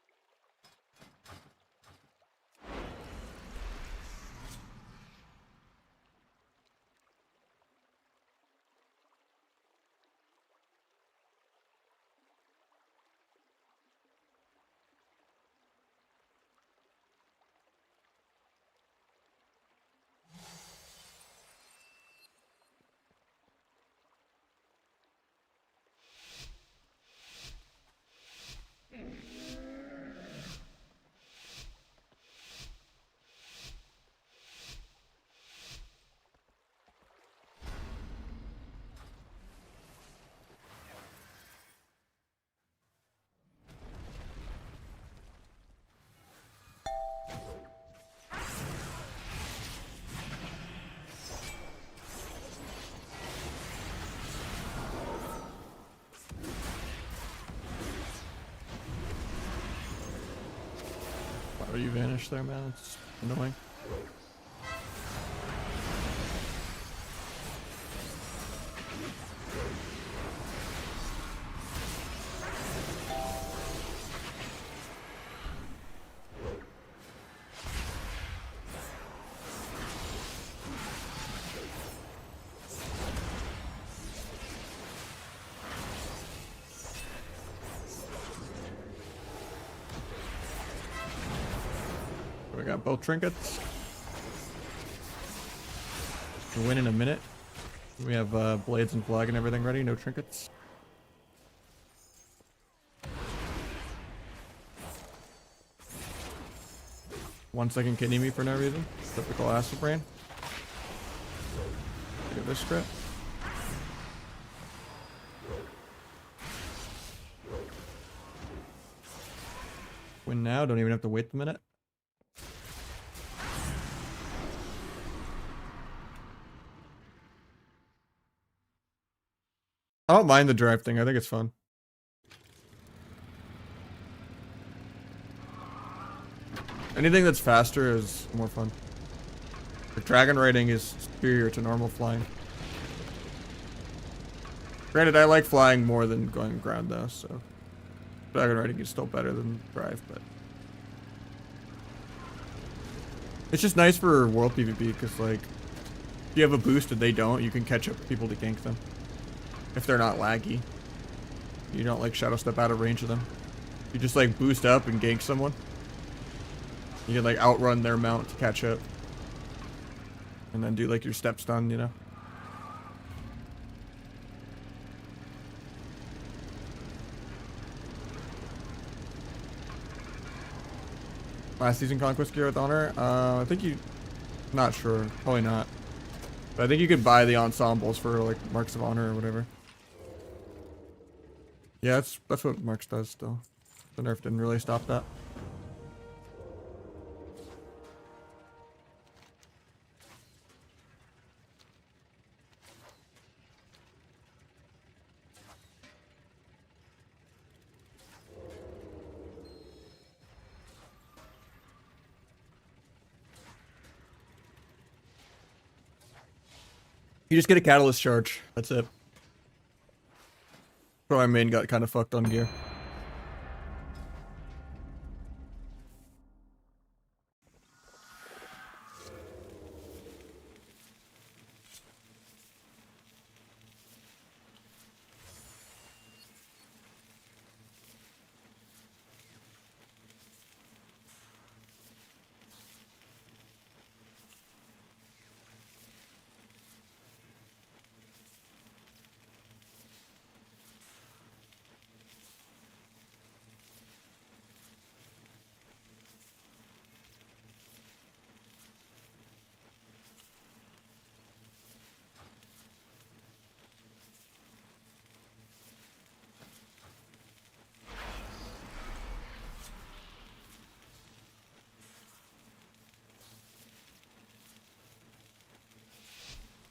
Why you vanished there, man? It's annoying. We got both trinkets. We win in a minute. We have blades and flag and everything ready. No trinkets. One second kidney me for no reason. Typical acid brain. Look at this script. Win now. Don't even have to wait the minute. I don't mind the drive thing. I think it's fun. Anything that's faster is more fun. The dragon riding is superior to normal flying. Granted, I like flying more than going ground though, so dragon riding is still better than drive, but it's just nice for world PvP because like if you have a boost and they don't, you can catch up people to gank them if they're not laggy. You don't like shadow step out of range of them. You just like boost up and gank someone. You can like outrun their mount to catch up. And then do like your step stun, you know? Last season Conquest gear with Honor? I think you... Not sure. Probably not. But I think you could buy the ensembles for like Marks of Honor or whatever. Yeah, that's what Marks does still. The nerf didn't really stop that. You just get a catalyst charge. That's it. So my main got kind of fucked on gear.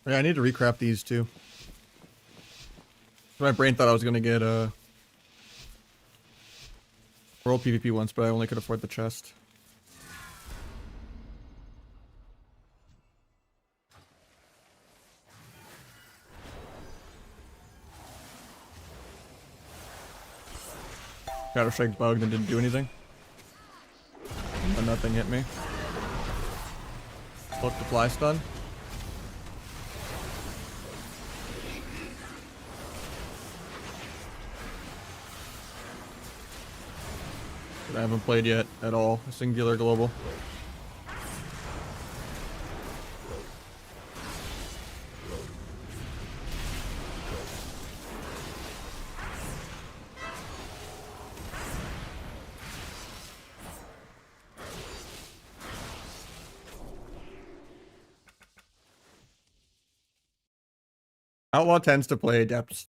Yeah, I need to recrap these too. My brain thought I was gonna get world PvP once, but I only could afford the chest. Shadow Strike bugged and didn't do anything. And nothing hit me. Look the fly stun. I haven't played yet at all. A singular global. Outlaw tends to play Adepts.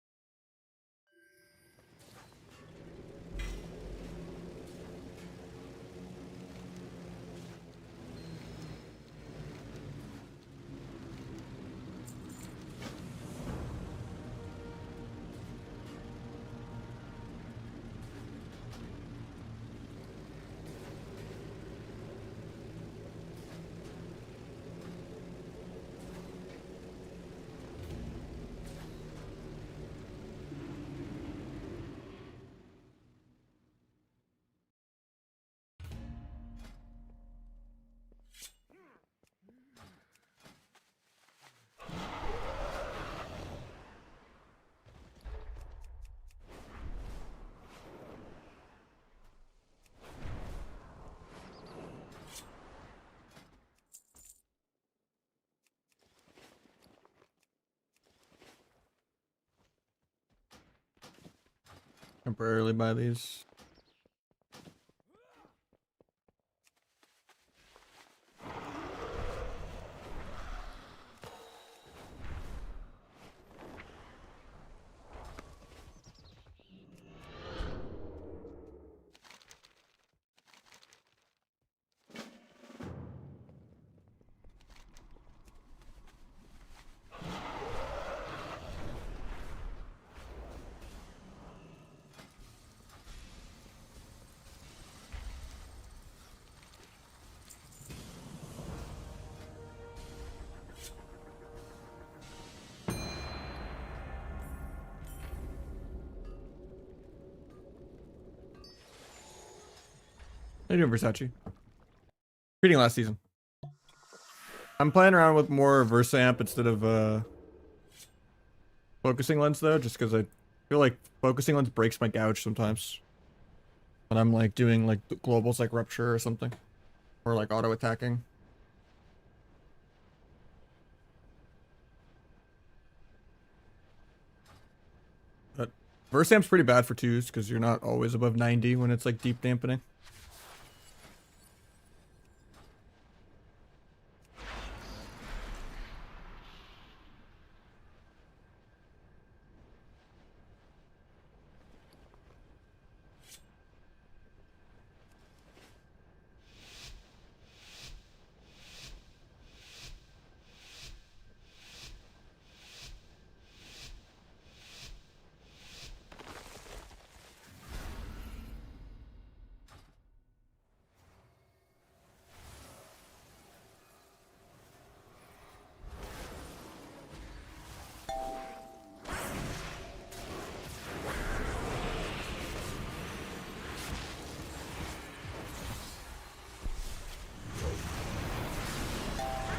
Temporarily buy these. How you doing, Versace? Reading last season. I'm playing around with more Versa amp instead of focusing lens though, just because I feel like focusing lens breaks my gouge sometimes. When I'm like doing like globals like rupture or something. Or like auto attacking. But Versamp's pretty bad for twos because you're not always above 90 when it's like deep dampening.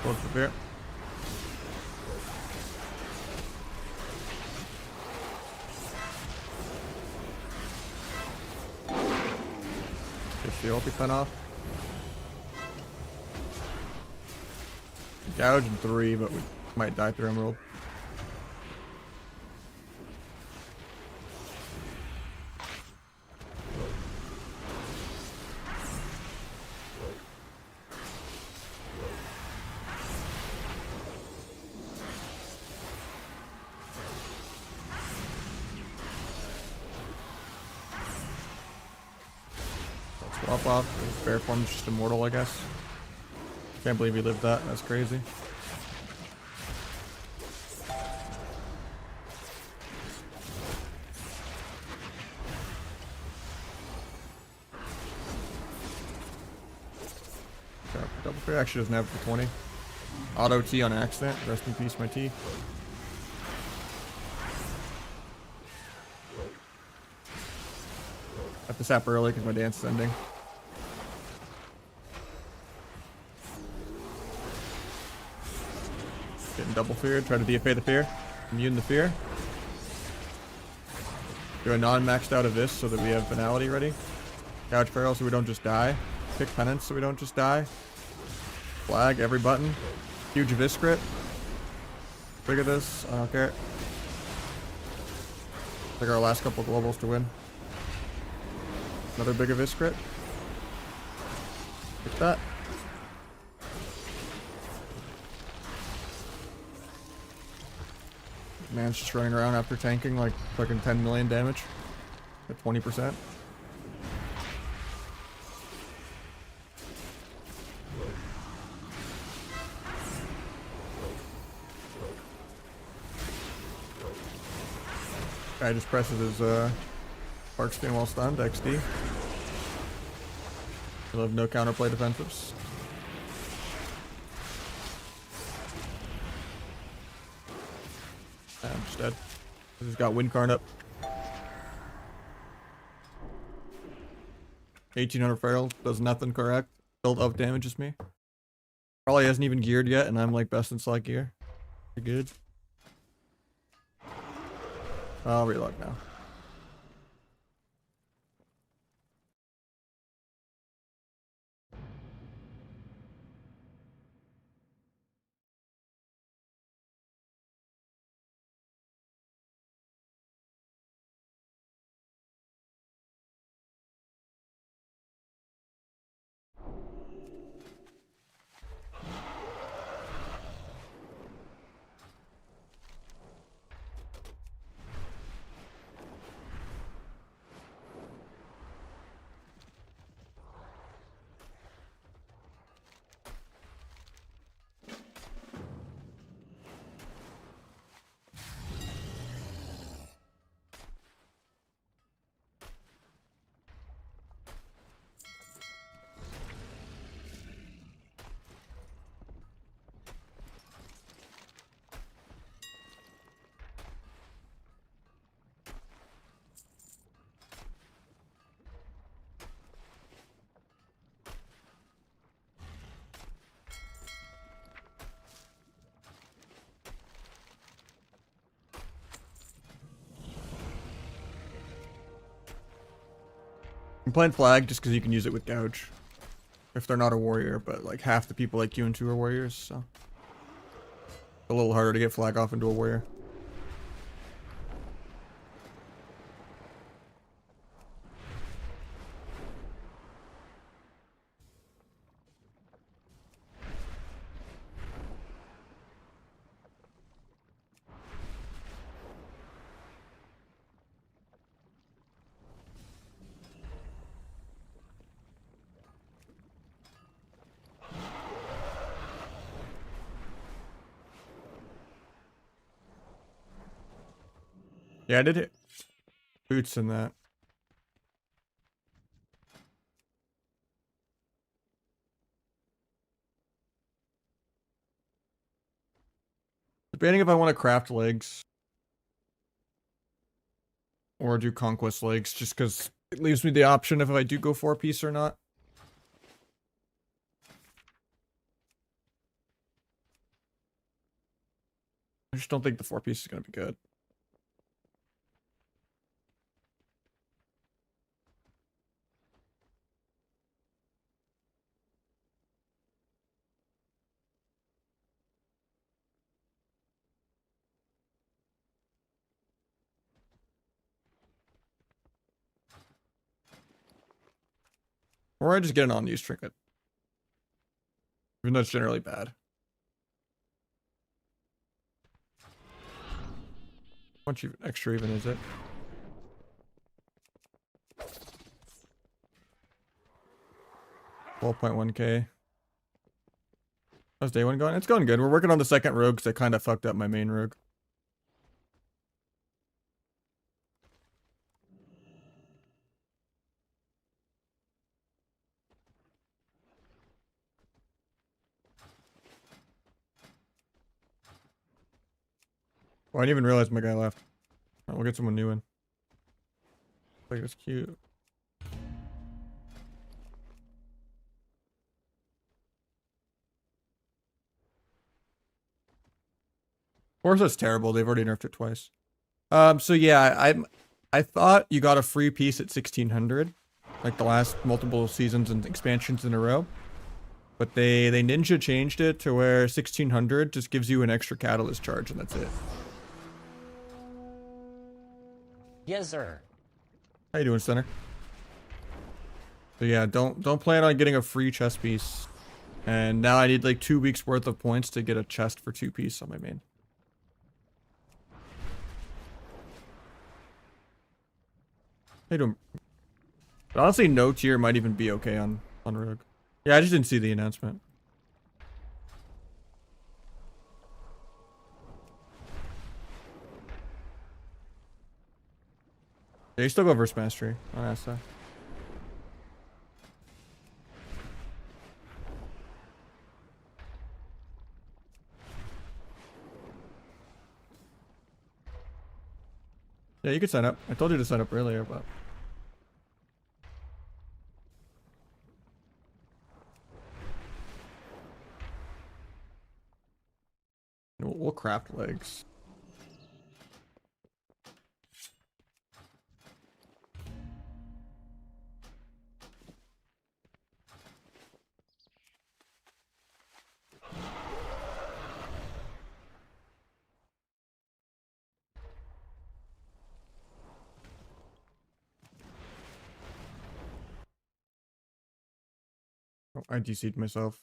Close the beer. Get the ulti pen off. Gouge in 3, but we might die through Emerald. Swap off. Bear form's just immortal, I guess. Can't believe he lived that. That's crazy. Okay, double fair actually doesn't have the 20. Auto T on accident. Rest in peace, my T. I have to sap early because my dance is ending. Getting double feared. Try to DFA the fear. Immune the fear. Do a non-maxed out of this so that we have finality ready. Couch barrel so we don't just die. Pick penance so we don't just die. Flag every button. Huge viscrit. Look at this. I don't care. Take our last couple globals to win. Another big viscrit. Like that. Man's just running around after tanking like fucking 10 million damage at 20%. Guy just presses his Spark Spin while stunned, XD. He'll have no counterplay defensives. I'm just dead. He's got Windcarn up. 1800 feral does nothing correct. Build up damages me. Probably hasn't even geared yet, and I'm like best in slot gear. Pretty good. I'll reload now. I'm playing flag just because you can use it with gouge. If they're not a warrior, but like half the people like you and 2 are warriors, so. A little harder to get flag off into a warrior. Yeah, I did hit boots in that. Debating if I want to craft legs or do conquest legs, just because it leaves me the option if I do go 4-piece or not. I just don't think the 4-piece is going to be good. Or I just get an unused trinket. Even though it's generally bad. How much extra even is it? $12.1k. How's day 1 going? It's going good. We're working on the second rogue because I kind of fucked up my main rogue. Oh, I didn't even realize my guy left. Alright, we'll get someone new in. Like, it's cute. Forza's terrible. They've already nerfed it twice. So yeah, I thought you got a free piece at 1600, like the last multiple seasons and expansions in a row. But they ninja changed it to where 1600 just gives you an extra catalyst charge and that's it. Yes, sir. How you doing, Center? So yeah, don't plan on getting a free chest piece. And now I need like 2 weeks worth of points to get a chest for 2-piece on my main. How you doing? But honestly, no tier might even be okay on Rogue. Yeah, I just didn't see the announcement. Yeah, you still go verse mastery on Asta. Yeah, you could sign up. I told you to sign up earlier, but we'll craft legs. Oh, I DC'd myself.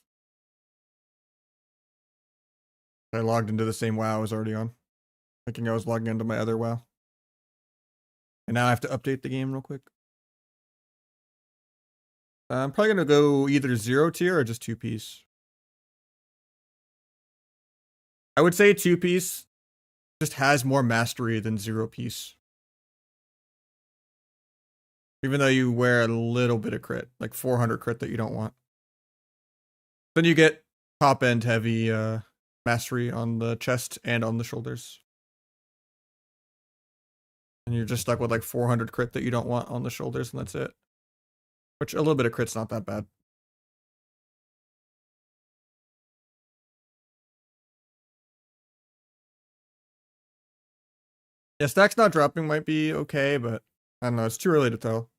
I logged into the same WoW I was already on, thinking I was logging into my other WoW. And now I have to update the game real quick. I'm probably gonna go either 0 tier or just 2-piece. I would say 2-piece just has more mastery than 0-piece. Even though you wear a little bit of crit, like 400 crit that you don't want. Then you get top end heavy mastery on the chest and on the shoulders. And you're just stuck with like 400 crit that you don't want on the shoulders, and that's it. Which a little bit of crit's not that bad. Yeah, stacks not dropping might be okay, but I don't know. It's too early to tell.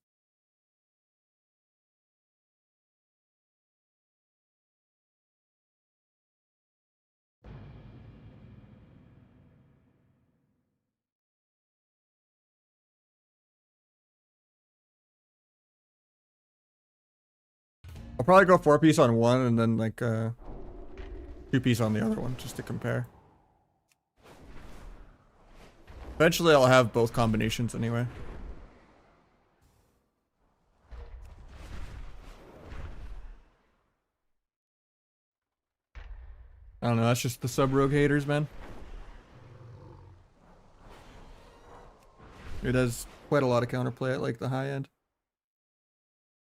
I'll probably go 4-piece on one and then like 2-piece on the other one just to compare. Eventually I'll have both combinations anyway. I don't know, that's just the sub-rogue haters, man. It has quite a lot of counterplay at like the high end.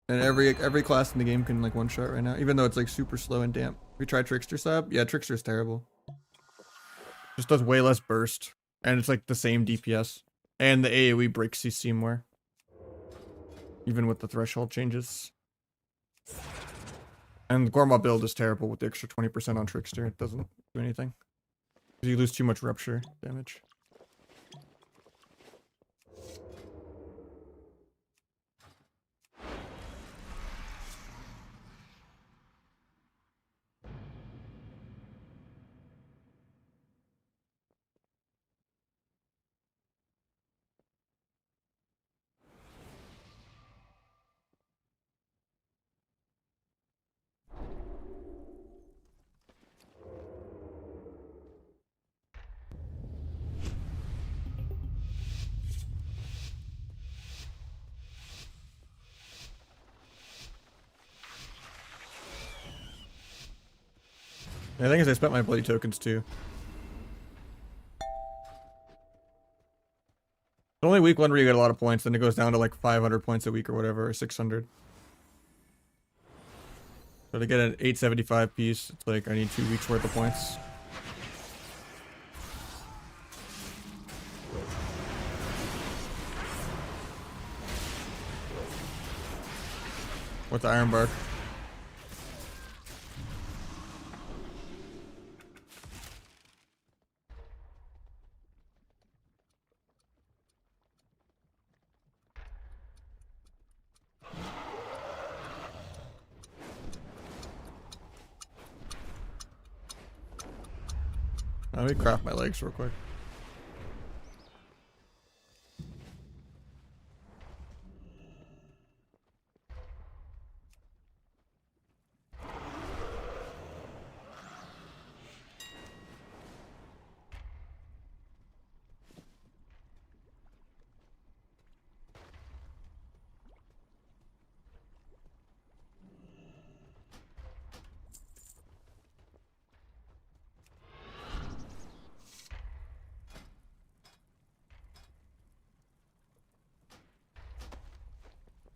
And every class in the game can like one-shot right now, even though it's like super slow and damp. We tried Trickster sub? Yeah, Trickster's terrible. Just does way less burst. And it's like the same DPS. And the AoE breaks CC more. Even with the threshold changes. And the Gorma build is terrible with the extra 20% on Trickster. It doesn't do anything. Because you lose too much rupture damage. The thing is I spent my bloody tokens too. It's only week one where you get a lot of points, then it goes down to like 500 points a week or whatever, or 600. So to get an 875 piece, it's like I need 2 weeks worth of points. With the Iron Bark. Let me craft my legs real quick.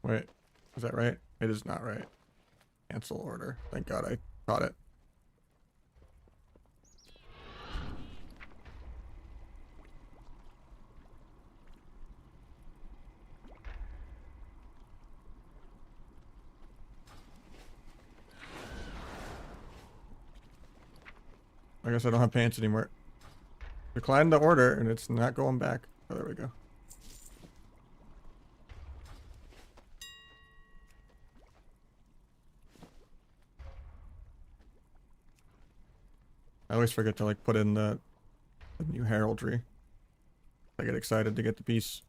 Wait, is that right? It is not right. Cancel order. Thank God I caught it. I guess I don't have pants anymore. Decline the order and it's not going back. Oh, there we go. I always forget to like put in the new heraldry. I get excited to get the piece.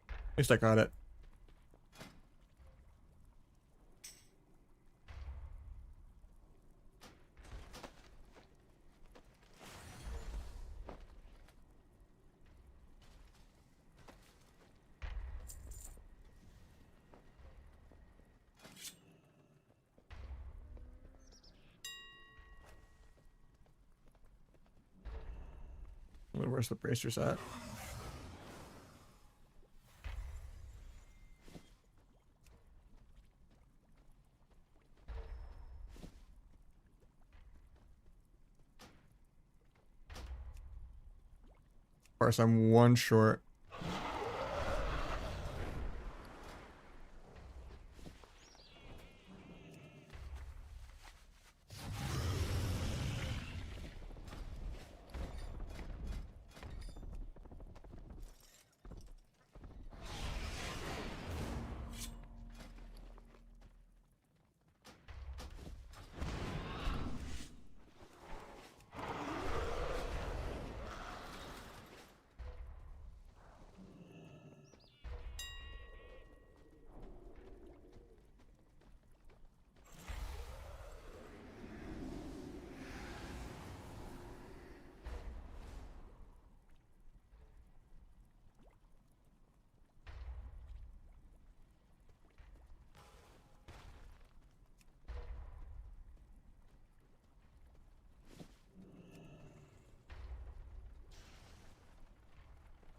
At least I got it. Where's the bracers at? Of course, I'm one short.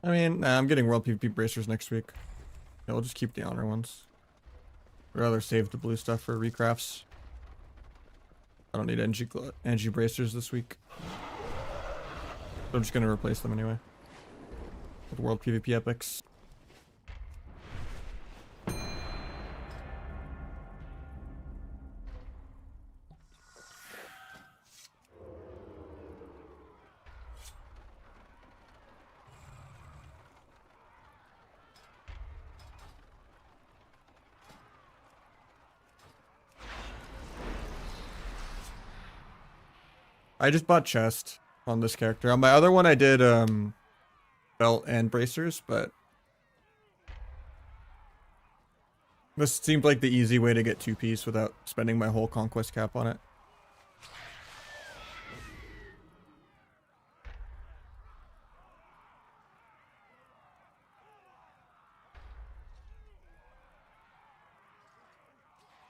I mean, nah, I'm getting world PvP bracers next week. Yeah, we'll just keep the honor ones. I'd rather save the blue stuff for recrafts. I don't need NG bracers this week. So I'm just gonna replace them anyway. With world PvP epics. I just bought chest on this character. On my other one I did belt and bracers, but this seemed like the easy way to get 2-piece without spending my whole conquest cap on it.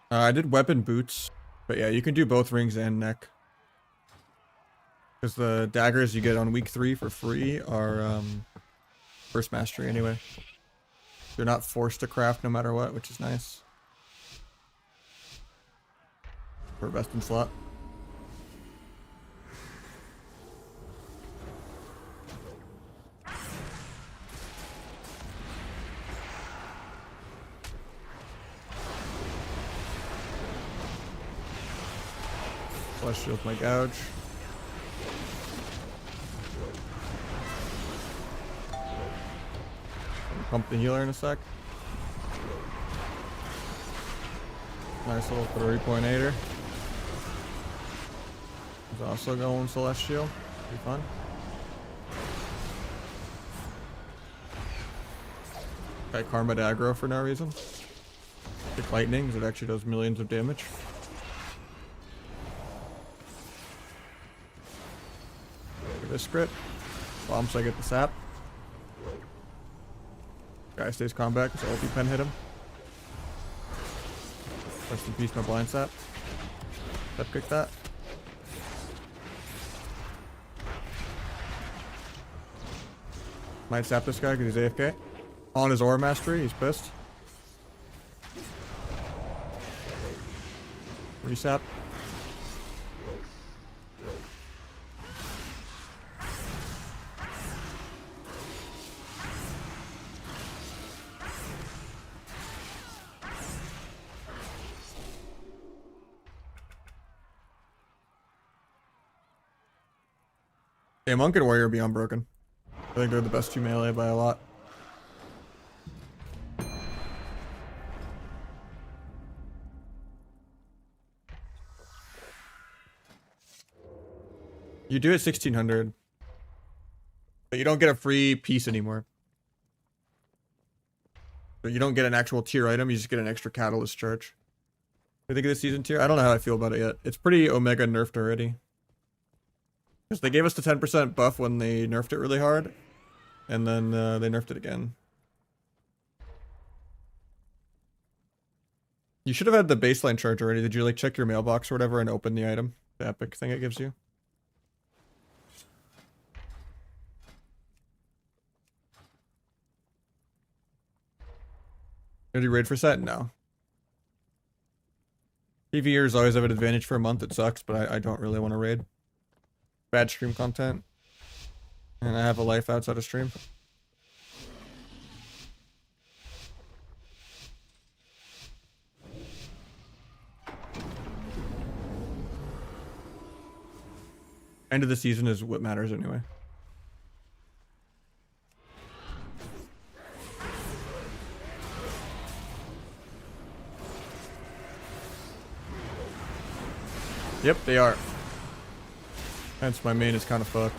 I did weapon boots, but yeah, you can do both rings and neck. Because the daggers you get on week 3 for free are first mastery anyway. You're not forced to craft no matter what, which is nice. For best in slot. Celestial with my gouge. Pump the healer in a sec. Nice little 3.8er. He's also going celestial. Be fun. Got karma to aggro for no reason. Pick lightning because it actually does millions of damage. Get this crit. Bombs, I get the sap. Guy stays combat because ulti pen hit him. Rest in peace, my blind sap. Step kick that. Might sap this guy because he's AFK. On his aura mastery, he's pissed. Resap. Yeah, Monk and Warrior be unbroken. I think they're the best 2 melee by a lot. You do it 1600, but you don't get a free piece anymore. But you don't get an actual tier item, you just get an extra catalyst charge. What do you think of the season tier? I don't know how I feel about it yet. It's pretty Omega nerfed already. Because they gave us the 10% buff when they nerfed it really hard. And then they nerfed it again. You should have had the baseline charge already. Did you like check your mailbox or whatever and open the item? The epic thing it gives you? Did you raid for set? No. PvEers always have an advantage for a month. It sucks, but I don't really want to raid. Bad stream content. And I have a life outside of stream. End of the season is what matters anyway. Yep, they are. Hence my main is kind of fucked.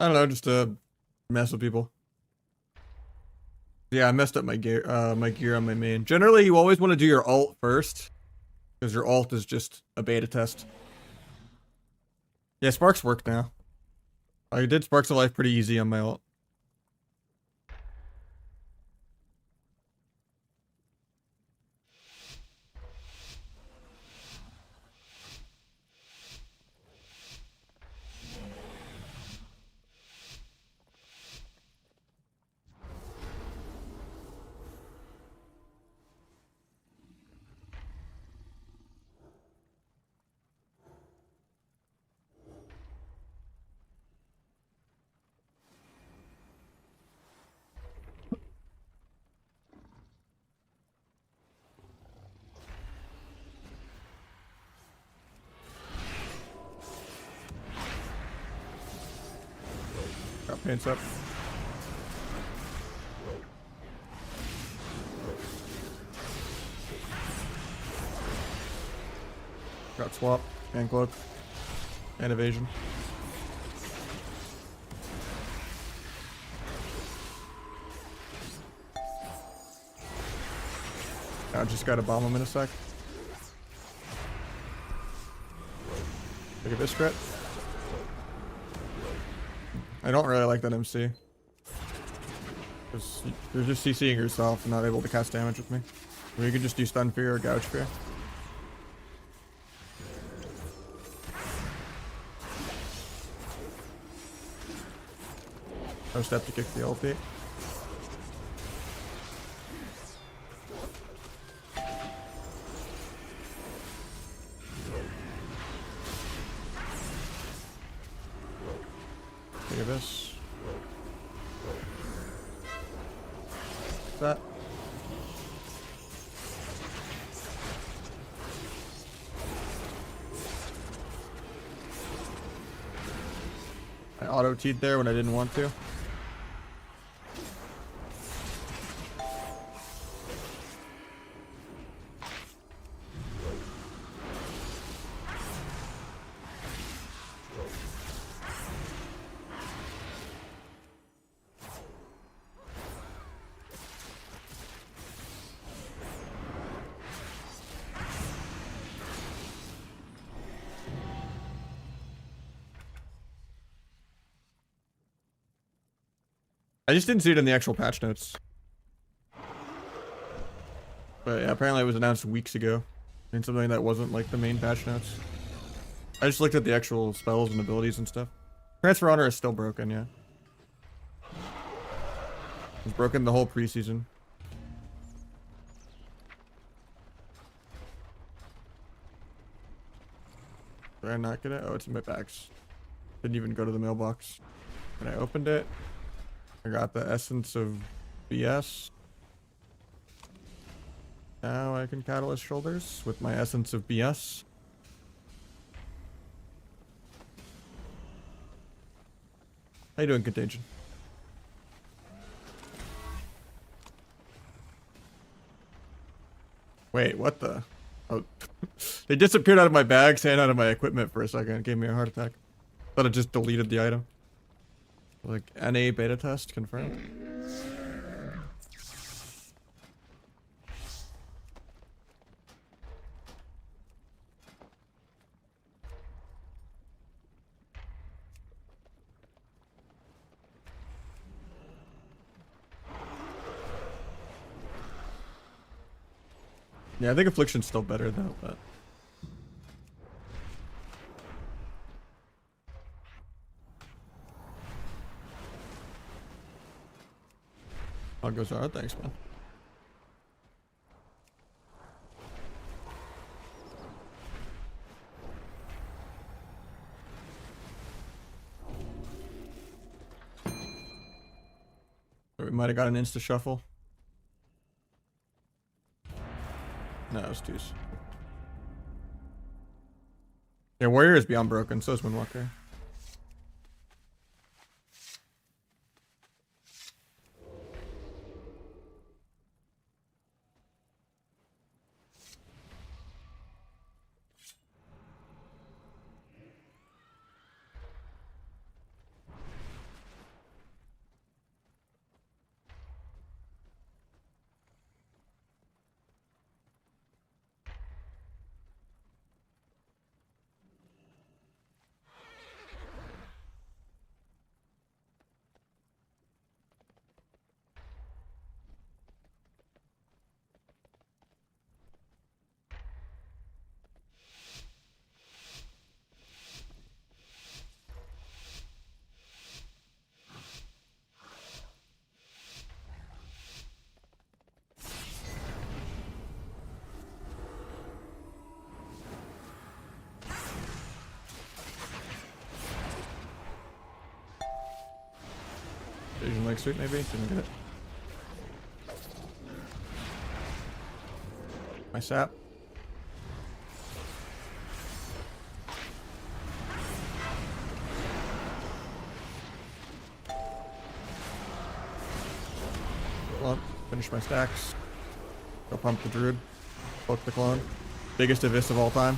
I don't know, just to mess with people. Yeah, I messed up my gear on my main. Generally, you always want to do your ult first, because your ult is just a beta test. Yeah, sparks work now. I did Sparks of Life pretty easy on my ult. Got paints up. Got swap and cloak and evasion. I just gotta bomb him in a sec. Look at this crit. I don't really like that MC. Because you're just CCing yourself and not able to cast damage with me. Or you can just do stun fear or gouge fear. No step to kick the ulti. Look at this. That. I auto-teed there when I didn't want to. I just didn't see it in the actual patch notes. But yeah, apparently it was announced weeks ago. And something that wasn't like the main patch notes. I just looked at the actual spells and abilities and stuff. Transfer Honor is still broken, yeah. It's broken the whole preseason. Did I not get it? Oh, it's in my bags. Didn't even go to the mailbox. And I opened it. I got the essence of BS. Now I can catalyst shoulders with my essence of BS. How you doing, Contagion? Wait, what the? Oh, they disappeared out of my bags and out of my equipment for a second. It gave me a heart attack. Thought it just deleted the item. Like, NA beta test confirmed. Yeah, I think Affliction's still better though, but... All goes out, thanks, man. So we might have got an insta shuffle. No, it was twos. Yeah, Warrior is beyond broken, so is Windwalker. Asian leg sweep maybe? Didn't get it. My sap. Well, finish my stacks. Go pump the druid. Poke the clone. Biggest abyss of all time.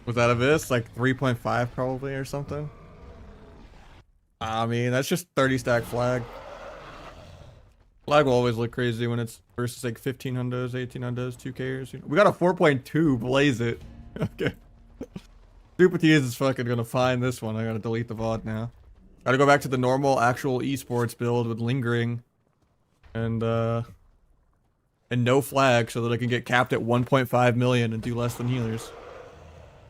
Was that abyss? Like 3.5 probably or something? I mean, that's just 30 stack flag. Flag will always look crazy when it's versus like 1500s, 1800s, 2Kers. You know? We got a 4.2, blaze it. Okay. Super Tease is fucking gonna find this one. I gotta delete the VOD now. Gotta go back to the normal actual esports build with lingering and no flag so that I can get capped at 1.5 million and do less than healers.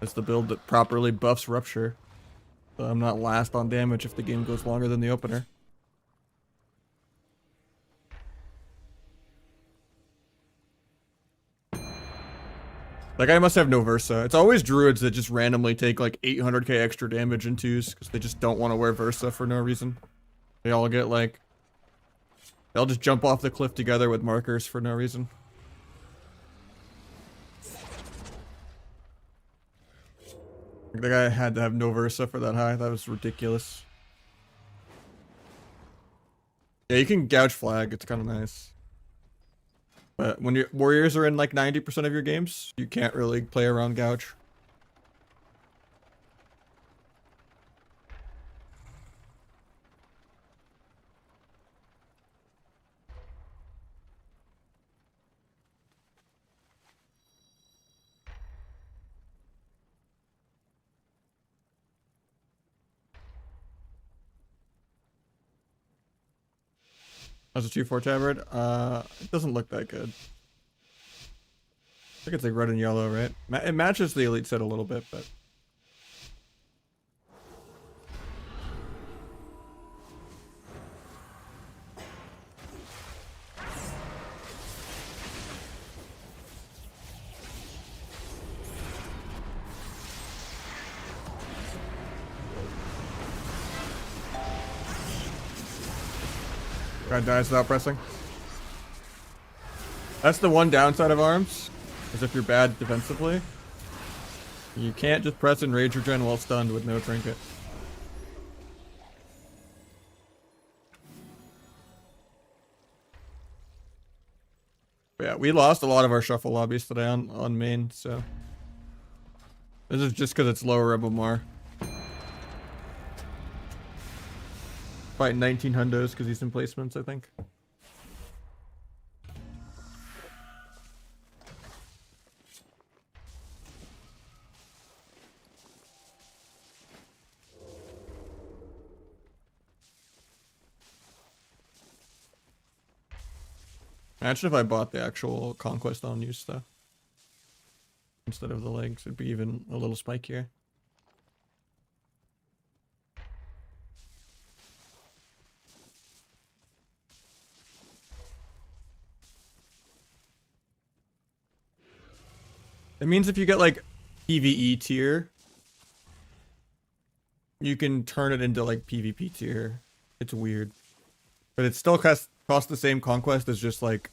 That's the build that properly buffs rupture. So I'm not last on damage if the game goes longer than the opener. That guy must have no Versa. It's always druids that just randomly take like 800k extra damage in twos because they just don't want to wear Versa for no reason. They all get like... They'll just jump off the cliff together with markers for no reason. The guy had to have no Versa for that high. That was ridiculous. Yeah, you can gouge flag. It's kind of nice. But when your warriors are in like 90% of your games, you can't really play around gouge. That's a 2-4 tabard. It doesn't look that good. I think it's like red and yellow, right? It matches the elite set a little bit, but... Guy dies without pressing. That's the one downside of arms, is if you're bad defensively, you can't just press and rage regen while stunned with no trinket. But yeah, we lost a lot of our shuffle lobbies today on main, so this is just because it's lower Rebel Mar. Fighting 19 hundos because he's in placements, I think. Imagine if I bought the actual Conquest on use stuff instead of the legs. It'd be even a little spikier. It means if you get like PvE tier, you can turn it into like PvP tier. It's weird. But it still costs the same conquest as just like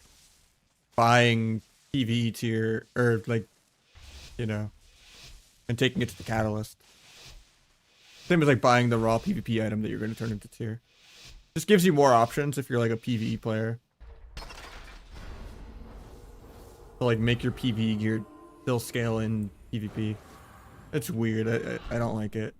buying PvE tier or like, you know, and taking it to the catalyst. Same as like buying the raw PvP item that you're going to turn into tier. Just gives you more options if you're like a PvE player. To like make your PvE gear still scale in PvP. It's weird. I don't like it.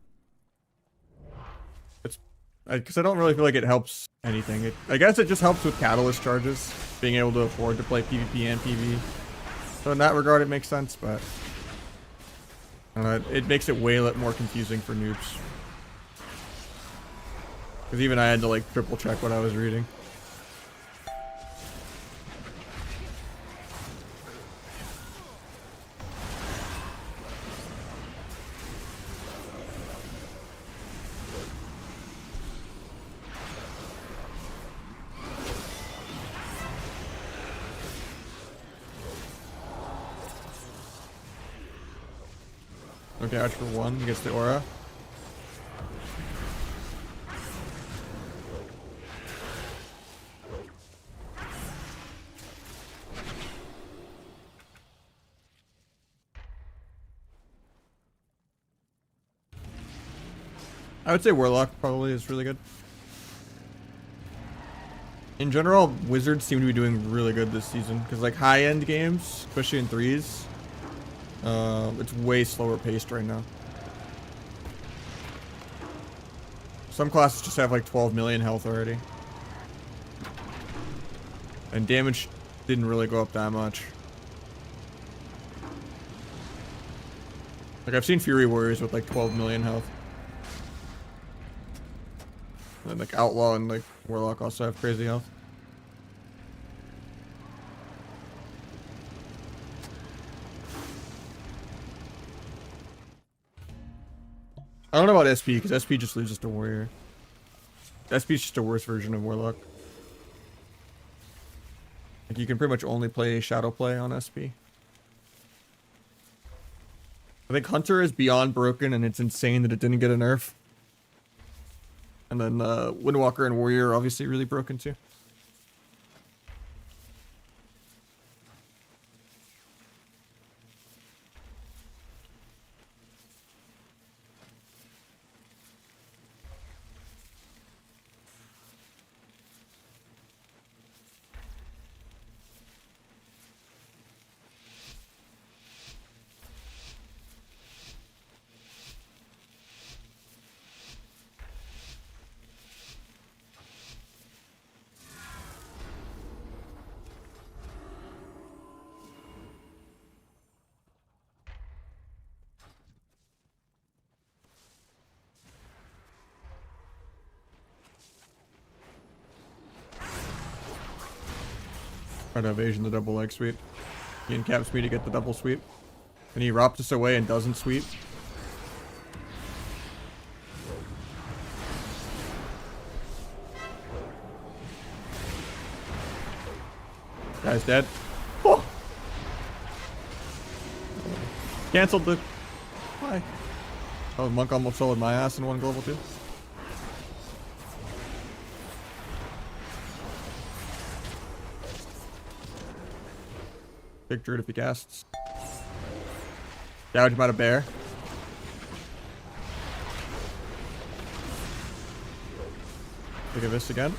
It's because I don't really feel like it helps anything. I guess it just helps with catalyst charges, being able to afford to play PvP and PvE. So in that regard, it makes sense, but it makes it way more confusing for noobs. Because even I had to like triple check what I was reading. Okay, Arch for 1 gets the aura. I would say Warlock probably is really good. In general, Wizards seem to be doing really good this season because like high-end games, especially in 3s, it's way slower paced right now. Some classes just have like 12 million health already. And damage didn't really go up that much. Like I've seen Fury Warriors with like 12 million health. And then like Outlaw and like Warlock also have crazy health. I don't know about SP because SP just loses to Warrior. SP is just a worse version of Warlock. Like you can pretty much only play Shadow Play on SP. I think Hunter is beyond broken and it's insane that it didn't get a nerf. And then Windwalker and Warrior are obviously really broken too. Try to evasion the double leg sweep. He encaps me to get the double sweep. And he rops us away and doesn't sweep. Guy's dead. Oh! Cancelled the... Why? Oh, Monk almost soloed my ass in one global too. Big Druid if he casts. Gouge him out of bear. Think of this again.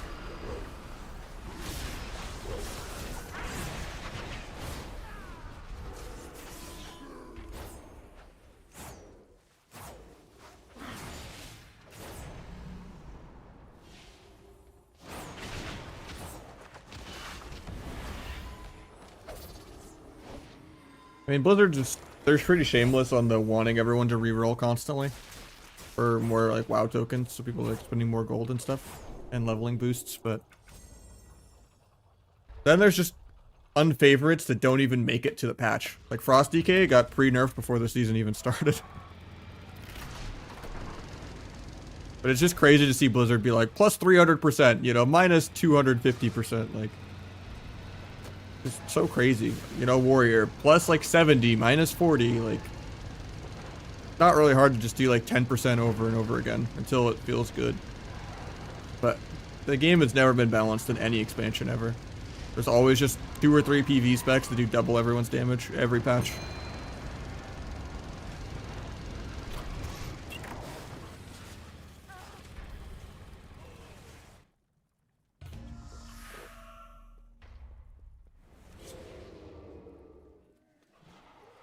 I mean, Blizzard just, they're pretty shameless on the wanting everyone to reroll constantly for more like WoW tokens, so people are like spending more gold and stuff and leveling boosts, but then there's just unfavorites that don't even make it to the patch. Like Frost DK got pre-nerfed before the season even started. But it's just crazy to see Blizzard be like plus 300%, you know, minus 250%, like it's so crazy. You know, Warrior plus like 70, minus 40, like not really hard to just do like 10% over and over again until it feels good. But the game has never been balanced in any expansion ever. There's always just 2 or 3 PV specs that do double everyone's damage every patch.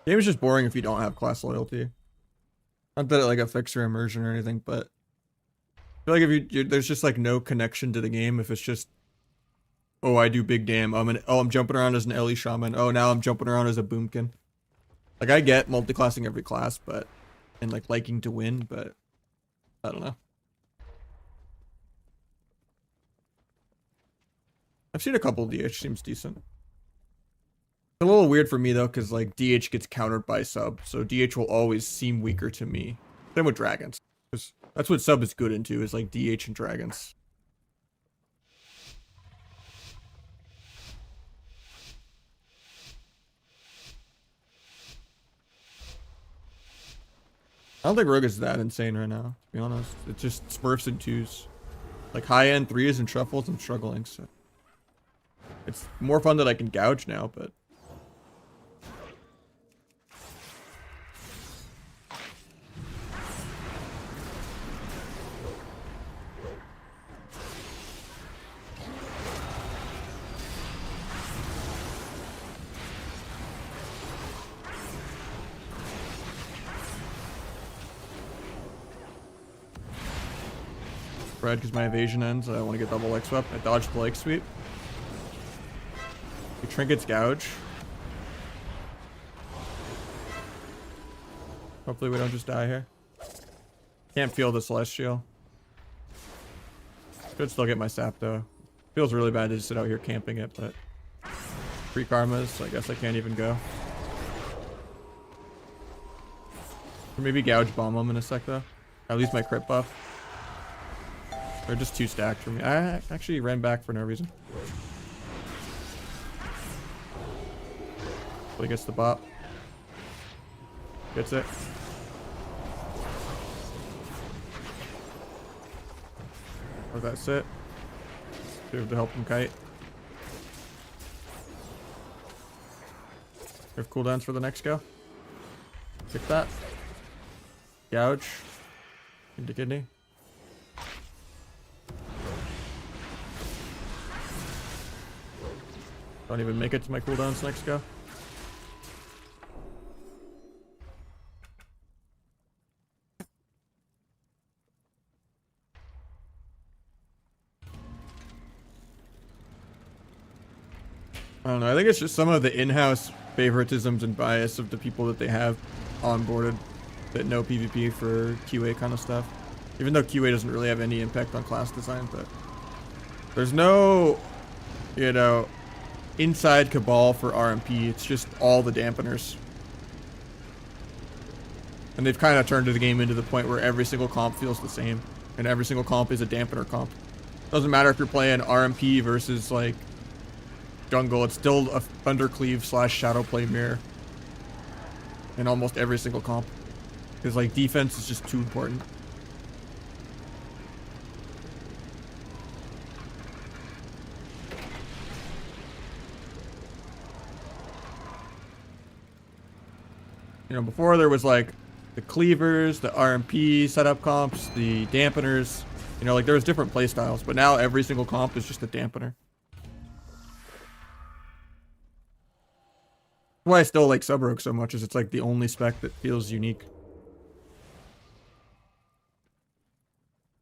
Game is just boring if you don't have class loyalty. Not that it like affects your immersion or anything, but I feel like if there's just like no connection to the game if it's just, oh, I do big damn. I'm jumping around as an Ellie Shaman. Oh, now I'm jumping around as a Boomkin. Like I get multi-classing every class, but and like liking to win, but I don't know. I've seen a couple DH, seems decent. It's a little weird for me though, because like DH gets countered by sub, so DH will always seem weaker to me. Same with dragons, because that's what sub is good into, is like DH and dragons. I don't think Rogue is that insane right now, to be honest. It just smurfs and 2s. Like high-end 3s and shuffles, I'm struggling, so. It's more fun that I can gouge now, but. Red because my evasion ends. I want to get double leg swept. I dodged the leg sweep. The trinkets gouge. Hopefully we don't just die here. Can't feel the celestial. Could still get my sap though. Feels really bad to just sit out here camping it, but 3 karmas, so I guess I can't even go. Or maybe gouge bomb them in a sec though. At least my crit buff. They're just 2 stacked for me. I actually ran back for no reason. But he gets the bop. Gets it. Or that's it. Be able to help him kite. We have cooldowns for the next go. Kick that. Gouge. Into kidney. Don't even make it to my cooldowns next go. I don't know. I think it's just some of the in-house favoritisms and bias of the people that they have onboarded that know PvP for QA kind of stuff. Even though QA doesn't really have any impact on class design, but there's no, you know, inside cabal for RMP. It's just all the dampeners. And they've kind of turned the game into the point where every single comp feels the same. And every single comp is a dampener comp. Doesn't matter if you're playing RMP versus like jungle, it's still a thundercleave / shadow play mirror. In almost every single comp. Because like defense is just too important. You know, before there was like the cleavers, the RMP setup comps, the dampeners. You know, like there was different play styles, but now every single comp is just a dampener. That's why I still like Sub Rogue so much, is it's like the only spec that feels unique.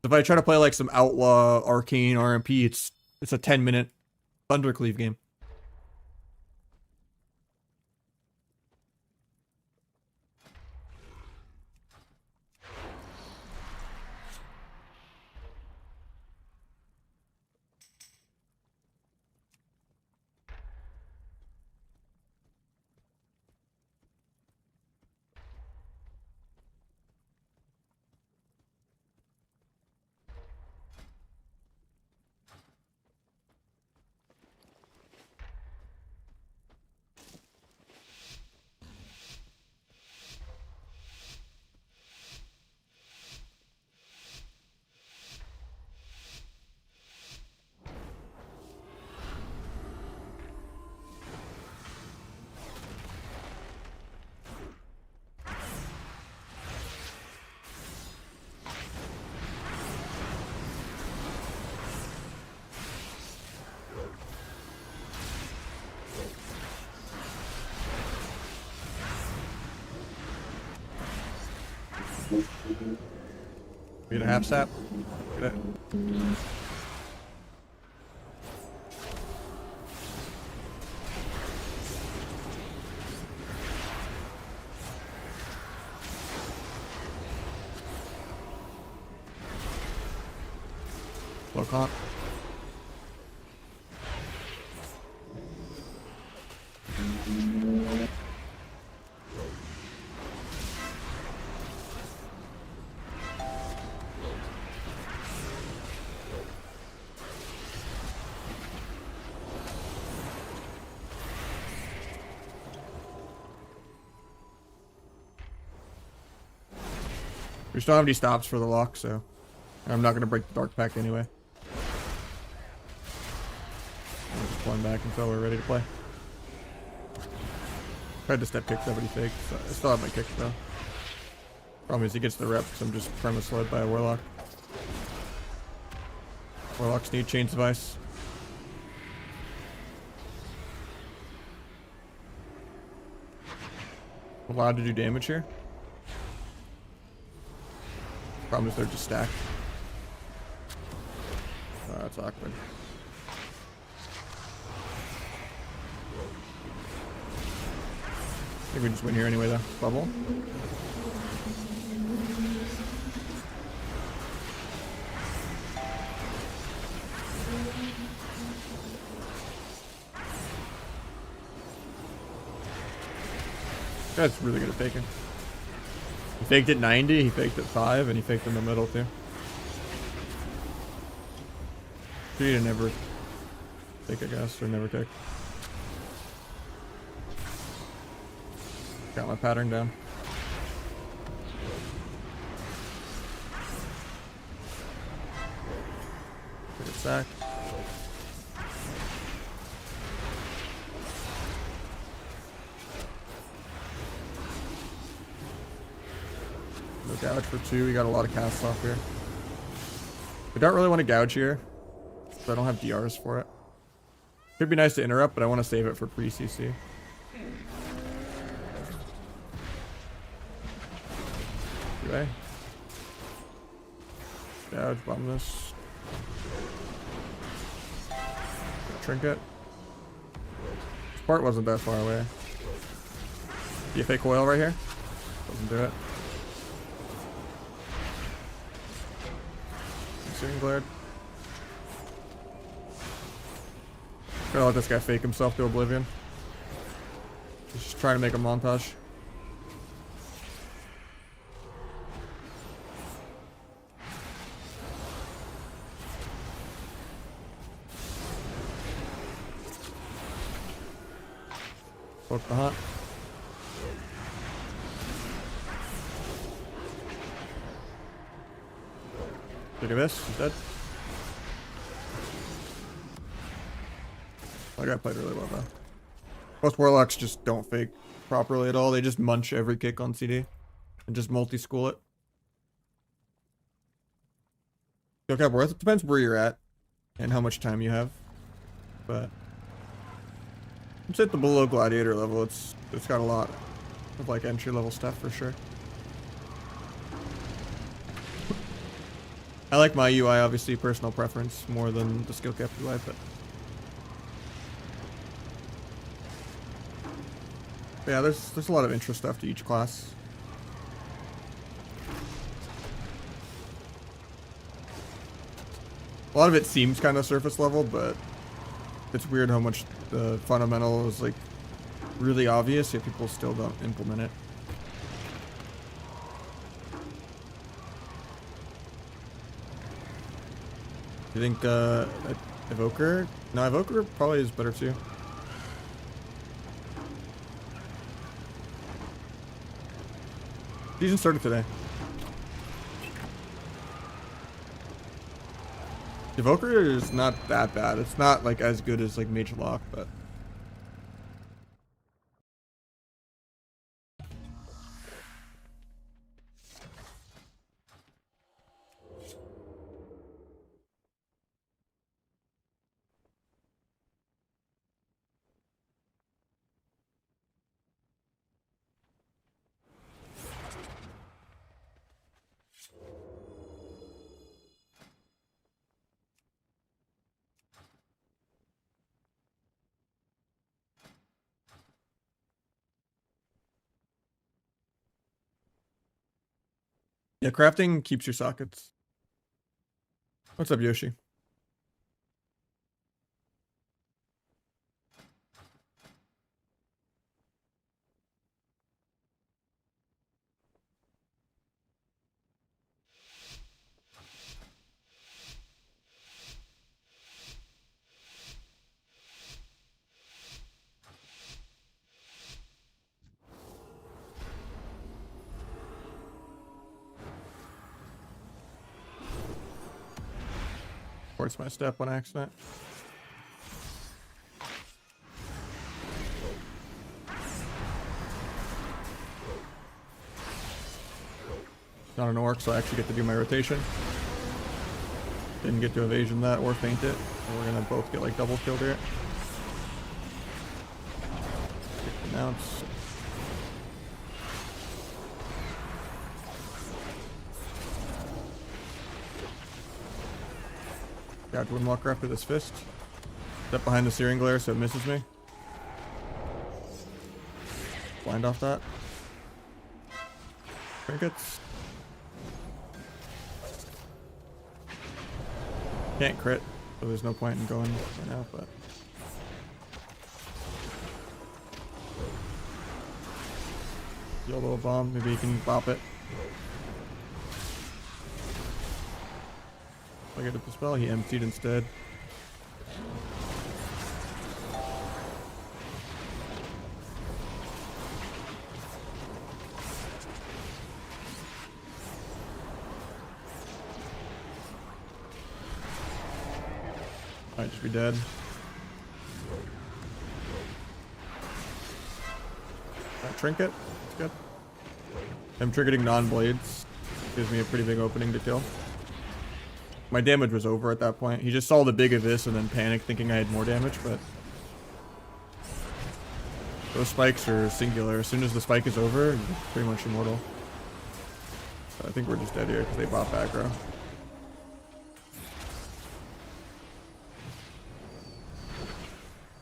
If I try to play like some outlaw arcane RMP, it's a 10-minute thundercleave game. Get a half sap. Get it. Low comp. We just don't have any stops for the lock, so I'm not gonna break the dark pact anyway. I'm just pulling back until we're ready to play. Tried to step kick somebody fake. So I still have my kick though. Problem is he gets the rep, so I'm just premise led by a warlock. Warlocks need chains of ice. Allowed to do damage here. Problem is they're just stacked. Oh, that's awkward. I think we just win here anyway though. Bubble. That's really good at faking. He faked at 90, he faked at 5, and he faked in the middle too. He didn't ever take, I guess, or never take. Got my pattern down. Get it sacked. No gouge for 2. We got a lot of casts off here. We don't really want to gouge here, so I don't have DRs for it. Could be nice to interrupt, but I want to save it for pre-CC. Okay. Gouge, bomb this. Trinket. This part wasn't that far away. Do you fake oil right here? Doesn't do it. Shooting glared. Gonna let this guy fake himself to oblivion. He's just trying to make a montage. Poke the hunt. Look at this, he's dead. That guy played really well though. Most warlocks just don't fake properly at all. They just munch every kick on CD and just multi-school it. Okay, worth it depends where you're at and how much time you have. But it's at the below gladiator level. It's got a lot of like entry level stuff for sure. I like my UI, obviously, personal preference more than the skill cap UI, but yeah, there's a lot of intro stuff to each class. A lot of it seems kind of surface level, but it's weird how much the fundamental is like really obvious, yet people still don't implement it. You think Evoker? No, Evoker probably is better too. Season started today. Evoker is not that bad. It's not like as good as like Mage Lock, but yeah, crafting keeps your sockets. What's up, Yoshi? teleports my step on accident. Not an orc, so I actually get to do my rotation. Didn't get to evasion that or feint it. So we're gonna both get like double killed here. Announce. Got Windwalker after this fist. Step behind the Searing Glare so it misses me. Blind off that. Trinkets. Can't crit, so there's no point in going right now, but... YOLO bomb, maybe you can bop it. If I get up the spell, he emptied instead. Might just be dead. That trinket, it's good. I'm triggeting non-blades. Gives me a pretty big opening to kill. My damage was over at that point. He just saw the big abyss and then panicked thinking I had more damage, but... those spikes are singular. As soon as the spike is over, you're pretty much immortal. So I think we're just dead here because they bought aggro.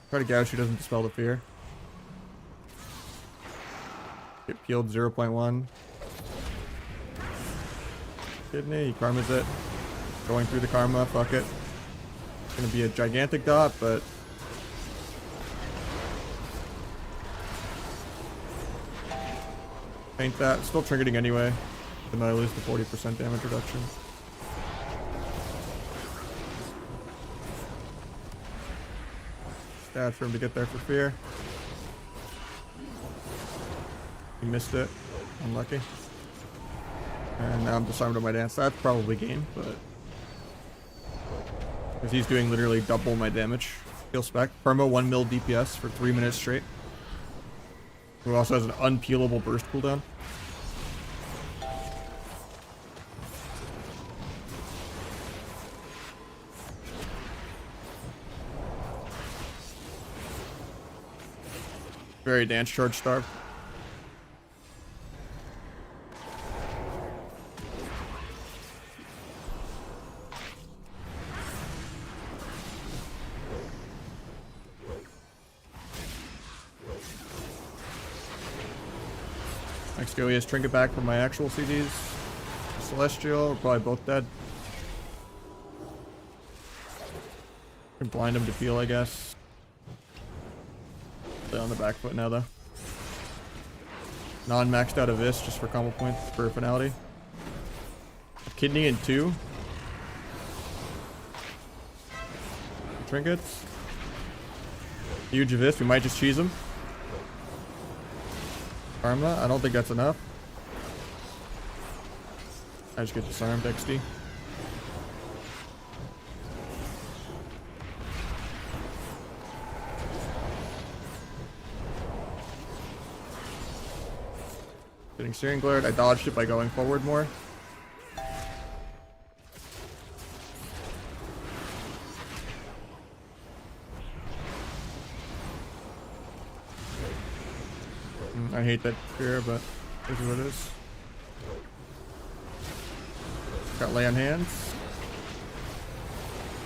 Try to gouge who doesn't dispel the fear. Get peeled 0.1. Kidney, he karmas it. Going through the karma, fuck it. It's gonna be a gigantic dot, but... Paint that. Still triggeting anyway. Even though I lose the 40% damage reduction. Dash for him to get there for fear. He missed it. Unlucky. And now I'm disarmed on my dance. That's probably game, but... because he's doing literally double my damage. Heal spec. Perma 1 mil DPS for 3 minutes straight. Who also has an unpeelable burst cooldown. Very dance charge starved. Next go, he has trinket back from my actual CDs. Celestial, we're probably both dead. Can blind him to peel, I guess. Stay on the back foot now, though. Non-maxed out of this just for combo points for finality. Kidney in 2. Trinkets. Huge abyss, we might just cheese him. Karma, I don't think that's enough. I just get disarmed XD. Getting Searing Glared, I dodged it by going forward more. I hate that fear, but this is what it is. Got lay on hands.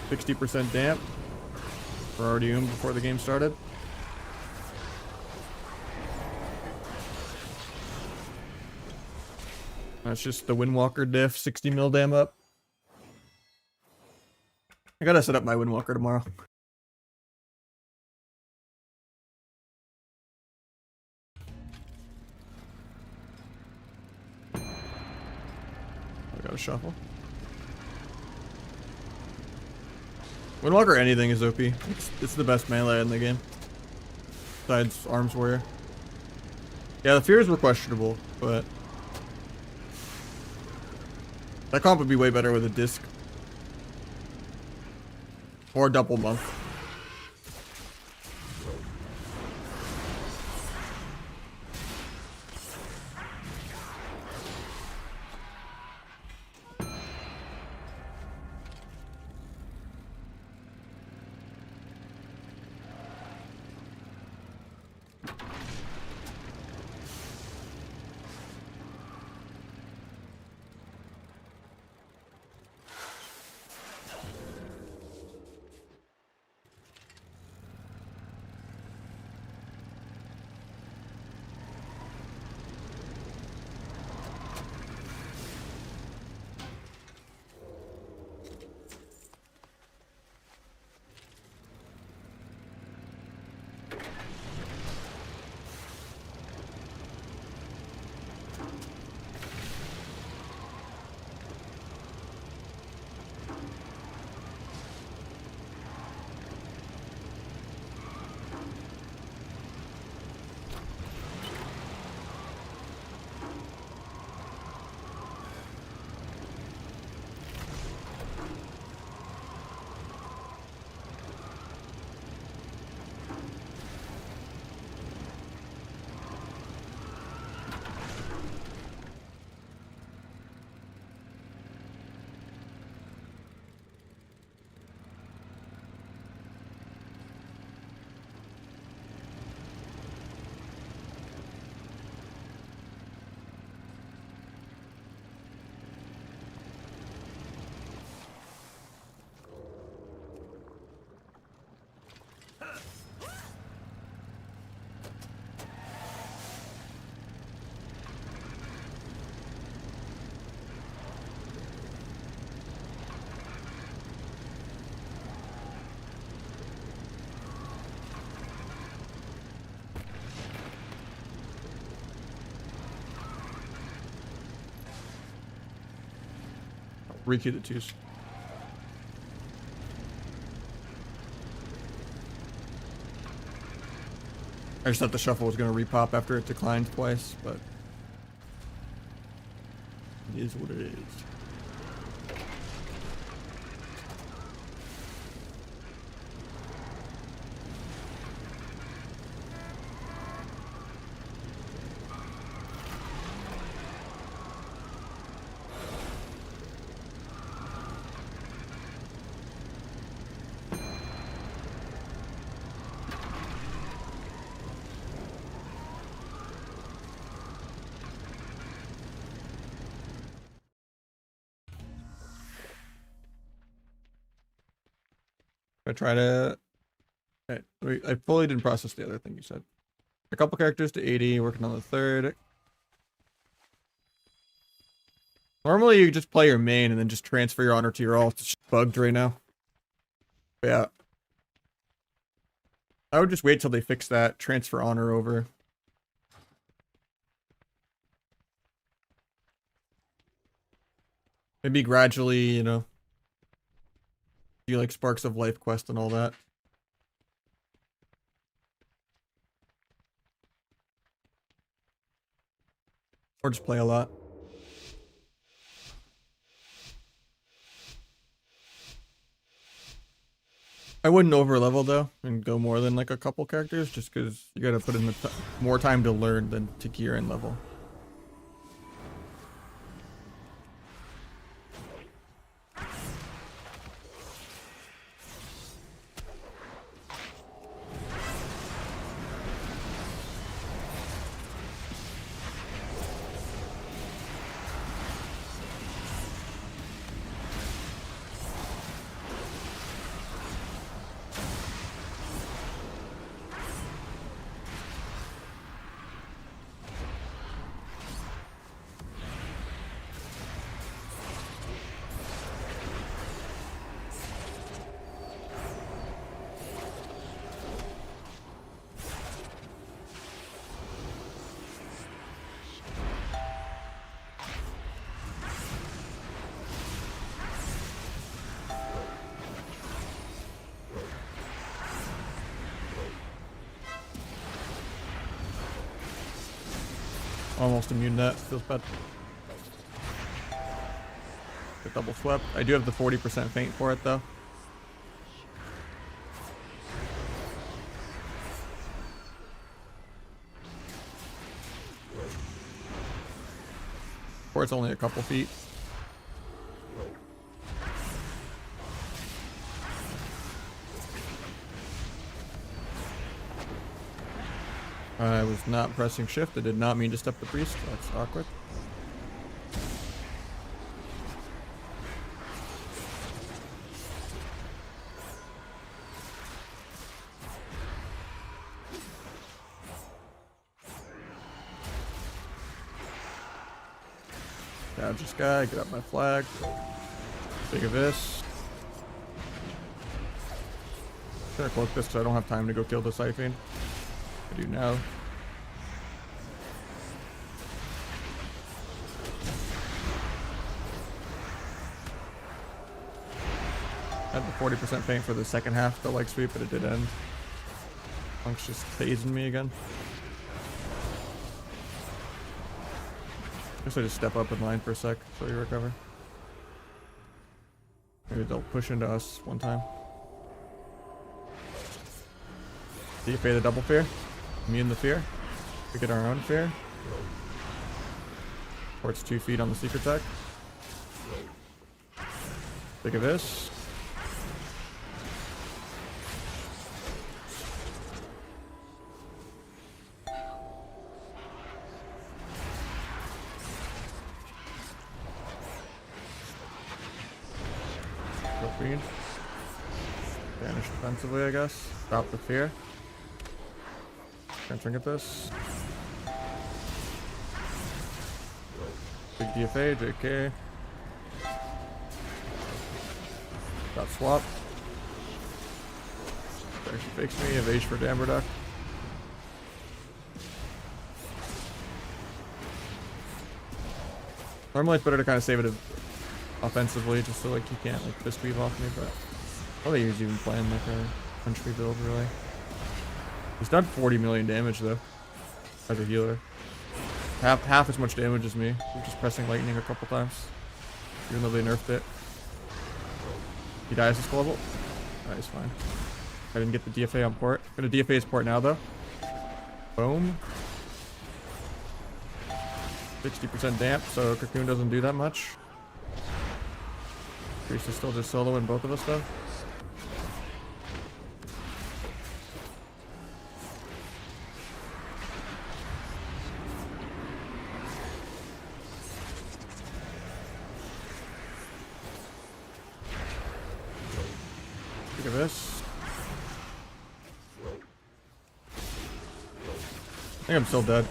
60% damp. We're already before the game started. That's just the Windwalker diff, 60 mil dam up. I gotta set up my Windwalker tomorrow. I gotta shuffle. Windwalker or anything is OP. It's the best melee in the game. Besides Arms Warrior. Yeah, the fears were questionable, but... that comp would be way better with a disc. Or double monk. Rekey the twos. I just thought the shuffle was going to repop after it declined twice, but it is what it is. I try to. I fully didn't process the other thing you said. A couple characters to 80, working on the third. Normally you just play your main and then just transfer your honor to your alt. It's just bugged right now. But yeah. I would just wait till they fix that. Transfer honor over. Maybe gradually, you know. Do like Sparks of Life quest and all that. Or just play a lot. I wouldn't over level though and go more than like a couple characters just because you gotta put in the more time to learn than to gear and level. Almost immune to that. Feels bad. Get double swept. I do have the 40% feint for it though. Port's only a couple feet. I was not pressing shift. I did not mean to step the priest. That's awkward. Dodge this guy, get up my flag. Big of this. Should I cloak this so I don't have time to go kill the Siphon? I do now. I had the 40% paint for the second half of the leg sweep, but it did end. Punk's just phasing me again. I guess I just step up in line for a sec so you recover. Maybe they'll push into us one time. DFA the double fear. Immune the fear. We get our own fear. Port's 2 feet on the secret tech. Big of this. Go green. Vanish defensively, I guess. Stop the fear. Can't trinket this. Big DFA, JK. Got swap. There she fakes me. Evade for Damberduck. Normally it's better to kind of save it offensively, just so like you can't like fist weave off me, but I think he's even playing like a country build really. He's done 40 million damage though, as a healer. Half as much damage as me. We're just pressing lightning a couple times, even though they nerfed it. He dies this global. Alright, he's fine. I didn't get the DFA on port. Gonna DFA his port now though. Boom. 60% damp, so Cocoon doesn't do that much. Priest is still just soloing both of us though. Look at this. I think I'm still dead.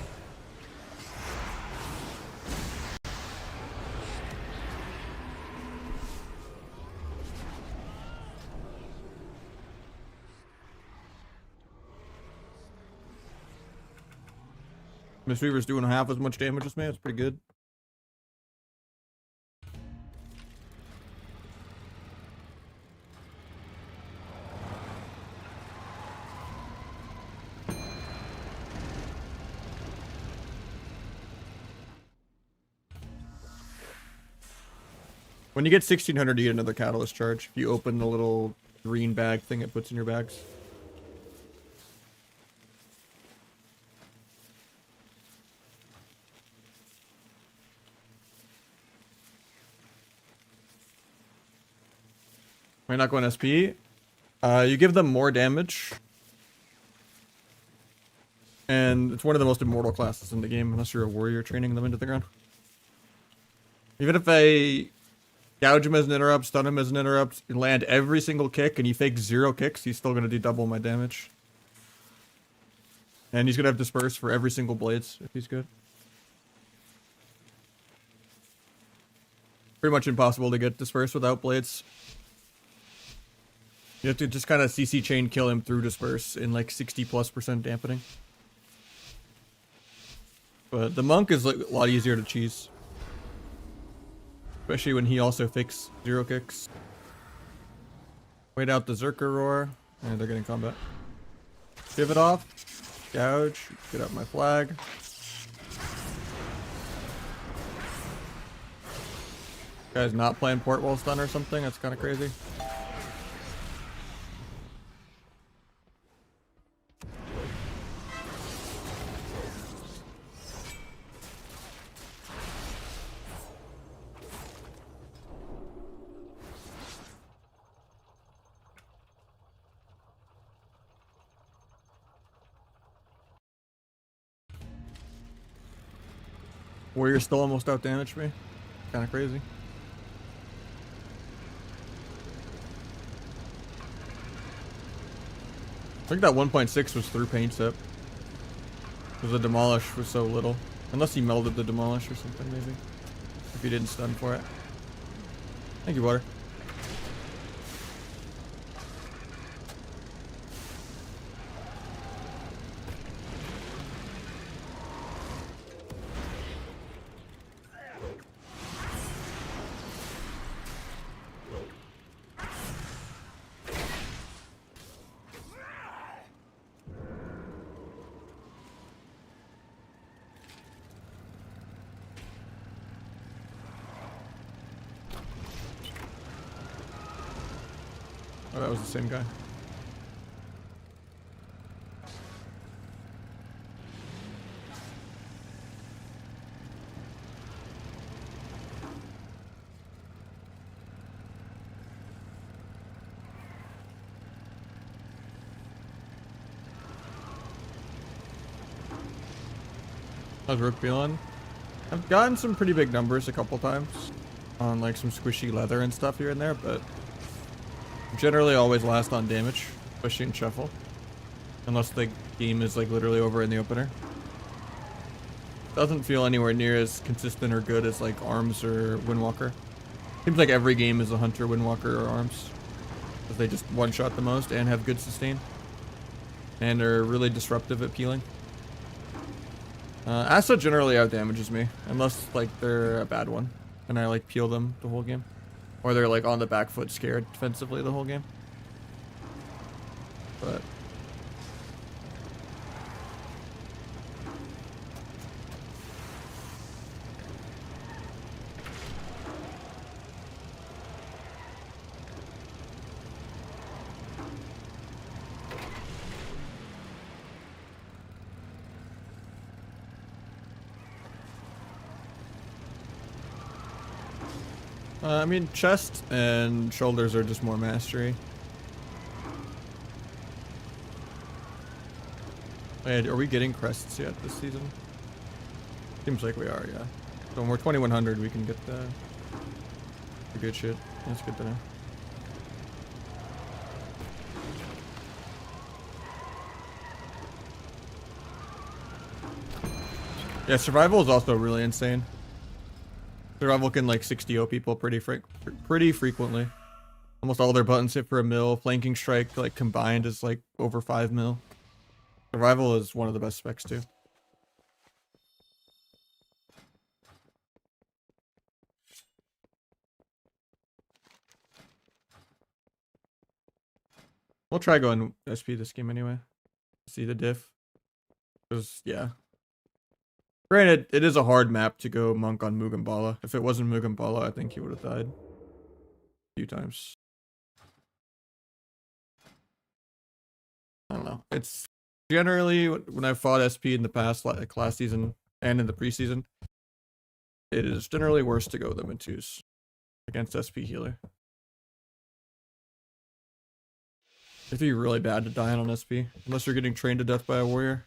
Miss Weaver's doing half as much damage as me. That's pretty good. When you get 1600, you get another catalyst charge. If you open the little green bag thing it puts in your bags. Might not go on SP. You give them more damage. And it's one of the most immortal classes in the game, unless you're a warrior training them into the ground. Even if I gouge him as an interrupt, stun him as an interrupt, and land every single kick, and he fakes 0 kicks, he's still going to do double my damage. And he's going to have disperse for every single blades, if he's good. Pretty much impossible to get disperse without blades. You have to just kind of CC chain kill him through disperse in like 60+% dampening. But the monk is like a lot easier to cheese. Especially when he also fakes 0 kicks. Wait out the Zerker roar. And they're getting combat. Pivot off. Gouge. Get up my flag. Guy's not playing port wall stun or something. That's kind of crazy. Warrior still almost out damaged me. Kind of crazy. I think that 1.6 was through paint sip. Because the demolish was so little. Unless he melded the demolish or something, maybe. If he didn't stun for it. Thank you, water. Oh, that was the same guy. How's Rook feeling? I've gotten some pretty big numbers a couple times on like some squishy leather and stuff here and there, but generally always last on damage, especially in shuffle. Unless the game is like literally over in the opener. Doesn't feel anywhere near as consistent or good as like arms or Windwalker. Seems like every game is a hunter, Windwalker, or arms. Because they just one-shot the most and have good sustain. And are really disruptive at peeling. Asa generally out damages me. Unless like they're a bad one. And I like peel them the whole game. Or they're like on the back foot scared defensively the whole game. But I mean, chest and shoulders are just more mastery. Wait, are we getting crests yet this season? Seems like we are, yeah. So when we're 2100, we can get the good shit. That's good to know. Yeah, survival is also really insane. Survival can like 6-0 people pretty frequently. Almost all their buttons hit for a mil. Flanking strike like combined is like over 5 mil. Survival is one of the best specs too. We'll try going SP this game anyway. See the diff. Because yeah. Granted, it is a hard map to go monk on Mugambala. If it wasn't Mugambala, I think he would have died a few times. I don't know. It's generally when I've fought SP in the past, like last season and in the preseason, it is generally worse to go them in twos against SP healer. It'd be really bad to die on SP unless you're getting trained to death by a warrior.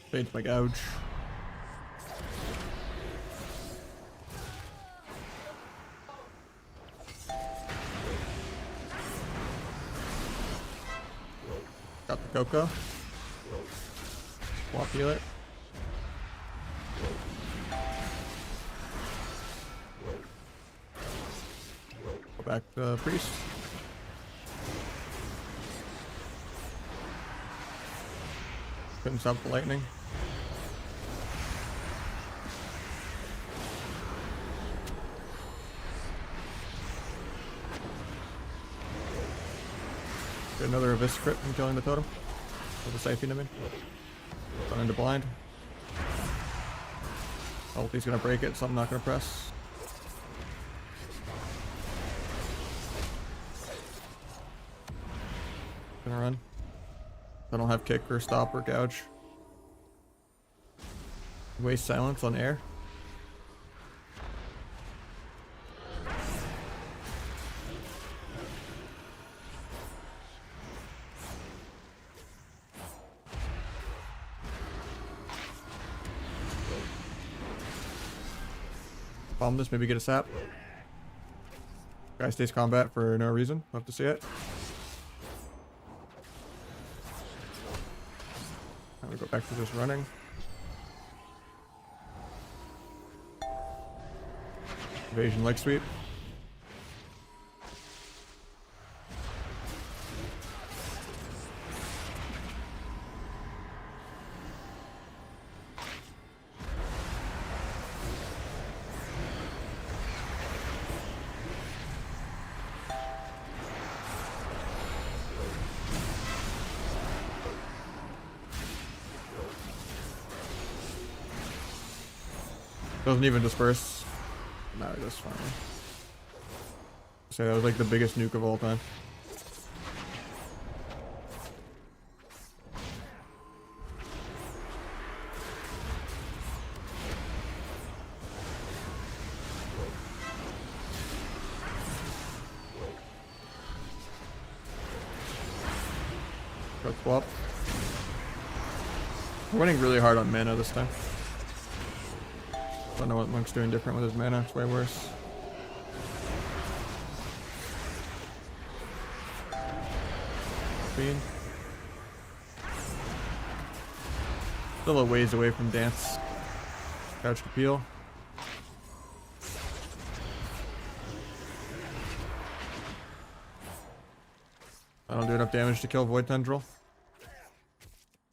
Fades my gouge. Got the Coco. Swap heal it. Go back to priest. Couldn't stop the lightning. Get another Abyss crit from killing the totem. With the Siphon, I mean. Run into blind. Ulti's gonna break it, so I'm not gonna press. Gonna run. I don't have kick or stop or gouge. Waste silence on air. Bomb this, maybe get a sap. Guy stays combat for no reason. Love to see it. I'm gonna go back to just running. Evasion leg sweep. Doesn't even disperse. No, it does fine. So that was like the biggest nuke of all time. Got swap. We're running really hard on mana this time. Don't know what Monk's doing different with his mana. It's way worse. Queen. Still a ways away from dance. Couch to peel. I don't do enough damage to kill Void Tendril.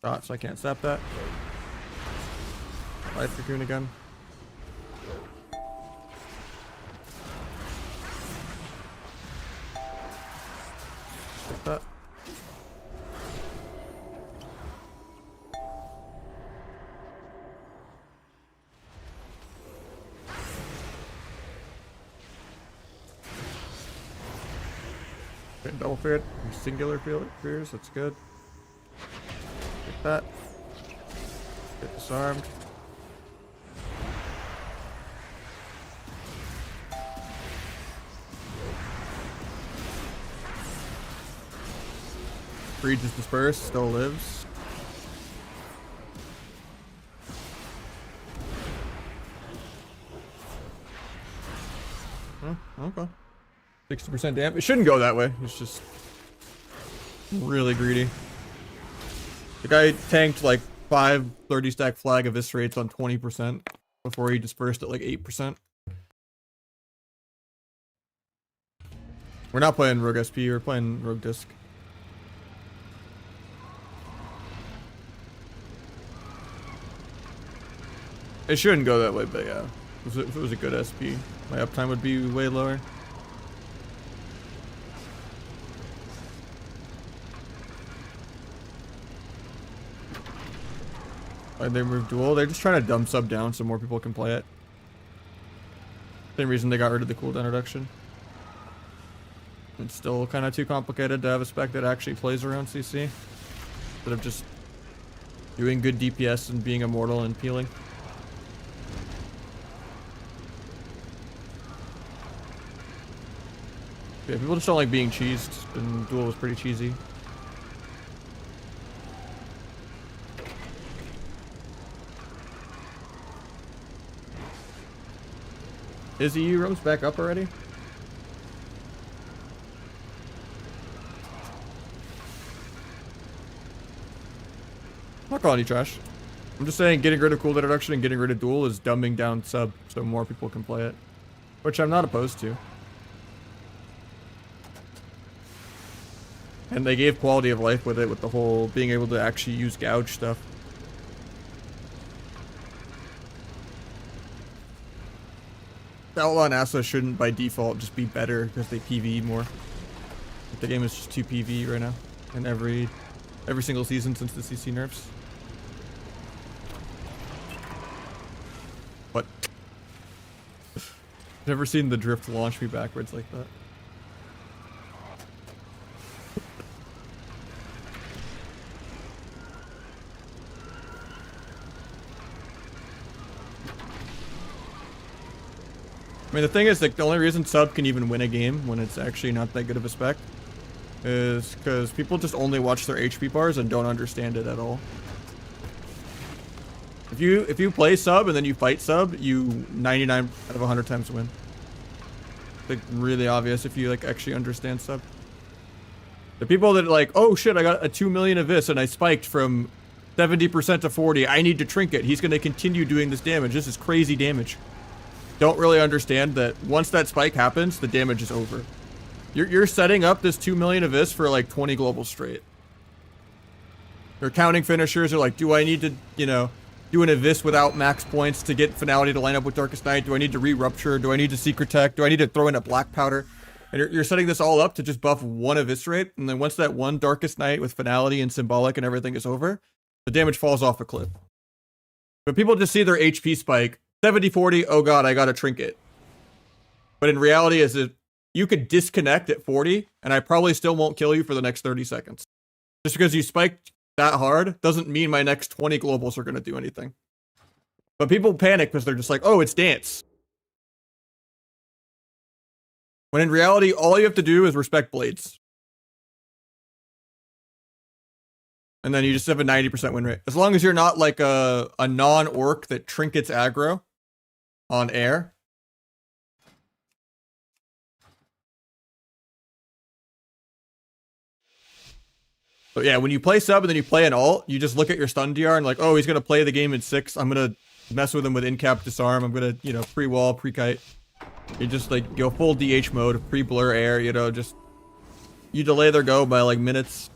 Shot, so I can't sap that. Life Cocoon again. Take that. Getting double feared. Singular fears, that's good. Take that. Get disarmed. Breach is dispersed, still lives. Okay. 60% damage. It shouldn't go that way. It's just really greedy. The guy tanked like 5 30 stack flag eviscerates on 20% before he dispersed at like 8%. We're not playing Rogue SP, we're playing Rogue Disc. It shouldn't go that way, but yeah. If it was a good SP, my uptime would be way lower. Why'd they remove duel? They're just trying to dumb sub down so more people can play it. Same reason they got rid of the cooldown reduction. It's still kind of too complicated to have a spec that actually plays around CC. Instead of just doing good DPS and being immortal and peeling. Yeah, people just don't like being cheesed, and duel was pretty cheesy. Is EU roams back up already? I'm not calling you trash. I'm just saying getting rid of cooldown reduction and getting rid of duel is dumbing down sub so more people can play it. Which I'm not opposed to. And they gave quality of life with it, with the whole being able to actually use gouge stuff. Outlaw and Asa shouldn't by default just be better because they PvE more. The game is just too PvE right now. In every single season since the CC nerfs. What? Never seen the drift launch me backwards like that. I mean, the thing is, like, the only reason sub can even win a game when it's actually not that good of a spec is because people just only watch their HP bars and don't understand it at all. If you play sub and then you fight sub, you 99 out of 100 times win. Like really obvious if you like actually understand sub. The people that are like, oh shit, I got a 2 million of this and I spiked from 70% to 40. I need to trinket. He's gonna continue doing this damage. This is crazy damage. Don't really understand that once that spike happens, the damage is over. You're setting up this 2 million of this for like 20 global straight. They're counting finishers are like, do I need to, you know, do an Abyss without max points to get Finality to line up with Darkest Night? Do I need to re-rupture? Do I need to Secret Tech? Do I need to throw in a Black Powder? And you're setting this all up to just buff one Eviscerate, and then once that one Darkest Night with Finality and Symbolic and everything is over, the damage falls off a cliff. But people just see their HP spike, 70-40, oh god, I got a trinket. But in reality, is it you could disconnect at 40, and I probably still won't kill you for the next 30 seconds. Just because you spiked that hard doesn't mean my next 20 globals are going to do anything. But people panic because they're just like, oh, it's dance. When in reality, all you have to do is respect blades. And then you just have a 90% win rate. As long as you're not like a non-orc that trinkets aggro on air. But yeah, when you play sub and then you play an alt, you just look at your stun DR and like, oh, he's going to play the game in 6. I'm going to mess with him with in-cap disarm. I'm going to, you know, pre-wall, pre-kite. You just like go full DH mode, pre-blur air, you know, just you delay their go by like minutes.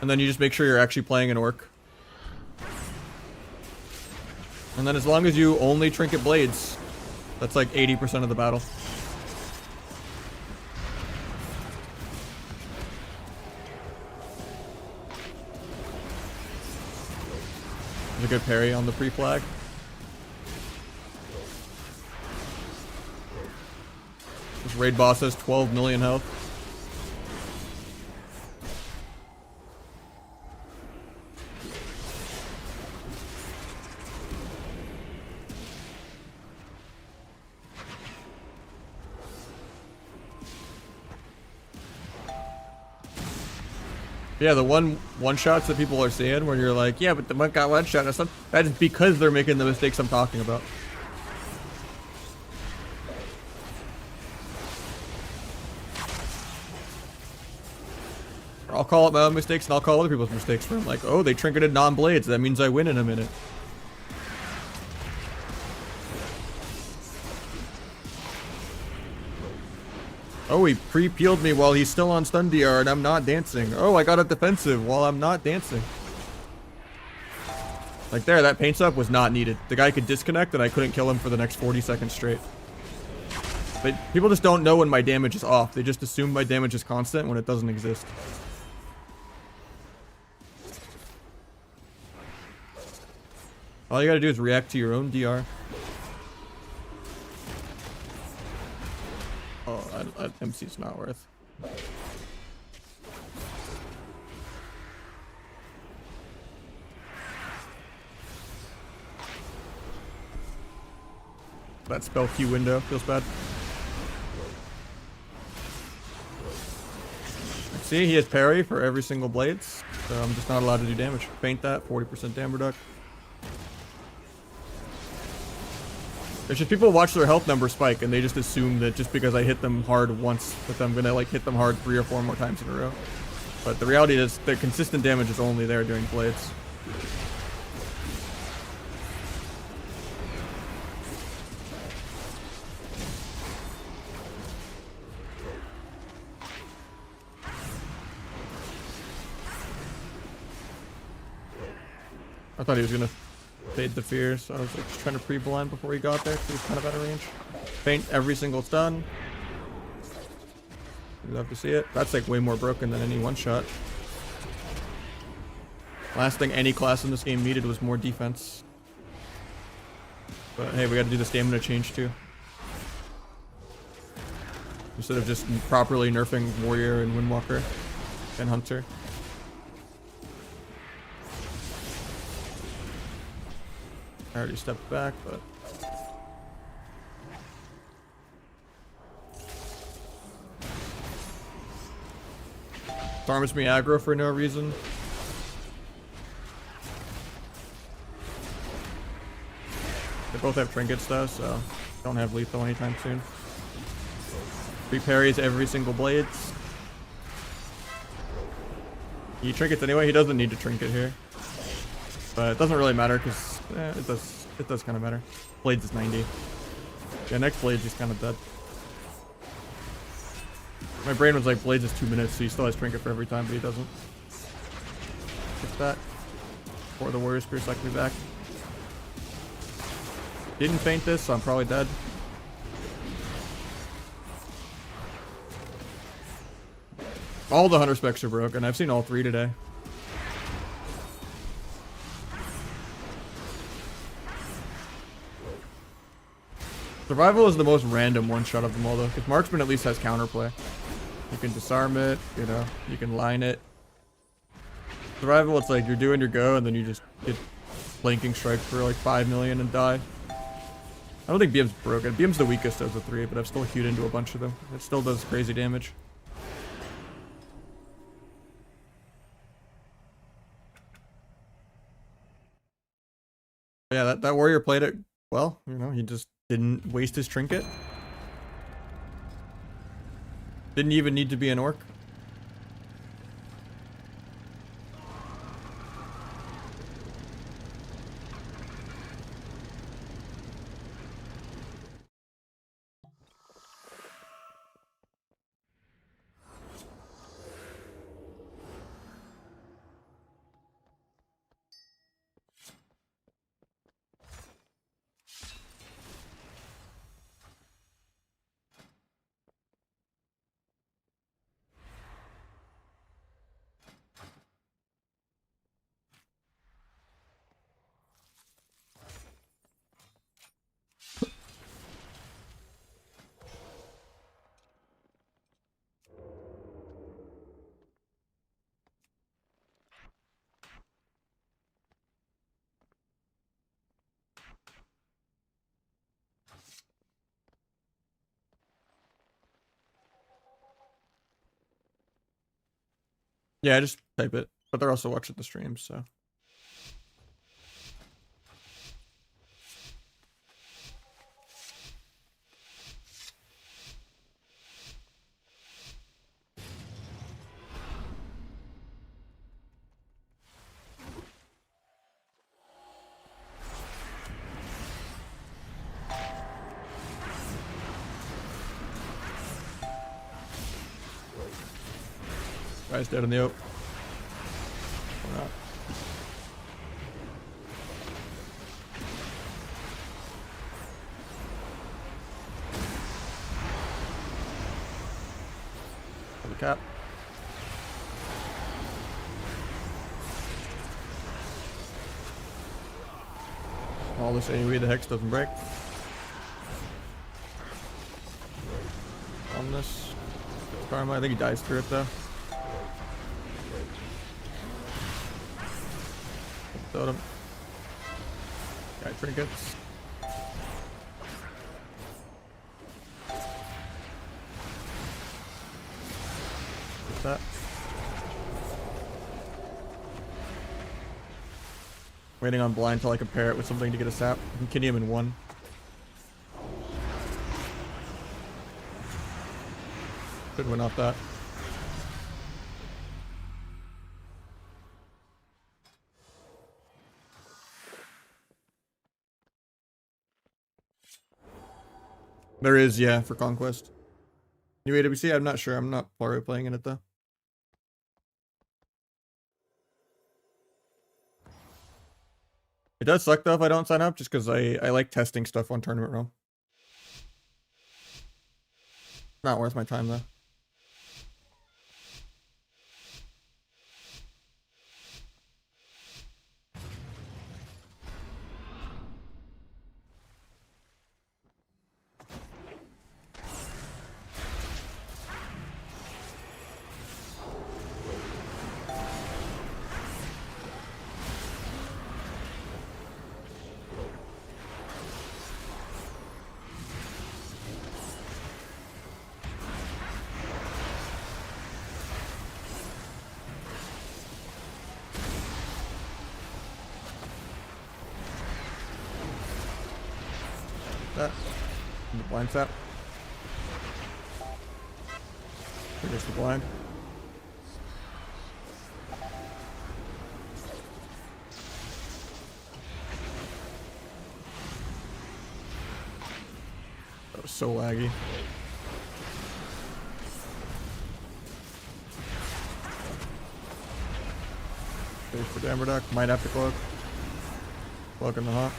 And then you just make sure you're actually playing an orc. And then as long as you only trinket blades, that's like 80% of the battle. There's a good parry on the pre-flag. This raid boss has 12 million health. Yeah, the one-shots that people are seeing where you're like, yeah, but the monk got one-shot. That is because they're making the mistakes I'm talking about. I'll call out my own mistakes and I'll call other people's mistakes for them. Like, oh, they trinketed non-blades. That means I win in a minute. Oh, he pre-peeled me while he's still on stun DR and I'm not dancing. Oh, I got a defensive while I'm not dancing. Like there, that paint up was not needed. The guy could disconnect and I couldn't kill him for the next 40 seconds straight. But people just don't know when my damage is off. They just assume my damage is constant when it doesn't exist. All you gotta do is react to your own DR. Oh, MC's not worth. That spell Q window feels bad. See, he has parry for every single blades, so I'm just not allowed to do damage. Feint that, 40% damage reduction. It's just people watch their health number spike and they just assume that just because I hit them hard once that I'm gonna like hit them hard 3 or 4 more times in a row. But the reality is the consistent damage is only there during blades. I thought he was gonna fade the fear, so I was like just trying to pre-blind before he got there, so he's kind of out of range. Feint every single stun. You'd love to see it. That's like way more broken than any one-shot. Last thing any class in this game needed was more defense. But hey, we gotta do the stamina change too. Instead of just properly nerfing Warrior and Windwalker and Hunter. I already stepped back, but farms me aggro for no reason. They both have trinkets though, so don't have lethal anytime soon. 3 parries every single blades. He trinkets anyway. He doesn't need to trinket here, but it doesn't really matter because it does kind of matter. Blades is 90. Yeah, next blades he's kind of dead. My brain was like blades is 2 minutes, so he still has trinket for every time, but he doesn't. Fix that. Or the warrior spear sucked me back. Didn't faint this, so I'm probably dead. All the hunter specs are broken. I've seen all 3 today. Survival is the most random one shot of them all though, because marksman at least has counterplay. You can disarm it, you know, you can line it. Survival, it's like you're doing your go and then you just get flanking strike for like 5 million and die. I don't think BM's broken. BM's the weakest of the 3, but I've still queued into a bunch of them. It still does crazy damage. Yeah, that warrior played it well. You know, he just didn't waste his trinket. Didn't even need to be an orc. Yeah, just type it. But they're also watching the stream, so. Guy's dead in the oak. Or not. Pull the cap. All this AoE, the hex doesn't break. On this karma, I think he dies through it though. Totem. Guy trinkets. What's that? Waiting on blind till I can pair it with something to get a sap. I can kitty him in 1. Could win off that. There is, yeah, for Conquest. New AWC, I'm not sure. I'm not already playing in it though. It does suck though if I don't sign up, just because I like testing stuff on Tournament Realm. Not worth my time though. That. And the blind set. Triggers the blind. That was so laggy. Stage for Dammer Duck. Might have to cloak. Cloak in the hawk.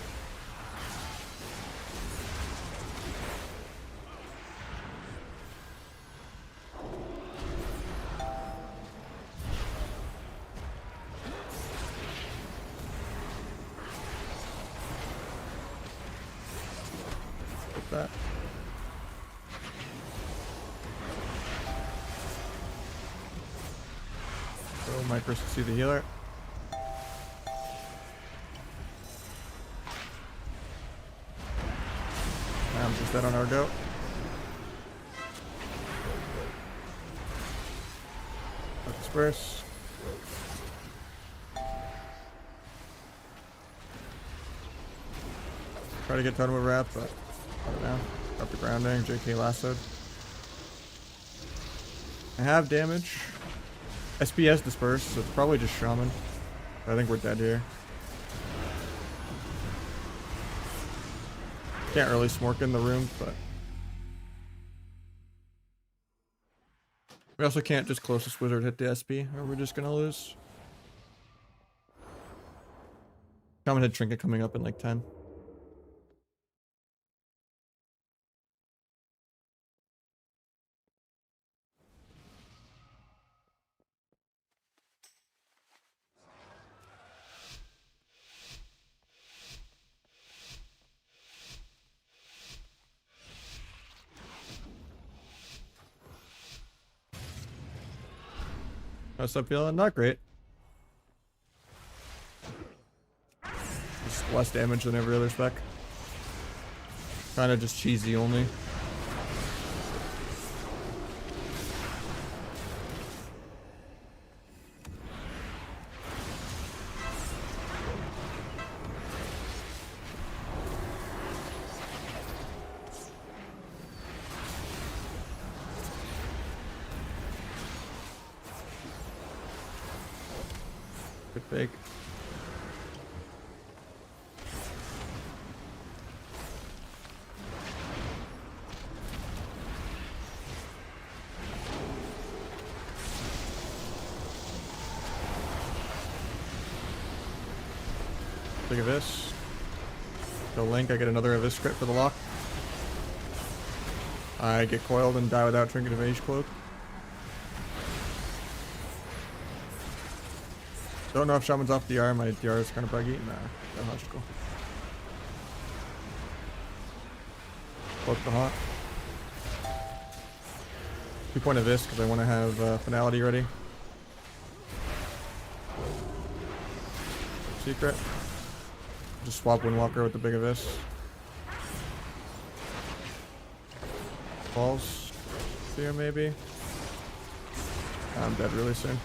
That. So Micros to see the healer. I'm just dead on our go. Disperse. Try to get Totem of Wrath, but I don't know. Got the grounding, JK lassoed. I have damage. SPS dispersed, so it's probably just Shaman. I think we're dead here. Can't really smork in the room, but we also can't just closest wizard hit the SP, or we're just gonna lose. Shaman had trinket coming up in like 10. How's that feeling? Not great. Just less damage than every other spec. Kind of just cheesy only. Good fake. Big Abyss. The link, I get another Abyss crit for the lock. I get coiled and die without Trinket of Mage Cloak. Don't know if Shaman's off DR. My DR is kind of buggy. Nah, that's logical. Cloak the haunt. 2-point Abyss because I want to have Finality ready. Secret. Just swap Windwalker with the big Abyss. Falls. Here maybe. I'm dead really soon.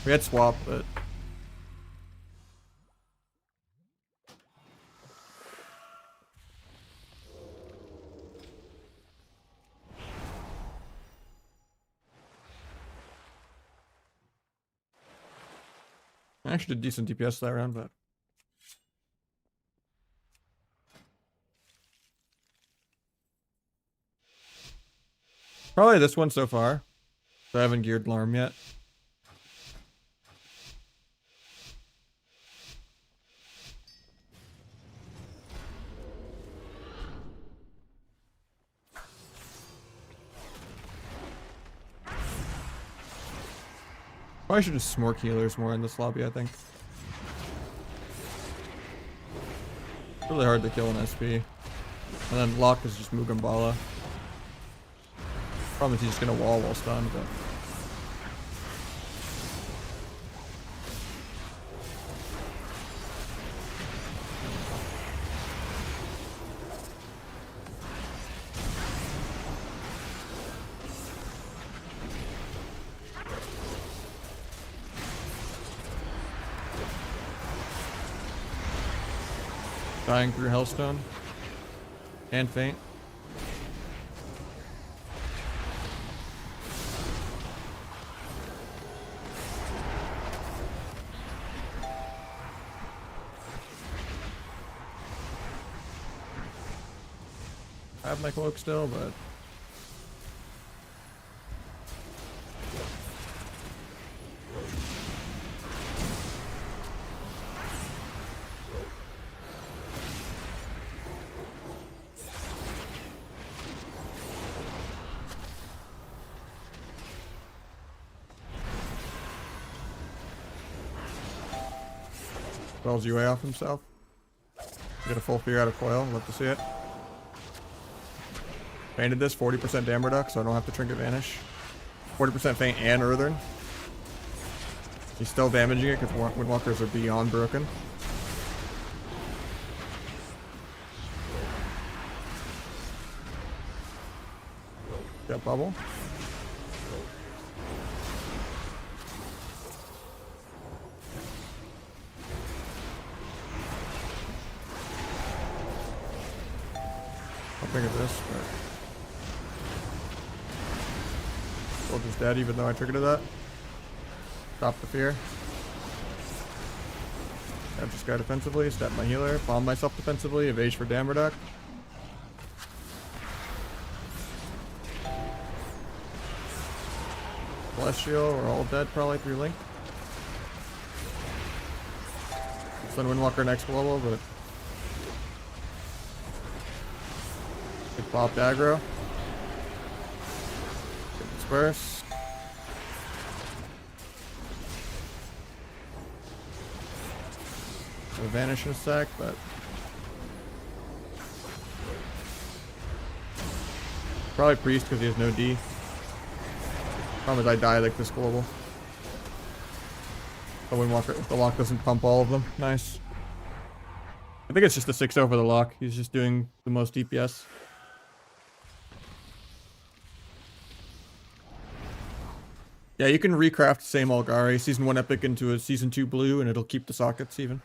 We had swap, but I actually did decent DPS that round, but probably this one so far. So I haven't geared Larm yet. Probably should just smork healers more in this lobby, I think. It's really hard to kill an SP. And then lock is just Mugambala. Problem is he's just gonna wall while stunned, but Dying through Hellstone. And Faint. I have my cloak still, but spells UA off himself. Get a full fear out of coil. Love to see it. Fainted this, 40% dam reduct, so I don't have to trinket vanish. 40% faint and earthern. He's still damaging it because windwalkers are beyond broken. Got bubble. I'll think of this, but soldier's dead even though I triggered that. Stop the fear. Grab this guy defensively, step my healer, bomb myself defensively, evade for dam reduct. Celestial, we're all dead probably through Link. Send Windwalker next global, but good pop aggro. Good disperse. We'll vanish in a sec, but probably priest because he has no D. Problem is I die like this global. The Windwalker, the lock doesn't pump all of them. Nice. I think it's just a 6-0 for the lock. He's just doing the most DPS. Yeah, you can recraft same Algari, Season 1 Epic into a Season 2 Blue, and it'll keep the sockets even.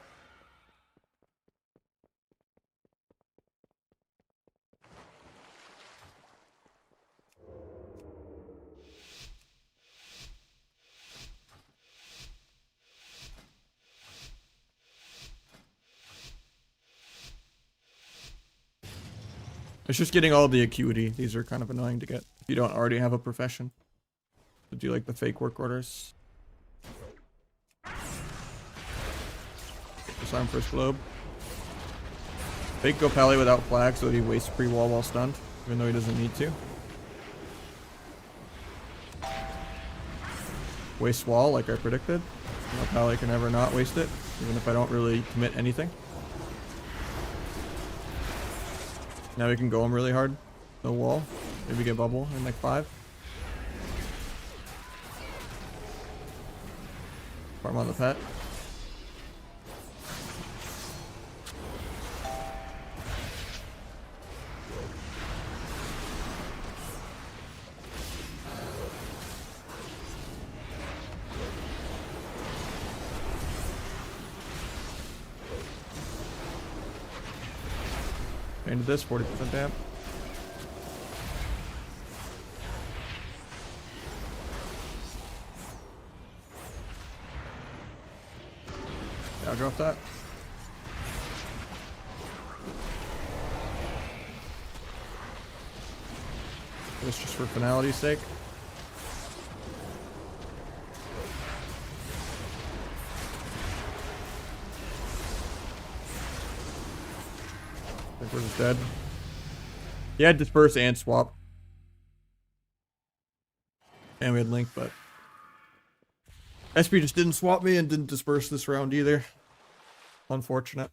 It's just getting all the acuity. These are kind of annoying to get if you don't already have a profession. To do like the fake work orders. Disarm first globe. Fake go pally without flag so that he wastes pre-wall while stunned, even though he doesn't need to. Waste wall like I predicted. No pally can ever not waste it, even if I don't really commit anything. Now we can go him really hard. No wall. Maybe get bubble in like 5. Farm on the pet. Into this 40% damp. Yeah, I'll drop that. This just for finality's sake. I think we're just dead. Yeah, disperse and swap. And we had Link, but SP just didn't swap me and didn't disperse this round either. Unfortunate.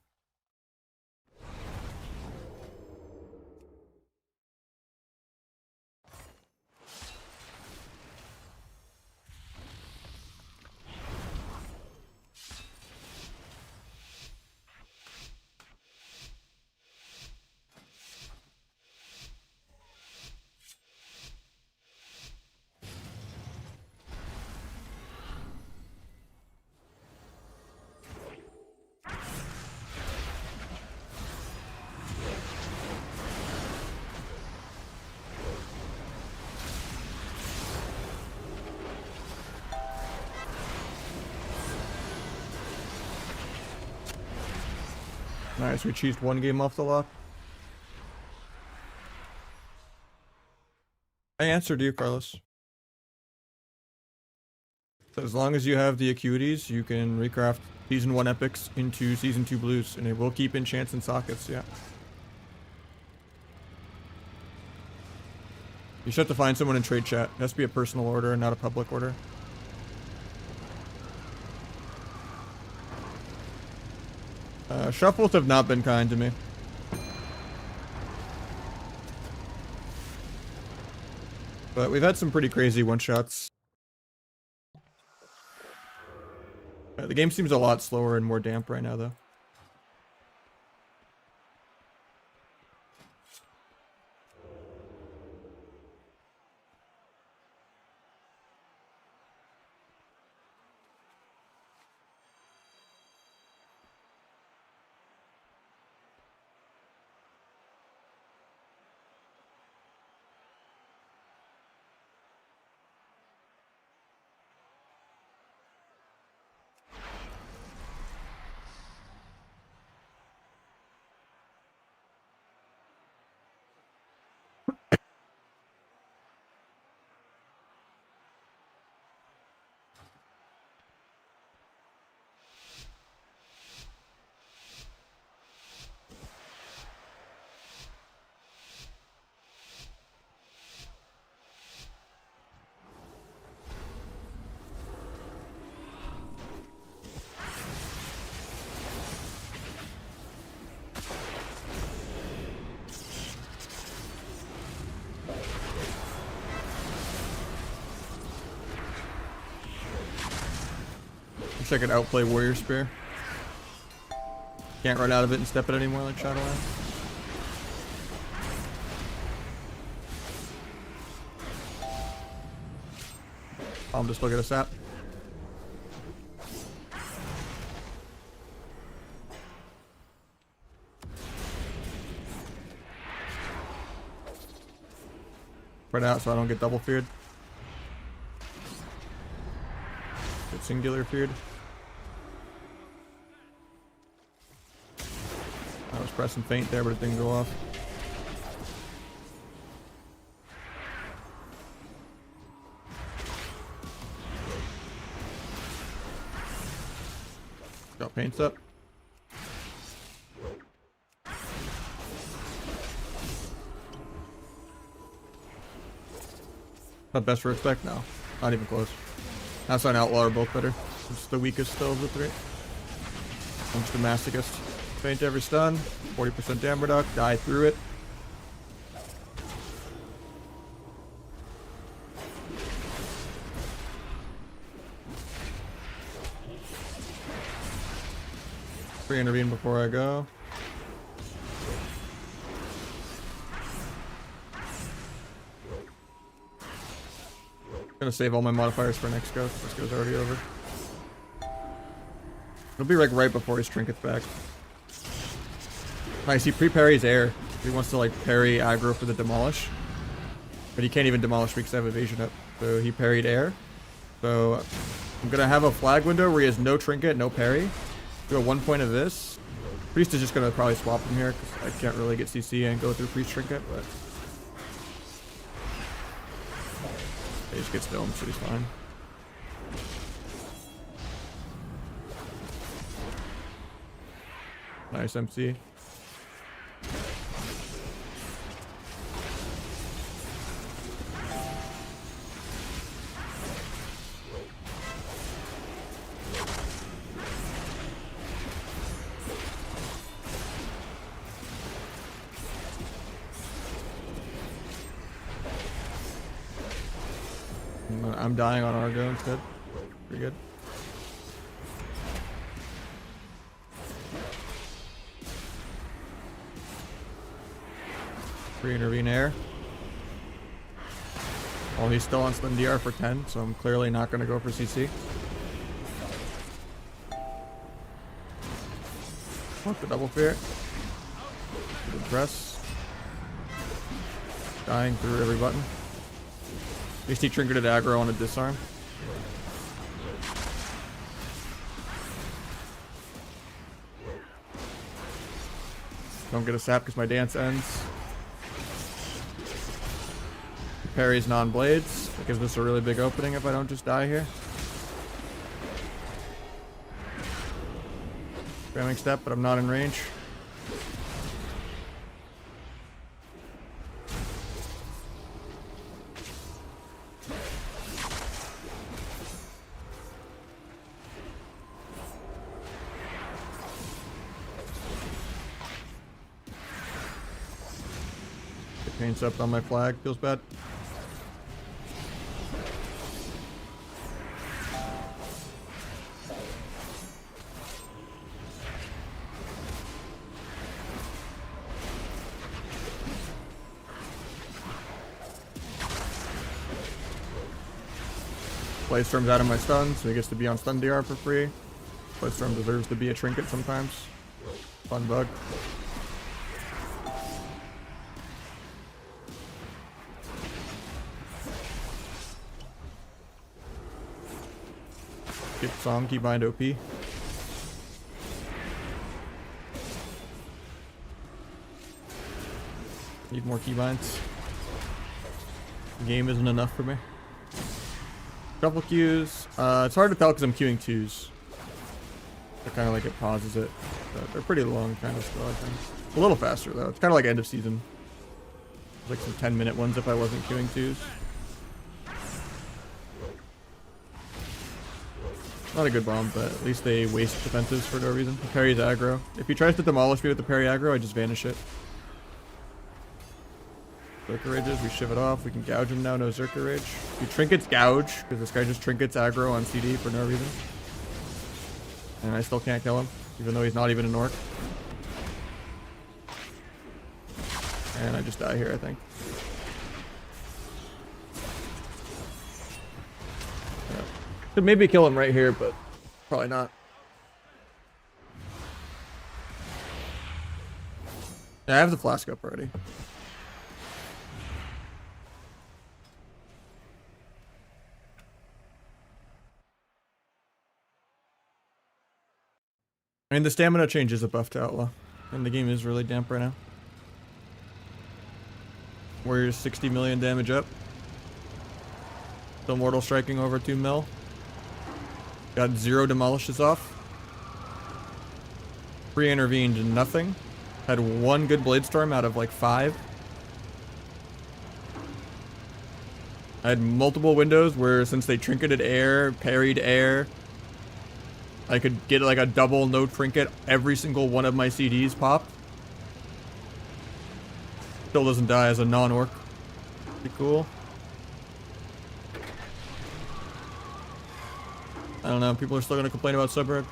Nice, we cheesed one game off the lock. I answered you, Carlos. So as long as you have the acuities, you can recraft Season 1 epics into Season 2 blues, and it will keep enchants and sockets, yeah. You should have to find someone in trade chat. It has to be a personal order and not a public order. Shuffles have not been kind to me. But we've had some pretty crazy one-shots. The game seems a lot slower and more damp right now, though. Wish I could outplay Warrior Spear. Can't run out of it and step it anymore like Shadowland. I'll just look at a sap. Spread out so I don't get double feared. Get singular feared. I was pressing feint there, but it didn't go off. Got paints up. Not best for expect? No. Not even close. Outside and Outlaw are both better. It's the weakest still of the three. I'm just a masochist. Faint every stun, 40% damage reduct, die through it. Pre-intervene before I go. Gonna save all my modifiers for next go. This go's already over. It'll be like right before his trinket's back. Nice, he pre-parries air. He wants to like parry aggro for the demolish. But he can't even demolish me because I have evasion up. So he parried air. So I'm gonna have a flag window where he has no trinket, no parry. Do a 1 point of this. Priest is just gonna probably swap him here because I can't really get CC and go through Priest trinket, but he just gets domed, so he's fine. Nice MC. I'm dying on Argo instead. Pretty good. Pre-intervene air. Well, he's still on Slim DR for 10, so I'm clearly not going to go for CC. What the double fear? Good press. Dying through every button. At least he trinketed aggro on a disarm. Don't get a sap because my dance ends. Parries non-blades. That gives us a really big opening if I don't just die here. Spamming step, but I'm not in range. It paints up on my flag. Feels bad. Playstorm's out of my stun, so he gets to be on stun DR for free. Playstorm deserves to be a trinket sometimes. Fun bug. Get song, keybind OP. Need more keybinds. The game isn't enough for me. Couple queues. It's hard to tell because I'm queuing twos. I kind of like it pauses it. But they're pretty long kind of still, I think. A little faster though. It's kind of like end of season. Like some 10-minute ones if I wasn't queuing twos. Not a good bomb, but at least they waste defenses for no reason. He parries aggro. If he tries to demolish me with the parry aggro, I just vanish it. Zerker rages, we shiv it off. We can gouge him now, no Zerker rage. He trinkets gouge, because this guy just trinkets aggro on CD for no reason. And I still can't kill him, even though he's not even an orc. And I just die here, I think. Yeah. Could maybe kill him right here, but probably not. Yeah, I have the flask up already. I mean, the stamina change is a buff to Outlaw, and the game is really damp right now. Warriors 60 million damage up. Still mortal striking over 2 mil. Got 0 demolishes off. Pre-intervened nothing. Had 1 good blade storm out of like 5. I had multiple windows where since they trinketed air, parried air, I could get like a double no trinket every single one of my CDs popped. Still doesn't die as a non-orc. Pretty cool. I don't know, people are still gonna complain about Subrug.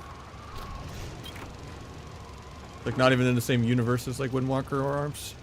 Like not even in the same universe as like Windwalker or Arms.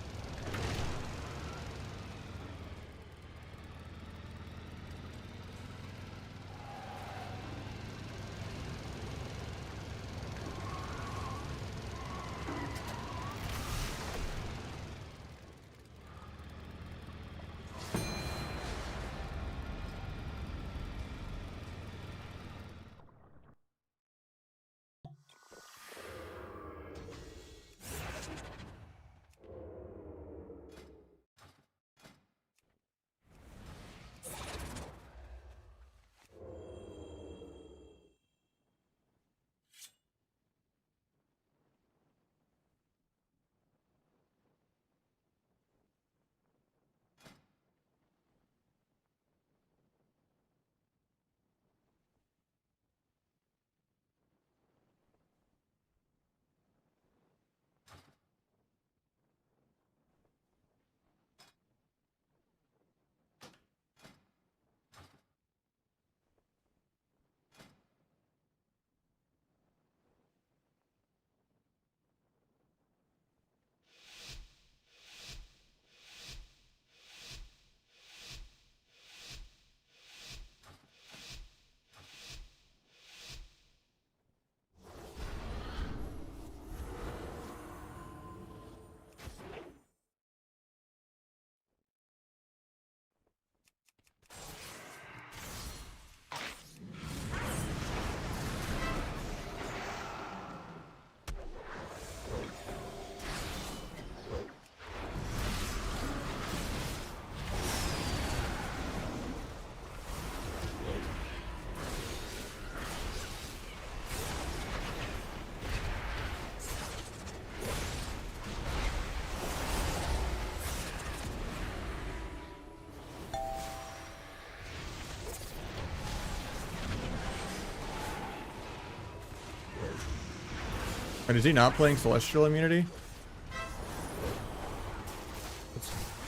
And is he not playing Celestial Immunity?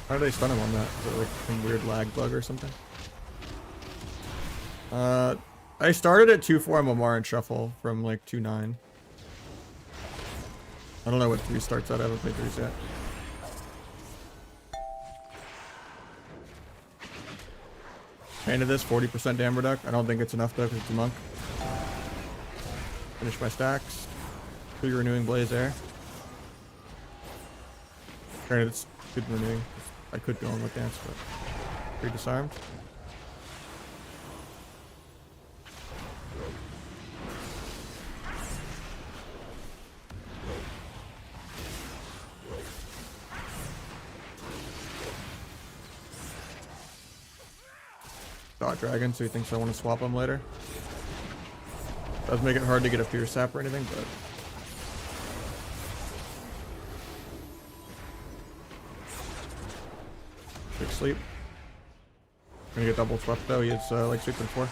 How do they stun him on that? Is it like some weird lag bug or something? I started at 2-4 MMR and Shuffle from like 2-9. I don't know what 3 starts at. I haven't played 3s yet. Painted this 40% dam reduc. I don't think it's enough though because it's a monk. Finish my stacks. 2 renewing blaze there. Granted, it's good renewing. I could go on with dance, but 3 disarmed. Dot dragon, so he thinks I want to swap him later. Does make it hard to get a fear sap or anything, but quick sleep. Gonna get double swept though. He is like sweeping 4.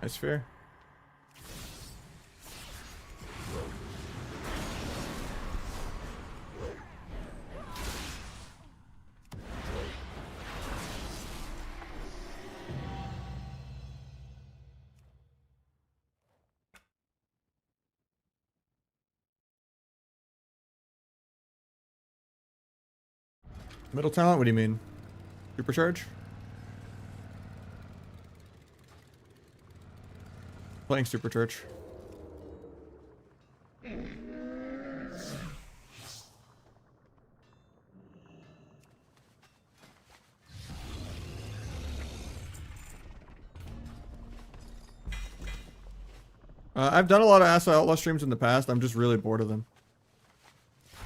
Nice fear. Middle talent? What do you mean? Supercharge? Playing Supercharge. I've done a lot of Asa Outlaw streams in the past. I'm just really bored of them.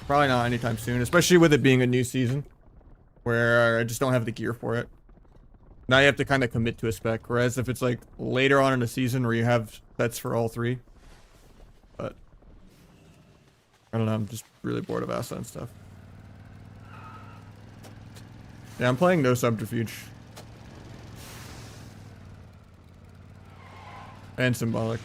Probably not anytime soon, especially with it being a new season where I just don't have the gear for it. Now you have to kind of commit to a spec, whereas if it's like later on in the season where you have sets for all 3. But I don't know, I'm just really bored of Asa and stuff. Yeah, I'm playing no subterfuge. And symbolic.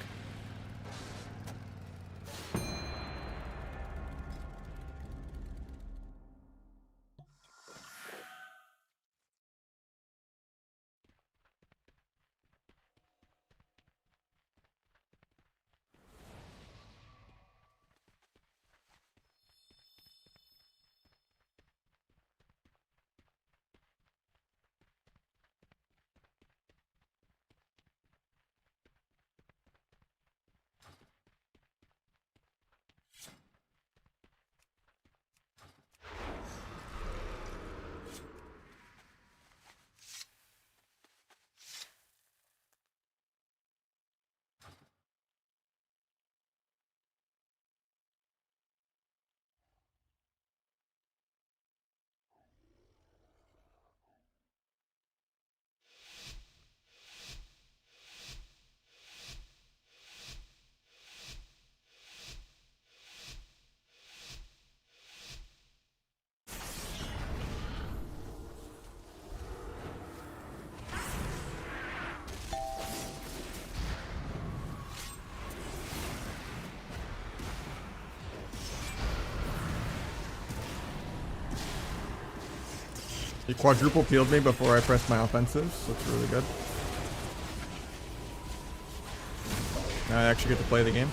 He quadruple peeled me before I pressed my offensives, so it's really good. Now I actually get to play the game.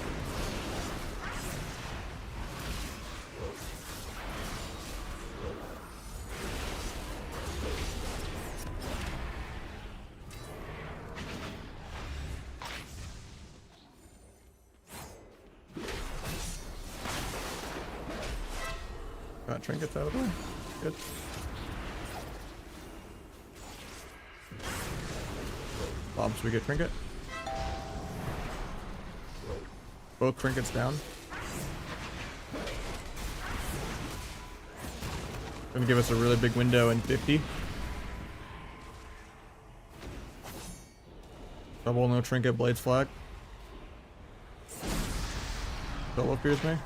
Got trinkets out of the way. Good. Bombs, we get trinket. Both trinkets down. Gonna give us a really big window in 50. Double no trinket, blades flag. Solo fears me.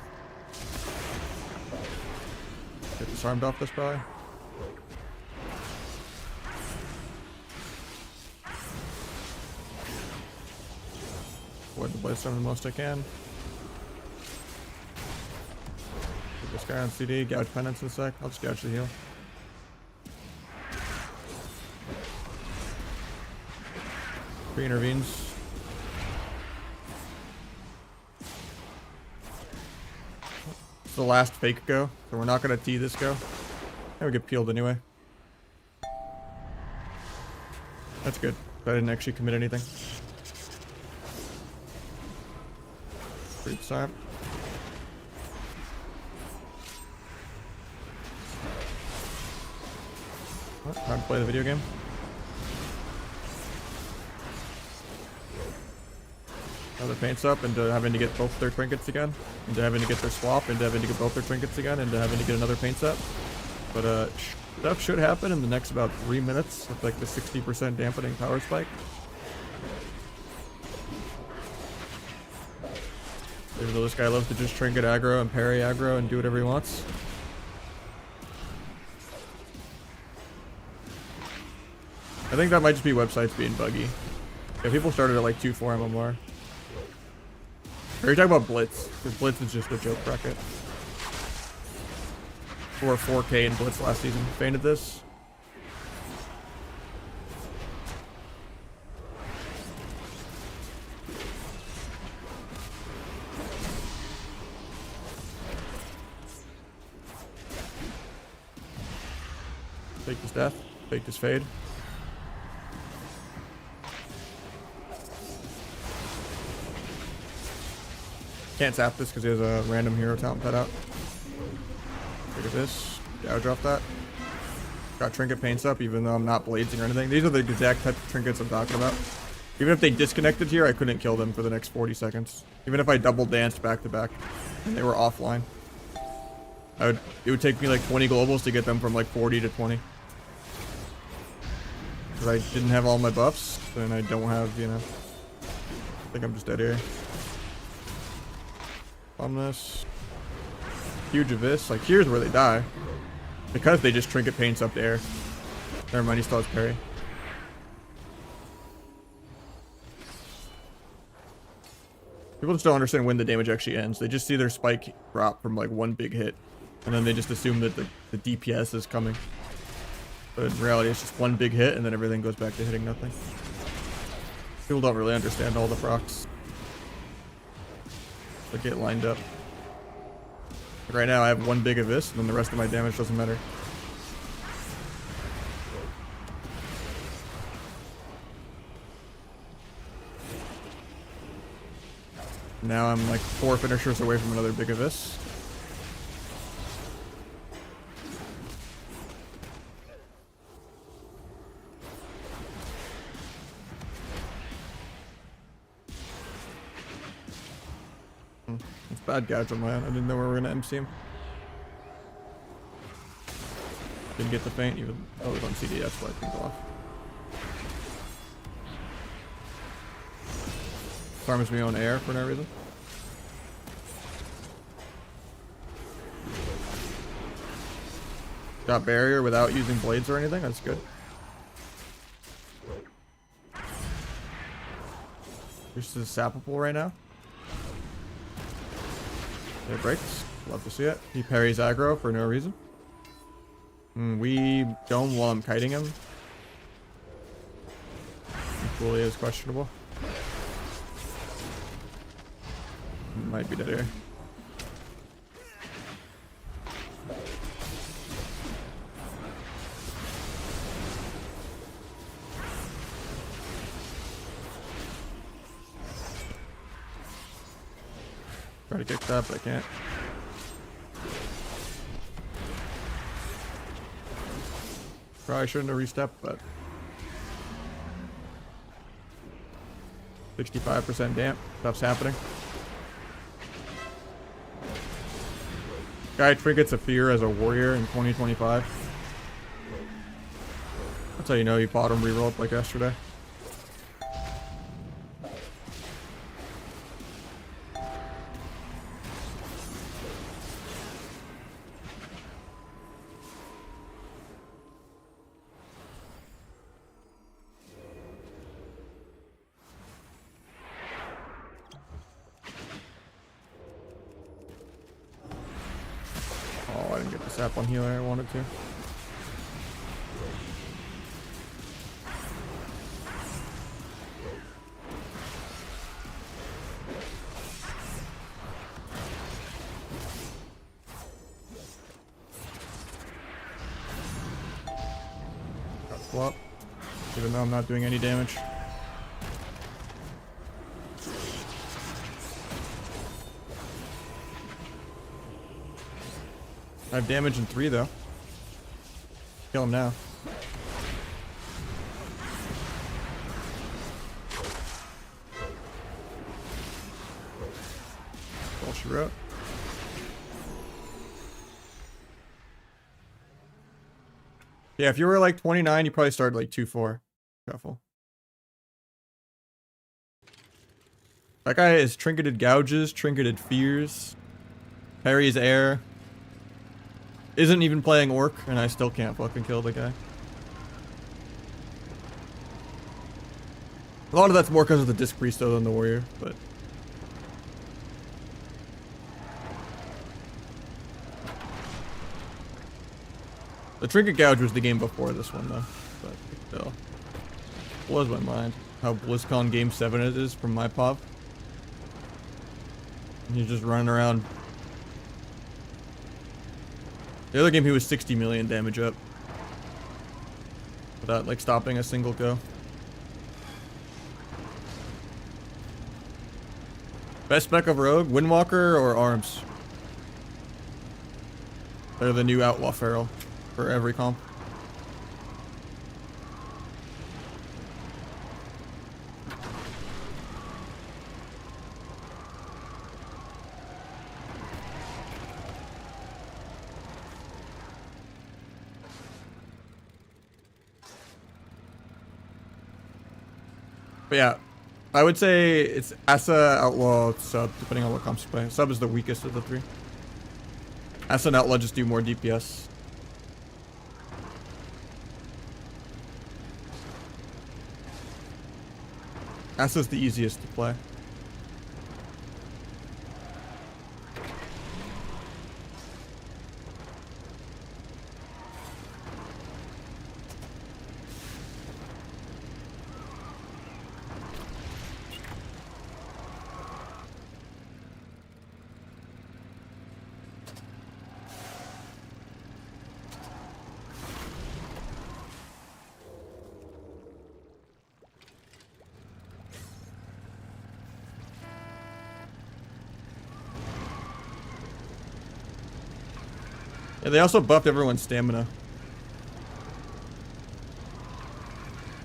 Get disarmed off this probably. Avoid the Bladestone the most I can. Put this guy on CD, gouge penance in a sec. I'll just gouge the heal. Pre-intervenes. It's the last fake go, so we're not gonna T this go. And we get peeled anyway. That's good. I didn't actually commit anything. Great time. Time to play the video game. Another paints up into having to get both their trinkets again, into having to get their swap, into having to get both their trinkets again, into having to get another paint set. But stuff should happen in the next about 3 minutes with like the 60% dampening power spike. Even though this guy loves to just trinket aggro and parry aggro and do whatever he wants. I think that might just be websites being buggy. Yeah, people started at like 2-4 MMR. Are you talking about Blitz? Because Blitz is just a joke bracket. Or 4K in Blitz last season. Fainted this. Faked his death. Faked his fade. Can't zap this because he has a random hero talent pet out. Look at this. Gouge off that. Got trinket paints up even though I'm not bladesing or anything. These are the exact type of trinkets I'm talking about. Even if they disconnected here, I couldn't kill them for the next 40 seconds. Even if I double danced back to back and they were offline. It would take me like 20 globals to get them from like 40 to 20. Because I didn't have all my buffs, and I don't have, you know. I think I'm just dead here. On this. Huge Abyss. Like, here's where they die. Because they just trinket paints up to air. Never mind, he still has parry. People just don't understand when the damage actually ends. They just see their spike drop from like one big hit. And then they just assume that the DPS is coming. But in reality, it's just one big hit and then everything goes back to hitting nothing. People don't really understand all the procs. But get lined up. Right now I have one big Abyss and then the rest of my damage doesn't matter. Now I'm like 4 finishers away from another big Abyss. It's bad gouge on my own. I didn't know we were gonna MC him. Didn't get the feint even. Oh, it was on CD, that's why I couldn't go off. Farms me on air for no reason. Got barrier without using blades or anything. That's good. This is sappable right now. It breaks. Love to see it. He parries aggro for no reason. We dome while I'm kiting him. Equally is questionable. Might be dead here. Try to kick that, but I can't. Probably shouldn't have restepped, but 65% damp. Stuff's happening. Guy trinkets a fear as a warrior in 2025. That's how you know he bottom rerolled like yesterday. sap on healer I wanted to. Got flop. Even though I'm not doing any damage. I have damage in 3 though. Kill him now. That's all she wrote. Yeah, if you were like 29, you probably started like 2-4. Shuffle. That guy is trinketed gouges, trinketed fears, parries air. Isn't even playing orc, and I still can't fucking kill the guy. A lot of that's more because of the disc priest though than the warrior, but the trinket gouge was the game before this one though, but still blows my mind how BlizzCon Game 7 it is from my pop. And he's just running around. The other game he was 60 million damage up without like stopping a single go. Best spec of Rogue, Windwalker or Arms? They're the new Outlaw Feral for every comp. But yeah, I would say it's Asa, Outlaw, Sub, depending on what comps you play. Sub is the weakest of the 3. Asa and Outlaw just do more DPS. Asa's the easiest to play. Yeah, they also buffed everyone's stamina.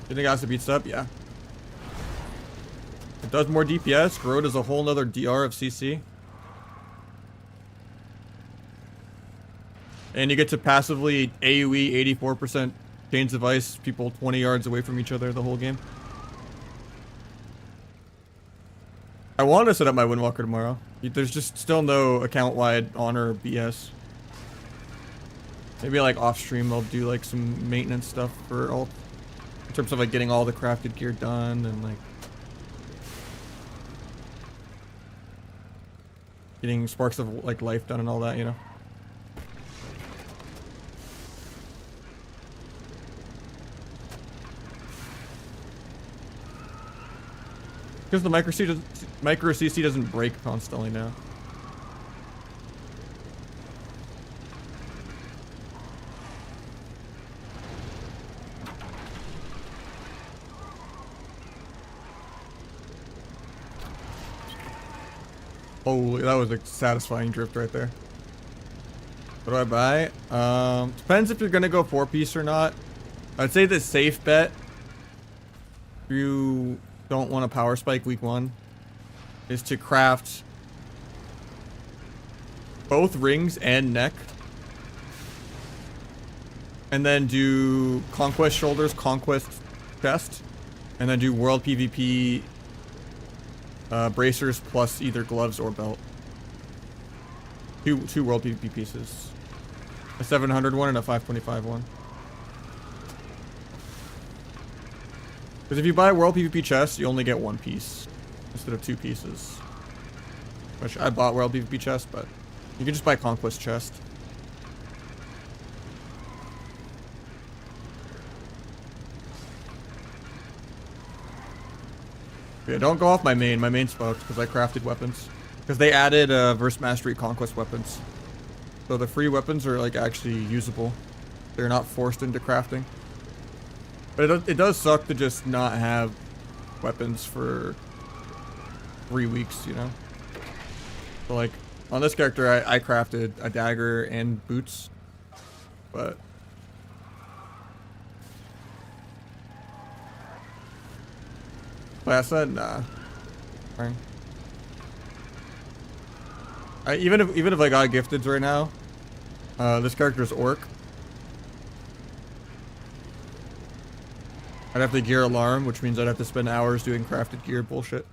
You think Asa beats up? Yeah. It does more DPS. Growth is a whole nother DR of CC. And you get to passively AoE 84% chains of ice people 20 yards away from each other the whole game. I wanted to set up my Windwalker tomorrow. There's just still no account-wide honor or BS. Maybe like off stream I'll do like some maintenance stuff for all, in terms of like getting all the crafted gear done and like getting sparks of like life done and all that, you know. Because the micro CC doesn't break constantly now. Holy, that was a satisfying drift right there. What do I buy? Depends if you're gonna go 4-piece or not. I'd say the safe bet, if you don't want a power spike week 1, is to craft both rings and neck. And then do conquest shoulders, conquest chest. And then do world PvP bracers plus either gloves or belt. Two world PvP pieces. A 700 one and a 525 one. Because if you buy world PvP chest, you only get 1 piece instead of 2 pieces. Which I bought world PvP chest, but you can just buy conquest chest. Yeah, don't go off my main. My main's fucked because I crafted weapons. Because they added Verse Mastery Conquest weapons. So the free weapons are like actually usable. They're not forced into crafting. But it does suck to just not have weapons for 3 weeks, you know? So like, on this character, I crafted a dagger and boots. But... last said, nah. Fine. Even if I got gifteds right now, this character's orc. I'd have to gear alarm, which means I'd have to spend hours doing crafted gear bullshit.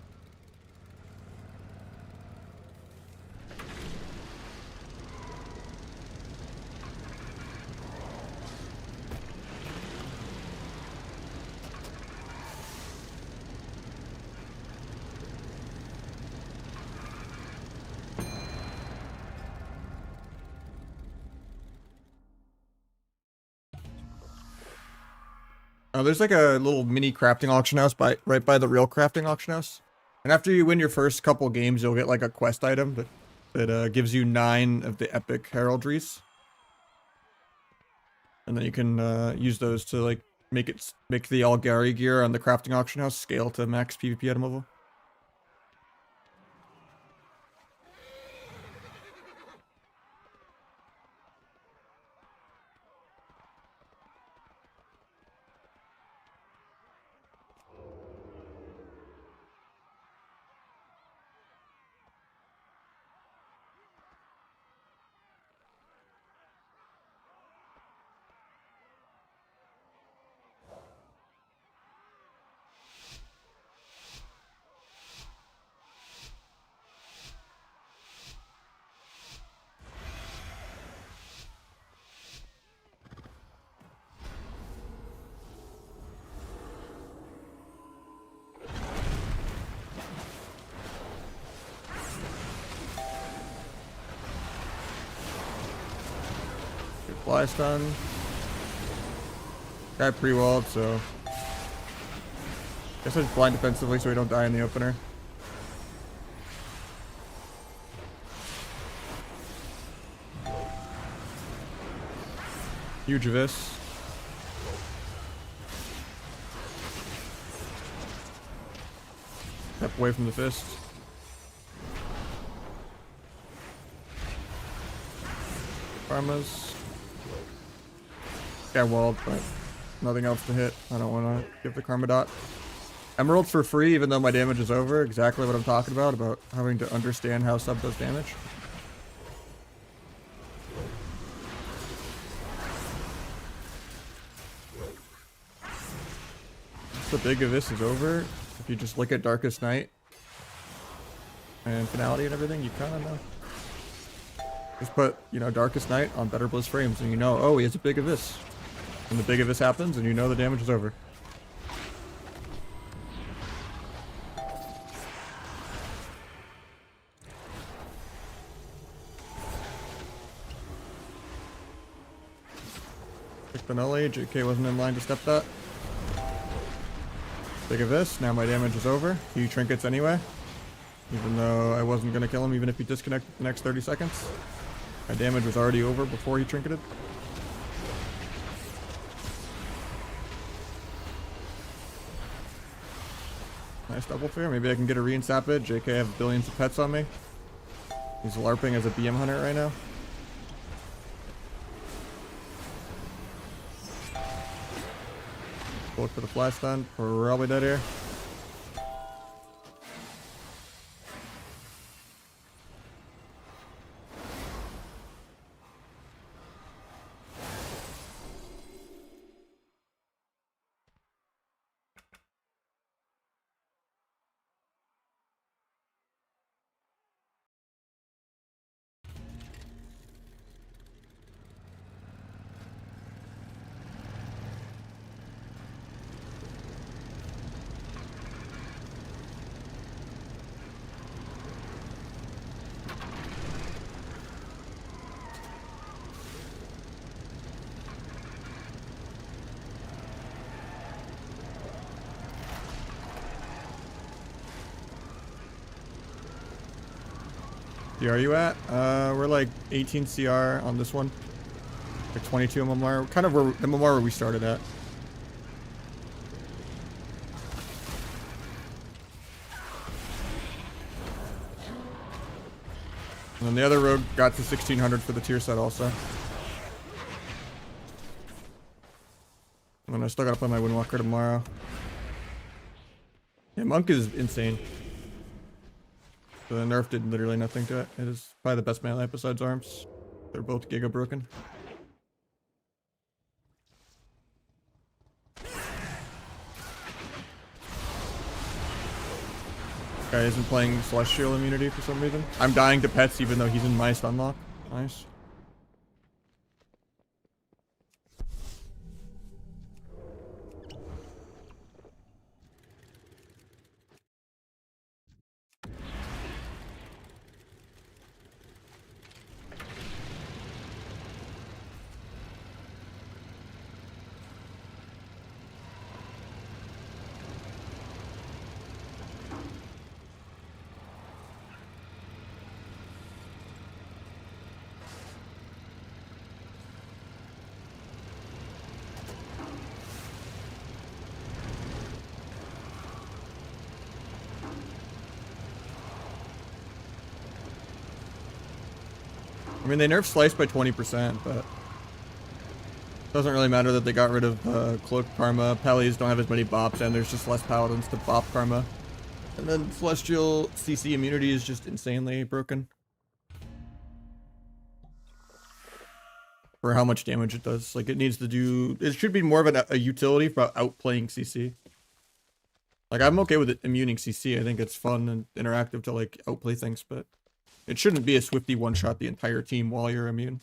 There's like a little mini crafting auction house right by the real crafting auction house. And after you win your first couple games, you'll get like a quest item that gives you 9 of the epic heraldries. And then you can use those to like make the Algari gear on the crafting auction house scale to max PvP item level. Fly stun. Guy pre-walled, so guess I just blind defensively so we don't die in the opener. Huge Abyss. Step away from the fist. Karmas. Guy walled, but nothing else to hit. I don't want to give the Karma dot. Emeralds for free, even though my damage is over. Exactly what I'm talking about having to understand how sub does damage. The big of this is over. If you just look at Darkest Night and Finality and everything, you kind of know. Just put, you know, Darkest Night on Better Bliss frames and you know, oh, he has a big of this. And the big of this happens and you know the damage is over. Pick the Nully, JK wasn't in line to step that. Big of this, now my damage is over. He trinkets anyway. Even though I wasn't going to kill him even if he disconnected the next 30 seconds. My damage was already over before he trinketed. Nice double fair. Maybe I can get a re-insap it. JK have billions of pets on me. He's LARPing as a BM hunter right now. Look for the flash stun. We're probably dead here. Yeah, are you at? We're like 18 CR on this one. Like 22 MMR. Kind of where the MMR where we started at. And then the other rogue got to 1600 for the tier set also. And then I still gotta play my Windwalker tomorrow. Yeah, Monk is insane. The nerf did literally nothing to it. It is probably the best melee besides arms. They're both giga broken. Guy isn't playing Celestial immunity for some reason. I'm dying to pets even though he's in my stun lock. Nice. I mean, they nerfed Slice by 20%, but it doesn't really matter that they got rid of Cloak Karma. Pellies don't have as many bops, and there's just less paladins to bop Karma. And then Celestial CC immunity is just insanely broken. For how much damage it does. Like, it needs to do... It should be more of a utility for outplaying CC. Like, I'm okay with it immuning CC. I think it's fun and interactive to, like, outplay things, but... It shouldn't be a Swifty one-shot the entire team while you're immune.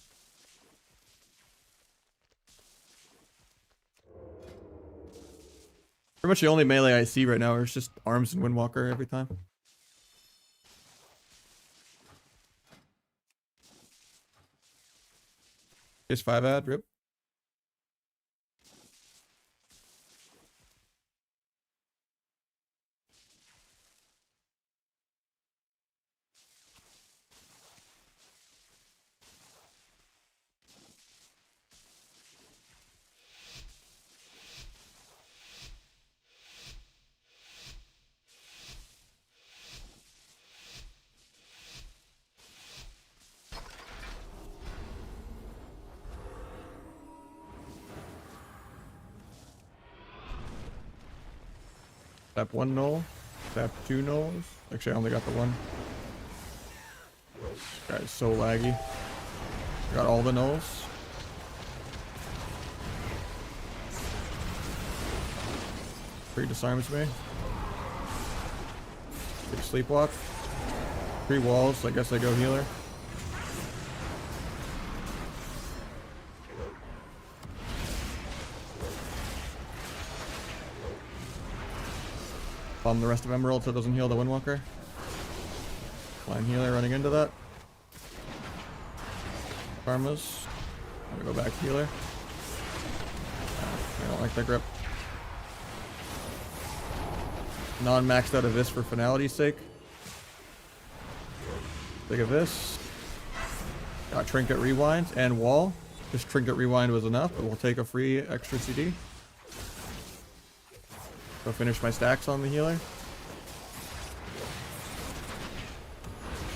Pretty much the only melee I see right now is just arms and Windwalker every time. Just 5 ad, rip. Tap 1 null. Tap 2 nulls. Actually, I only got the 1. This guy's so laggy. Got all the nulls. Free disarms me. Big sleepwalk. 3 walls. I guess I go healer. Bomb the rest of Emerald so it doesn't heal the Windwalker. Line healer running into that. Karmas. I'm gonna go back healer. I don't like that grip. Non-maxed out of this for finality's sake. Think of this. Got Trinket Rewind and Wall. Just Trinket Rewind was enough, but we'll take a free extra CD. Go finish my stacks on the healer.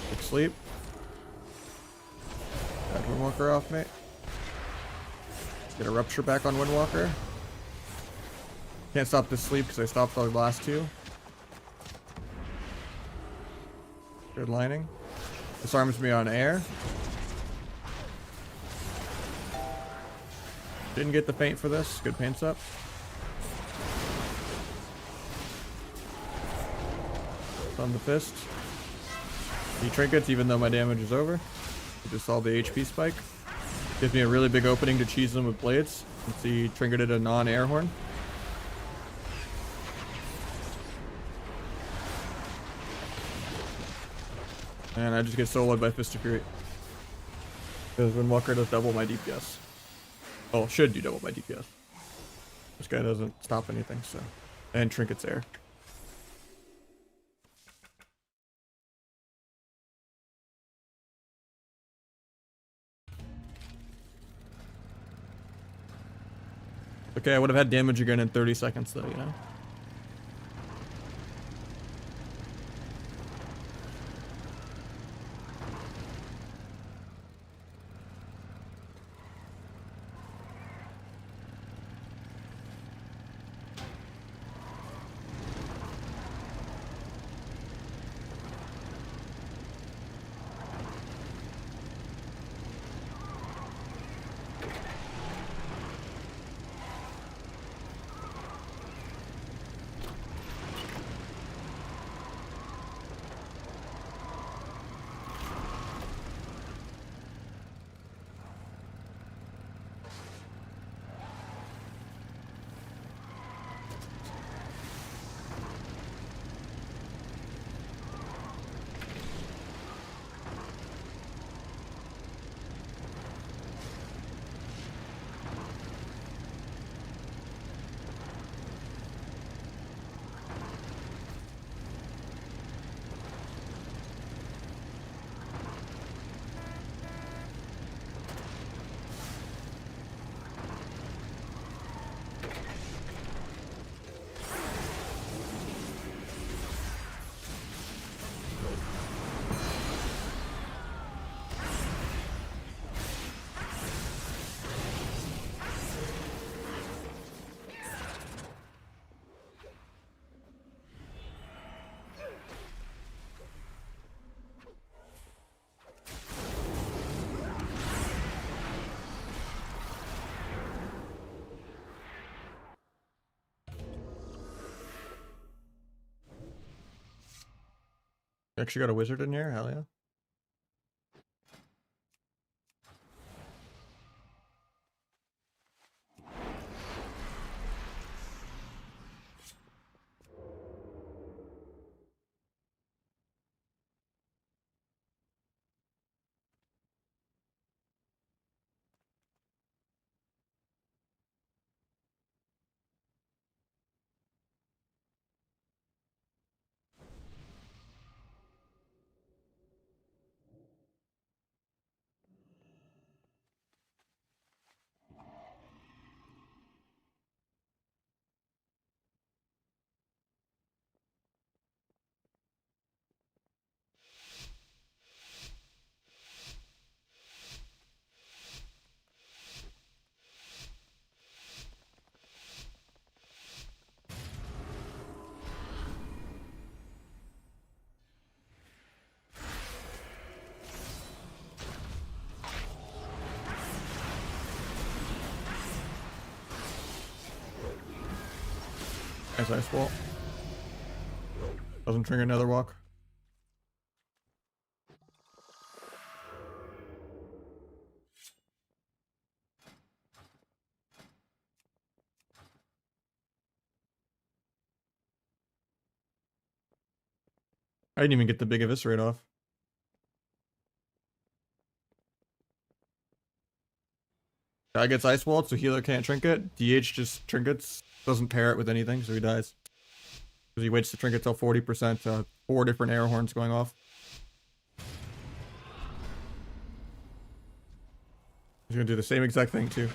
Quick sleep. Got Windwalker off me. Get a Rupture back on Windwalker. Can't stop this sleep because I stopped the last 2. Good lining. Disarms me on air. Didn't get the paint for this. Good paints up. On the fist. He trinkets even though my damage is over. He just saw the HP spike. Gives me a really big opening to cheese them with blades. Since he trinketed a non-air horn. And I just get soloed by Fist of Fury. Because Windwalker does double my DPS. Well, should do double my DPS. This guy doesn't stop anything, so. And trinkets air. Okay, I would have had damage again in 30 seconds though, you know? You actually got a wizard in here? Hell yeah. Nice ice wall. Doesn't trigger another walk. I didn't even get the big eviscerate off. Guy gets ice walled, so healer can't trinket. DH just trinkets, doesn't pair it with anything, so he dies. Because he waits to trinket till 40%, 4 different air horns going off. He's gonna do the same exact thing too.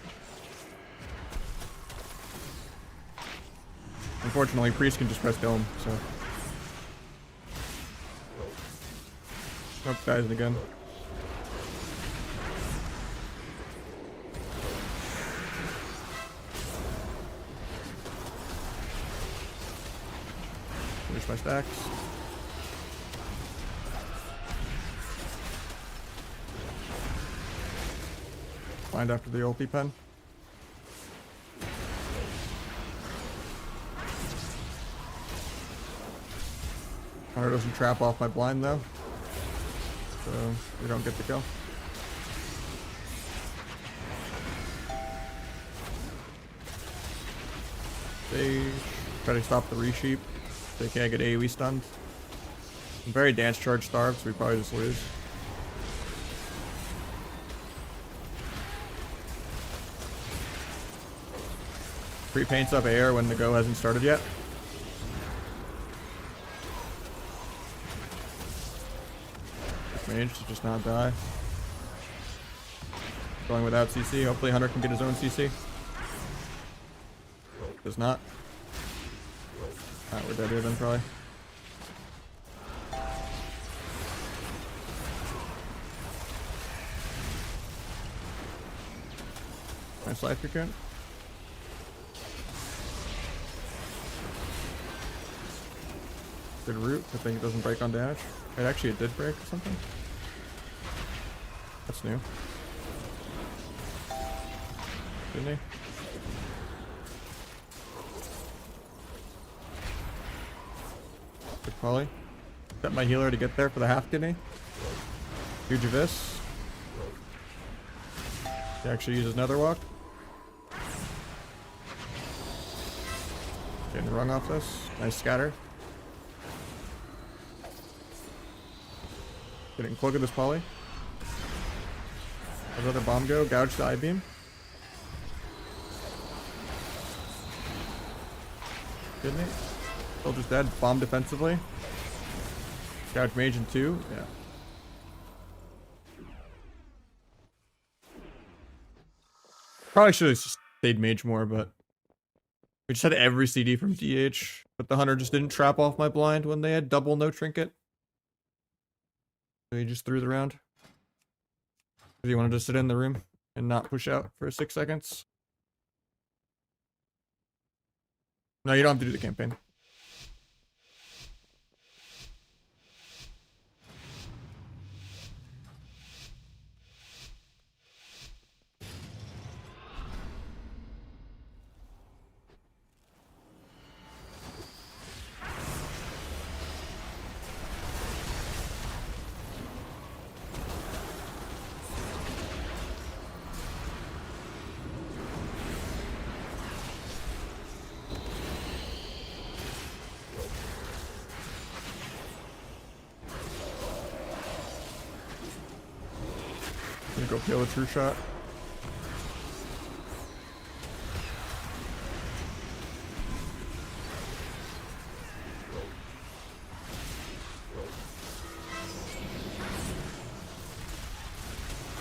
Unfortunately, Priest can just press dome, so. Oh, dies again. Finish my stacks. Find after the ulti pen. Hunter doesn't trap off my blind though, so we don't get the kill. They try to stop the resheep. They can't get AoE stunned. I'm very dance charge starved, so we probably just lose. Pre-paints up air when the go hasn't started yet. Mage to just not die. Going without CC. Hopefully Hunter can get his own CC. Does not. Alright, we're dead here then, probably. Nice life cocoon. Good root. I think it doesn't break on damage. Wait, actually it did break or something. That's new. Didn't he? Good poly. Set my healer to get there for the half kidney. Huge abyss. He actually uses nether walk. Getting rung off this. Nice scatter. Getting cloak of this poly. How's the other bomb go? Gouge the I-beam. Didn't he? Soldier's dead. Bomb defensively. Gouge mage in 2. Yeah. Probably should have stayed mage more, but we just had every CD from DH. But the hunter just didn't trap off my blind when they had double no trinket. So he just threw the round. Because he wanted to sit in the room and not push out for 6 seconds. No, you don't have to do the campaign. I'm gonna go kill a true shot.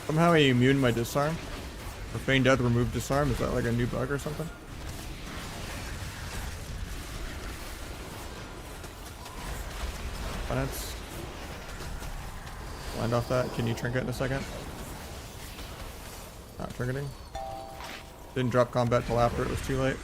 Somehow he immune my disarm. Or Feign Death remove disarm. Is that like a new bug or something? Finance. Blind off that. Can you trinket in a second? Not trinketing. Didn't drop combat till after it was too late.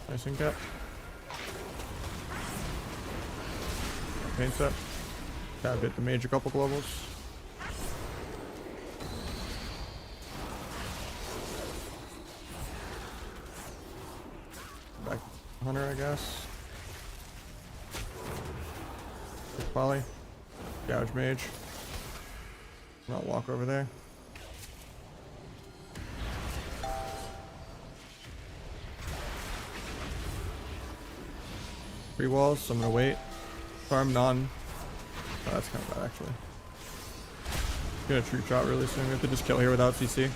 Nice and cap. Paint set. Tab hit the mage a couple globals. Back to hunter, I guess. Quick poly. Gouge mage. Not walk over there. Free walls, so I'm gonna wait. Farm non. Oh, that's kind of bad actually. Get a true shot really soon. We have to just kill here without CC.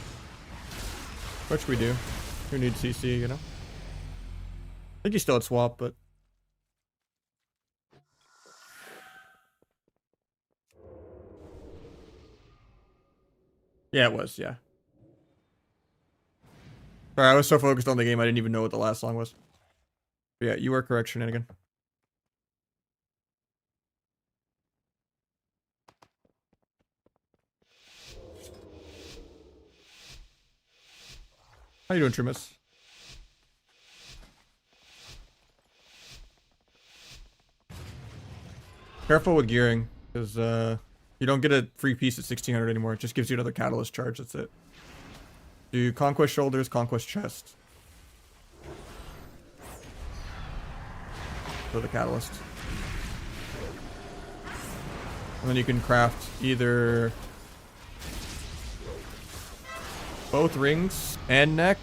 Which we do. Who needs CC, you know? I think he still had swap, but. Yeah, it was, yeah. Sorry, I was so focused on the game I didn't even know what the last song was. But yeah, you are correct, Shenanigan. How you doing, Trimus? Careful with gearing, because you don't get a free piece at 1600 anymore. It just gives you another catalyst charge, that's it. Do conquest shoulders, conquest chest. For the catalyst. And then you can craft either both rings and neck.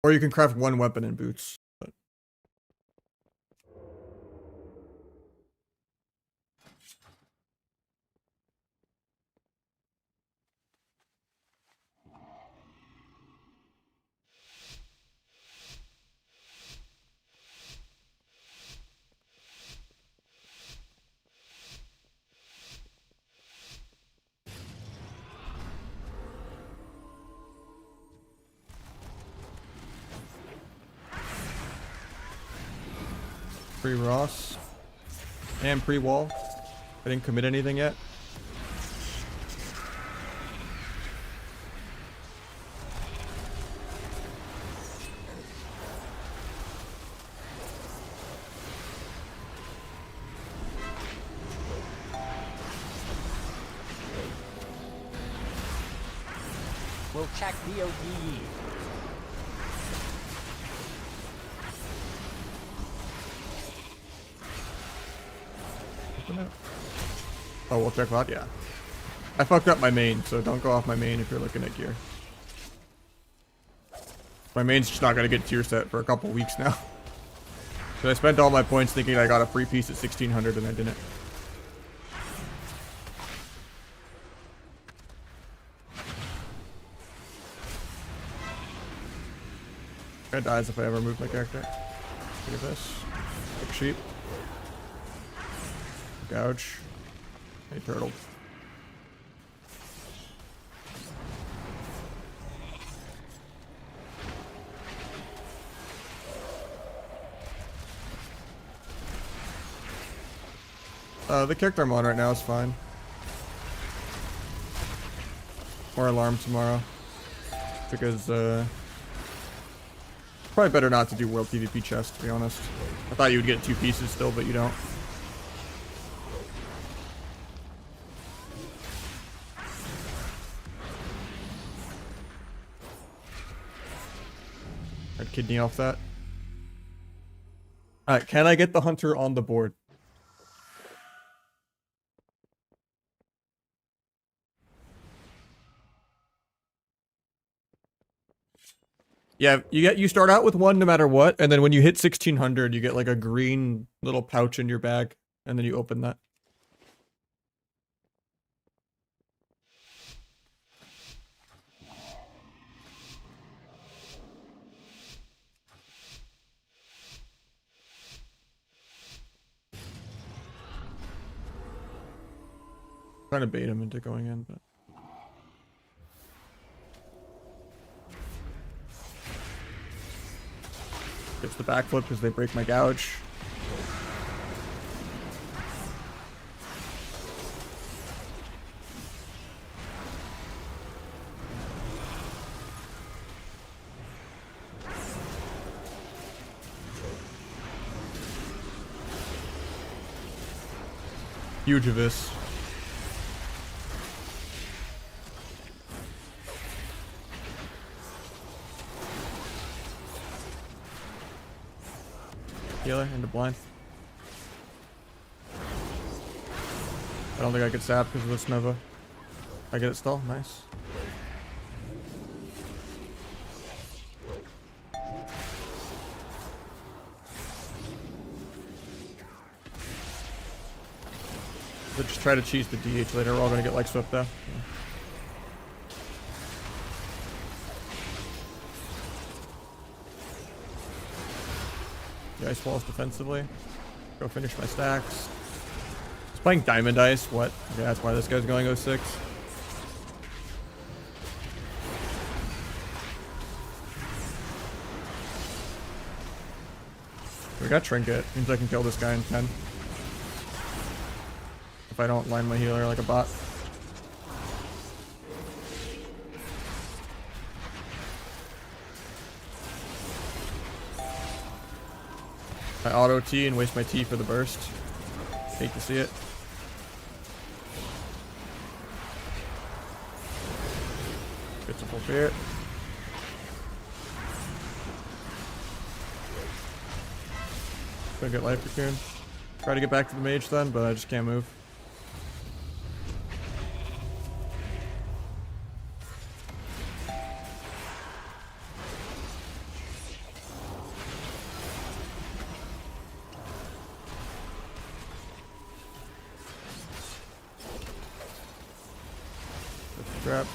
Or you can craft one weapon in boots. But... Pre-Ross. And pre-wall. I didn't commit anything yet. We'll check DOD. Oh, we'll check that, yeah. I fucked up my main, so don't go off my main if you're looking at gear. My main's just not gonna get tier set for a couple weeks now. So I spent all my points thinking I got a free piece at 1600 and I didn't. Guy dies if I ever move my character. Look at this. Like sheep. Gouge. Hey, turtle. The character I'm on right now is fine. More alarm tomorrow. Because, probably better not to do world PvP chest, to be honest. I thought you would get 2 pieces still, but you don't. I'd kidney off that. Alright, can I get the hunter on the board? Yeah, you start out with 1 no matter what, and then when you hit 1600, you get like a green little pouch in your bag, and then you open that. Trying to bait him into going in, but gets the backflip because they break my gouge. Huge of this. Healer into blind. I don't think I could sap because of this Nova. I get it still? Nice. But just try to cheese the DH later. We're all gonna get like swept though. Yeah. Ice walls defensively. Go finish my stacks. He's playing Diamond Ice. What? Yeah, that's why this guy's going 06. We got Trinket. Means I can kill this guy in 10. If I don't line my healer like a bot. I auto T and waste my T for the burst. Hate to see it. Gets a full fear. Gonna get life cocoon. Try to get back to the mage then, but I just can't move. trap.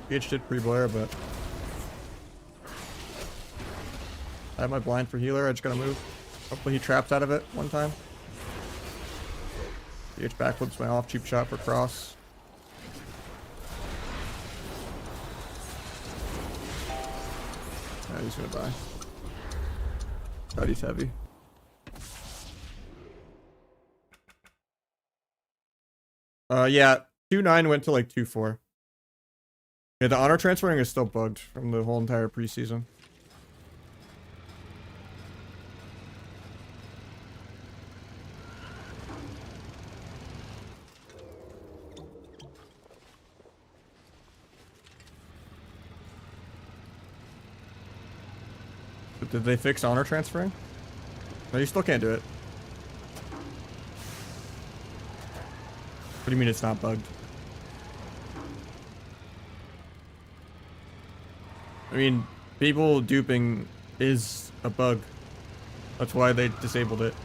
PH did pre-blare, but I have my blind for healer. I just gotta move. Hopefully he traps out of it one time. PH backflips my off cheap shot for cross. Yeah, he's gonna die. God, he's heavy. Yeah, 2-9 went to like 2-4. Yeah, the honor transferring is still bugged from the whole entire preseason. But did they fix honor transferring? No, you still can't do it. What do you mean it's not bugged? I mean, people duping is a bug. That's why they disabled it.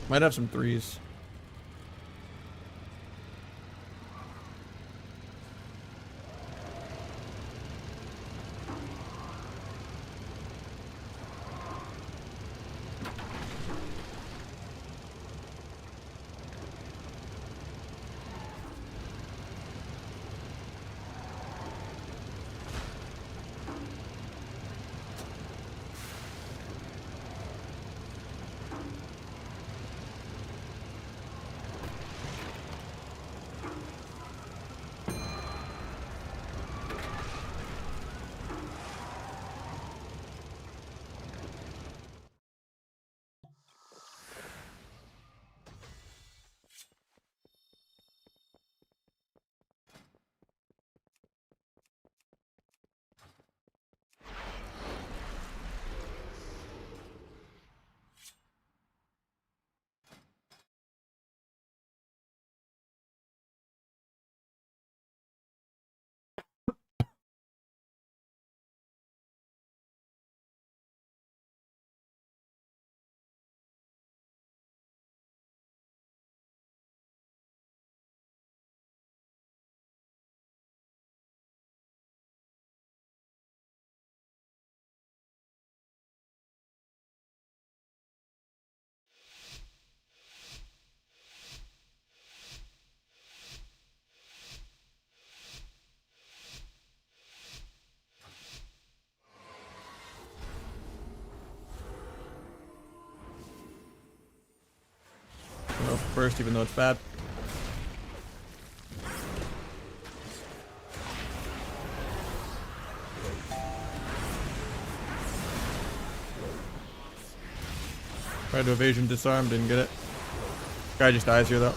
Might have some threes. Go first, even though it's bad. Tried to evasion disarm, didn't get it. Guy just dies here though.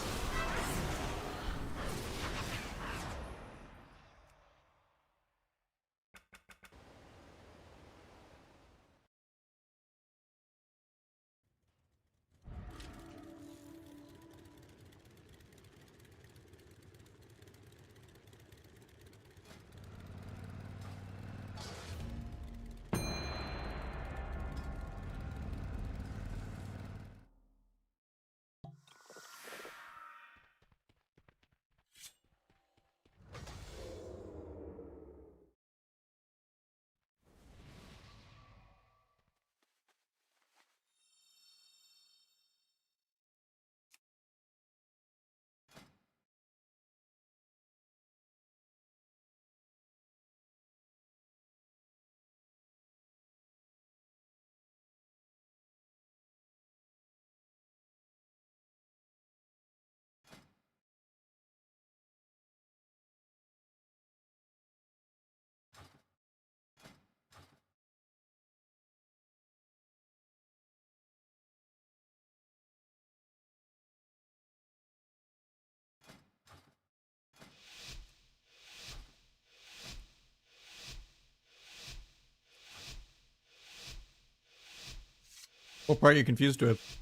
What part are you confused with?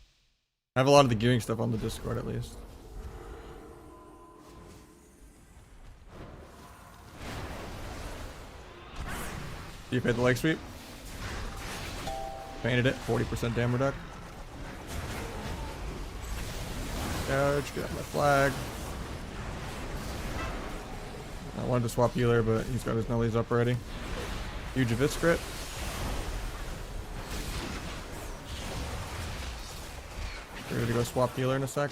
I have a lot of the gearing stuff on the Discord at least. You paid the leg sweep? Painted it, 40% dam reduct. Gouge, get out my flag. I wanted to swap healer, but he's got his Nellies up already. Huge Abyss crit. Ready to go swap healer in a sec.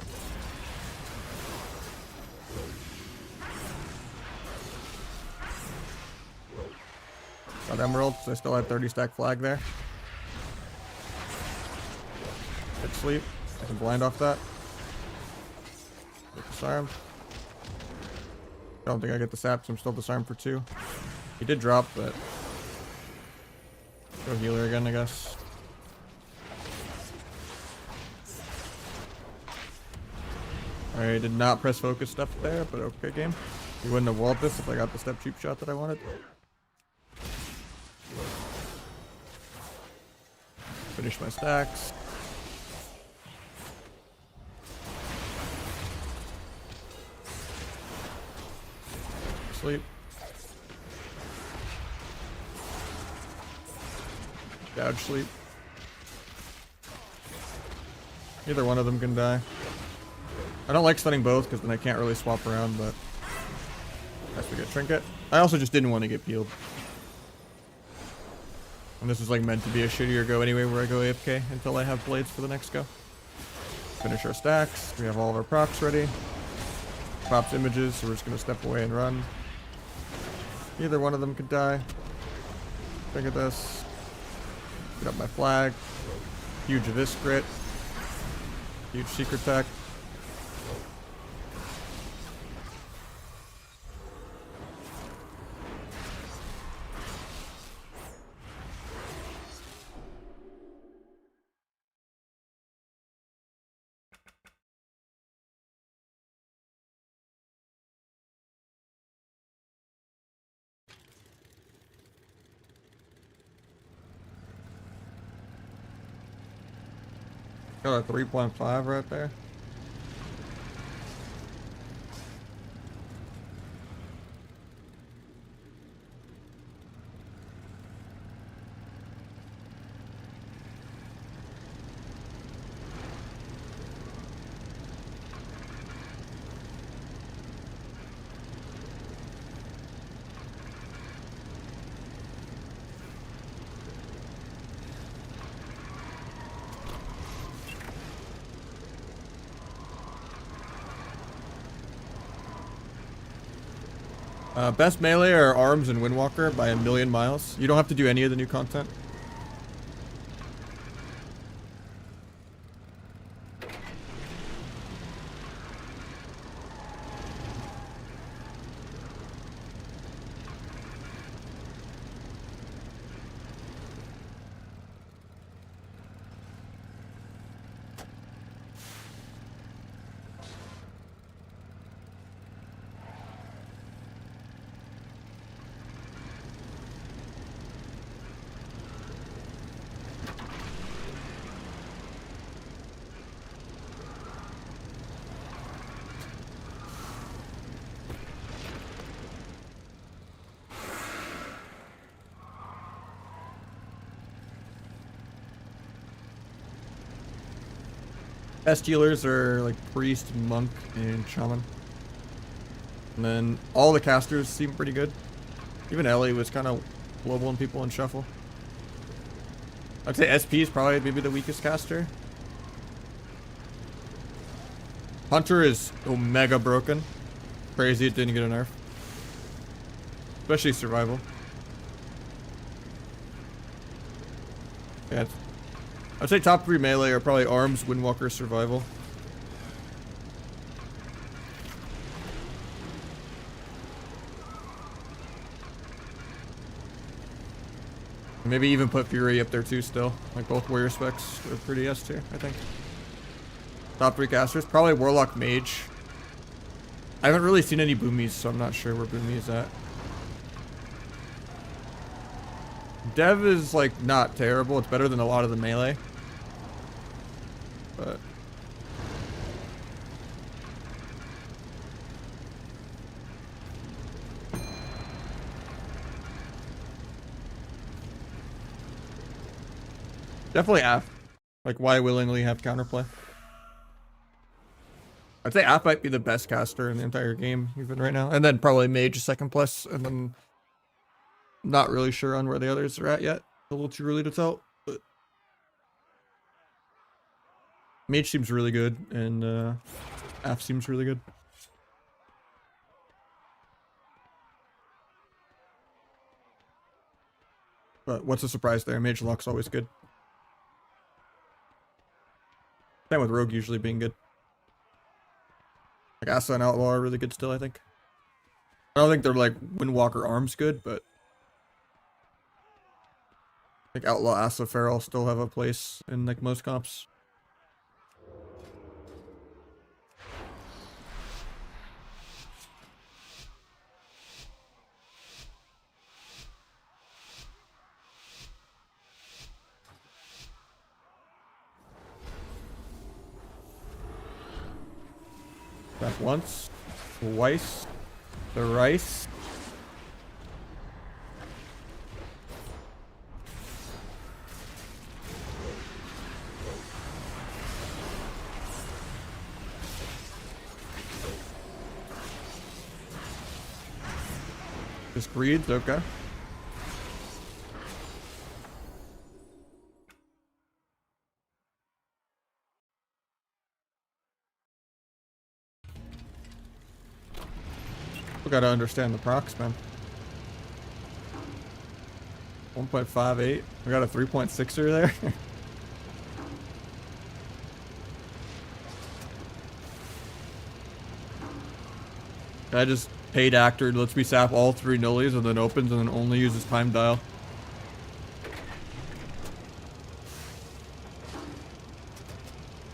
Got emerald, so I still had 30 stack flag there. Good sleep. I can blind off that. Get disarmed. I don't think I get the sap, so I'm still disarmed for 2. He did drop, but go healer again, I guess. I did not press focus step there, but okay game. You wouldn't have walled this if I got the step cheap shot that I wanted. Finish my stacks. Sleep. Gouge sleep. Either one of them can die. I don't like stunning both because then I can't really swap around, but I have to get trinket. I also just didn't want to get peeled. And this is like meant to be a shittier go anyway where I go AFK until I have blades for the next go. Finish our stacks. We have all of our procs ready. Pops images, so we're just going to step away and run. Either one of them could die. Look at this. Get up my flag. Huge Abyss crit. Huge secret tech. Got a 3.5 right there. Best melee are Arms and Windwalker by a million miles. You don't have to do any of the new content. Best healers are like Priest, Monk, and Shaman. And then all the casters seem pretty good. Even Ellie was kind of global people in Shuffle. I'd say SP is probably maybe the weakest caster. Hunter is omega broken. Crazy it didn't get a nerf. Especially survival. Yeah, I'd say top 3 melee are probably Arms, Windwalker, Survival. Maybe even put Fury up there too still. Like both warrior specs are pretty S tier, I think. Top 3 casters, probably Warlock Mage. I haven't really seen any Boomies, so I'm not sure where Boomy is at. Dev is like not terrible, it's better than a lot of the melee. but definitely AF. Like, why willingly have counterplay? I'd say AF might be the best caster in the entire game, even right now. And then probably Mage second plus, and then not really sure on where the others are at yet. A little too early to tell, but Mage seems really good, and AF seems really good. But what's a surprise there? Mage Luck's always good. Same with Rogue usually being good. Like Asa and Outlaw are really good still, I think. I don't think they're like Windwalker arms good, but I think Outlaw, Asa, Feral still have a place in like most comps. Back once, twice, thrice. Just breeds, okay. We gotta understand the procs, man. 1.58. We got a 3.6er there. I just paid actor, lets me sap all 3 nullies and then opens and then only uses time dial.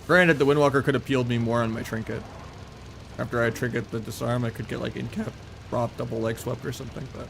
Granted, the Windwalker could have peeled me more on my trinket. After I trinket the disarm, I could get like in-cap prop double leg swept or something, but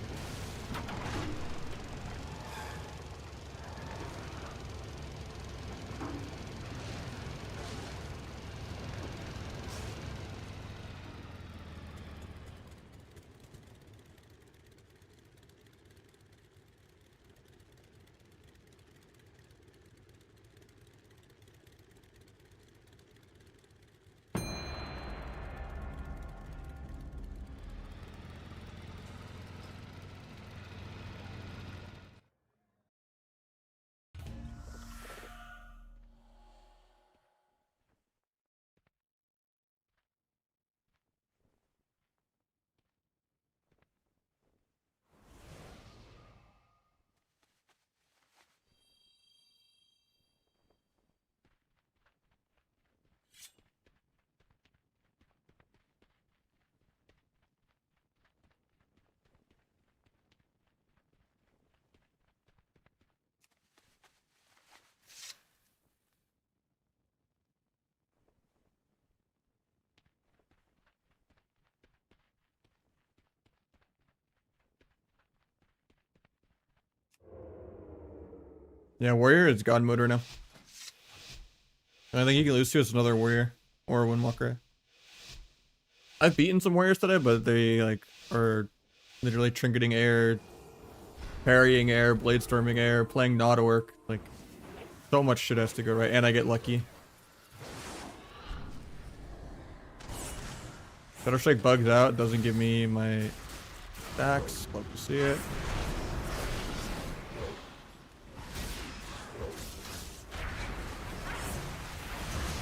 yeah, Warrior is God mode right now. I think you can lose to us another Warrior or a Windwalker. I've beaten some Warriors today, but they like are literally trinketing air, parrying air, blade storming air, playing not work. Like so much shit has to go right, and I get lucky. Shadow Strike bugs out, doesn't give me my stacks. Love to see it.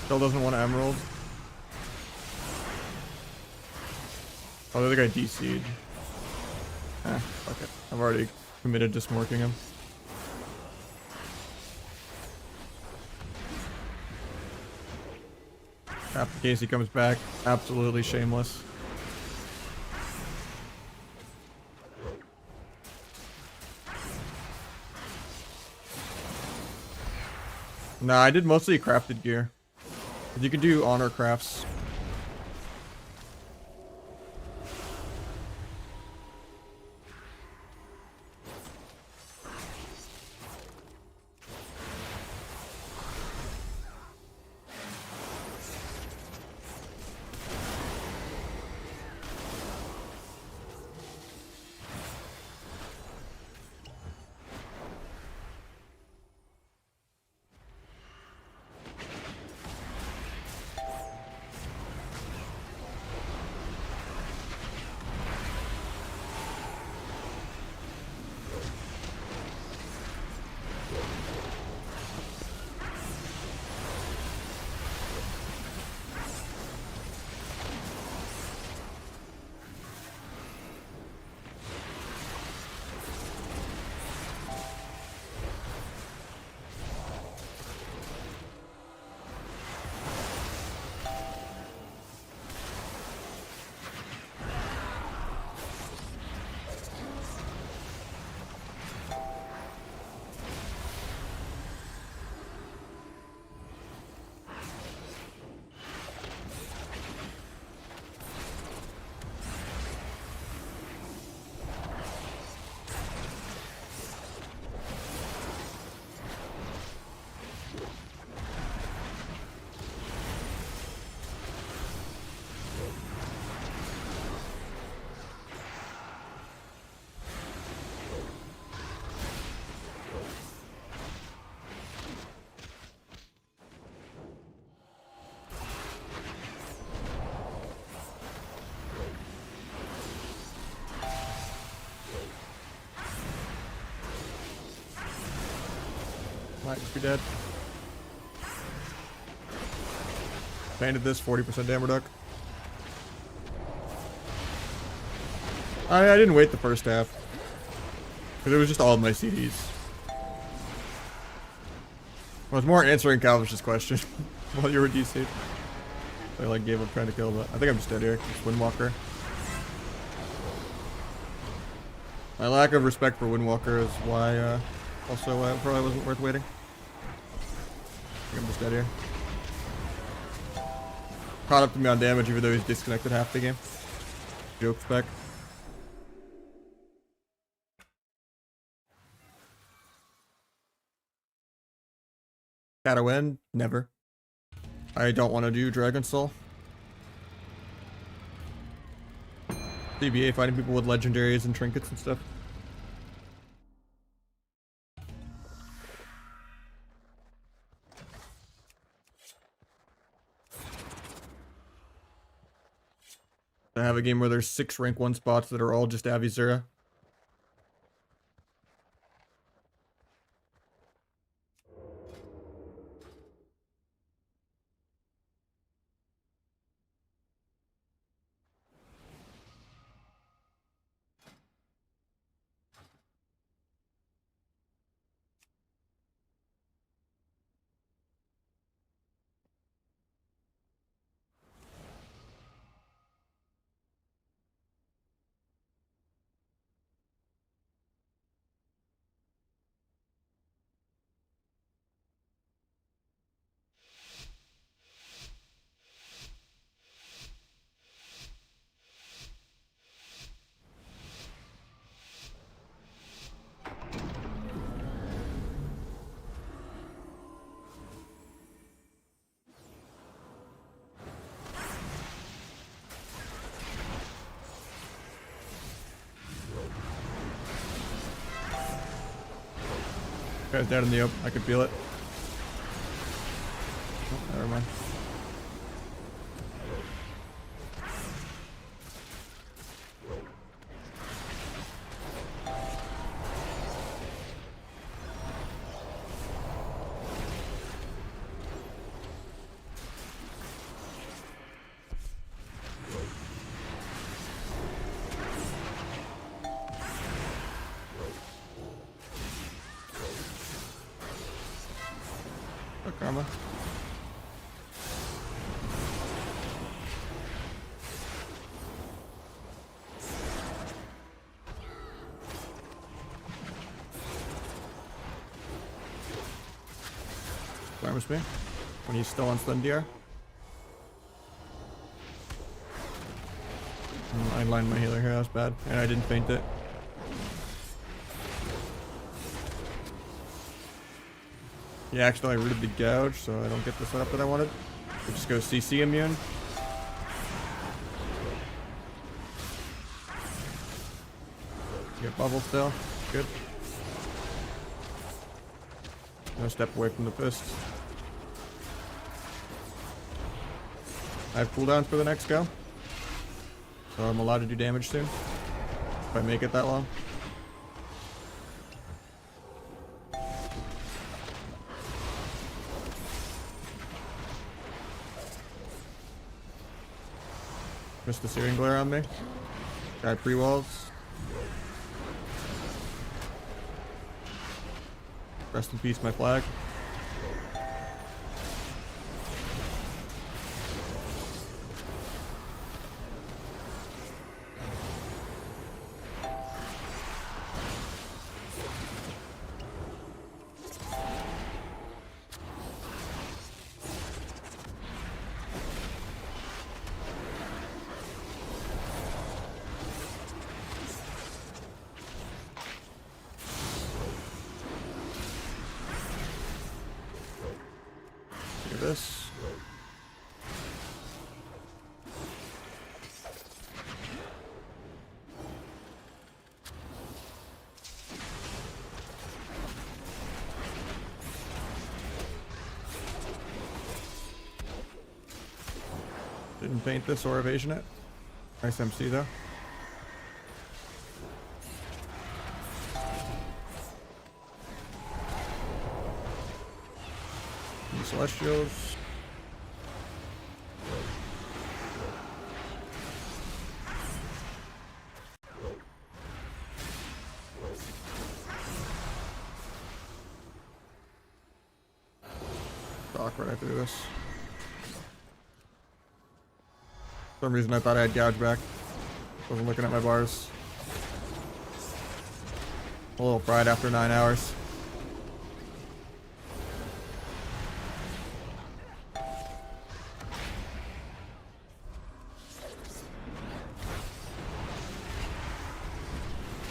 Still doesn't want Emerald. Oh, the other guy DC'd. Fuck it. I've already committed to smorking him. In case he comes back, absolutely shameless. Nah, I did mostly crafted gear. You could do honor crafts. Might just be dead. Painted this 40% damage reduc. I didn't wait the first half. Because it was just all of my CDs. I was more answering Calvish's question while you were DC. I like gave up trying to kill, but I think I'm just dead here. Just Windwalker. My lack of respect for Windwalker is why, also why it probably wasn't worth waiting. I think I'm just dead here. Caught up to me on damage even though he's disconnected half the game. Joke spec. Gotta win? Never. I don't want to do Dragon Soul. CBA fighting people with legendaries and trinkets and stuff. I have a game where there's 6 rank 1 spots that are all just Avisura. Guy's down in the open. I can feel it. Oh, never mind. Karma. Farmers me when he's still on Slendiar. I lined my healer here, that was bad. And I didn't feint it. He accidentally rooted the gouge, so I don't get the setup that I wanted. We just go CC immune. Get bubble still. Good. No step away from the fist. I have cooldowns for the next go. So I'm allowed to do damage soon. If I make it that long. Missed the searing glare on me. Guy pre-walls. Rest in peace, my flag. This. Didn't paint this or evasion it. Nice MC though. And Celestials. Dock right after this. For some reason I thought I had gouge back. Wasn't looking at my bars. A little fried after 9 hours.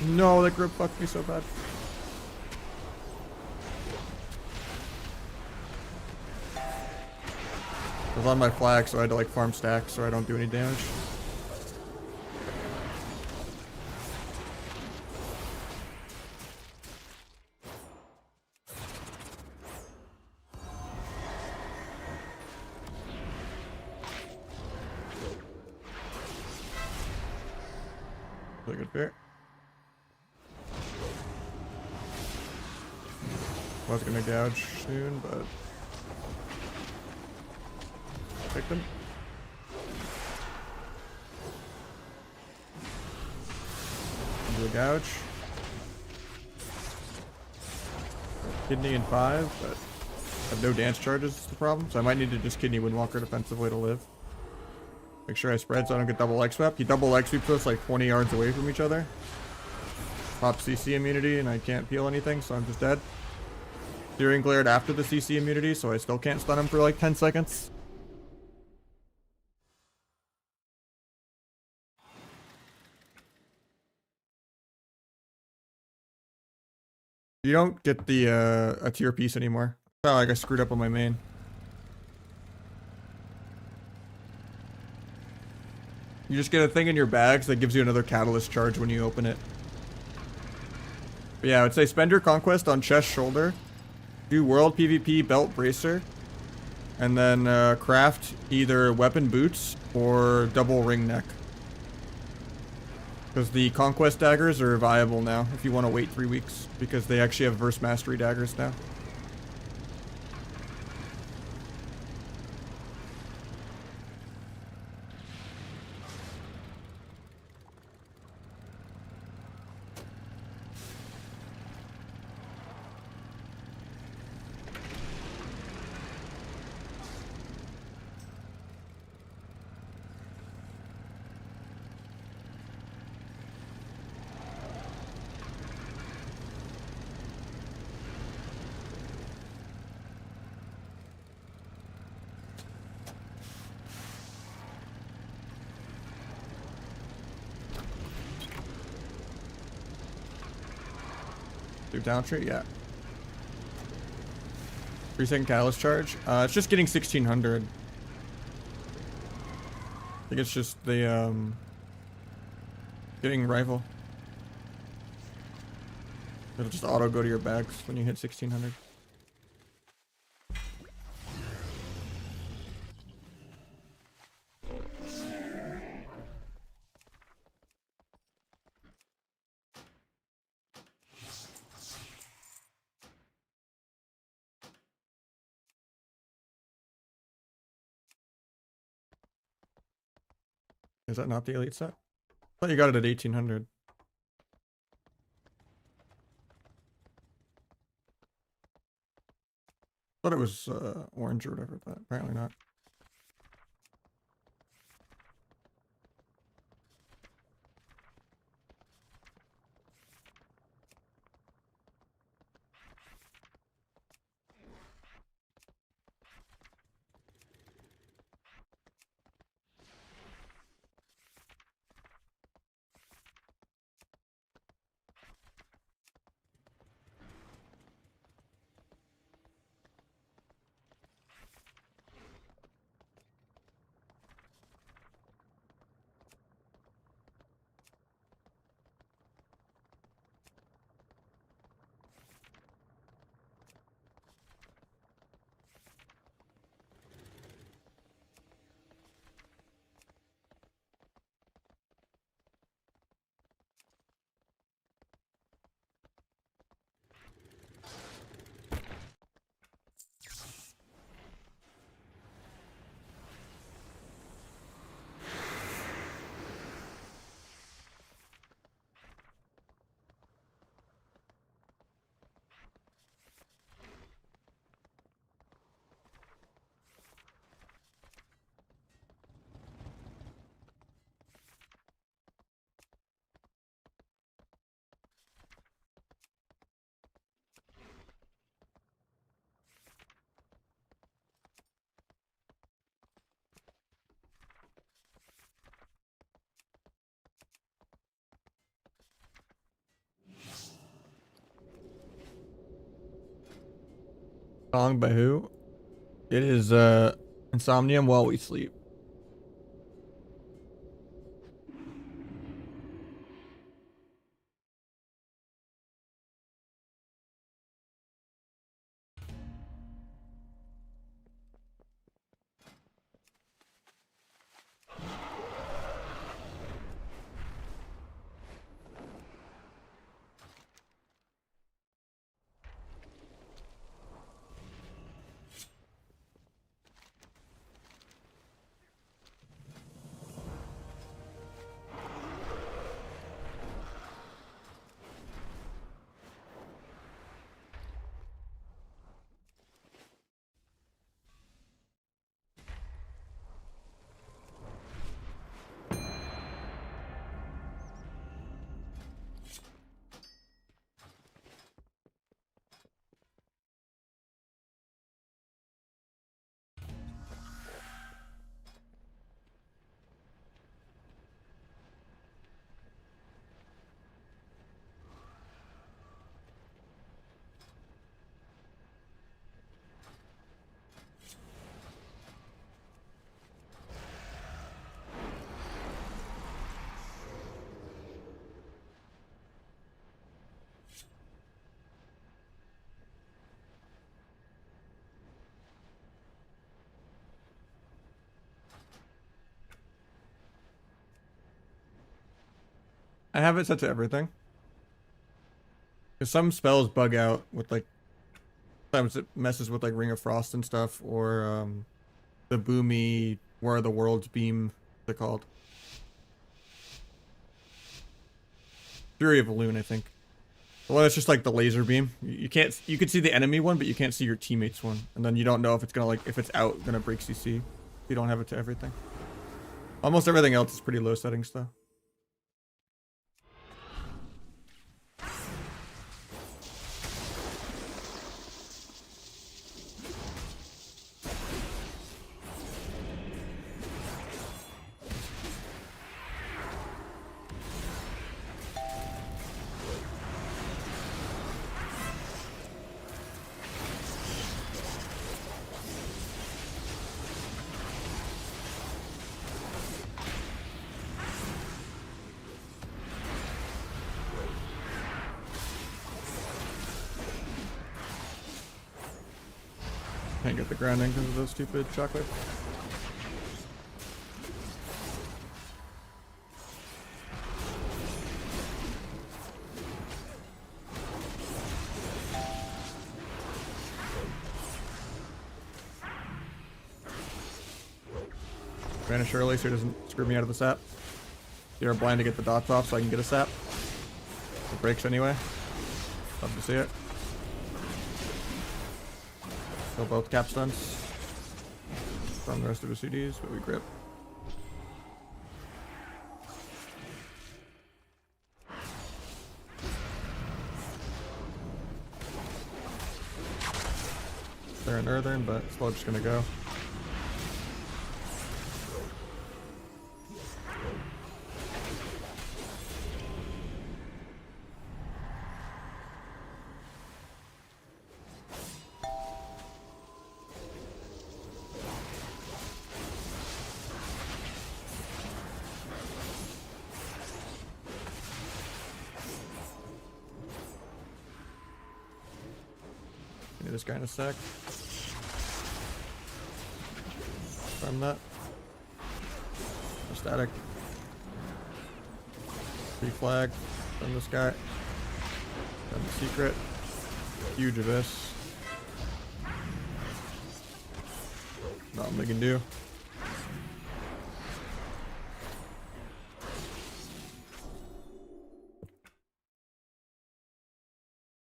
No, that grip fucked me so bad. I was on my flag, so I had to like farm stacks so I don't do any damage. Really good fair. I was gonna gouge soon, but picked him. Do a gouge. Kidney in 5, but I have no dance charges is the problem, so I might need to just kidney Windwalker defensively to live. Make sure I spread so I don't get double leg swept. He double leg sweeps us like 20 yards away from each other. Pop CC immunity and I can't peel anything, so I'm just dead. Searing glared after the CC immunity, so I still can't stun him for like 10 seconds. You don't get the a tier piece anymore. Oh, like I screwed up on my main. You just get a thing in your bags that gives you another catalyst charge when you open it. But yeah, I would say spend your conquest on chest shoulder. Do world PvP belt bracer. And then craft either weapon boots or double ring neck. Because the conquest daggers are viable now if you want to wait 3 weeks. Because they actually have verse mastery daggers now. Do down trait, yeah. 3-second catalyst charge. It's just getting 1600. I think it's just the getting rifle. It'll just auto go to your bags when you hit 1600. Is that not the elite set? I thought you got it at 1800. Thought it was orange or whatever, but apparently not. Song by who? It is Insomnium While We Sleep. I have it set to everything. Because some spells bug out with like, sometimes it messes with like Ring of Frost and stuff, or the boomy War of the Worlds beam, they're called. Fury of Loon, I think. Well, it's just like the laser beam. You can't, you can see the enemy one, but you can't see your teammate's one. And then you don't know if it's gonna like, if it's out, gonna break CC. If you don't have it to everything. Almost everything else is pretty low settings though. Can't get the grounding because of those stupid chocolate. Vanish early so he doesn't screw me out of the sap. You're blind to get the dots off so I can get a sap. It breaks anyway. Love to see it. Kill both capstones from the rest of the CDs, but we grip. They're in earthen, but it's still just gonna go. This guy in a sec. Farm that. No static. Free flag. From this guy. Done the secret. Huge abyss. Nothing they can do.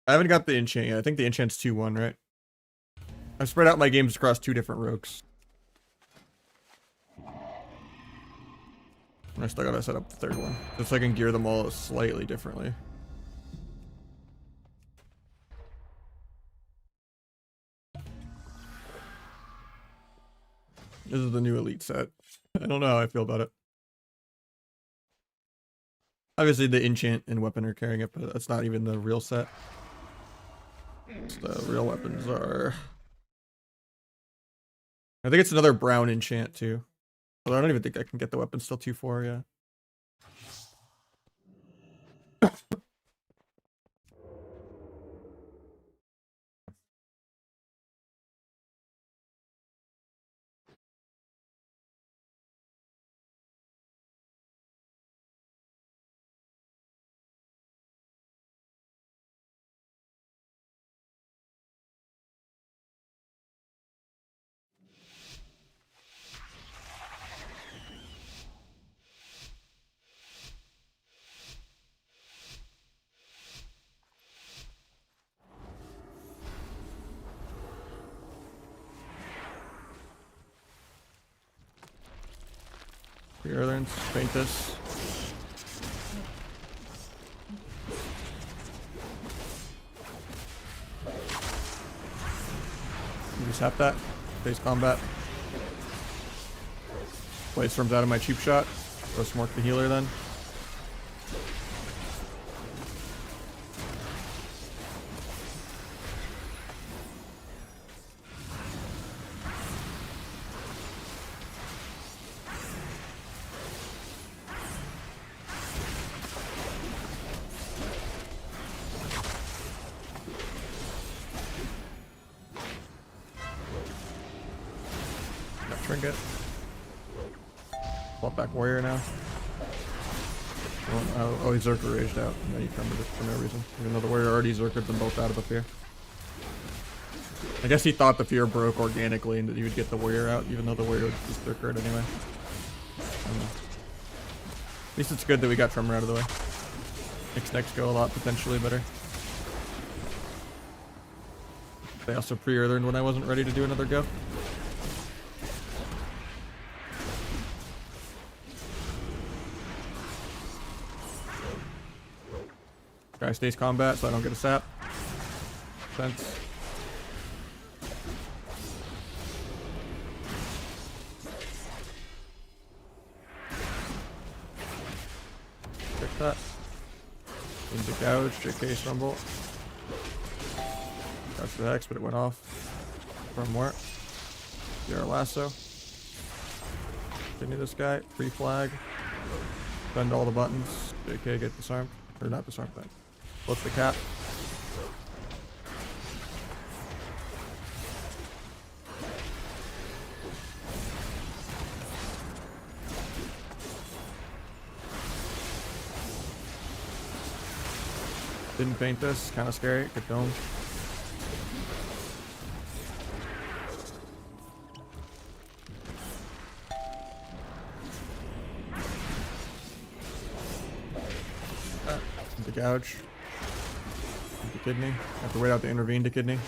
I haven't got the enchant yet. I think the enchant's 2-1, right? I've spread out my games across 2 different rogues. And I still gotta set up the 3rd one. Just so I can gear them all slightly differently. This is the new elite set. I don't know how I feel about it. Obviously the enchant and weapon are carrying it, but that's not even the real set. The real weapons are I think it's another brown enchant too. Although I don't even think I can get the weapon still 2-4, yeah. Earthens, paint this. You just have that. Face combat. Play storms out of my cheap shot. Go smork the healer then. Trinket. Swap back warrior now. Oh, he Zerker raged out. No, you covered it for no reason. Even though the warrior already Zerkered them both out of the fear. I guess he thought the fear broke organically and that he would get the warrior out, even though the warrior was Zerkered anyway. I don't know. At least it's good that we got Tremor out of the way. Makes next go a lot potentially better. They also pre-earthed when I wasn't ready to do another go. Guy stays combat so I don't get a sap. Sense. Check that. Into gouge, JK stumble. Gouge the hex, but it went off. From where? Your lasso. Continue this guy. Free flag. Bend all the buttons. JK get disarmed. Or not disarmed then. Flip the cap. Didn't paint this. Kind of scary. Good dome. The gouge. The kidney. Have to wait out to intervene to kidney.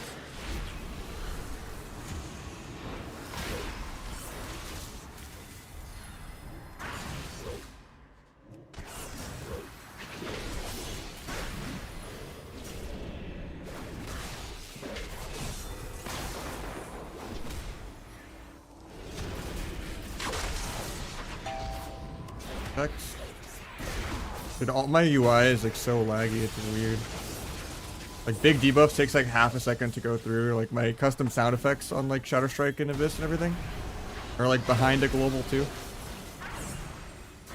Hex. Dude, all my UI is like so laggy, it's just weird. Like big debuffs takes like half a second to go through. Like my custom sound effects on like Shadow Strike and Abyss and everything are like behind a global too.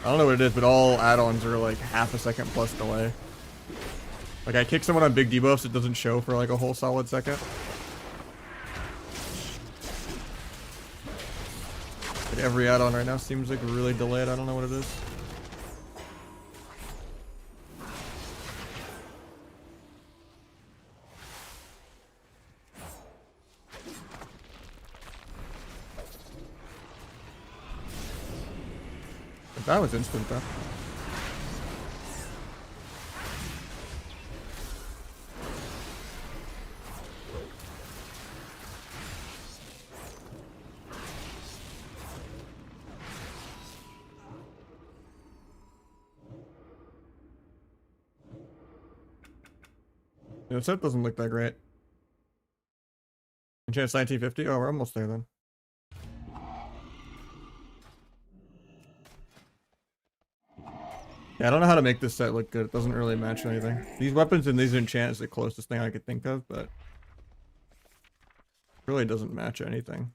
I don't know what it is, but all add-ons are like half a second plus delay. Like I kick someone on big debuffs, it doesn't show for like a whole solid second. Like every add-on right now seems like really delayed. I don't know what it is. That was instant though. Yeah, the set doesn't look that great. Enchant's 1950? Oh, we're almost there then. Yeah, I don't know how to make this set look good. It doesn't really match anything. These weapons and these enchants are the closest thing I could think of, but it really doesn't match anything.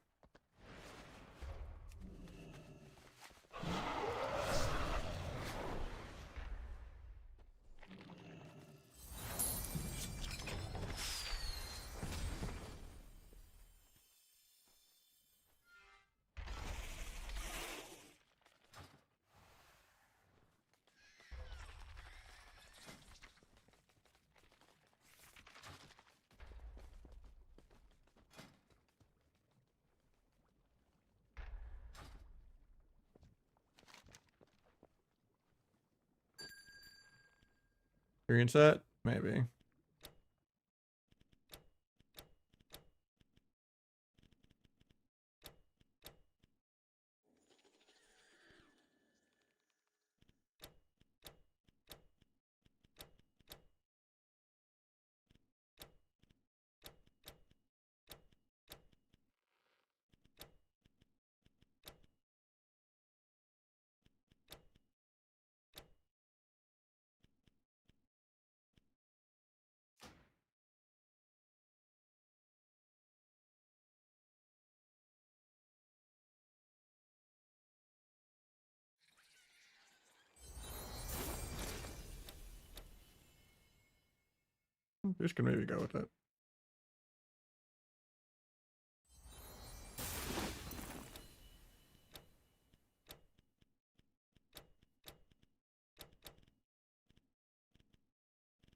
Green set? Maybe. Just can maybe go with it.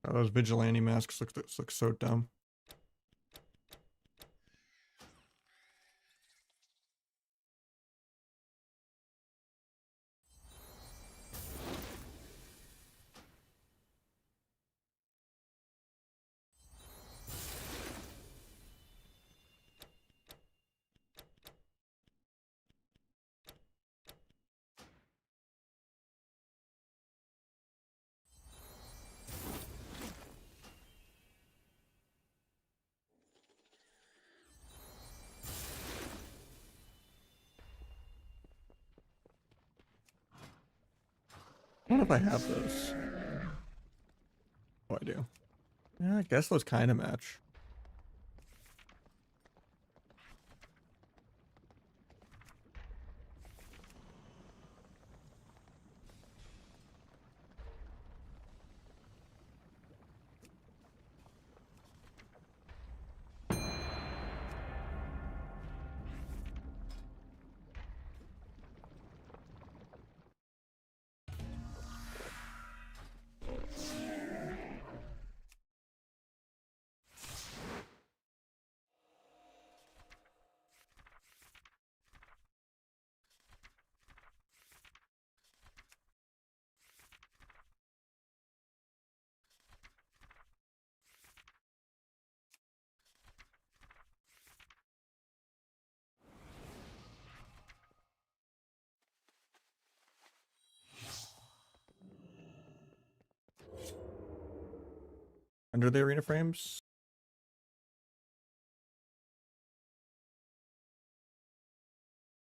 Oh, those vigilante masks look so dumb. I wonder if I have those. Oh, I do. Yeah, I guess those kind of match. Under the arena frames?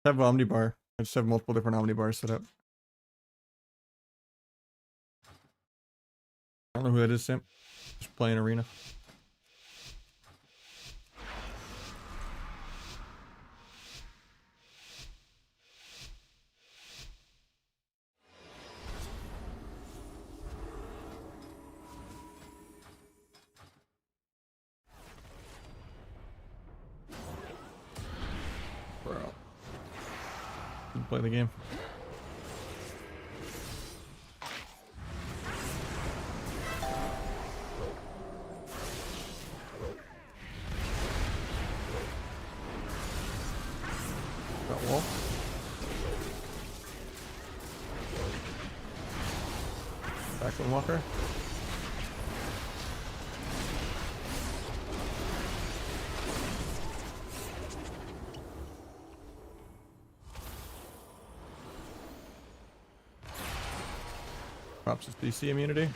I have Omnibar. I just have multiple different Omnibars set up. I don't know who that is, Simp. Just playing arena. Bro. Didn't play the game. Got wall. Backland walker. Props his DC immunity.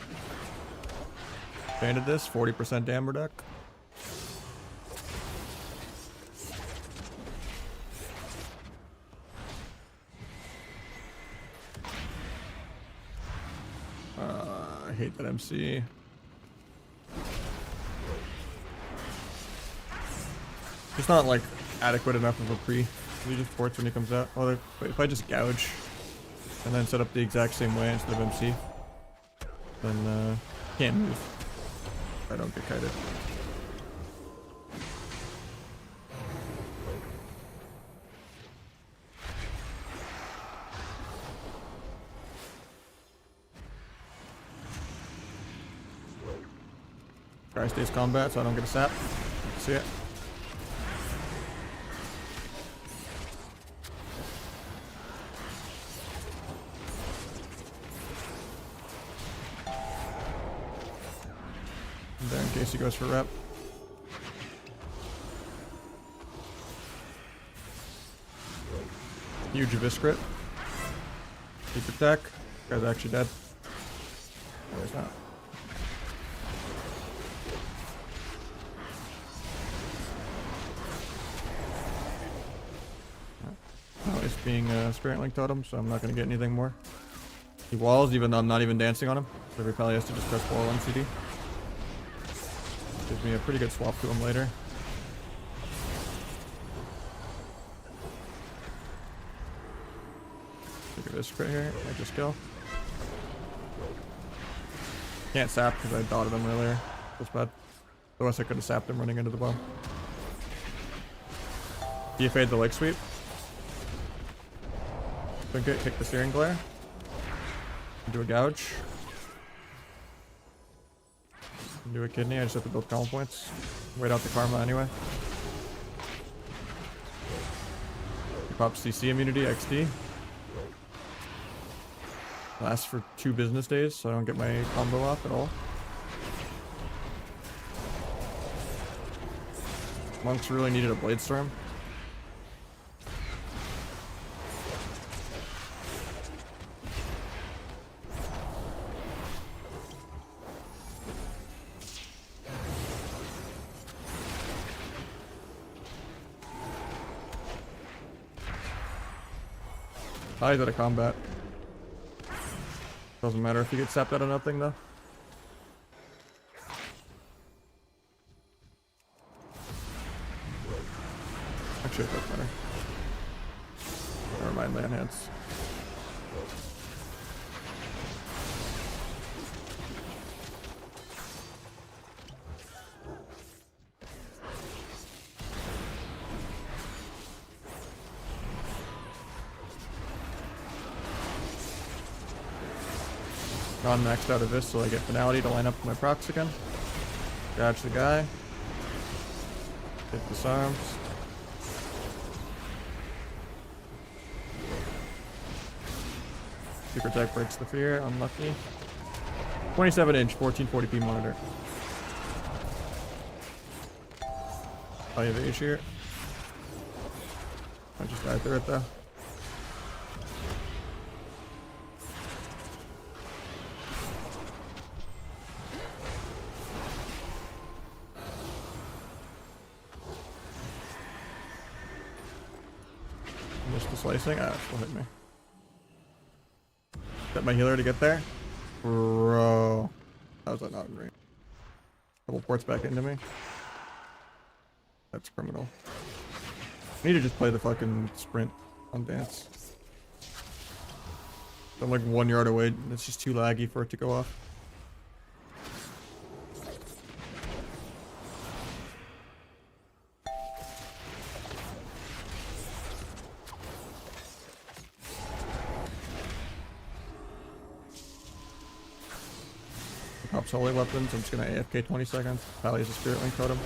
Banded this, 40% dam reduc. I hate that MC. It's not like adequate enough of a pre. He just ports when he comes out. Oh, if I just gouge and then set up the exact same way instead of MC, then can't move. I don't get kited. Guy stays combat so I don't get a sap. See it. case he goes for rep. Huge Abyss crit. Keep attack. Guy's actually dead. No, he's not. Oh, he's being Spirit Link Totem, so I'm not going to get anything more. He walls, even though I'm not even dancing on him. So he probably has to just press wall on CD. Gives me a pretty good swap to him later. Look at this crit here. I just kill. Can't sap because I dotted him earlier. That's bad. Otherwise I could have sapped him running into the bomb. Do you fade the leg sweep? Think it, kick the steering glare. Do a gouge. Do a kidney. I just have to build calm points. Wait out the karma anyway. Pop CC immunity, XD. Lasts for 2 business days, so I don't get my combo off at all. Monks really needed a Blade Storm. He's out of combat. Doesn't matter if you get sapped out of nothing though. Actually, it does matter. Never mind, land hands. Gone maxed out of this, so I get finality to line up with my procs again. Dodge the guy. Hit disarms. Super Tech breaks the fear, unlucky. 27-inch, 1440p monitor. Oh, you have Age here. I just died through it though. Missed the slicing. Ah, still hit me. Set my healer to get there. Bro. How was that not in range? Couple ports back into me. That's criminal. I need to just play the fucking sprint on dance. I'm like 1 yard away. It's just too laggy for it to go off. Pops holy weapons. I'm just gonna AFK 20 seconds. Probably has a Spirit Link Totem.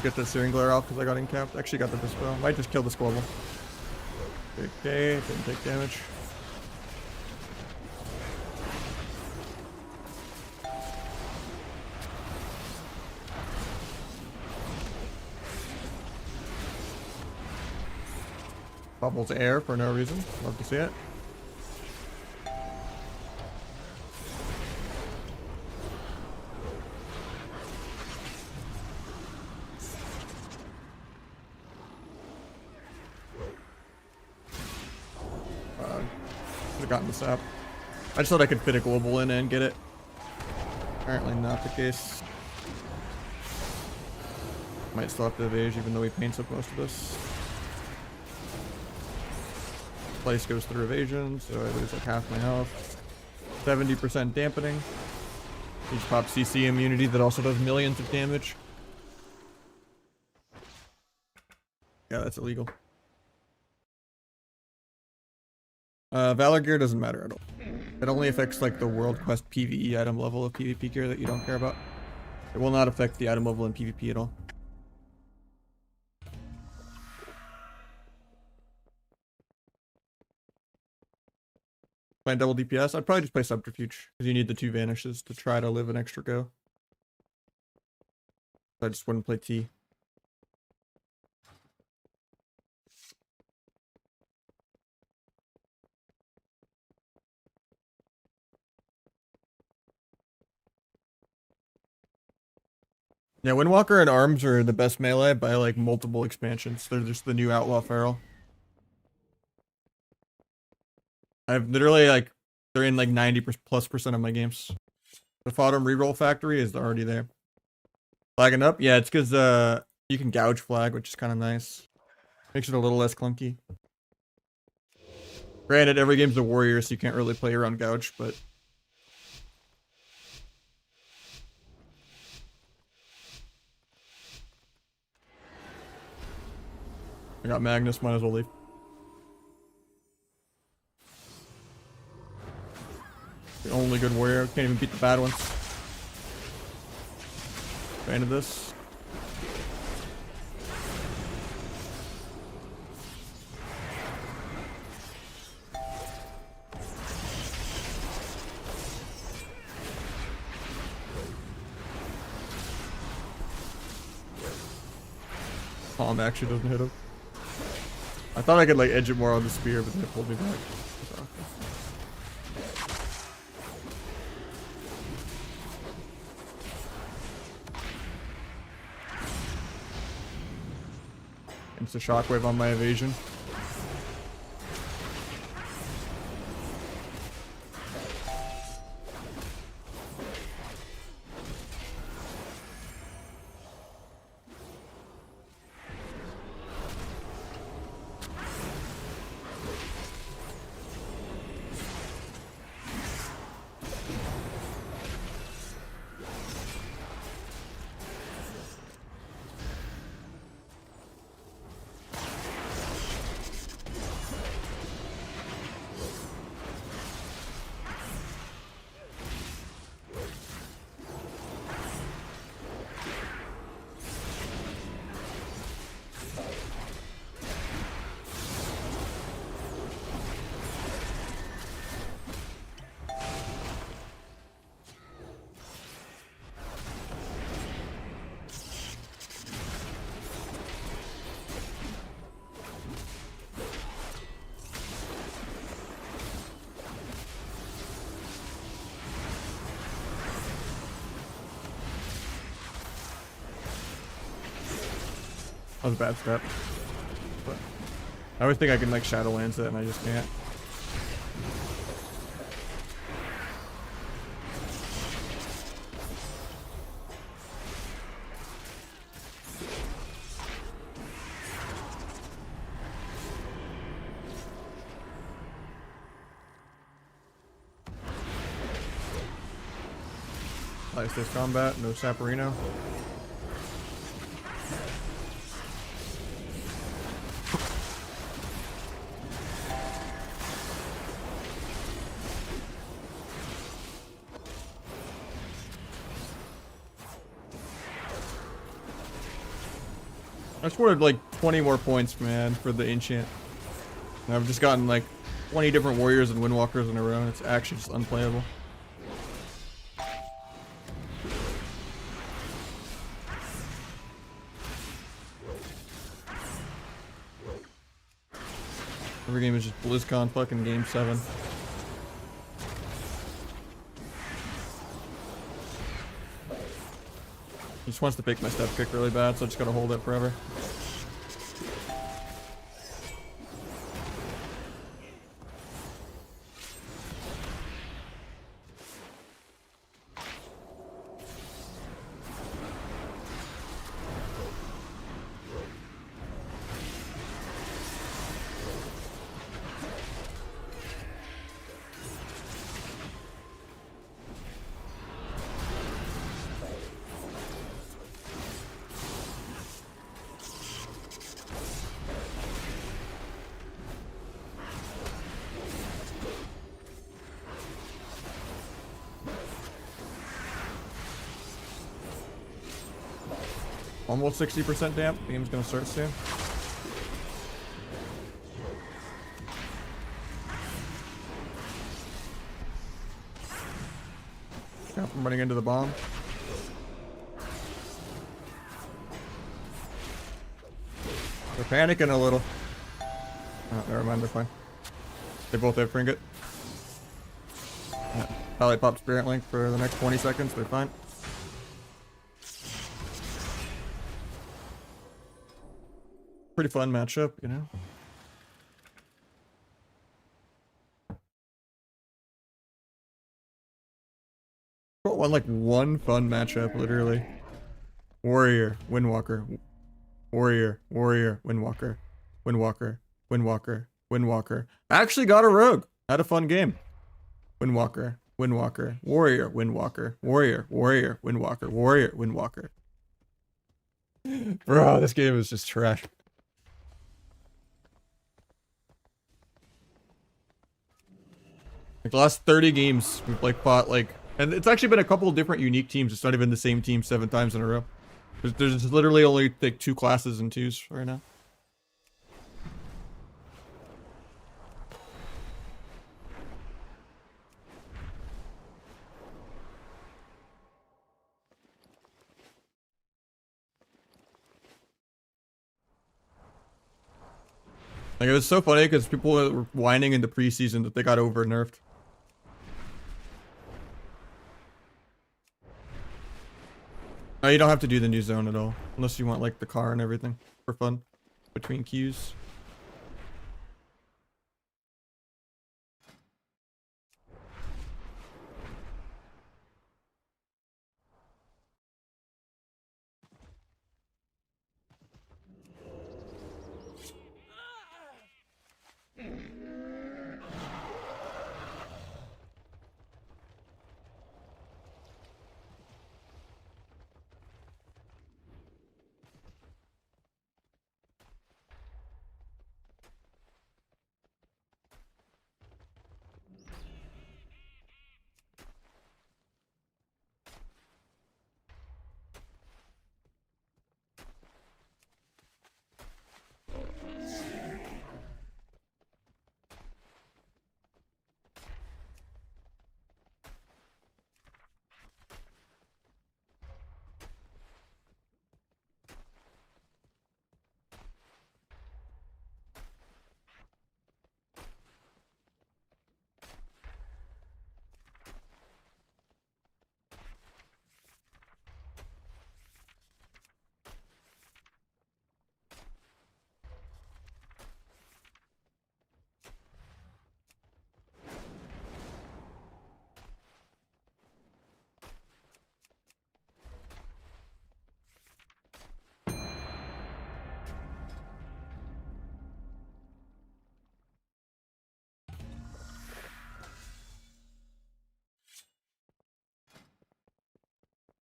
Get the Searing Glare off because I got encapped. Actually got the Dispel. Might just kill the Squabble. Okay, didn't take damage. Bubbles air for no reason. Love to see it. Could've gotten the sap. I just thought I could fit a global in and get it. Apparently not the case. Might still have to evade even though he paints up most of this. Place goes through evasion, so I lose like half my health. 70% dampening. Each pop CC immunity that also does millions of damage. Yeah, that's illegal. Valor gear doesn't matter at all. It only affects like the world quest PvE item level of PvP gear that you don't care about. It will not affect the item level in PvP at all. Playing double DPS, I'd probably just play Subterfuge because you need the 2 vanishes to try to live an extra go. I just wouldn't play T. Yeah, Windwalker and Arms are the best melee by like multiple expansions. They're just the new Outlaw Feral. I've literally like, they're in like 90+% of my games. The Fodom reroll factory is already there. Flagging up? Yeah, it's because you can gouge flag, which is kind of nice. Makes it a little less clunky. Granted, every game's a warrior, so you can't really play around gouge, but... I got Magnus, might as well leave. The only good warrior, can't even beat the bad ones. Fan of this. Palm actually doesn't hit him. I thought I could like edge it more on the spear, but they pulled me back. So. Insta shockwave on my evasion. That was a bad step. But I always think I can like Shadowlands it and I just can't. Nice this combat, no Saporino. I just wanted like 20 more points, man, for the enchant. And I've just gotten like 20 different warriors and windwalkers in a row, and it's actually just unplayable. Every game is just BlizzCon fucking game 7. He just wants to pick my step kick really bad, so I just gotta hold it forever. Almost 60% damp. Beam's gonna start soon. Yep, I'm running into the bomb. They're panicking a little. Oh, never mind, they're fine. They both have Trinket. Probably pop Spirit Link for the next 20 seconds, they're fine. Pretty fun matchup, you know? Won like one fun matchup, literally. Warrior, Windwalker. Warrior, Warrior, Windwalker. Windwalker, Windwalker, Windwalker. I actually got a rogue. Had a fun game. Windwalker, Windwalker, Warrior, Windwalker, Warrior, Warrior, Windwalker, Warrior, Windwalker. Bro, this game is just trash. Like the last 30 games, we've like fought like, and it's actually been a couple of different unique teams. It's not even the same team 7 times in a row. There's literally only like 2 classes and 2s right now. Like it was so funny because people were whining in the preseason that they got over nerfed. No, you don't have to do the new zone at all, unless you want like the car and everything for fun between queues.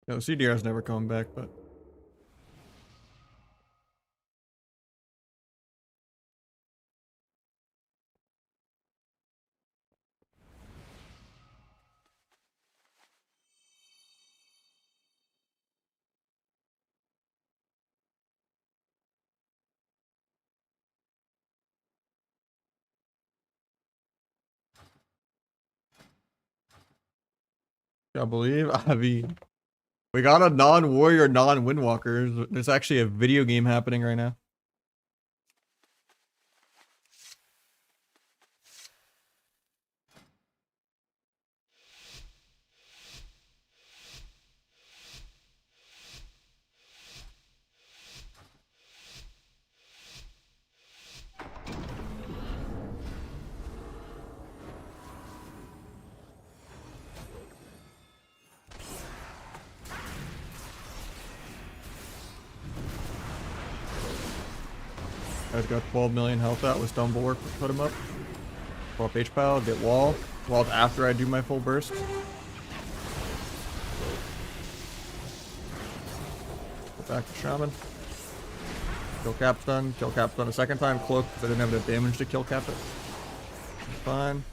No, CDR's never coming back, but I believe we got a non-warrior, non-windwalker. There's actually a video game happening right now. Guy's got 12 million health out with stun bulwark. Put him up. Pull up H-Pal, get wall. Walled after I do my full burst. Go back to Shaman. Kill Capstun. Kill Capstun a second time. Cloak because I didn't have enough damage to kill Capstun. Fine.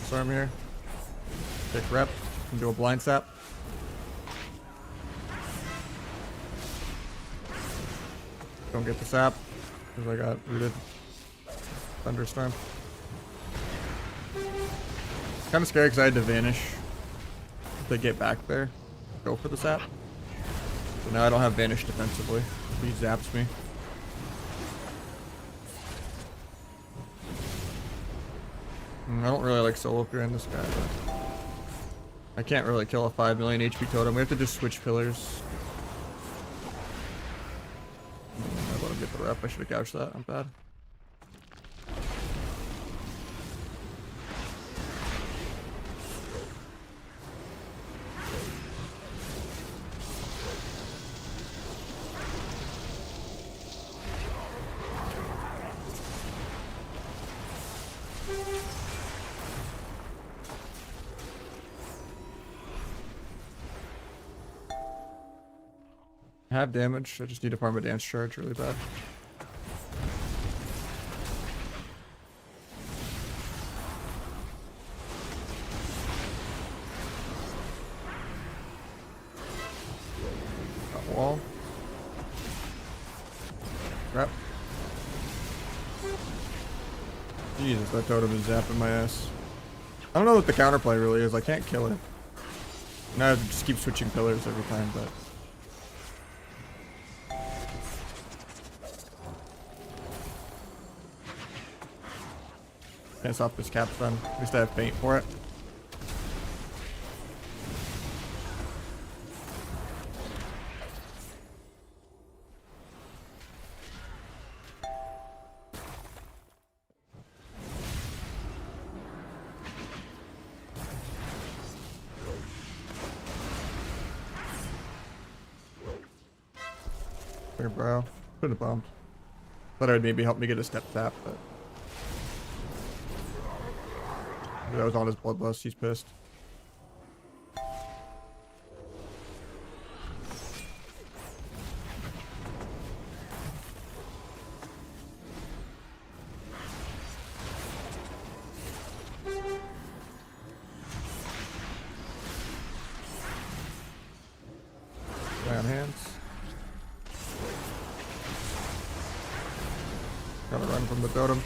Disarm here. Take rep. Can do a blind sap. Don't get the sap because I got rooted. Thunderstorm. Kind of scary because I had to vanish if they get back there. Go for the sap. So now I don't have vanish defensively. He zaps me. I don't really like solo clearing this guy, but I can't really kill a 5 million HP totem. We have to just switch pillars. I let him get the rep. I should have gouged that. I'm bad. I have damage. I just need to farm a dance charge really bad. Got wall. Crap. Jesus, that totem is zapping my ass. I don't know what the counterplay really is. I can't kill it. Now I have to just keep switching pillars every time, but... Can't stop this cap stun. At least I have paint for it. Here, bro. Could have bumped. Thought it would maybe help me get a step tap, but... That was on his bloodlust. He's pissed. Play on hands. Gotta run from the totem.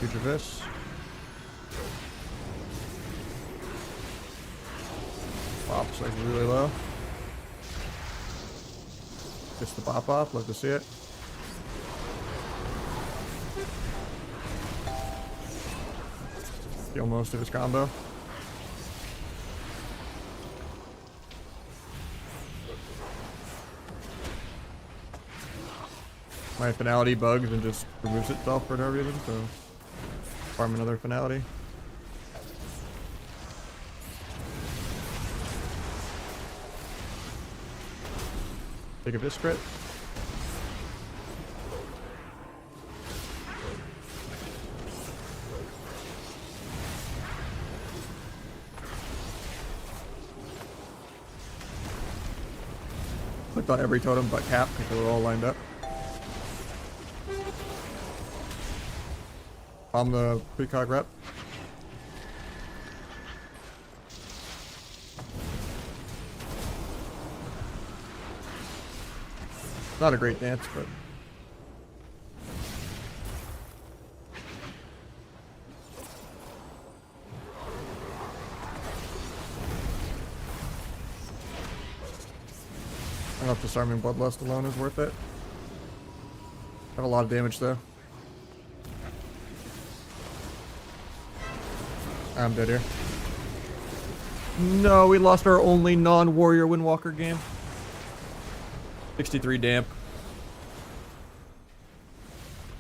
Future this. Bop's like really low. Gets the bop off, love to see it. Kill most of his combo. My finality bugs and just removes itself for no reason, so farm another finality. Take a Vis crit. Clicked on every totem but cap because they were all lined up. On the precog rep. Not a great dance, but I don't know if disarming Bloodlust alone is worth it. Have a lot of damage though. I'm dead here. No, we lost our only non-warrior Windwalker game. 63 damp.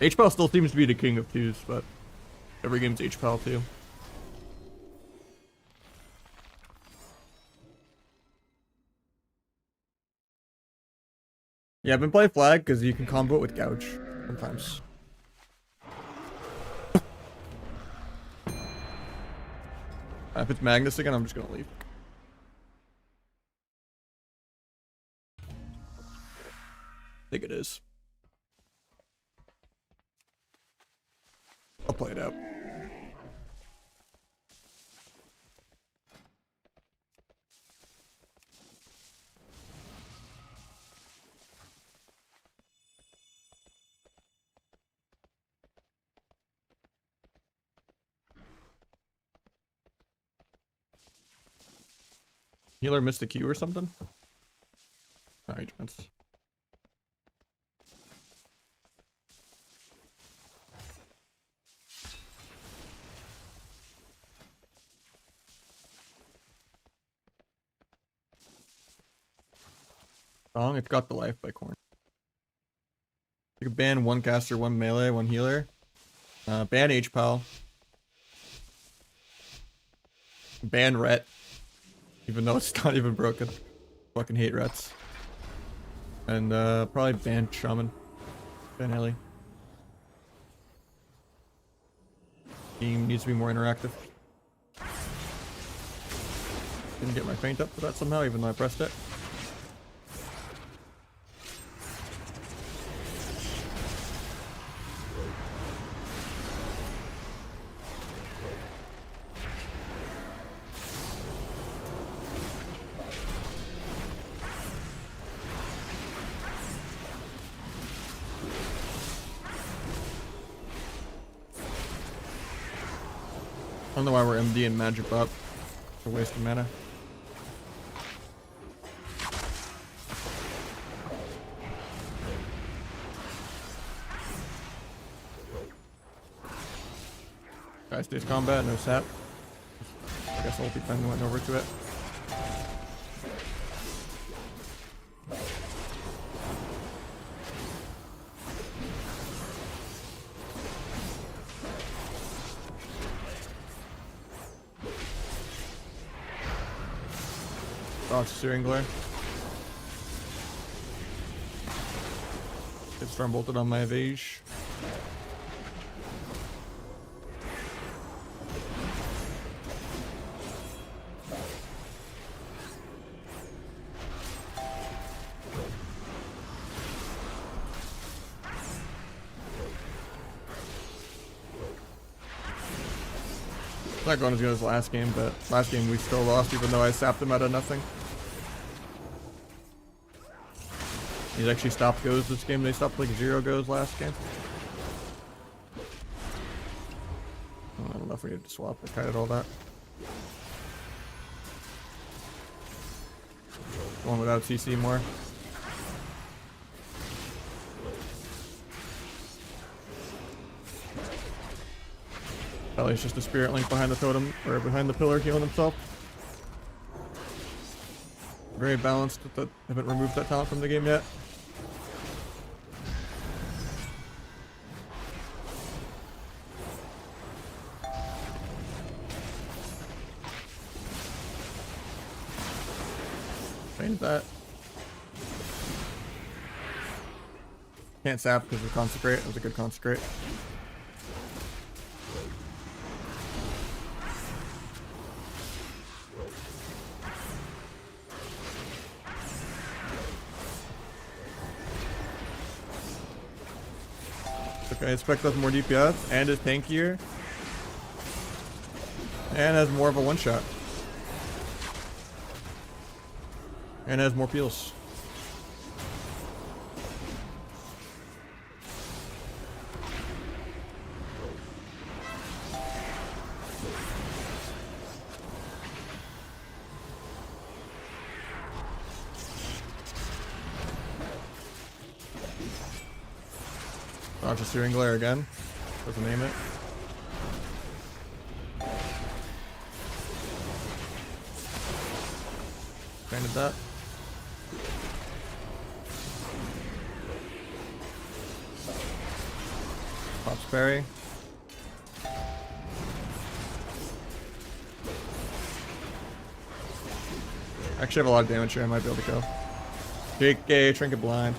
HPAL still seems to be the king of twos, but every game's HPAL too. Yeah, I've been playing flag because you can combo it with gouge sometimes. If it's Magnus again, I'm just gonna leave. I think it is. I'll play it out. Healer missed a Q or something? Alright, defense. Song, it's got the life by Corn. You can ban one caster, one melee, one healer. Ban H-Pal. Ban Ret. Even though it's not even broken. Fucking hate Rets. And probably ban Shaman. Ban Ellie. Game needs to be more interactive. Didn't get my feint up for that somehow, even though I pressed it. I don't know why we're MD and magic up. It's a waste of mana. Guy stays combat, no sap. I guess ulti finally went over to it. Dodge steering glare. Get storm bolted on my Evage. It's not going as good as last game, but last game we still lost even though I sapped him out of nothing. He's actually stopped goes this game. They stopped like 0 goes last game. I don't know if we need to swap. I kited all that. Going without CC more. Probably it's just a spirit link behind the totem or behind the pillar healing himself. Very balanced. Haven't removed that talent from the game yet. Change that. Can't sap because of consecrate. It was a good consecrate. Okay, I expect us more DPS and is tankier. And has more of a one-shot. And has more peels. Dodge a steering glare again. Doesn't aim it. Painted that. Pops parry. Actually have a lot of damage here. I might be able to go. JK, Trinket Blind.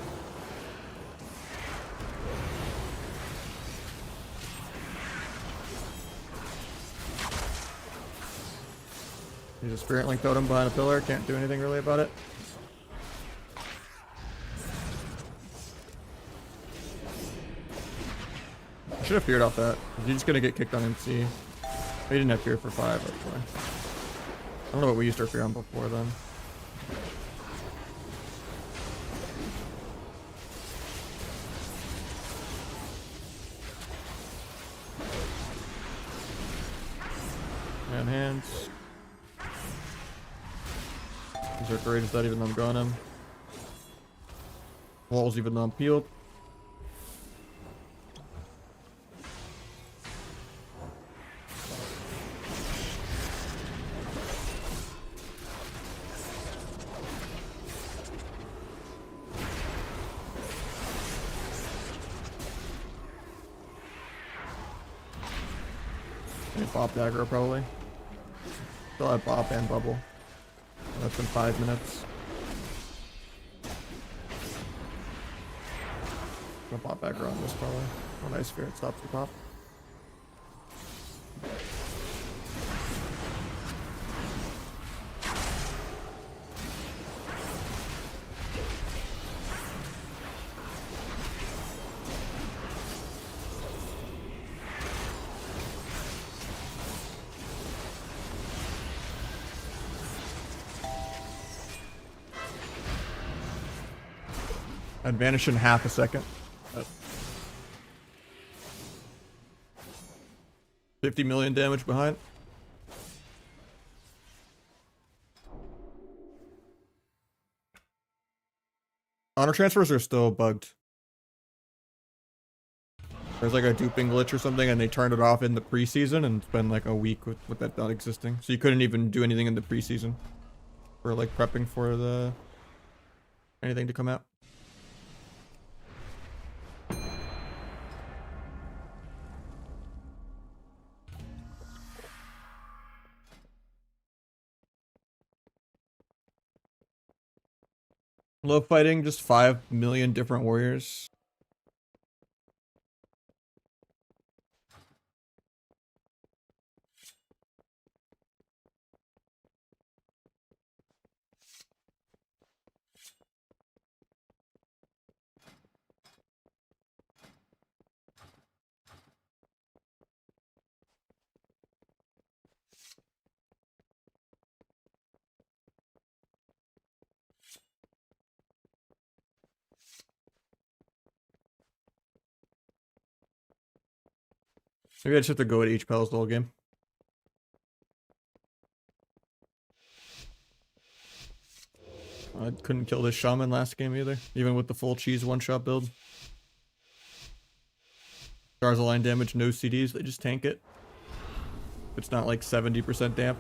He's a Spirit Link totem behind a pillar. Can't do anything really about it. I should have feared off that. You're just gonna get kicked on MC. He didn't have fear for 5, actually. I don't know what we used our fear on before then. Man hands. These are great that even though I'm going him. Walls even though I'm peeled. Bop dagger probably. Still have bop and bubble. That's in 5 minutes. Gonna pop dagger on this probably. Oh, nice spirit stops the pop. I'd vanish in half a second. 50 million damage behind. Honor transfers are still bugged. There's like a duping glitch or something and they turned it off in the preseason and it's been like a week with that not existing. So you couldn't even do anything in the preseason. For like prepping for the anything to come out. Love fighting just 5 million different warriors. Maybe I just have to go at each pals the whole game. I couldn't kill this shaman last game either, even with the full cheese one-shot build. Stars align damage, no CDs, they just tank it. It's not like 70% damp.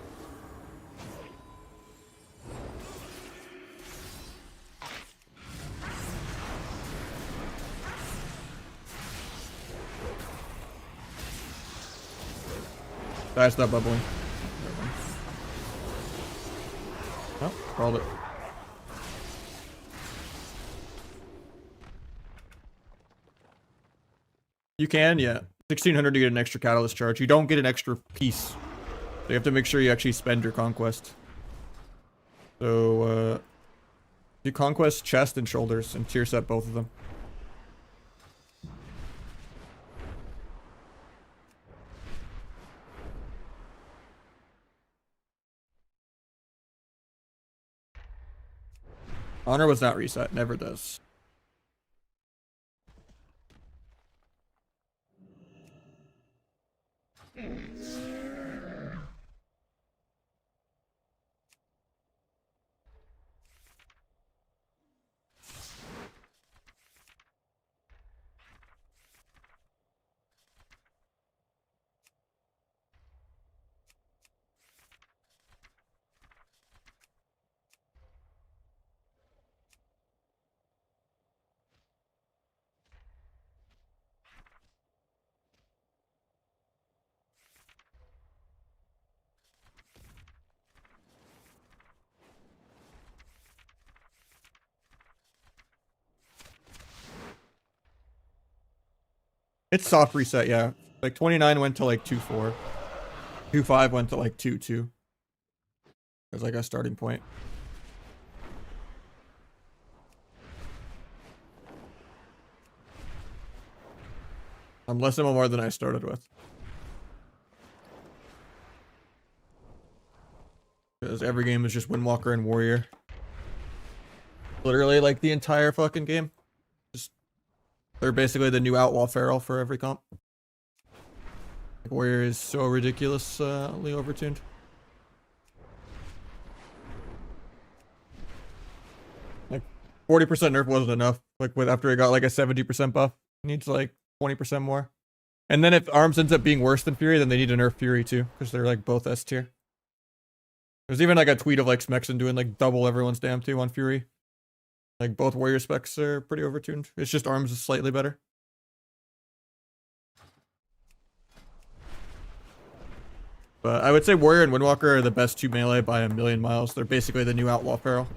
That's not bubbling. Oh, called it. You can, yeah. 1600 to get an extra catalyst charge. You don't get an extra piece. So you have to make sure you actually spend your conquest. So, you conquest chest and shoulders and tier set both of them. Honor was not reset, never does. It's soft reset, yeah. Like 29 went to like 2.4. 2.5 went to like 2.2. as like a starting point. I'm less MMR than I started with. Because every game is just Windwalker and Warrior. Literally like the entire fucking game. Just they're basically the new Outlaw Feral for every comp. Like, Warrior is so ridiculously overtuned. Like 40% nerf wasn't enough. Like after it got like a 70% buff, it needs like 20% more. And then if Arms ends up being worse than Fury, then they need to nerf Fury too, because they're like both S tier. There's even like a tweet of like Smexon doing like double everyone's damn 2 on Fury. Like both Warrior specs are pretty overtuned. It's just Arms is slightly better. But I would say Warrior and Windwalker are the best 2 melee by a million miles. They're basically the new Outlaw Feral.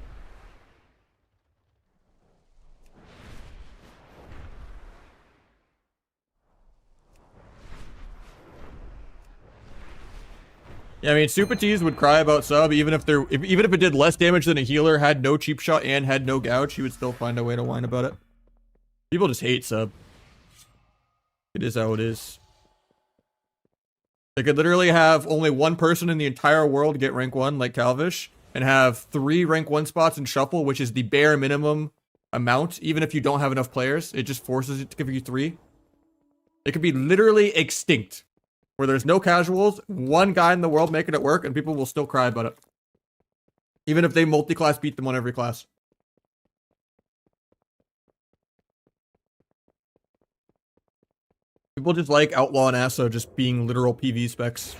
Yeah, I mean, Supatees would cry about sub even if it did less damage than a healer, had no cheap shot, and had no gouge, he would still find a way to whine about it. People just hate sub. It is how it is. They could literally have only one person in the entire world get rank 1, like Calvish, and have 3 rank 1 spots in Shuffle, which is the bare minimum amount, even if you don't have enough players. It just forces it to give you 3. It could be literally extinct, where there's no casuals, one guy in the world making it work, and people will still cry about it. Even if they multi-class beat them on every class. People just like Outlaw and Asso just being literal PV specs.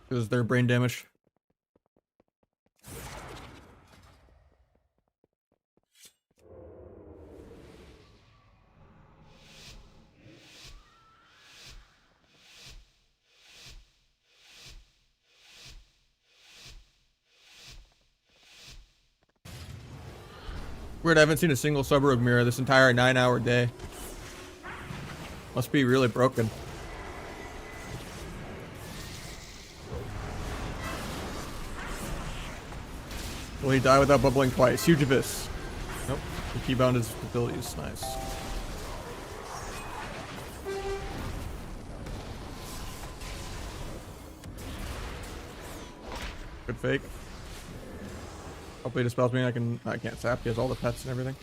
Because they're brain damage. Weird, I haven't seen a single sub-rogue mirror this entire 9-hour day. Must be really broken. Will he die without bubbling twice? Huge abyss. Nope. He keybound his abilities. Nice. Good fake. Hopefully he dispels me. I can't sap. He has all the pets and everything.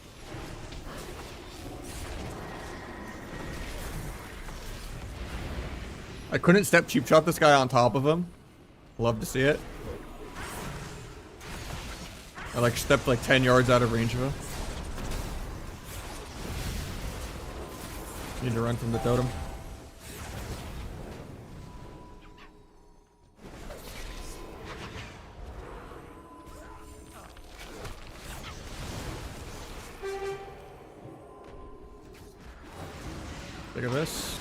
I couldn't step cheap shot this guy on top of him. Love to see it. I like stepped like 10 yards out of range of him. Need to run from the totem. Look at this.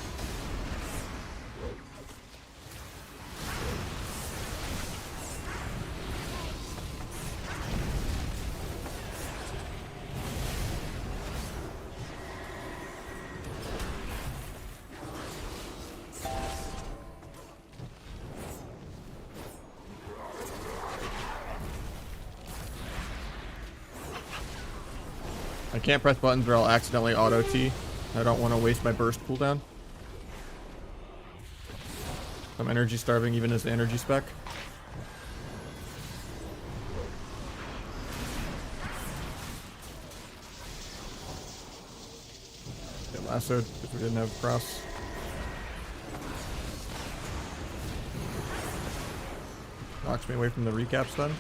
I can't press buttons or I'll accidentally auto T. I don't want to waste my burst cooldown. I'm energy starving even as the energy spec. Get lassoed because we didn't have cross. Knocks me away from the recap stun.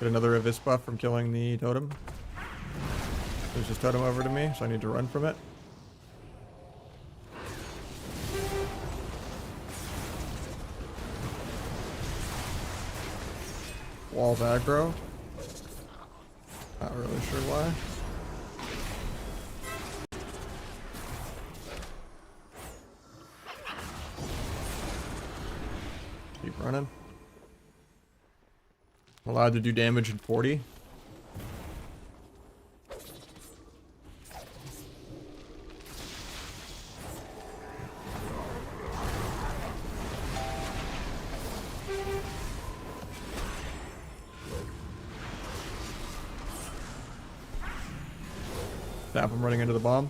Get another Abyss buff from killing the totem. There's this totem over to me, so I need to run from it. Walls aggro. Not really sure why. Keep running. Allowed to do damage in 40. Stop him running into the bomb.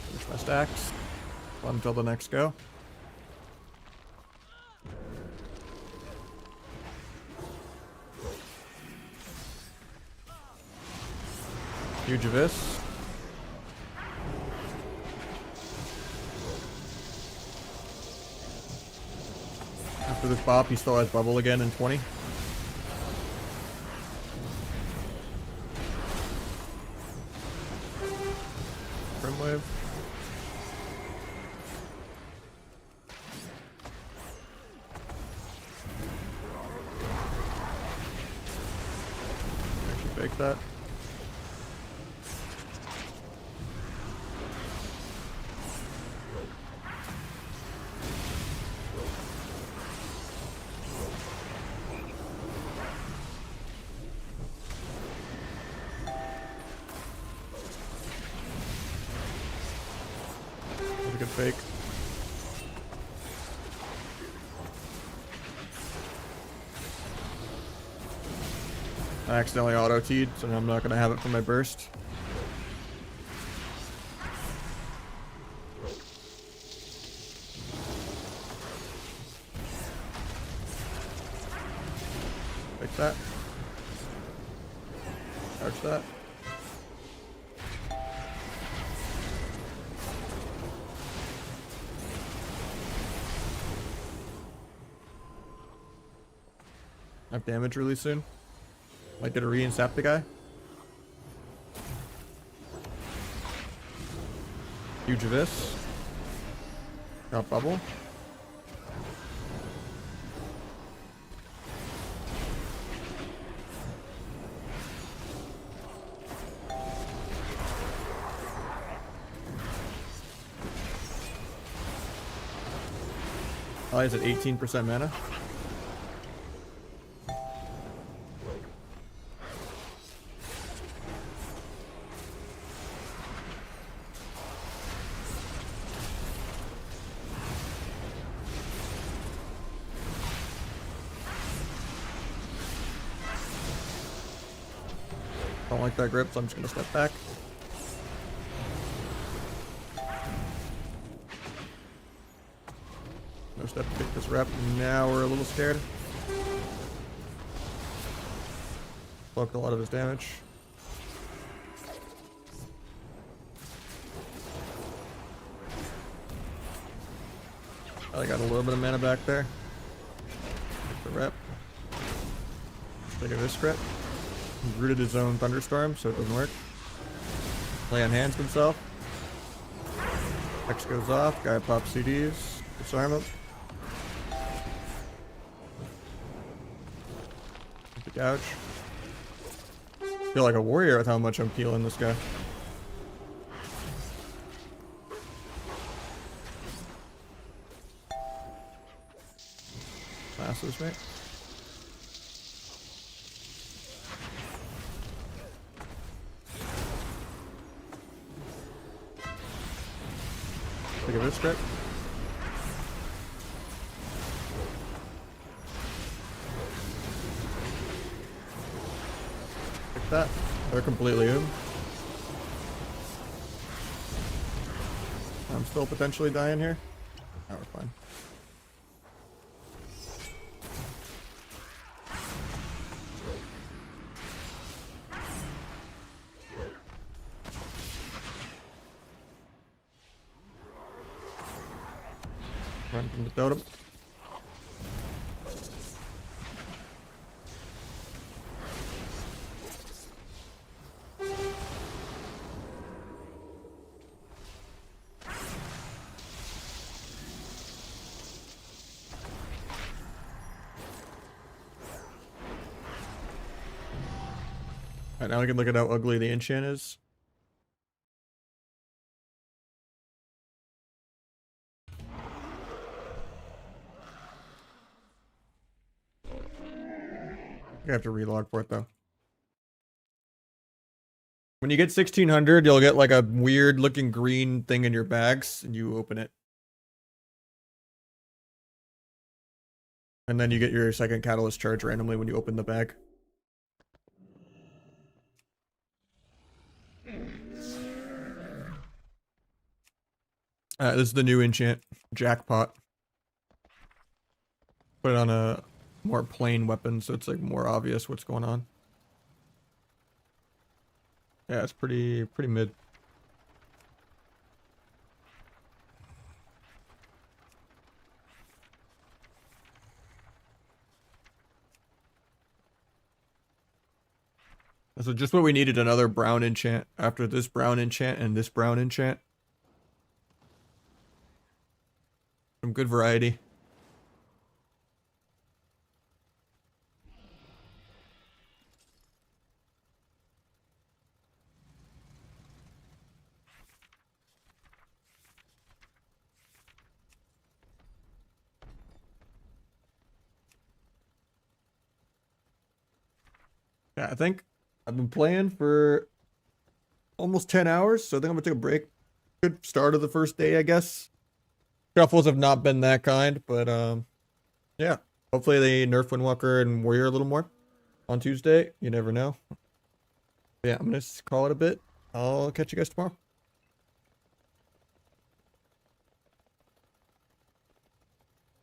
Finish my stacks. Until the next go. Huge abyss. After this bop, he still has bubble again in 20. Grim wave. Actually fake that. Good fake. I accidentally auto-teed, so now I'm not going to have it for my burst. Fake that. Crouch that. Have damage really soon. Might get a re-insap the guy. Huge abyss. Got bubble. Oh, he's at 18% mana. Don't like that grip, so I'm just gonna step back. No step to pick this rep. Now we're a little scared. Blocked a lot of his damage. I got a little bit of mana back there. Take the rep. Take a this script. He rooted his own thunderstorm, so it doesn't work. Play on hands himself. X goes off. Guy pops CDs. Disarm him. The gouge. Feel like a warrior with how much I'm peeling this guy. Classes, right? Look at this script. Like that. They're completely in. I'm still potentially dying here. Oh, we're fine. Run from the totem. Alright, now we can look at how ugly the enchant is. I have to relog for it though. When you get 1600, you'll get like a weird looking green thing in your bags, and you open it. And then you get your second catalyst charge randomly when you open the bag. This is the new enchant, Jackpot. Put it on a more plain weapon, so it's like more obvious what's going on. Yeah, it's pretty mid. So just what we needed, another brown enchant after this brown enchant and this brown enchant. Some good variety. Yeah, I think I've been playing for almost 10 hours, so I think I'm gonna take a break. Good start of the first day, I guess. Shuffles have not been that kind, but yeah. Hopefully they nerf Windwalker and Warrior a little more on Tuesday. You never know. Yeah, I'm gonna call it a bit. I'll catch you guys tomorrow.